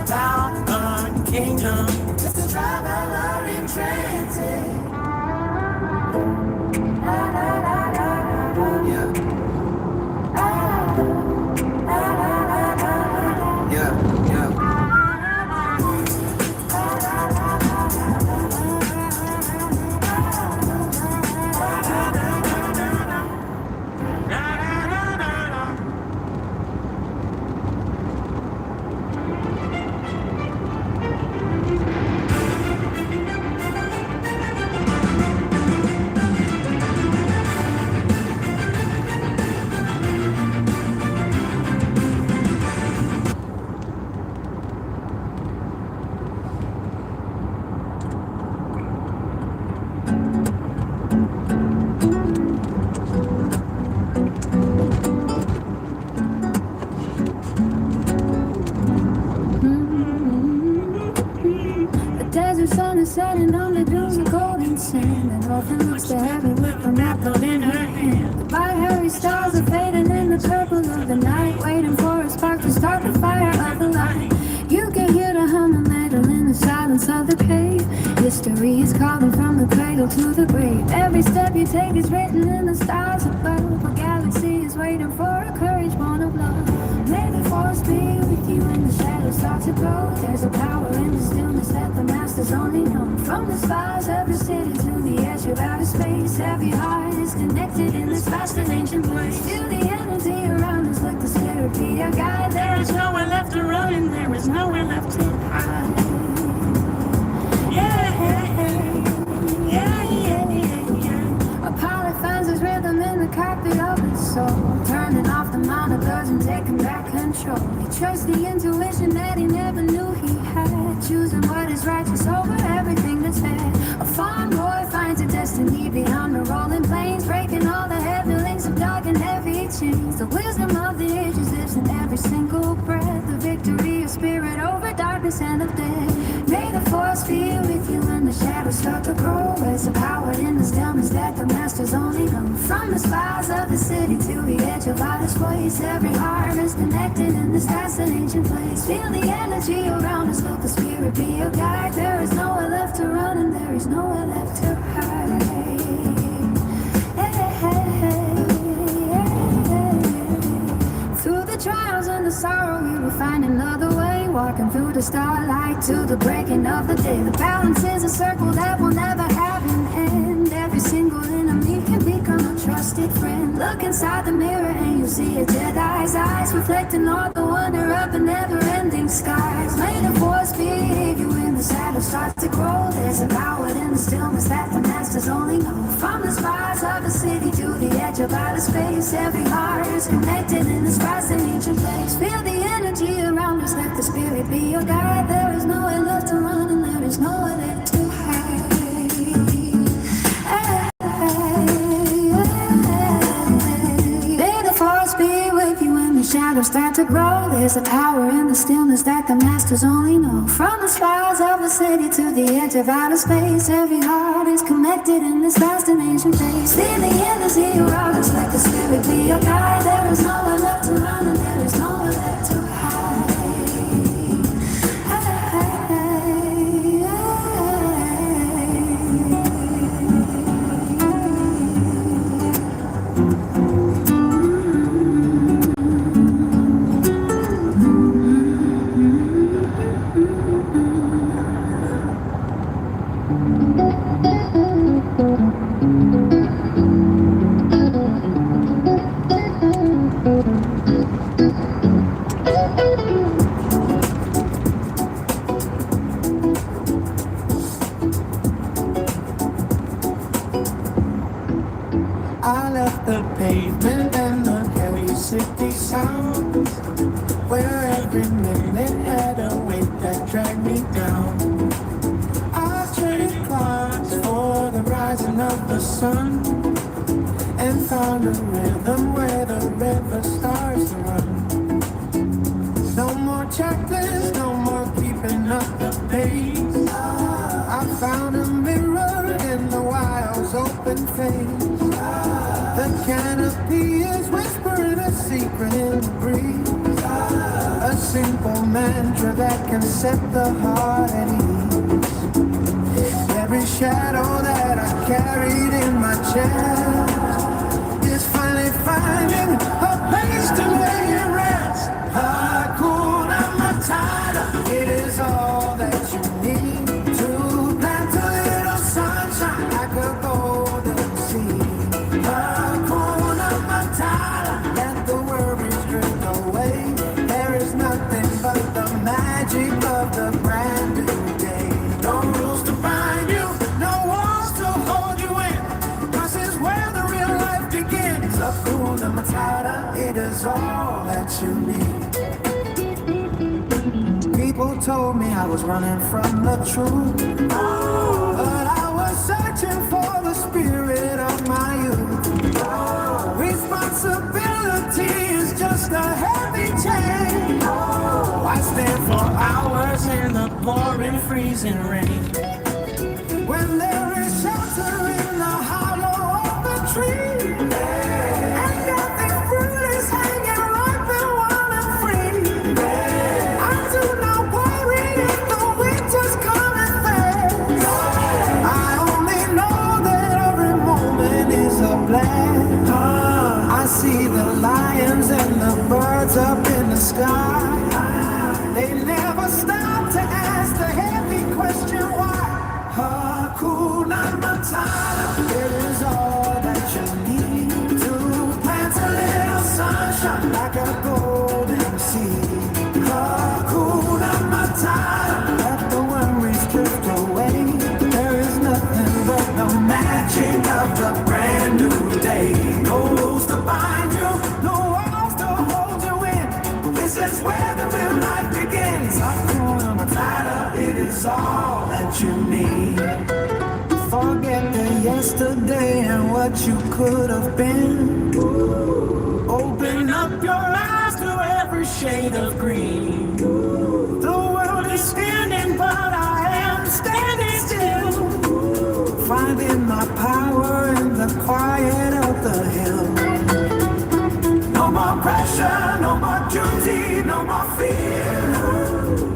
down on kingdom. Just a traveler in transit.
Setting on the dunes of golden sand, and often looks to heaven with an apple in her hand. The binary stars are fading in the purple of the night, waiting for a spark to start the fire of the light. You can hear the hum of metal in the silence of the cave. History is calling from the cradle to the grave. Every step you take is written in the stars above. A galaxy is waiting for a courage born of love. May the force be with you when the shadows start to grow. There's a power in the stillness that the masters only know. From the spires of the city to the edge of outer space, every heart is connected in this vast and ancient place. Feel the energy around us, let the spirit be our guide. There is nowhere left to run and there is nowhere left to hide. Yeah, yeah, yeah, yeah. A pilot finds his rhythm in the cockpit of his soul, turning off the monitors and taking back control. He trusts the intuition that he never knew he had, choosing what is righteous over everything that's bad. A farm boy finds a destiny beyond the rolling plains, breaking all the heavy links of dark and heavy chains. The wisdom of the ages lives in every single breath, the victory of spirit over darkness and of death. May the force be with you when the shadows start to grow. There's a power in the stillness that the masters only know. From the spires of the city to the edge of outer space, every heart is connected in this vast and ancient place. Feel the energy around us, let the spirit be your guide. There is nowhere left to run and there is nowhere left to hide. Through the trials and the sorrow, we will find another way. walking through the starlight to the breaking of the day. The balance is a circle that will never have an end. Every single enemy can become a trusted friend. Look inside the mirror and you see a Jedi's eyes, reflecting all the wonder of the never-ending skies. May the force be with you when the shadows start to grow. There's a power in the stillness that the masters only know. From the spires of the city to the edge of outer space, every heart is connected in this vast and ancient place. Feel the energy around us, let the spirit be your guide. There is nowhere left to run and there is nowhere left to hide. May the force be with you when the shadows start to grow. There's a power in the stillness that the masters only know. From the spires of the city to the edge of outer space, every heart is connected in this vast and ancient place. Feel the energy around us, let the spirit be your guide. There is nowhere left to run and there is nowhere left to hide.
I left the pavement and the heavy city sounds, where every minute had a weight that dragged me down. I traded clocks for the rising of the sun, and found a rhythm where the river starts to run. No more checklists, no more keeping up the pace. I found a mirror in the wild's open face. The canopy is whispering a secret in the breeze. A simple mantra that can set the heart at ease. Every shadow that I carried in my chest is finally finding a place to lay it rest. Hakuna Matata, it is all that you need to plant a little sunshine like a golden seed. Hakuna Matata, let the worries drift away. There is nothing but the magic of the brand new day. No rules to bind you, no walls to hold you in. This is where the real life begins. Hakuna Matata, it is all that you need. People told me I was running from the truth, but I was searching for the spirit of my youth. Responsibility is just a heavy chain. I stand for hours in the pouring, freezing rain, when there is shelter in the hollow of the tree, and nothing fruit is hanging open while I'm free. I do not worry if the winter's coming fast. I only know that every moment is a blast. I see the lions and the birds up in the sky. They never stop to ask the heavy question why. Hakuna Matata, it is all that you need to plant a little sunshine like a golden seed. Hakuna Matata, let the worries drift away. There is nothing but the magic of the brand new day. No rules to bind you, no walls to hold you in. This is where the real life begins. Hakuna Matata, it is all that you need. Forget the yesterday and what you could have been. Open up your eyes to every shade of green. The world is spinning, but I am standing still, finding my power in the quiet of the hill. No more pressure, no more duty, no more fear.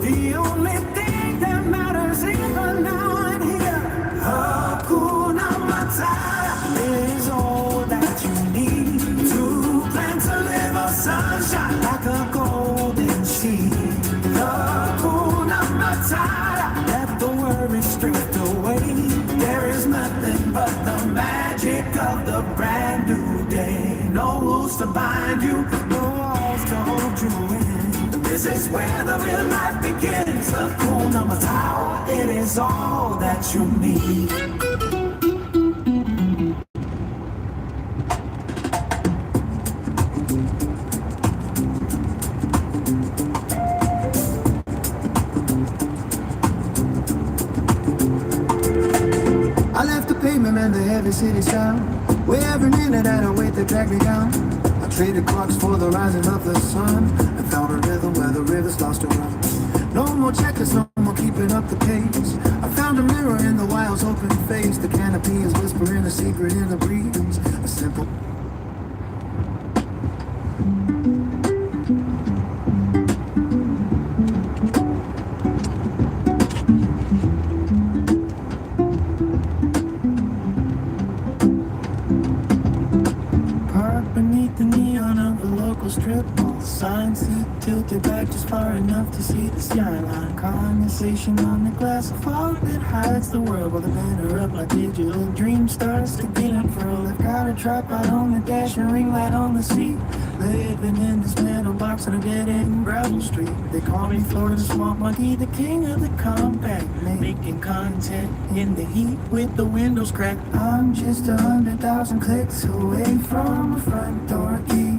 The only thing that matters is the now and here. Hakuna Matata is all that you need to plant a little sunshine like a golden seed. worries stripped away. There is nothing but the magic of the brand new day. No rules to bind you, no walls to hold you in. This is where the real life begins. The cool number tower, it is all that you need.
I left the pavement and the heavy city sound. Where every minute had a weight that dragged me down. I traded clocks for the rising of the sun. I found a rhythm where the rivers lost a run. No more checklists, no more keeping up the pace. I found a mirror in the wild's open face. The canopy is whispering a secret in the breeze. A simple
Beneath the neon of the local strip mall sign, seat tilted back just far enough to see the skyline. Condensation on the glass, a fog that hides the world while the banner of my digital dream starts to get unfurled. I've got a tripod on the dash and ring light on the seat, living in this metal box on a dead-end gravel street. They call me Florida Swamp Monkey, the king of the compact, making content in the heat with the windows cracked. I'm just 100,000 clicks away from a front door key,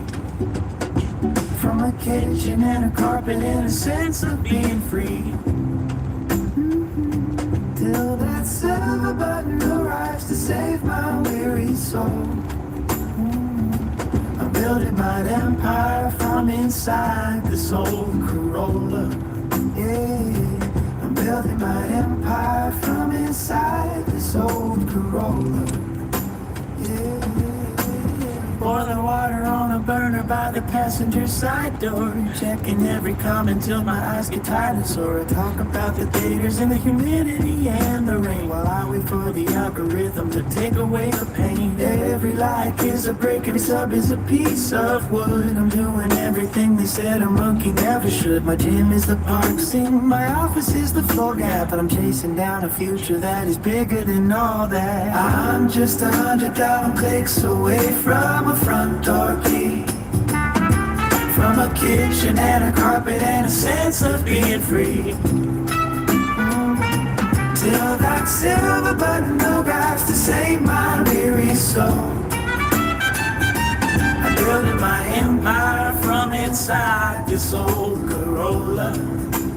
from a kitchen and a carpet and a sense of being free. Till that silver button arrives to save my weary soul. I'm building my empire from inside this old Corolla. Yeah, I'm building my empire from inside this old Corolla. Boiling water on a burner by the passenger side door, checking every comment till my eyes get tired and sore. I talk about the daters and the humidity and the rain while I wait for the algorithm to take away the pain. Every like is a break, every sub is a piece of wood. I'm doing everything they said a monkey never should. My gym is the park scene, my office is the floor gap, but I'm chasing down a future that is bigger than all that. I'm just 100,000 clicks away from a front door key, from a kitchen and a carpet and a sense of being free. Till that silver button arrives to save my weary soul. I'm building my empire from inside this old Corolla.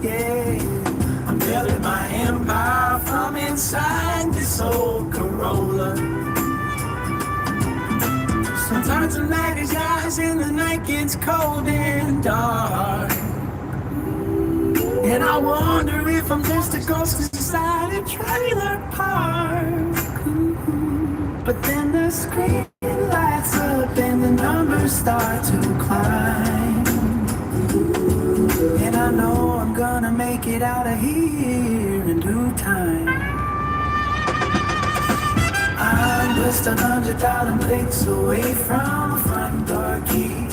Yeah, I'm building my empire from inside this old Corolla. Sometimes the night is yours and the night gets cold and dark, and I wonder if I'm just a ghost inside a trailer park. But then the screen lights up and the numbers start to climb, and I know I'm gonna make it out of here in due time. I'm just 100,000 clicks away from a front door key,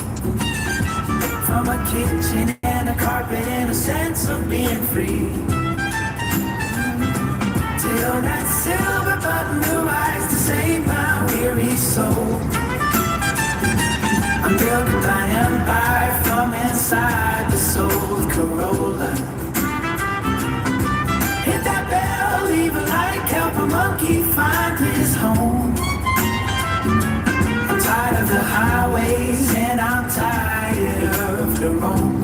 from a kitchen and a carpet and a sense of being free. Till that silver button arrives to save my weary soul. I'm building my empire from inside the old Corolla. Hit that bell, leave a like, help a monkey find his home. I'm tired of the highways and I'm tired of the road.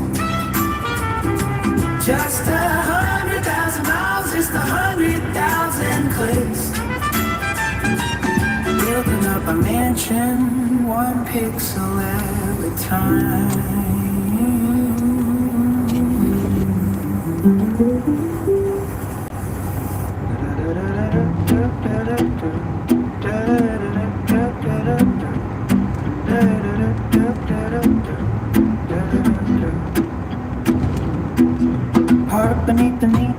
Just 100,000 miles, just 100,000 clicks. Building up a mansion, one pixel at a time. Heart beneath the knee.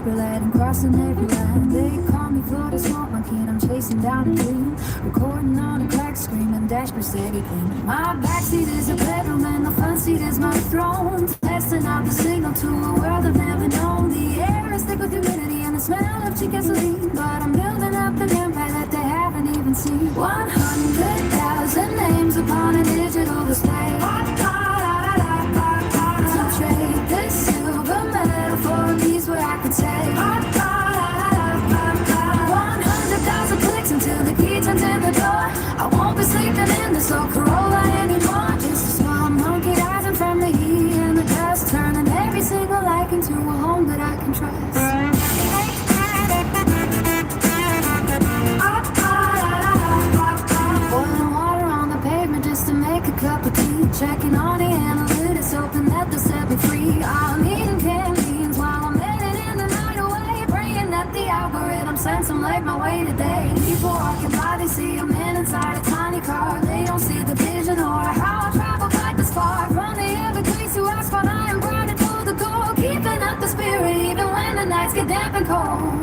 dashboard light and crossing every line. They call me Florida Swamp Monkey and I'm chasing down a dream. Recording on a crack screen and dashboard steady clean. My backseat is a bedroom and the front seat is my throne. Testing out the signal to a world I've never known. The air is thick with humidity and the smell of cheap gasoline. But I'm building up an empire that they haven't even seen. 100,000 names upon a digital display. To trade this silver medal for a piece where I could say 100,000 clicks until the key turns in the door. I won't be sleeping in this old Corolla anymore. Just a small monkey rising from the heat and the dust, turning every single like into a home that I can trust. Boiling water on the pavement just to make a cup of tea. Checking on the analytics, hoping that they'll set me free. I'm eating canned beans while I'm headed in the night away, praying that the algorithm sends some like my way today. People walking by, they see a man inside a tiny car. They don't see the vision or how I travel quite this far. From the Everglades to asphalt, I am grinding for the goal, keeping up the spirit even when the nights get damp and cold.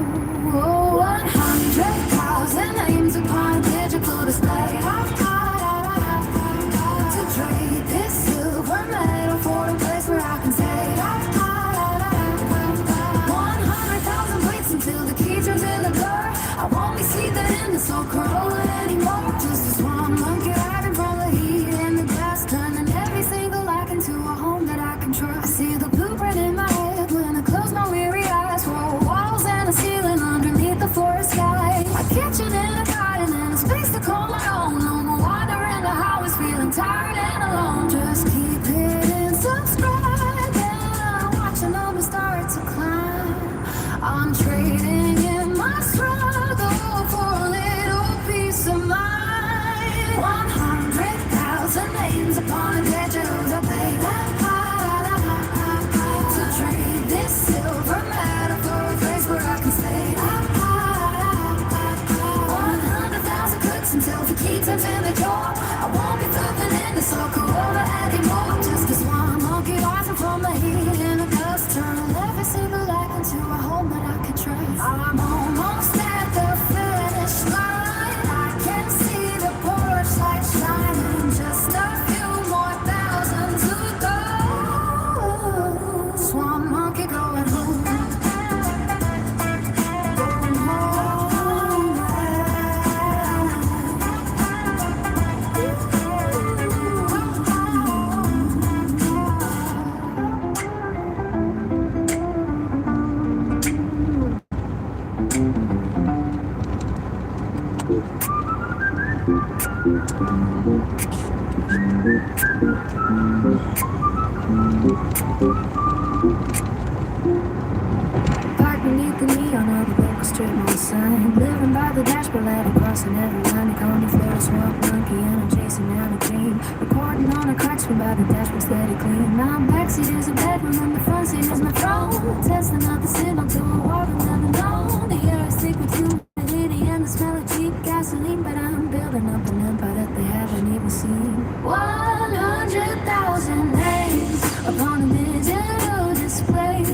Oh, 100,000 names upon a digital display. To trade this silver medal for a place where I can say 100,000 plates until the key turns in the door. I won't be sleeping in this old Corolla anymore. Just a swan monkey riding from the heat and the dust, turning every single like into a home that I can trust. I see the blueprint in my head when I close my weary eyes. Four walls and a ceiling underneath the forest sky. A kitchen and a garden and a space to call my own. No more wandering the highways, feeling tired and alone. Just keep hitting subscribe and watching numbers start to climb. I'm trading in my struggle for a little peace of mind. 100,000 names upon a digital display. To trade this silver medal for a place where I can stay. 100,000 clicks until the key turns in the door. I won't be flipping in this old Corolla anymore. Just a swan monkey rising from the heat and the dust, turning every single light into a home that I can trust. I'm almost at the finish line. I can see the porch light shining. Just a few more thousand to go. Swan monkey going home. Going home. Parked beneath the neon of the local strip mall sign. Living by the dashboard light crossing every line. They call me Florida Swamp Monkey and I'm chasing down a dream. Recording on a crack screen by the dashboard steady clean. My backseat is a bedroom and the front seat is my throne. Testing out the signal to a world I've never known. The air is thick with humidity and the smell of cheap gasoline. But I'm building up an empire that they haven't even seen. 100,000 names upon a digital display.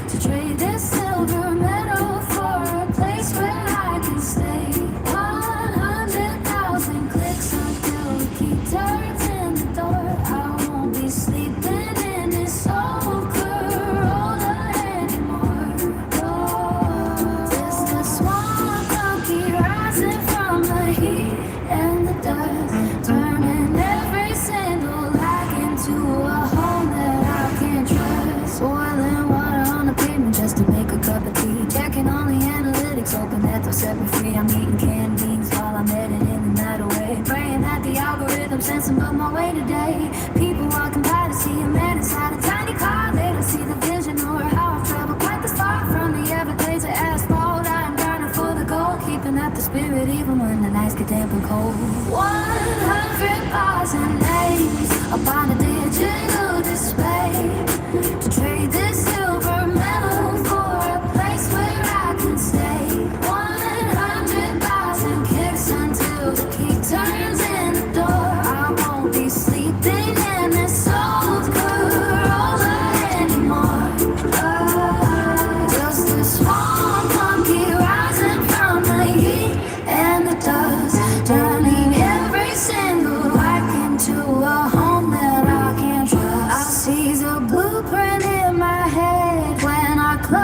To trade this silver medal for a place where I can stay. 100,000 clicks until the key turns in the door. I won't be sleeping in this old Corolla anymore. Oh, just a swan monkey rising from the heat and the dust, turning every single light into a home that I can trust. Boiling water on the pavement just to make a cup of tea. Checking on the analytics, hoping that they'll set me free. I'm eating canned beans while I'm headed in the night away, praying that the algorithm sends some up my way today. People walking by to see a man inside a tiny car. They don't see the vision or how I've traveled quite this far. From the Everglades to asphalt, I am grinding for the goal, keeping up the spirit even when the nights get damp and cold. 100,000 names upon a digital display. To trade this silver medal for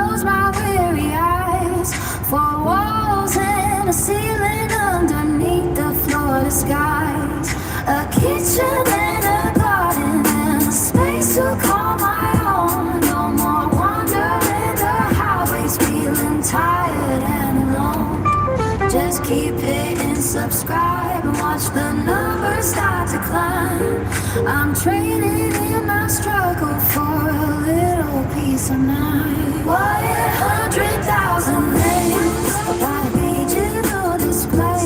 close my weary eyes. Four walls and a ceiling underneath the floor skies. A kitchen and a garden and a space to call my own. No more wandering the highways, feeling tired and alone. Just keep hitting subscribe and watch the numbers start to climb. I'm trading in my struggle for a little peace of mind. 100,000 names about a digital display.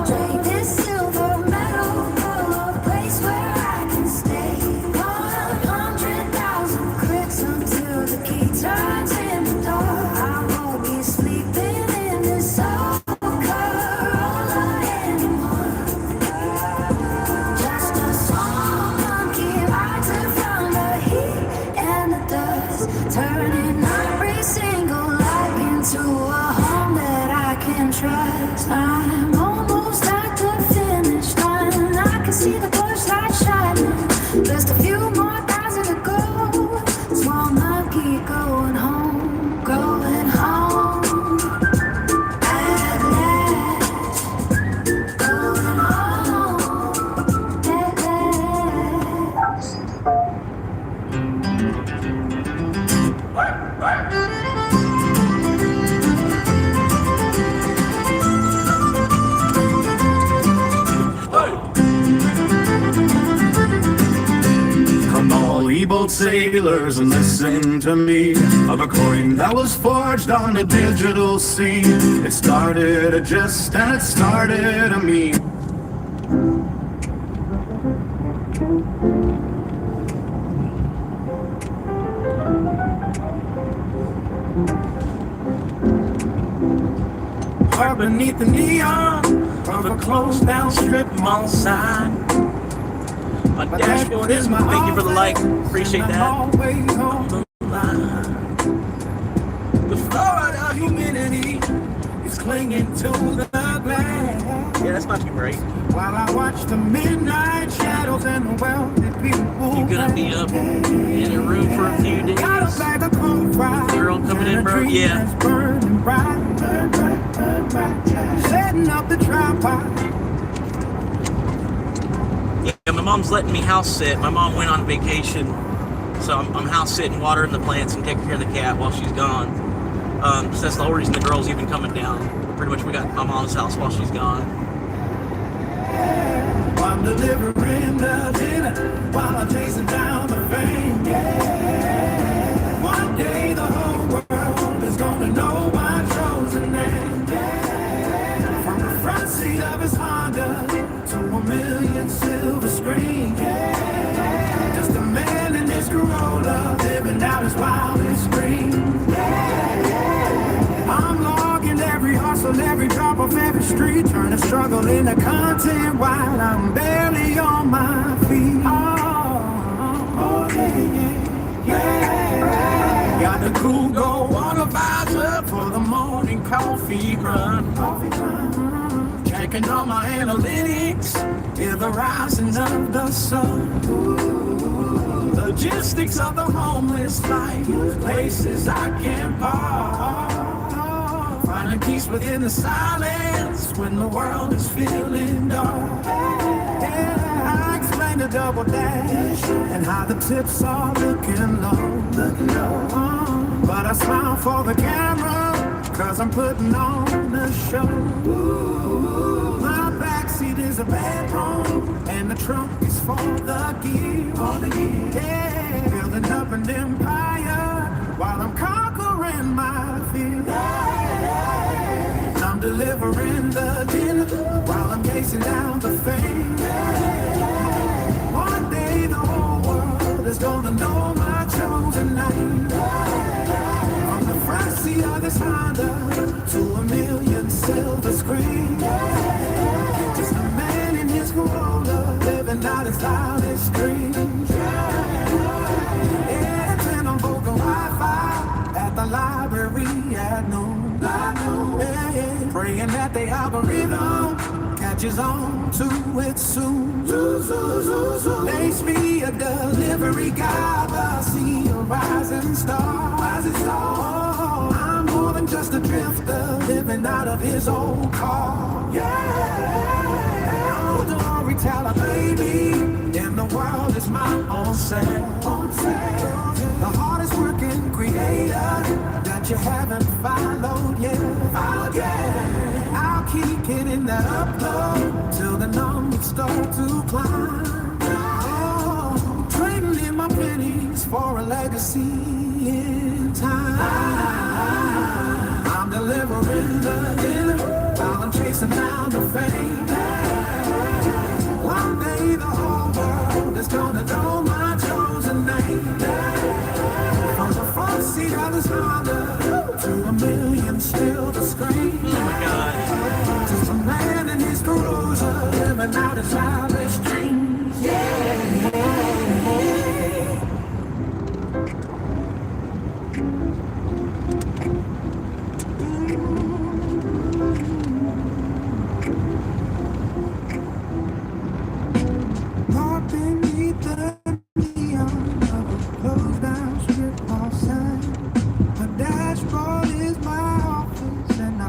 Drink this silver medal for a place where I can stay. 100,000 clicks until the key turns in the door. I won't be sleeping in this soul. Turning every single life into a home that I can trust. I'm almost at the finish line. I can see the bush light shining. Just a few more thousand to go. Small monkey going home, going home. At last, going home. At last.
Come all ye bold sailors and listen to me of a coin that was forged on the digital scene. It started a jest and it started a meme. Or beneath the neon of a closed down strip mall sign.
My dashboard is my thank you for the like. Appreciate that.
The Florida humidity is clinging to the glass.
Yeah, that's not too great.
While I watch the midnight shadows and the wealthy people.
You're gonna be up in a room for a few days. They're all coming in, bro. Yeah.
Setting up the tripod.
Yeah, my mom's letting me house sit. My mom went on vacation, so I'm house sitting, watering the plants, and taking care of the cat while she's gone. So that's the whole reason the girl's even coming down. Pretty much, we got my mom's house while she's gone.
I'm delivering the dinner while I'm chasing down the fame. Yeah. One day the whole world is gonna know my chosen name. Yeah. From the front seat of his Honda to a million silver screens. Yeah. Just a man in his Corolla living out his wildest dreams. Yeah. I'm logging every hustle, every drop off every street, trying to struggle into content while I'm barely on my feet. Oh yeah. Got the cool go on a visor for the morning coffee run. Checking all my analytics, hear the rising of the sun. Logistics of the homeless life, places I can park. Finding peace within the silence when the world is feeling dark. Yeah, I explain the double dash and how the tips are looking low. But I smile for the camera, cause I'm putting on a show. My backseat is a bedroom, and the trunk is for the gear. Yeah, building up an empire while I'm conquering my fear. I'm delivering the dinner while I'm chasing down the fame. One day the whole world is gonna know my chosen name. From the front seat of this Honda to a million silver screens. Just a man in his Corolla living out his loudest dreams. Yeah, turn on vocal Wi-Fi at the library at noon. Yeah, praying that the algorithm catch
switches on to it soon. Makes me a delivery guy, but see a rising star. Oh, I'm more than just a drifter living out of his old car. Yeah, storyteller, baby, and the world is my own sale. The hardest working creator that you haven't followed yet. I'll keep hitting that upload till the numbers start to climb. Oh, trading in my pennies for a legacy in time. I'm delivering the dinner while I'm chasing down the fame. One day the whole world is gonna know my chosen name. From the front seat of this Honda to a million still to scream. Oh my God. Just a man in his cruiser living out his childish dreams. Yeah. Caught beneath the neon of a closed down strip mall sign. My dashboard is my office and I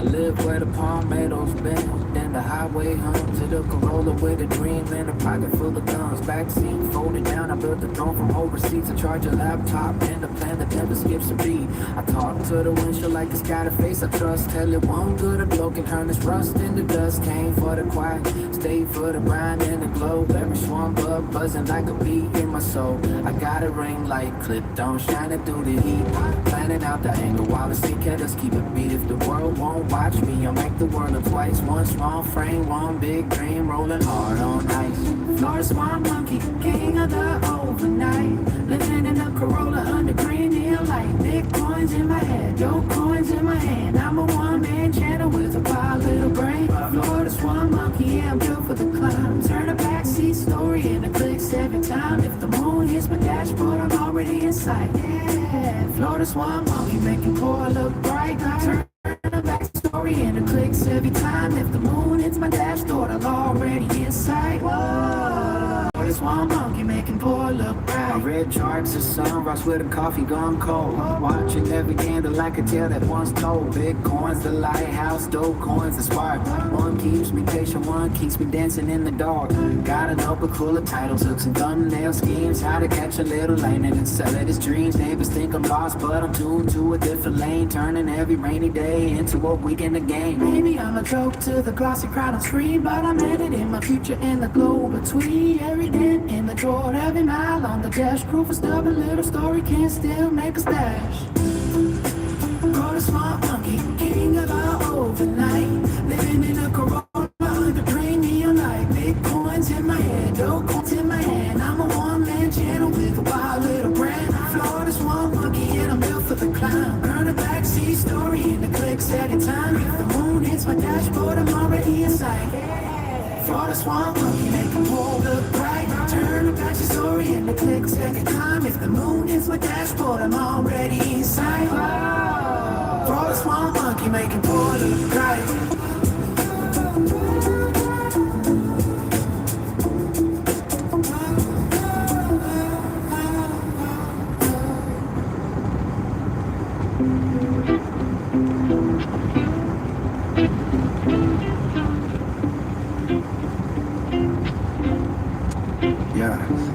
live where the palmettos bend. Then the highway hums to the Corolla with a dream and a pocket full of guns. Backseat folded down, I built a throne from overseas. I charge a laptop and a plan that never skips a beat. I talk to the windshield like it's got a face I trust. Tell it one good, a bloke can turn this rust into dust. Came for the quiet, stayed for the grind and the glow. Every swamp up buzzing like a bee in my soul. I got a ring light clip, don't shine it through the heat. Planning out the angle while the sick at us keep it beat. If the world won't watch me, I'll make the world look twice. One small frame, one big dream, rolling hard on ice. Florida Swamp Monkey, king of the overnight. Living in a Corolla under green neon light. Big coins in my head, dope coins in my hand. I'm a one-man channel with a wild little brain. Florida Swamp Monkey, yeah, I'm built for the climb. Turn a backseat story into clicks every time. If the moon hits my dashboard, I'm already in sight. Yeah, Florida Swamp Monkey, making poor look bright. Turn a backstory into clicks every time. If the moon hits my dashboard, I'm already in sight. Whoa, Florida Swamp Monkey, making poor look bright. I read charts of sunrise with a coffee gone cold. Watching every candle like a tale that once told. Big coins, the lighthouse, dope coins, the spark. One keeps me patient, one keeps me dancing in the dark. Got a notebook full of titles, hooks and thumbnail schemes. How to catch a little lightning and sell it as dreams. Neighbors think I'm lost, but I'm tuned to a different lane. Turning every rainy day into a weekend of game. Maybe I'm a joke to the glossy crowd on screen, but I'm headed in my future in the glow between. Every dent in the drawer, every mile on the dash. Proof a stubborn little story can still make a stash. Florida Swamp Monkey, king of the overnight. Living in a Corolla under green neon light. Big coins in my head, dope coins in my hand. I'm a one-man channel with a wild little brand. Florida Swamp Monkey, and I'm built for the climb. Burn a backseat story in the clicks at a time. If the moon hits my dashboard, I'm already in sight. Florida Swamp Monkey, make a pole look bright. Turn a backseat story in the clicks at a time. If the moon hits my dashboard, I'm already in sight. Florida Swamp Monkey, making poor look bright.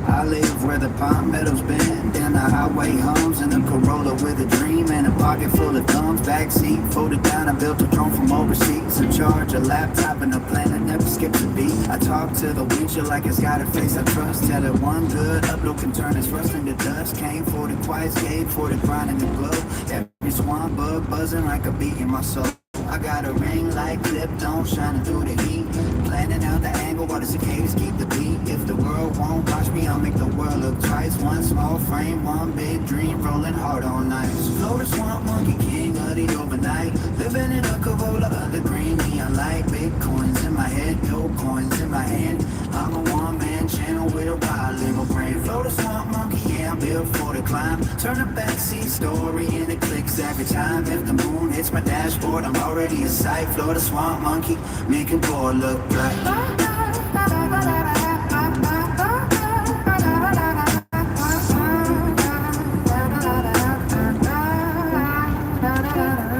I live where the palmettos bend, and the highway hums, and a Corolla with a dream, and a pocket full of thumbs. Backseat folded down, I built a drone from overseas. In charge, a laptop, and a plan that never skips a beat. I talk to the windshield like it's got a face I trust. Tell it one good upload can turn its rust into dust. Came for the quiet, skate for the grind and the glow. Every swamp bug buzzing like a beat in my soul. I got a ring light clip, don't shine through the heat. Planning out the angle while the cicadas keep the beat. If the world won't watch me, I'll make the world look twice. One small frame, one big dream, rolling hard on nights. Florida Swamp Monkey, king of the overnight. Living in a Corolla under green neon light. Bitcoin climb. Turn a backseat story and it clicks every time. If the moon hits my dashboard, I'm already in sight. Florida swamp monkey, making poor look bright.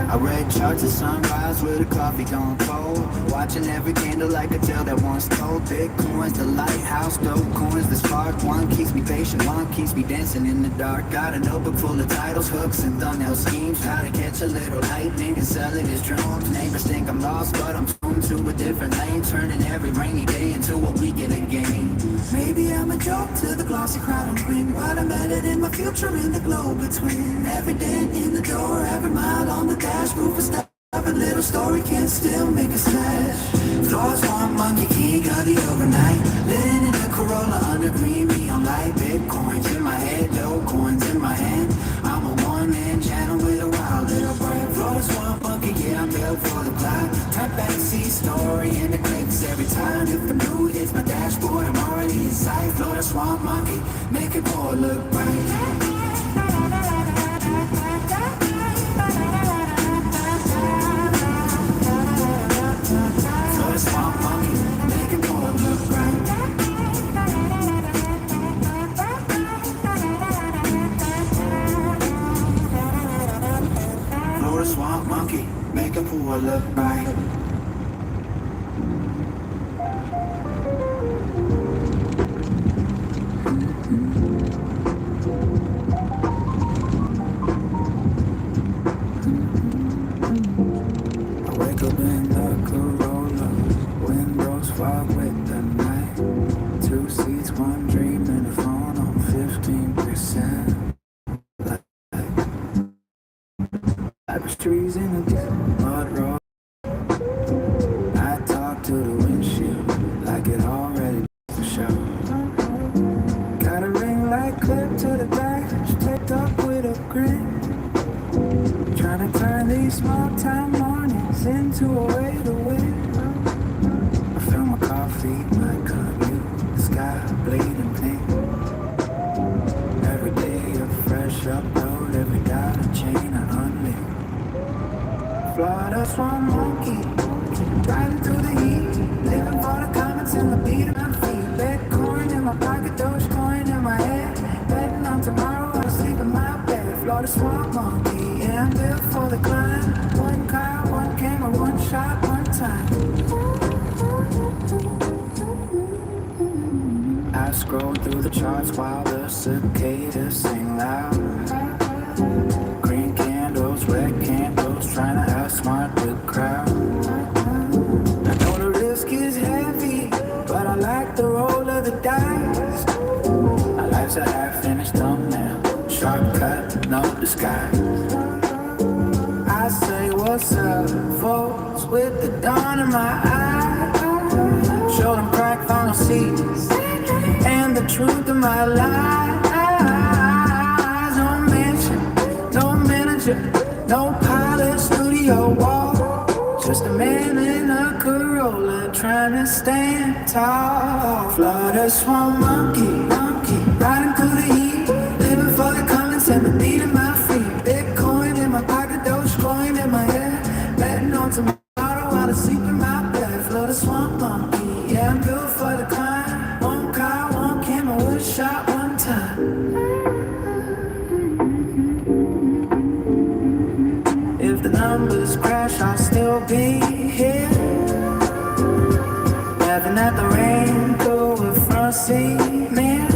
I read charts at sunrise with a coffee gone cold. Watching every candle like a tale that once told. Bitcoin's the lighthouse, dope coins the spark. One keeps me patient, one keeps me dancing in the dark. Got a notebook full of titles, hooks and thumbnail schemes. How to catch a little lightning and sell it as drones. Neighbors think I'm lost, but I'm tuned to a different lane. Turning every rainy day into a weekend again. Maybe I'm a joke to the glossy crowd on green, but I'm editing my future in the glow between. Every dent in the door, every mile on the dash. Roof is stuff, a little story can still make a splash. Floors one monkey king of the overnight. Living in a Corolla under green neon light. Bitcoins in my head, dough coins in my hand. I'm a one-man channel with a wild little brain. Floors one monkey, yeah, I'm built for the cloud. Type backseat story and it clicks every time. If the mood hits my dashboard, I'm already inside. Florida swamp monkey, make it all look bright. Swamp monkey, make it all look right. Florida swamp monkey, make a pool look right. I wake up in the Corolla, windows fog with the night. 2 seats, one dream, and a phone on 15%. Trees in the mud road. I talk to the windshield like it already the show. Got a ring light clip to the back, taped up with a grin. Trying to turn these small town mornings into a way to win. I fill my coffee, my commute, the sky bleeding pink. Every day a fresh upload, every dollar chain I unlink. Florida swamp monkey, riding through the heat, living for the comments and the beat of my feet. Bitcoin in my pocket, Dogecoin in my head, betting on tomorrow I'll sleep in my bed. Florida swamp monkey, yeah, I'm built for the climb. One car, one camera, one shot, one time. I scroll through the charts while the cicadas sing loud. Green candles, red candles, trying to outsmart the crowd. I know the risk is heavy, but I like the roll of the dice. My life's a half-finished thumbnail, shortcut, no disguise. I say what's up, folks, with the dawn in my eye. Show them crack funnel seats and the truth of my life. No mansion, no manager, no pilot, studio wall. Just a man in a Corolla trying to stand tall. Florida swamp monkey, riding through the heat, living for the comments and the beat of my feet. Bitcoin in my pocket, Dogecoin in my head, betting on tomorrow while I sleep in my bed. Florida swamp monkey, yeah, I'm built for the climb. One car, one camera, one shot, one time. If the numbers crash, I'll still be here, laughing at the rain through a front seat mirror.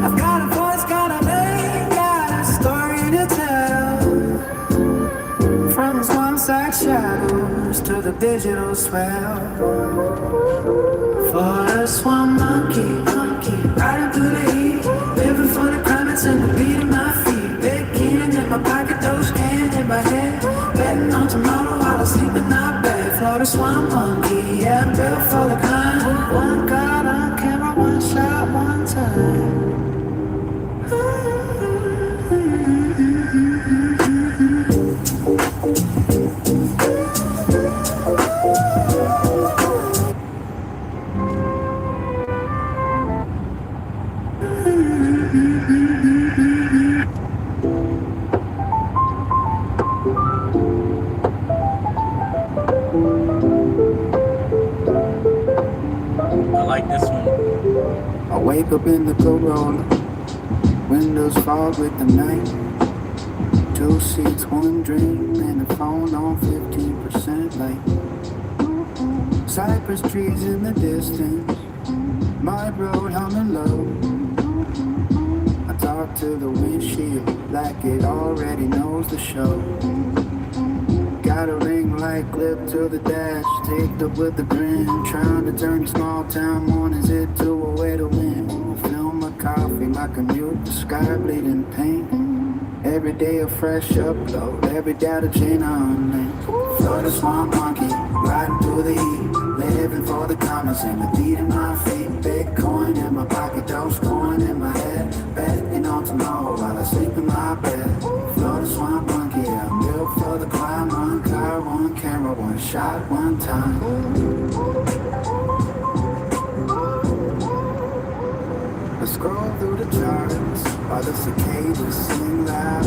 I've got a voice, got a name, got a story to tell. From the swamp side shadows to the digital swell. For the swamp monkey, riding through the heat, living for the comments and the beat of my feet. Big cannon in my pocket, those cans in my head, betting on tomorrow while I sleep in my bed. For the swamp monkey, yeah, I'm built for the climb. One God on camera, one shot, one time.
like this one.
I wake up in the Corolla, windows fog with the night. 2 seats, 1 dream, and the phone on 15% light. Cypress trees in the distance, mud road humming low. I talk to the windshield like it already knows the show. Got a ring light clip to the dash, taped up with a grin, trying to turn the small town mornings into a way to win. Fill my coffee, my commute, the sky bleeding paint. Every day a fresh upload, every data chain on link. Florida swamp monkey, riding through the heat, living for the comments and the beat in my feet. Bitcoin in my pocket, Dogecoin in my head, betting on tomorrow while I sleep in my bed. Florida swamp monkey, I'm built for the climb. 1 car, 1 camera, 1 shot, 1 time. I scroll through the charts while the cicadas sing loud.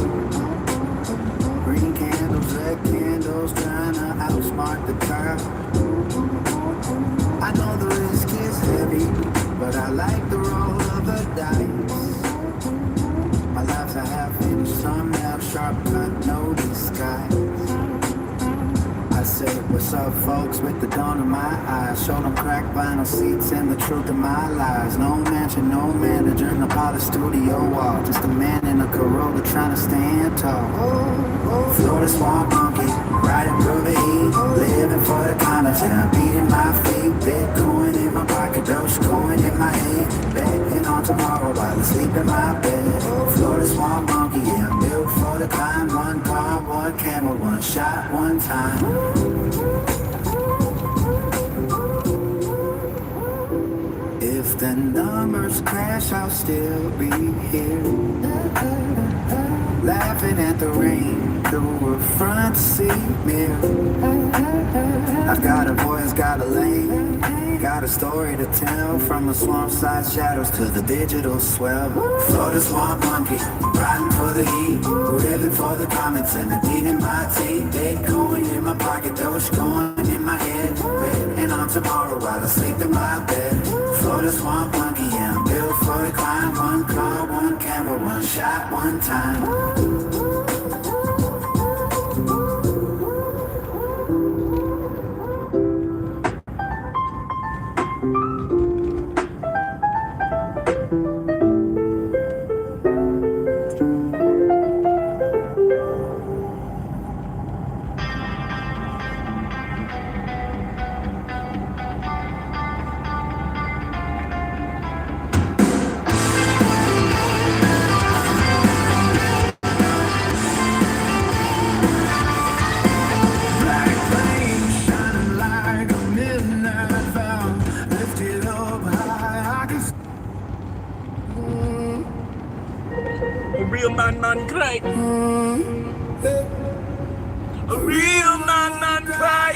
Green candles, red candles, trying to outsmart the crowd. I know the risk is heavy, but I like the roll of the dice. My life's a half-finished thumbnail, sharp cut, no disguise. I said, what's up, folks, with the dawn of my eyes. Show them cracked vinyl seats and the truth of my lies. No mansion, no manager, no polished studio wall. Just a man in a Corolla trying to stand tall. Florida swamp monkey, riding through the heat, living for the comments and I'm beating my feet. Bitcoin in my pocket, Dogecoin in my head, betting on tomorrow while I sleep in my bed. Florida swamp monkey, yeah, I'm built for the climb. 1 car, 1 camera, 1 shot, 1 time. If the numbers crash, I'll still be here, laughing at the rain through a front seat mirror. I've got a voice, got a lane, got a story to tell. From the swamp side shadows to the digital swell. Florida swamp monkey, riding for the heat, living for the comments and the beat in my teeth. Bitcoin in my pocket, Dogecoin in my head, betting on tomorrow while I sleep in my bed. Florida swamp monkey, yeah, I'm built for the climb. 1 car, 1 camera, 1 shot, 1 time.
A real man cry. A real man cry.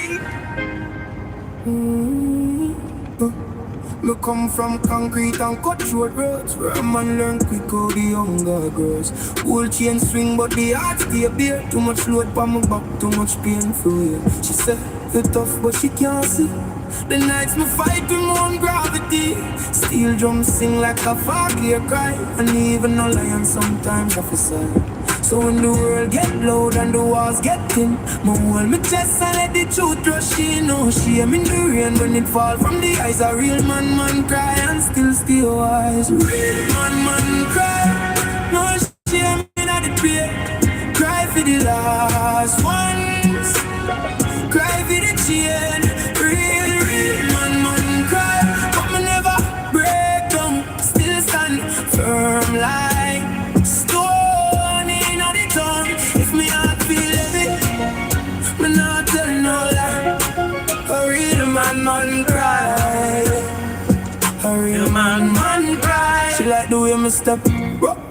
Me come from concrete and cutthroat roads, where a man learn quick how the hunger grows. Whole chain swing but the heart stay bare. Too much load for my back, too much pain for you. She said, you're tough but she can't see. The nights me fight with my own gravity. Steel drums sing like a fog-ear cry. And even no lion sometimes have a sigh. So when the world get loud and the walls get thin, my hold my chest and let the truth rush in. No shame in the rain when it fall from the eyes. A real man cry and still stay wise. Real man cry, no shame in the pain. Cry for the last ones, cry for the chain. Real man cry, but me never break down. Still stand firm like stone. If me heart feel heavy, me not tell no lie. A real man cry. A real man cry. She like the way me step,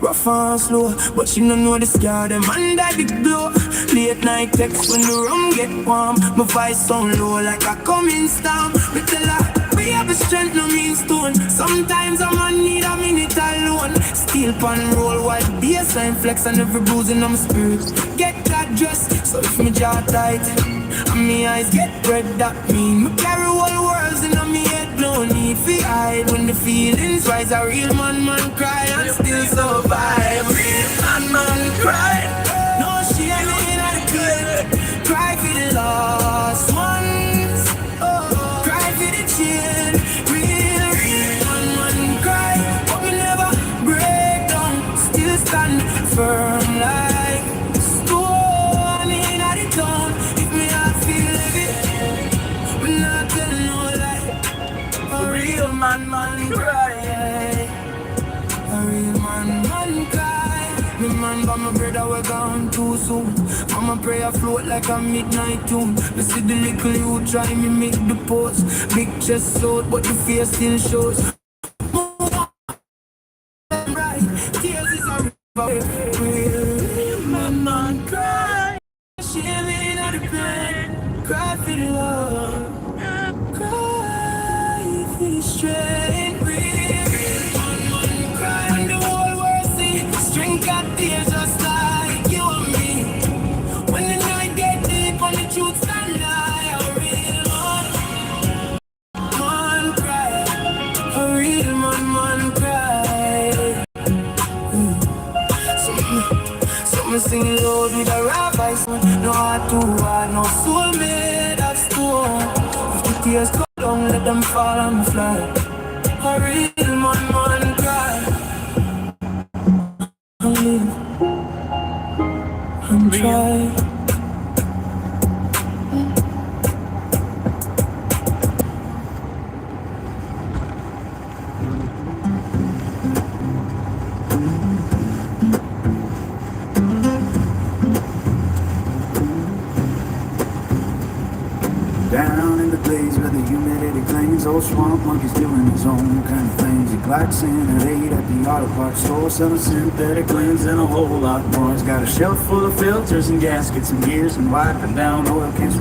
rough and slow, but she don't know the scar. The man die big blow. Late night text when the rum get warm. My voice sound low like a coming storm. Me tell her, we have the strength, no mean stone. Sometimes a man need a minute alone. Steel pan roll while baseline flex and every bruising on my spirit get that dress. So if me jaw tight and me eyes get red, that mean me carry all worlds in my head blown. No need for hide when the feelings rise. A real man cry and still survive. Real man cry. No shame in the pain. Cry for the lost ones. Oh, cry for the children. Real man cry. But we never break down. Still stand firm like stone in the town. If me I feel it, we not tell no lie. A real man cry. A real man cry. Me man but my brother we gone too soon. Mama pray I float like a midnight tune. Me see the little you try me make the post. Big chest out but the face still shows. Right, tears is a river. Real man cry. Shame in the pain. Cry for the love. Cry for the strength. Real man cry. When the whole world see strength got tears just like you and me. When the night get deep and the truth stand lie. A real man cry. A real man cry. So me sing loud with a rap voice. No heart too hard, no soul made of stone. If the tears come down, let them fall and fly. A real man cry. I live and try.
Down in the place where the humidity clings, old swamp monkey's doing his own kind of things. He clocks in at 8 at the auto parts store, selling synthetic lens and a whole lot more. He's got a shelf full of filters and gaskets and gears and wiping down oil cans.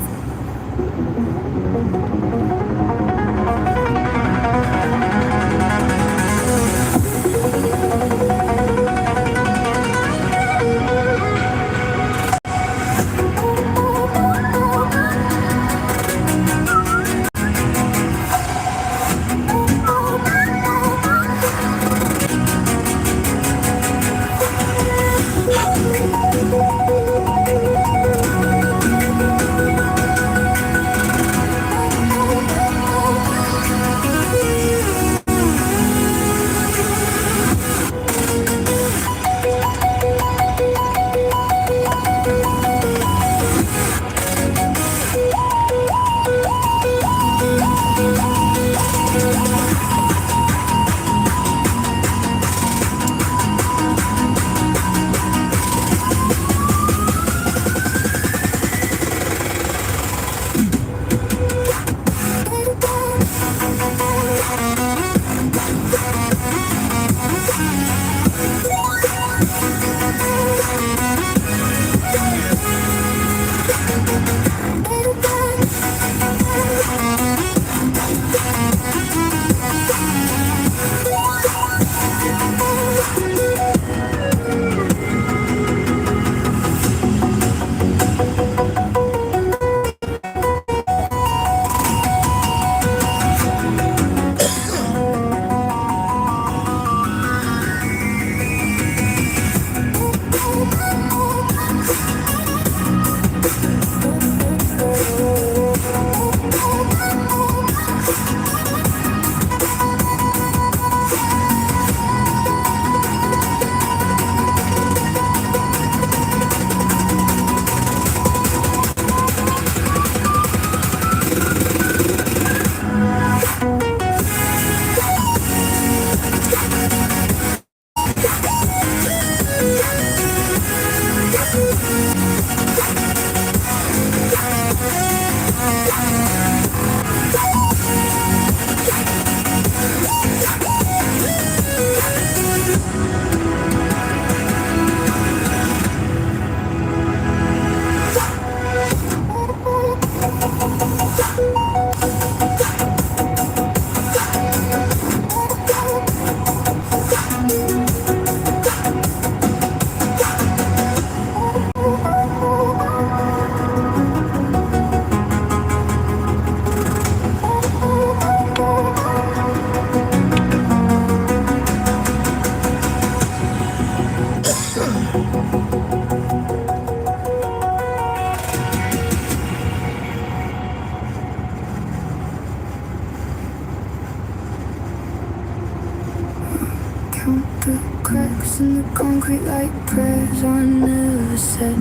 concrete like prayers I never said.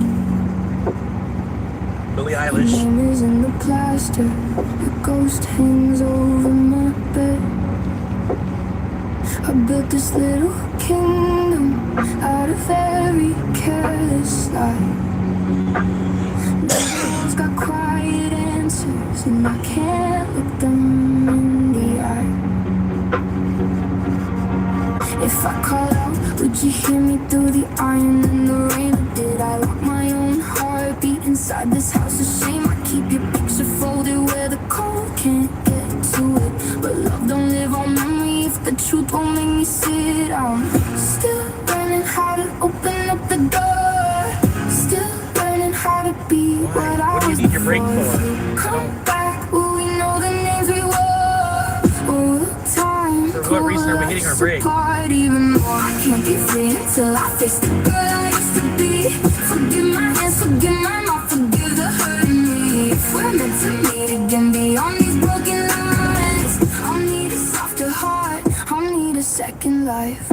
Billie
Your
Eilish.
name is in the plaster. Your ghost hangs over my bed. I built this little kingdom out of very careless light. Everyone's got quiet answers, and I can't look them in the eye. If I call out, would you hear me through the iron and the rain? Or did I lock my own heartbeat inside this house of shame? I keep your picture folded where the cold can't get to it. But love don't live on memory if the truth won't make me sit. I'm still learning how to open up the door. Still learning how to be what I was before. Come back, will we know the names we were? Or will time
For what reason are we hitting our break?
even more? I can't be free until I face the girl I used to be. Forgive my hands, forgive my mouth, forgive the hurt in me. If we're meant to meet again beyond these broken lines, I'll need a softer heart, I'll need a second life.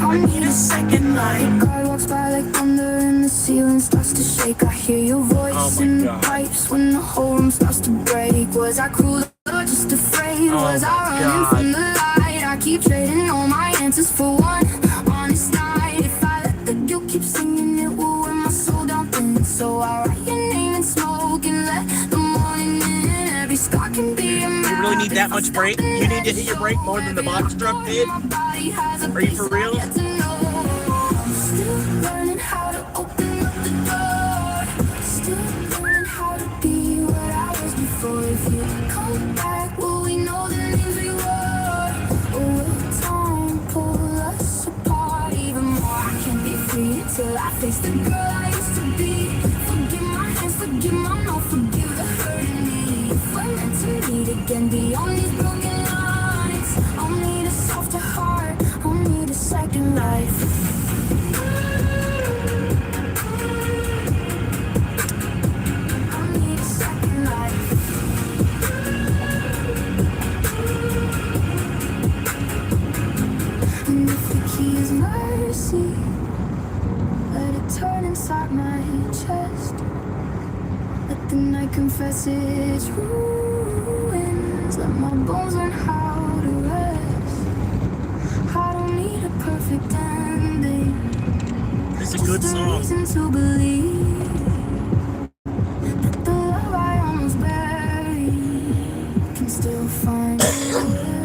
I need a second life. God walks by like thunder and the ceiling starts to shake. I hear your voice in the pipes when the whole room starts to break. Was I cruel or just afraid? Was I running from the light? I keep trading all my answers for one honest night. If I let the guilt keep singing, it will wear my soul down thin. So I write your name in smoke and let the morning in. Every scar can be a map.
You really need that much break? You need to hit your break more than the box truck did? Are you for real?
Still learning how to open up the door. Still learning how to be what I was before. If you come back, will we know the names we were? Or will time pull us apart even more? I can't be free until I face the girl I used to be. Forgive my hands, forgive my mouth, forgive the hurt in me. If we're meant to meet again beyond these broken lines, I'll need a softer heart, I'll need a second life. And if the key is mercy, let it turn inside my chest. Let the night confess its ruins. Let my bones learn how to rest. I don't need a perfect ending.
It's a good song.
Reason to believe that the love I almost buried can still find a way.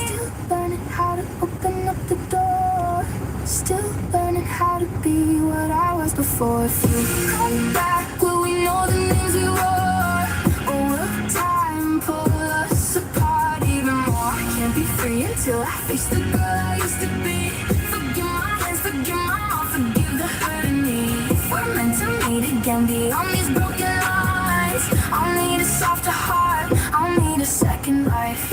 Still learning how to open up the door. Still learning how to be what I was before. If you come back, will we know the names we were? Or will time pull us apart even more? I can't be free until I face the girl I used to be. Forgive my hands, forgive my mouth, forgive the hurt in me. If we're meant to meet again beyond these broken lines, I'll need a softer heart, I'll need a second life.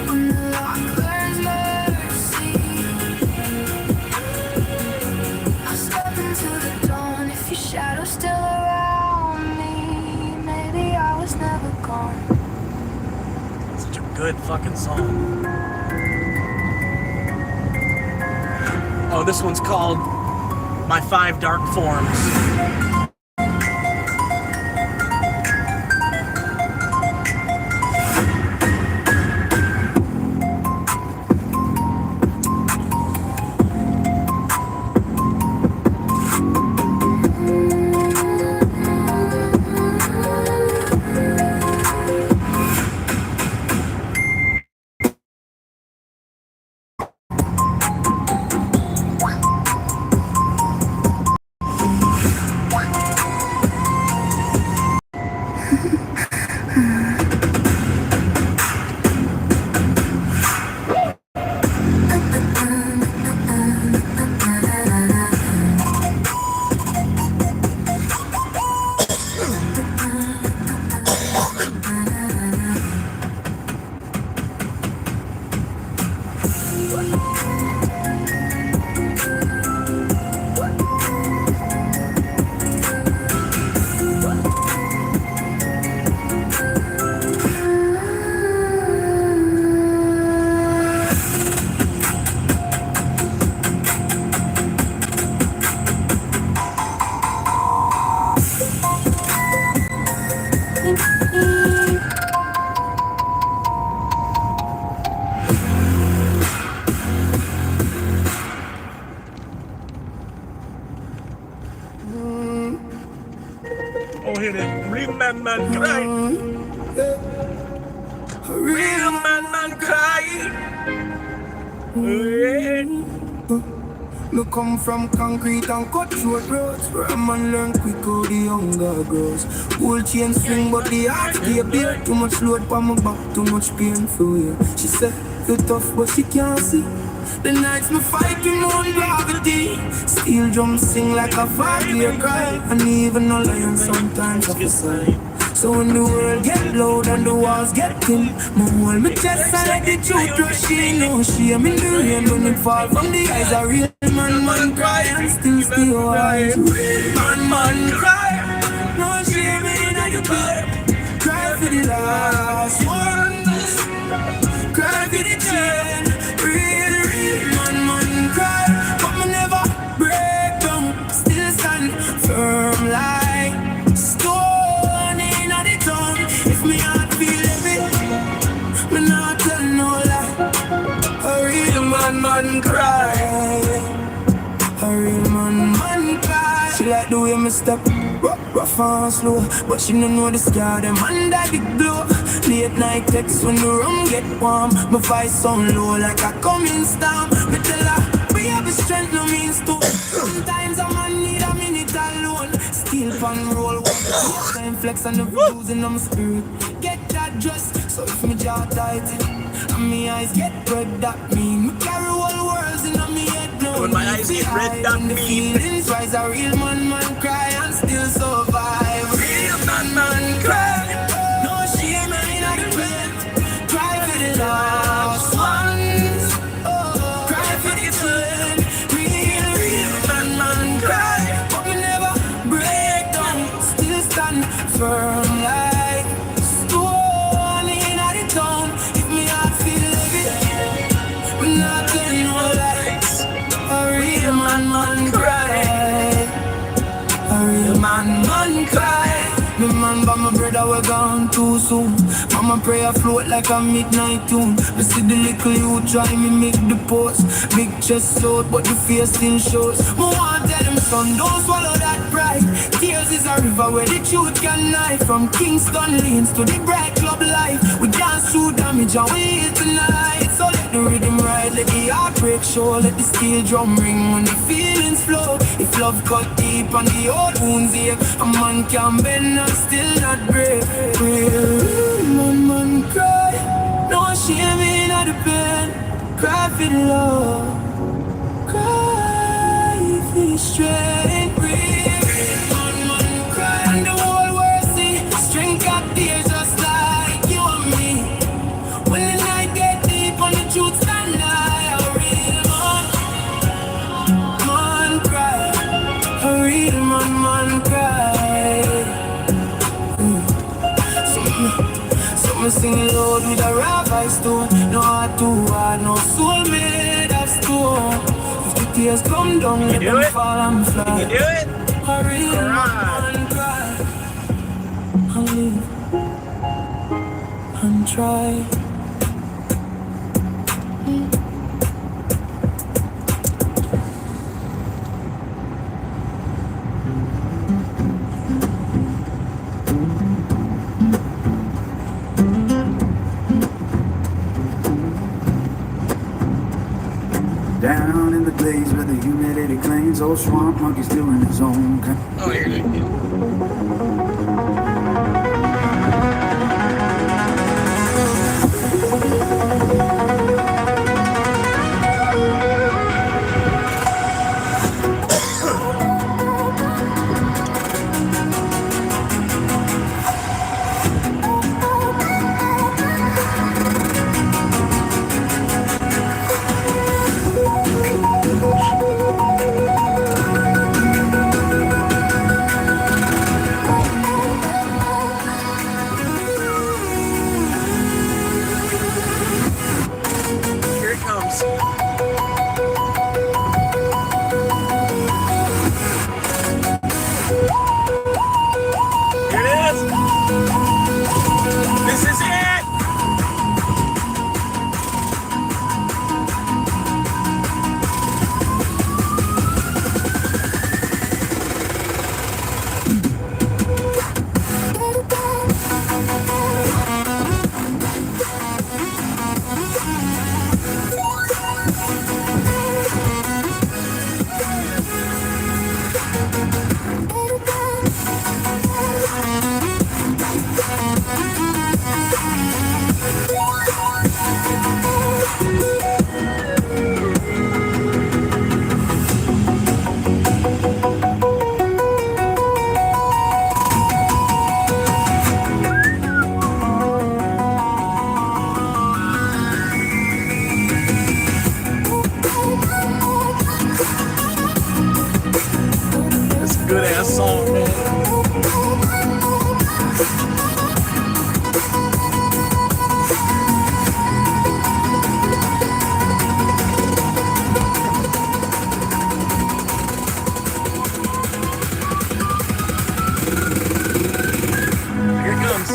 When the lock learns mercy, I'll step into the dawn. If your shadow's still around me, maybe I was never gone.
Such a good fucking song. Oh, this one's called My Five Dark Forms. man cry. A real man cry.
Me come from concrete and cutthroat roads, where a man learn quick how the hunger grows. Whole chain swing but the heart stay bare. Too much load for my back, too much pain for you. She said, you tough but she can't see. The nights me fighting on gravity. Steel drums sing like a 5-year cry. And even a lion sometimes have a sigh. So when the world get loud and the walls get thin, my hold my chest and let the truth rush in. No shame in the rain when it fall from the eyes. A real man cry and still stay wise. Real man cry. No shame in the blood. Cry for the last ones. Cry for the chain. Real man cry. But me never break down. Still stand firm like stone in the town. If me heart feel heavy, me not tell no lie. A real man cry. A real man cry. She like the way me step, rough and slow, but she don't know the scar, them under the glow. Late night text when the room get warm. My voice sound low like a coming storm. Me tell her, we have the strength, no means to. Sometimes a man need a minute alone. Steel pan roll, time flex and the views in my spirit. Get that dress, so if me jaw tight and me eyes get red, that mean me carry all worlds in my head.
When my eyes get red, that mean
feelings rise. A real man cry and still survive. Real man cry. No shame in the pain. Cry for the lost ones. Oh, cry for the pain. Real man cry. But we never break down. Still stand firm like stone in the town. If me heart feel heavy, we not telling no lies. A real man cry. A real man cry. Me man but my brother we gone too soon. Mama prayer float like a midnight tune. Me see the little you try me make the post. Big chest out but the face still shows. Me want tell them son don't swallow that pride. Tears is a river where the truth can lie. From Kingston lanes to the bright club life. We dance through damage and we heal tonight. So let the rhythm ride, let the heartbreak show. Let the steel drum ring when the feelings flow. If love cut deep and the old wounds ache, a man can bend and still not break. Real man cry. No shame in the pain. Cry for the love. Cry for the strength. Real man cry. And the whole world see strength got tears just like you and me. When the night get deep and the truth stand high. A real man cry. A real man cry. Me sing loud with a rabbi stone. No heart too hard, no soul made of stone. If the tears come down, let them fall and fly.
You do it?
A real man cry. And live and try.
Down in the glades where the humidity claims, old swamp monkey's doing his own kind.
Oh, here it is. Here it comes.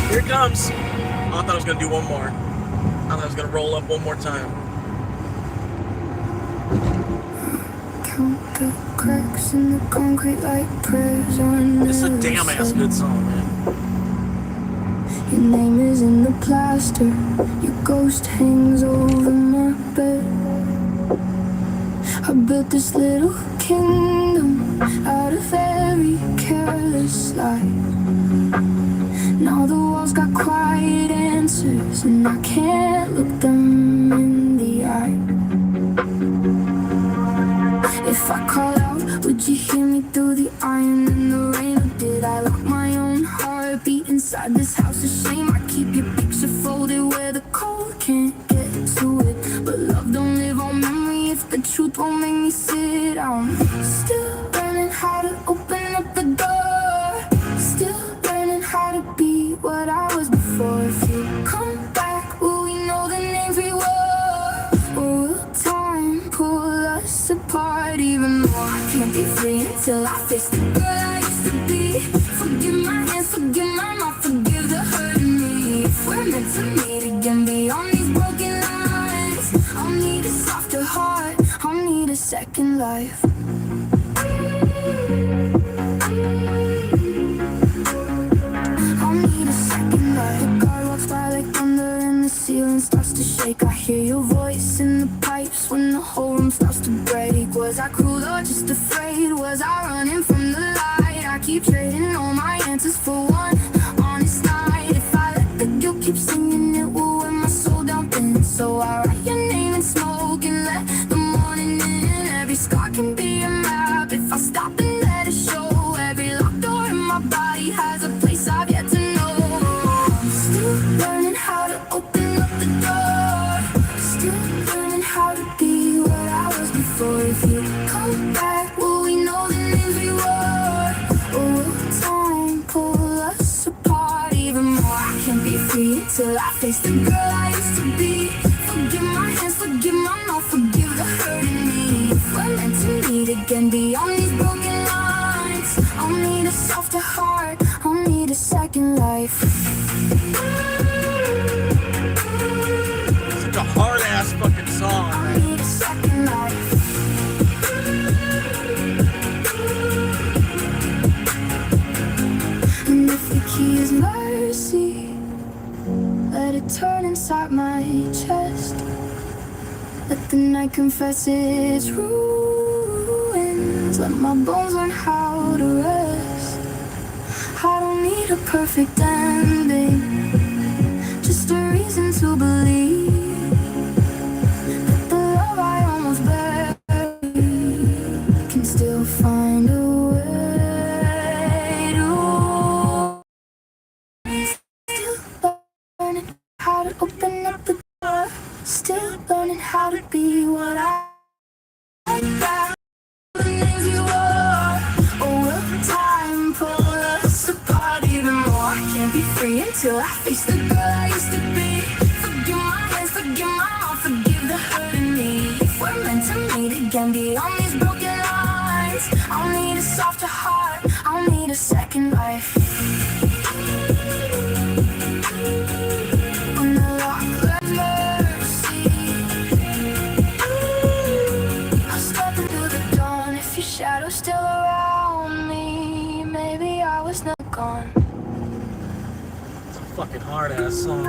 Here it comes. Oh, I thought I was gonna do one more. I thought I was gonna roll up one more time.
Count the cracks in the concrete like prayers on
This is a damn ass good song, man.
Your name is in the plaster. Your ghost hangs over my bed. I built this little kingdom out of very careless light. Now the walls got quiet answers, and I can't look them in the eye. If I call out, would you hear me through the iron and the rain? Or did I lock my own heartbeat inside this house of shame? I keep your picture folded where the cold can't get to it. But love don't live on memory if the truth won't make me sit down. Still learning how to open up the door. Still learning how to be what I was before. If you come back, will we know the names we were? Or will time pull us apart even more? I can't be free until I face the girl I used to be. Forgive my hands, forgive my mouth, forgive the hurt in me. If we're meant to meet again beyond these broken lines, I'll need a softer heart, I'll need a second life. I'll need a second life. The guard walks by like thunder and the ceiling starts to shake. I hear your voice in the pipes when the whole room starts to break. Was I cruel or just afraid? Was I running from the light? I keep trading all my answers for one honest night. If I let the guilt keep singing, it will wear my soul down thin. So I write your name in smoke and let the morning in. Every scar can be a map if I stop and let it show. Every locked door in my body has a place I've yet to know. I'm still learning how to open up the door. Still learning how to be what I was before. If you come back, will we know the names we were? Or will time pull us apart even more? I can't be free until I face the girl I used to be. Forgive my hands, forgive my mouth, forgive the hurt in me. If we're meant to meet again beyond these broken lines, I'll need a softer heart, I'll need a second life.
Such a hard ass fucking song,
I need a second life. And if the key is mercy, let it turn inside my chest. Let the night confess its ruins. Let my bones learn how to rest. I don't need a perfect ending, just a reason to believe that the love I almost buried can still find a way to. Still learning how to open up the door. Still learning how to be what I the names you were. Or will time pull us apart even more? I can't be free until I face the girl I used to be. Forgive my hands, forgive my mouth, forgive the hurt in me. If we're meant to meet again beyond these broken lines, I'll need a softer heart, I'll need a second life. When the lock left mercy,
shadows still around me. Maybe I was never gone.
It's a fucking hard ass song.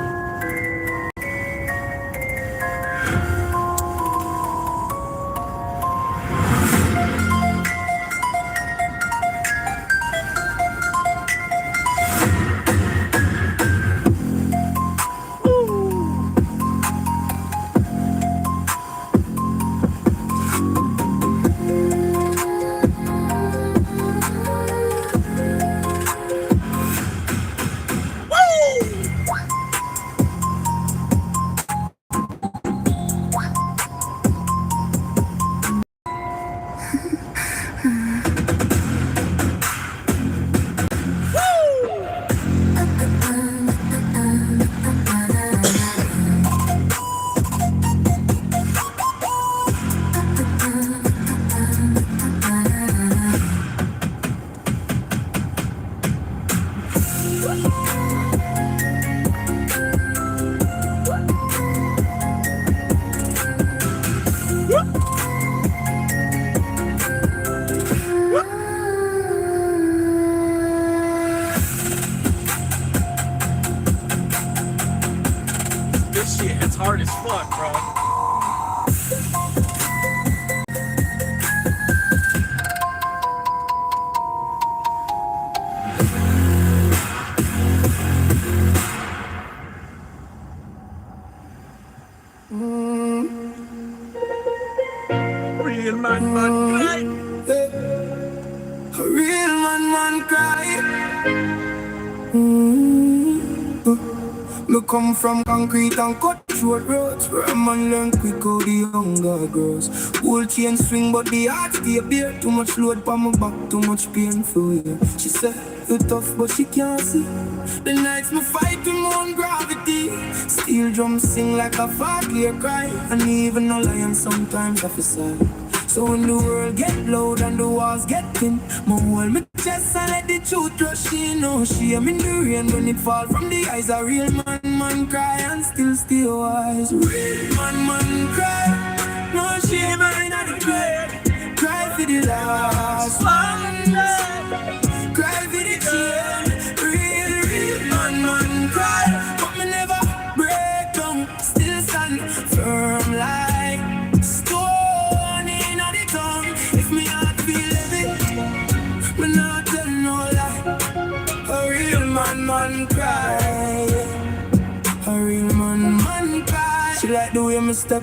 This shit hits hard as fuck, bro.
Real man cry. A real man cry. Me come from concrete and cut short roads, where a man learn quick how the hunger grows. Whole chain swing but the heart stay bare. Too much load pa my back, too much pain for you. She said you tough but she can't see. The nights me fight with my own gravity. Steel drums sing like a far-clear cry. And even a lion sometimes have a sigh. So when the world get loud and the walls get thin, my hold my chest and let the truth rush in. No shame in the rain when it fall from the eyes. A real man cry and still stay wise. Real man cry, no shame in the grave. Cry for the last one, cry for the chain. Real man cry, but me never break down. Still stand firm like stone. If me heart feel heavy, me not tell no lie. A real man cry. A real man cry. She like the way me step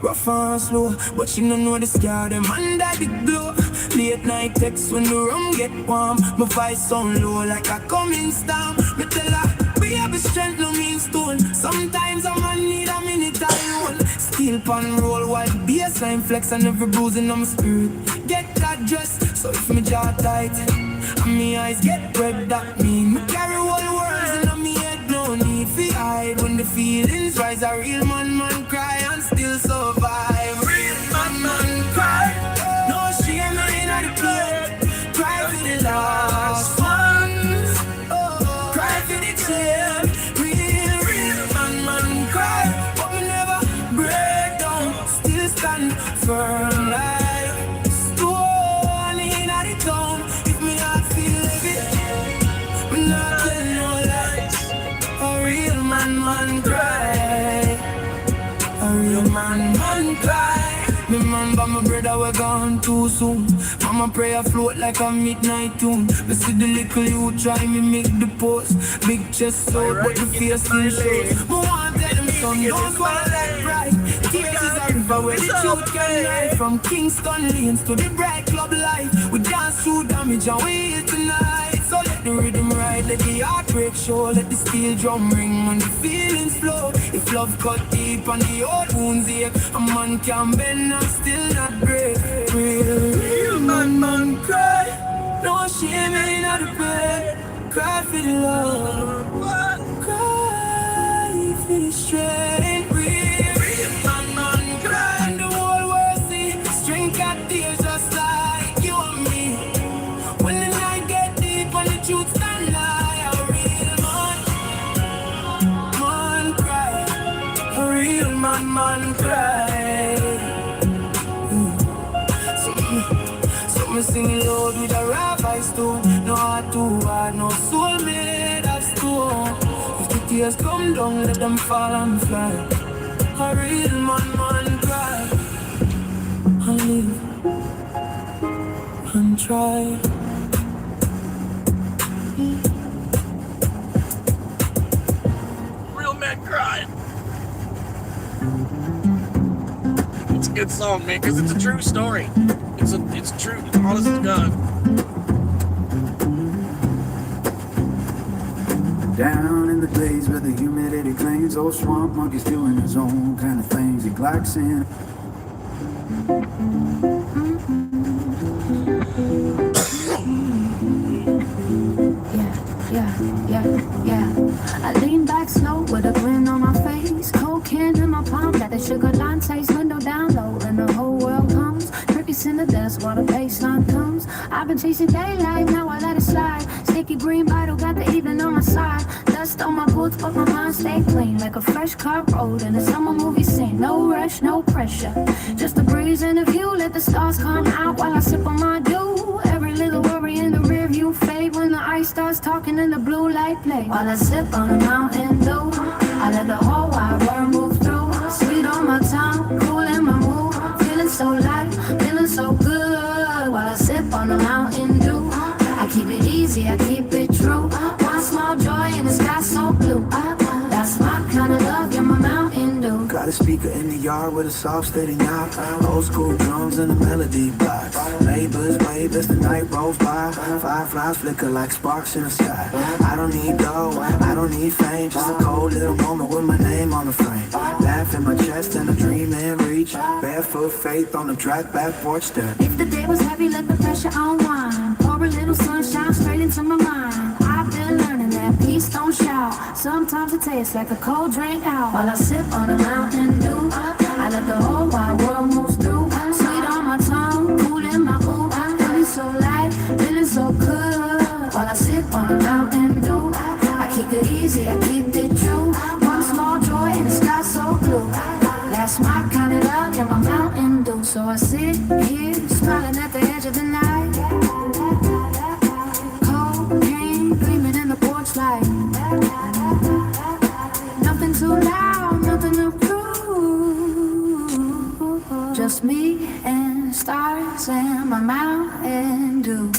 rough and slow, but she don't know the scar them under the glow. Late night text when the room get warm. My voice sound low like a coming storm. Me tell her we have a strength no mean stone. Sometimes a man need a minute alone. Steel pan roll while baseline flex and every bruising on my spirit get that dress. So if me jaw tight and me eyes get red, that mean me carry all the words in me head. No need to hide when the feelings rise. A real man cry and still survive. Real man cry, no shame in the blood. Cry for the last ones, oh, cry for the chain. Real man cry, but me never break down. Still stand firm like stone in the town. If me heart feel heavy, me not tell no lies. A real man cry. A real man cry. Remember my brother was gone too soon. Mama prayer float like a midnight tune. Me see the little you try me make the post. Big chest out but the face still shows. Me want tell them son don't swallow like pride. Tears is a river where the truth can lie. From Kingston lanes to the bright club life. We dance through damage and we here tonight. So let the rhythm ride, let the heartbreak show. Let the steel drum ring and the feelings flow. If love cut deep and the old wounds ache, a man can bend and still not break. Real man cry, no shame in the bed. Cry for the love, cry for the strength. Real man cry, and the whole world see strength got tears just like you and me. When the night get deep and the truth stand lie, a real man cry, a real man cry. So me
tears come down, let them fall and fly. A real man cry. I live and try.
Real men crying. It's a good song, man, because it's a true story. It's true, honest to God.
Down in the glades where the humidity clings, old swamp monkey's doing his own kind of things. He clocks in.
Yeah. I lean back slow with a grin on my face. Cold can in my palm, got the sugar lime taste. Window down low and the whole world comes. Crickets in the dust while the baseline comes. I've been chasing daylight, now I let it slide. Sticky green bottle, got the evening on my side. Dust on my boots, but my mind stay clean. Like a fresh car road in a summer movie scene. No rush, no pressure. Just a breeze and a view, let the stars come out while I sip on my dew. Every little worry in the rear view fade when the ice starts talking in the blue light play. While I sip on a Mountain Dew, I let the whole wide world move through. Sweet on my tongue, cool in my mood. Feeling so light, feeling so good. While I sip on a Mountain Dew, I keep it easy, I keep it true. One small joy in the sky so blue. That's my kind of love, you're my Mountain Dew.
Got a speaker in the yard with a soft steady knock. Old school drums and a melody box. Neighbors wave as the night rolls by. Fireflies flicker like sparks in the sky. I don't need dough, I don't need fame. Just a cold little moment with my name on the frame. Laugh in my chest and a dream in reach. Barefoot faith on the track, back porch step.
If the day was heavy, let the pressure unwind. Pour a little sunshine straight into my mind. I've been learning that peace don't shout. Sometimes it tastes like a cold drink out. While I sip on a Mountain Dew, I let the whole wide world move through. Sweet on my tongue, cool in my ooh. Feeling so light, feeling so good. While I sip on a Mountain Dew, I keep it easy, I keep it true. One small joy in the sky so blue. That's my kind of love, you're my Mountain Dew. So I sit here, smiling at the edge of the night. Cold rain gleaming in the porch light. Nothing too loud, nothing to prove. Just me and stars and my Mountain Dew.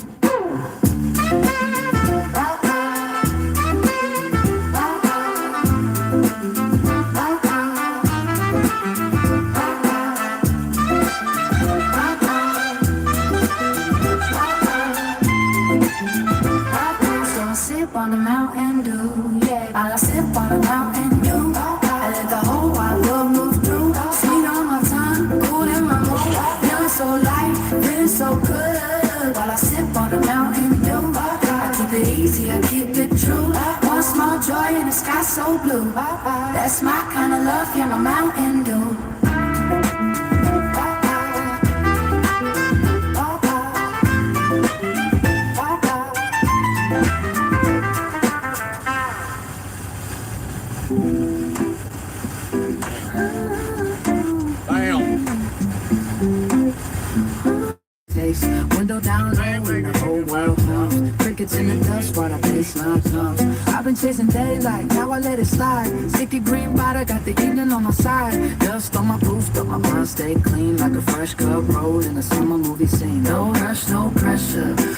On the Mountain Dew, yeah. I sip on the Mountain Dew. I let the whole wide world move through. Sweet on my tongue, cool in my mood. Feeling so light, feeling so good. While I sip on the Mountain Dew, I keep it easy, I keep it true. One small joy in the sky so blue. That's my kind of love, yeah, my Mountain Dew. Window down low and the whole world comes. Crickets in the dust while the baseline comes. I've been chasing daylight, now I let it slide. Sticky green bottle, got the evening on my side. Dust on my boots, but my mind stay clean. Like a fresh cut road in a summer movie scene. No rush, no pressure.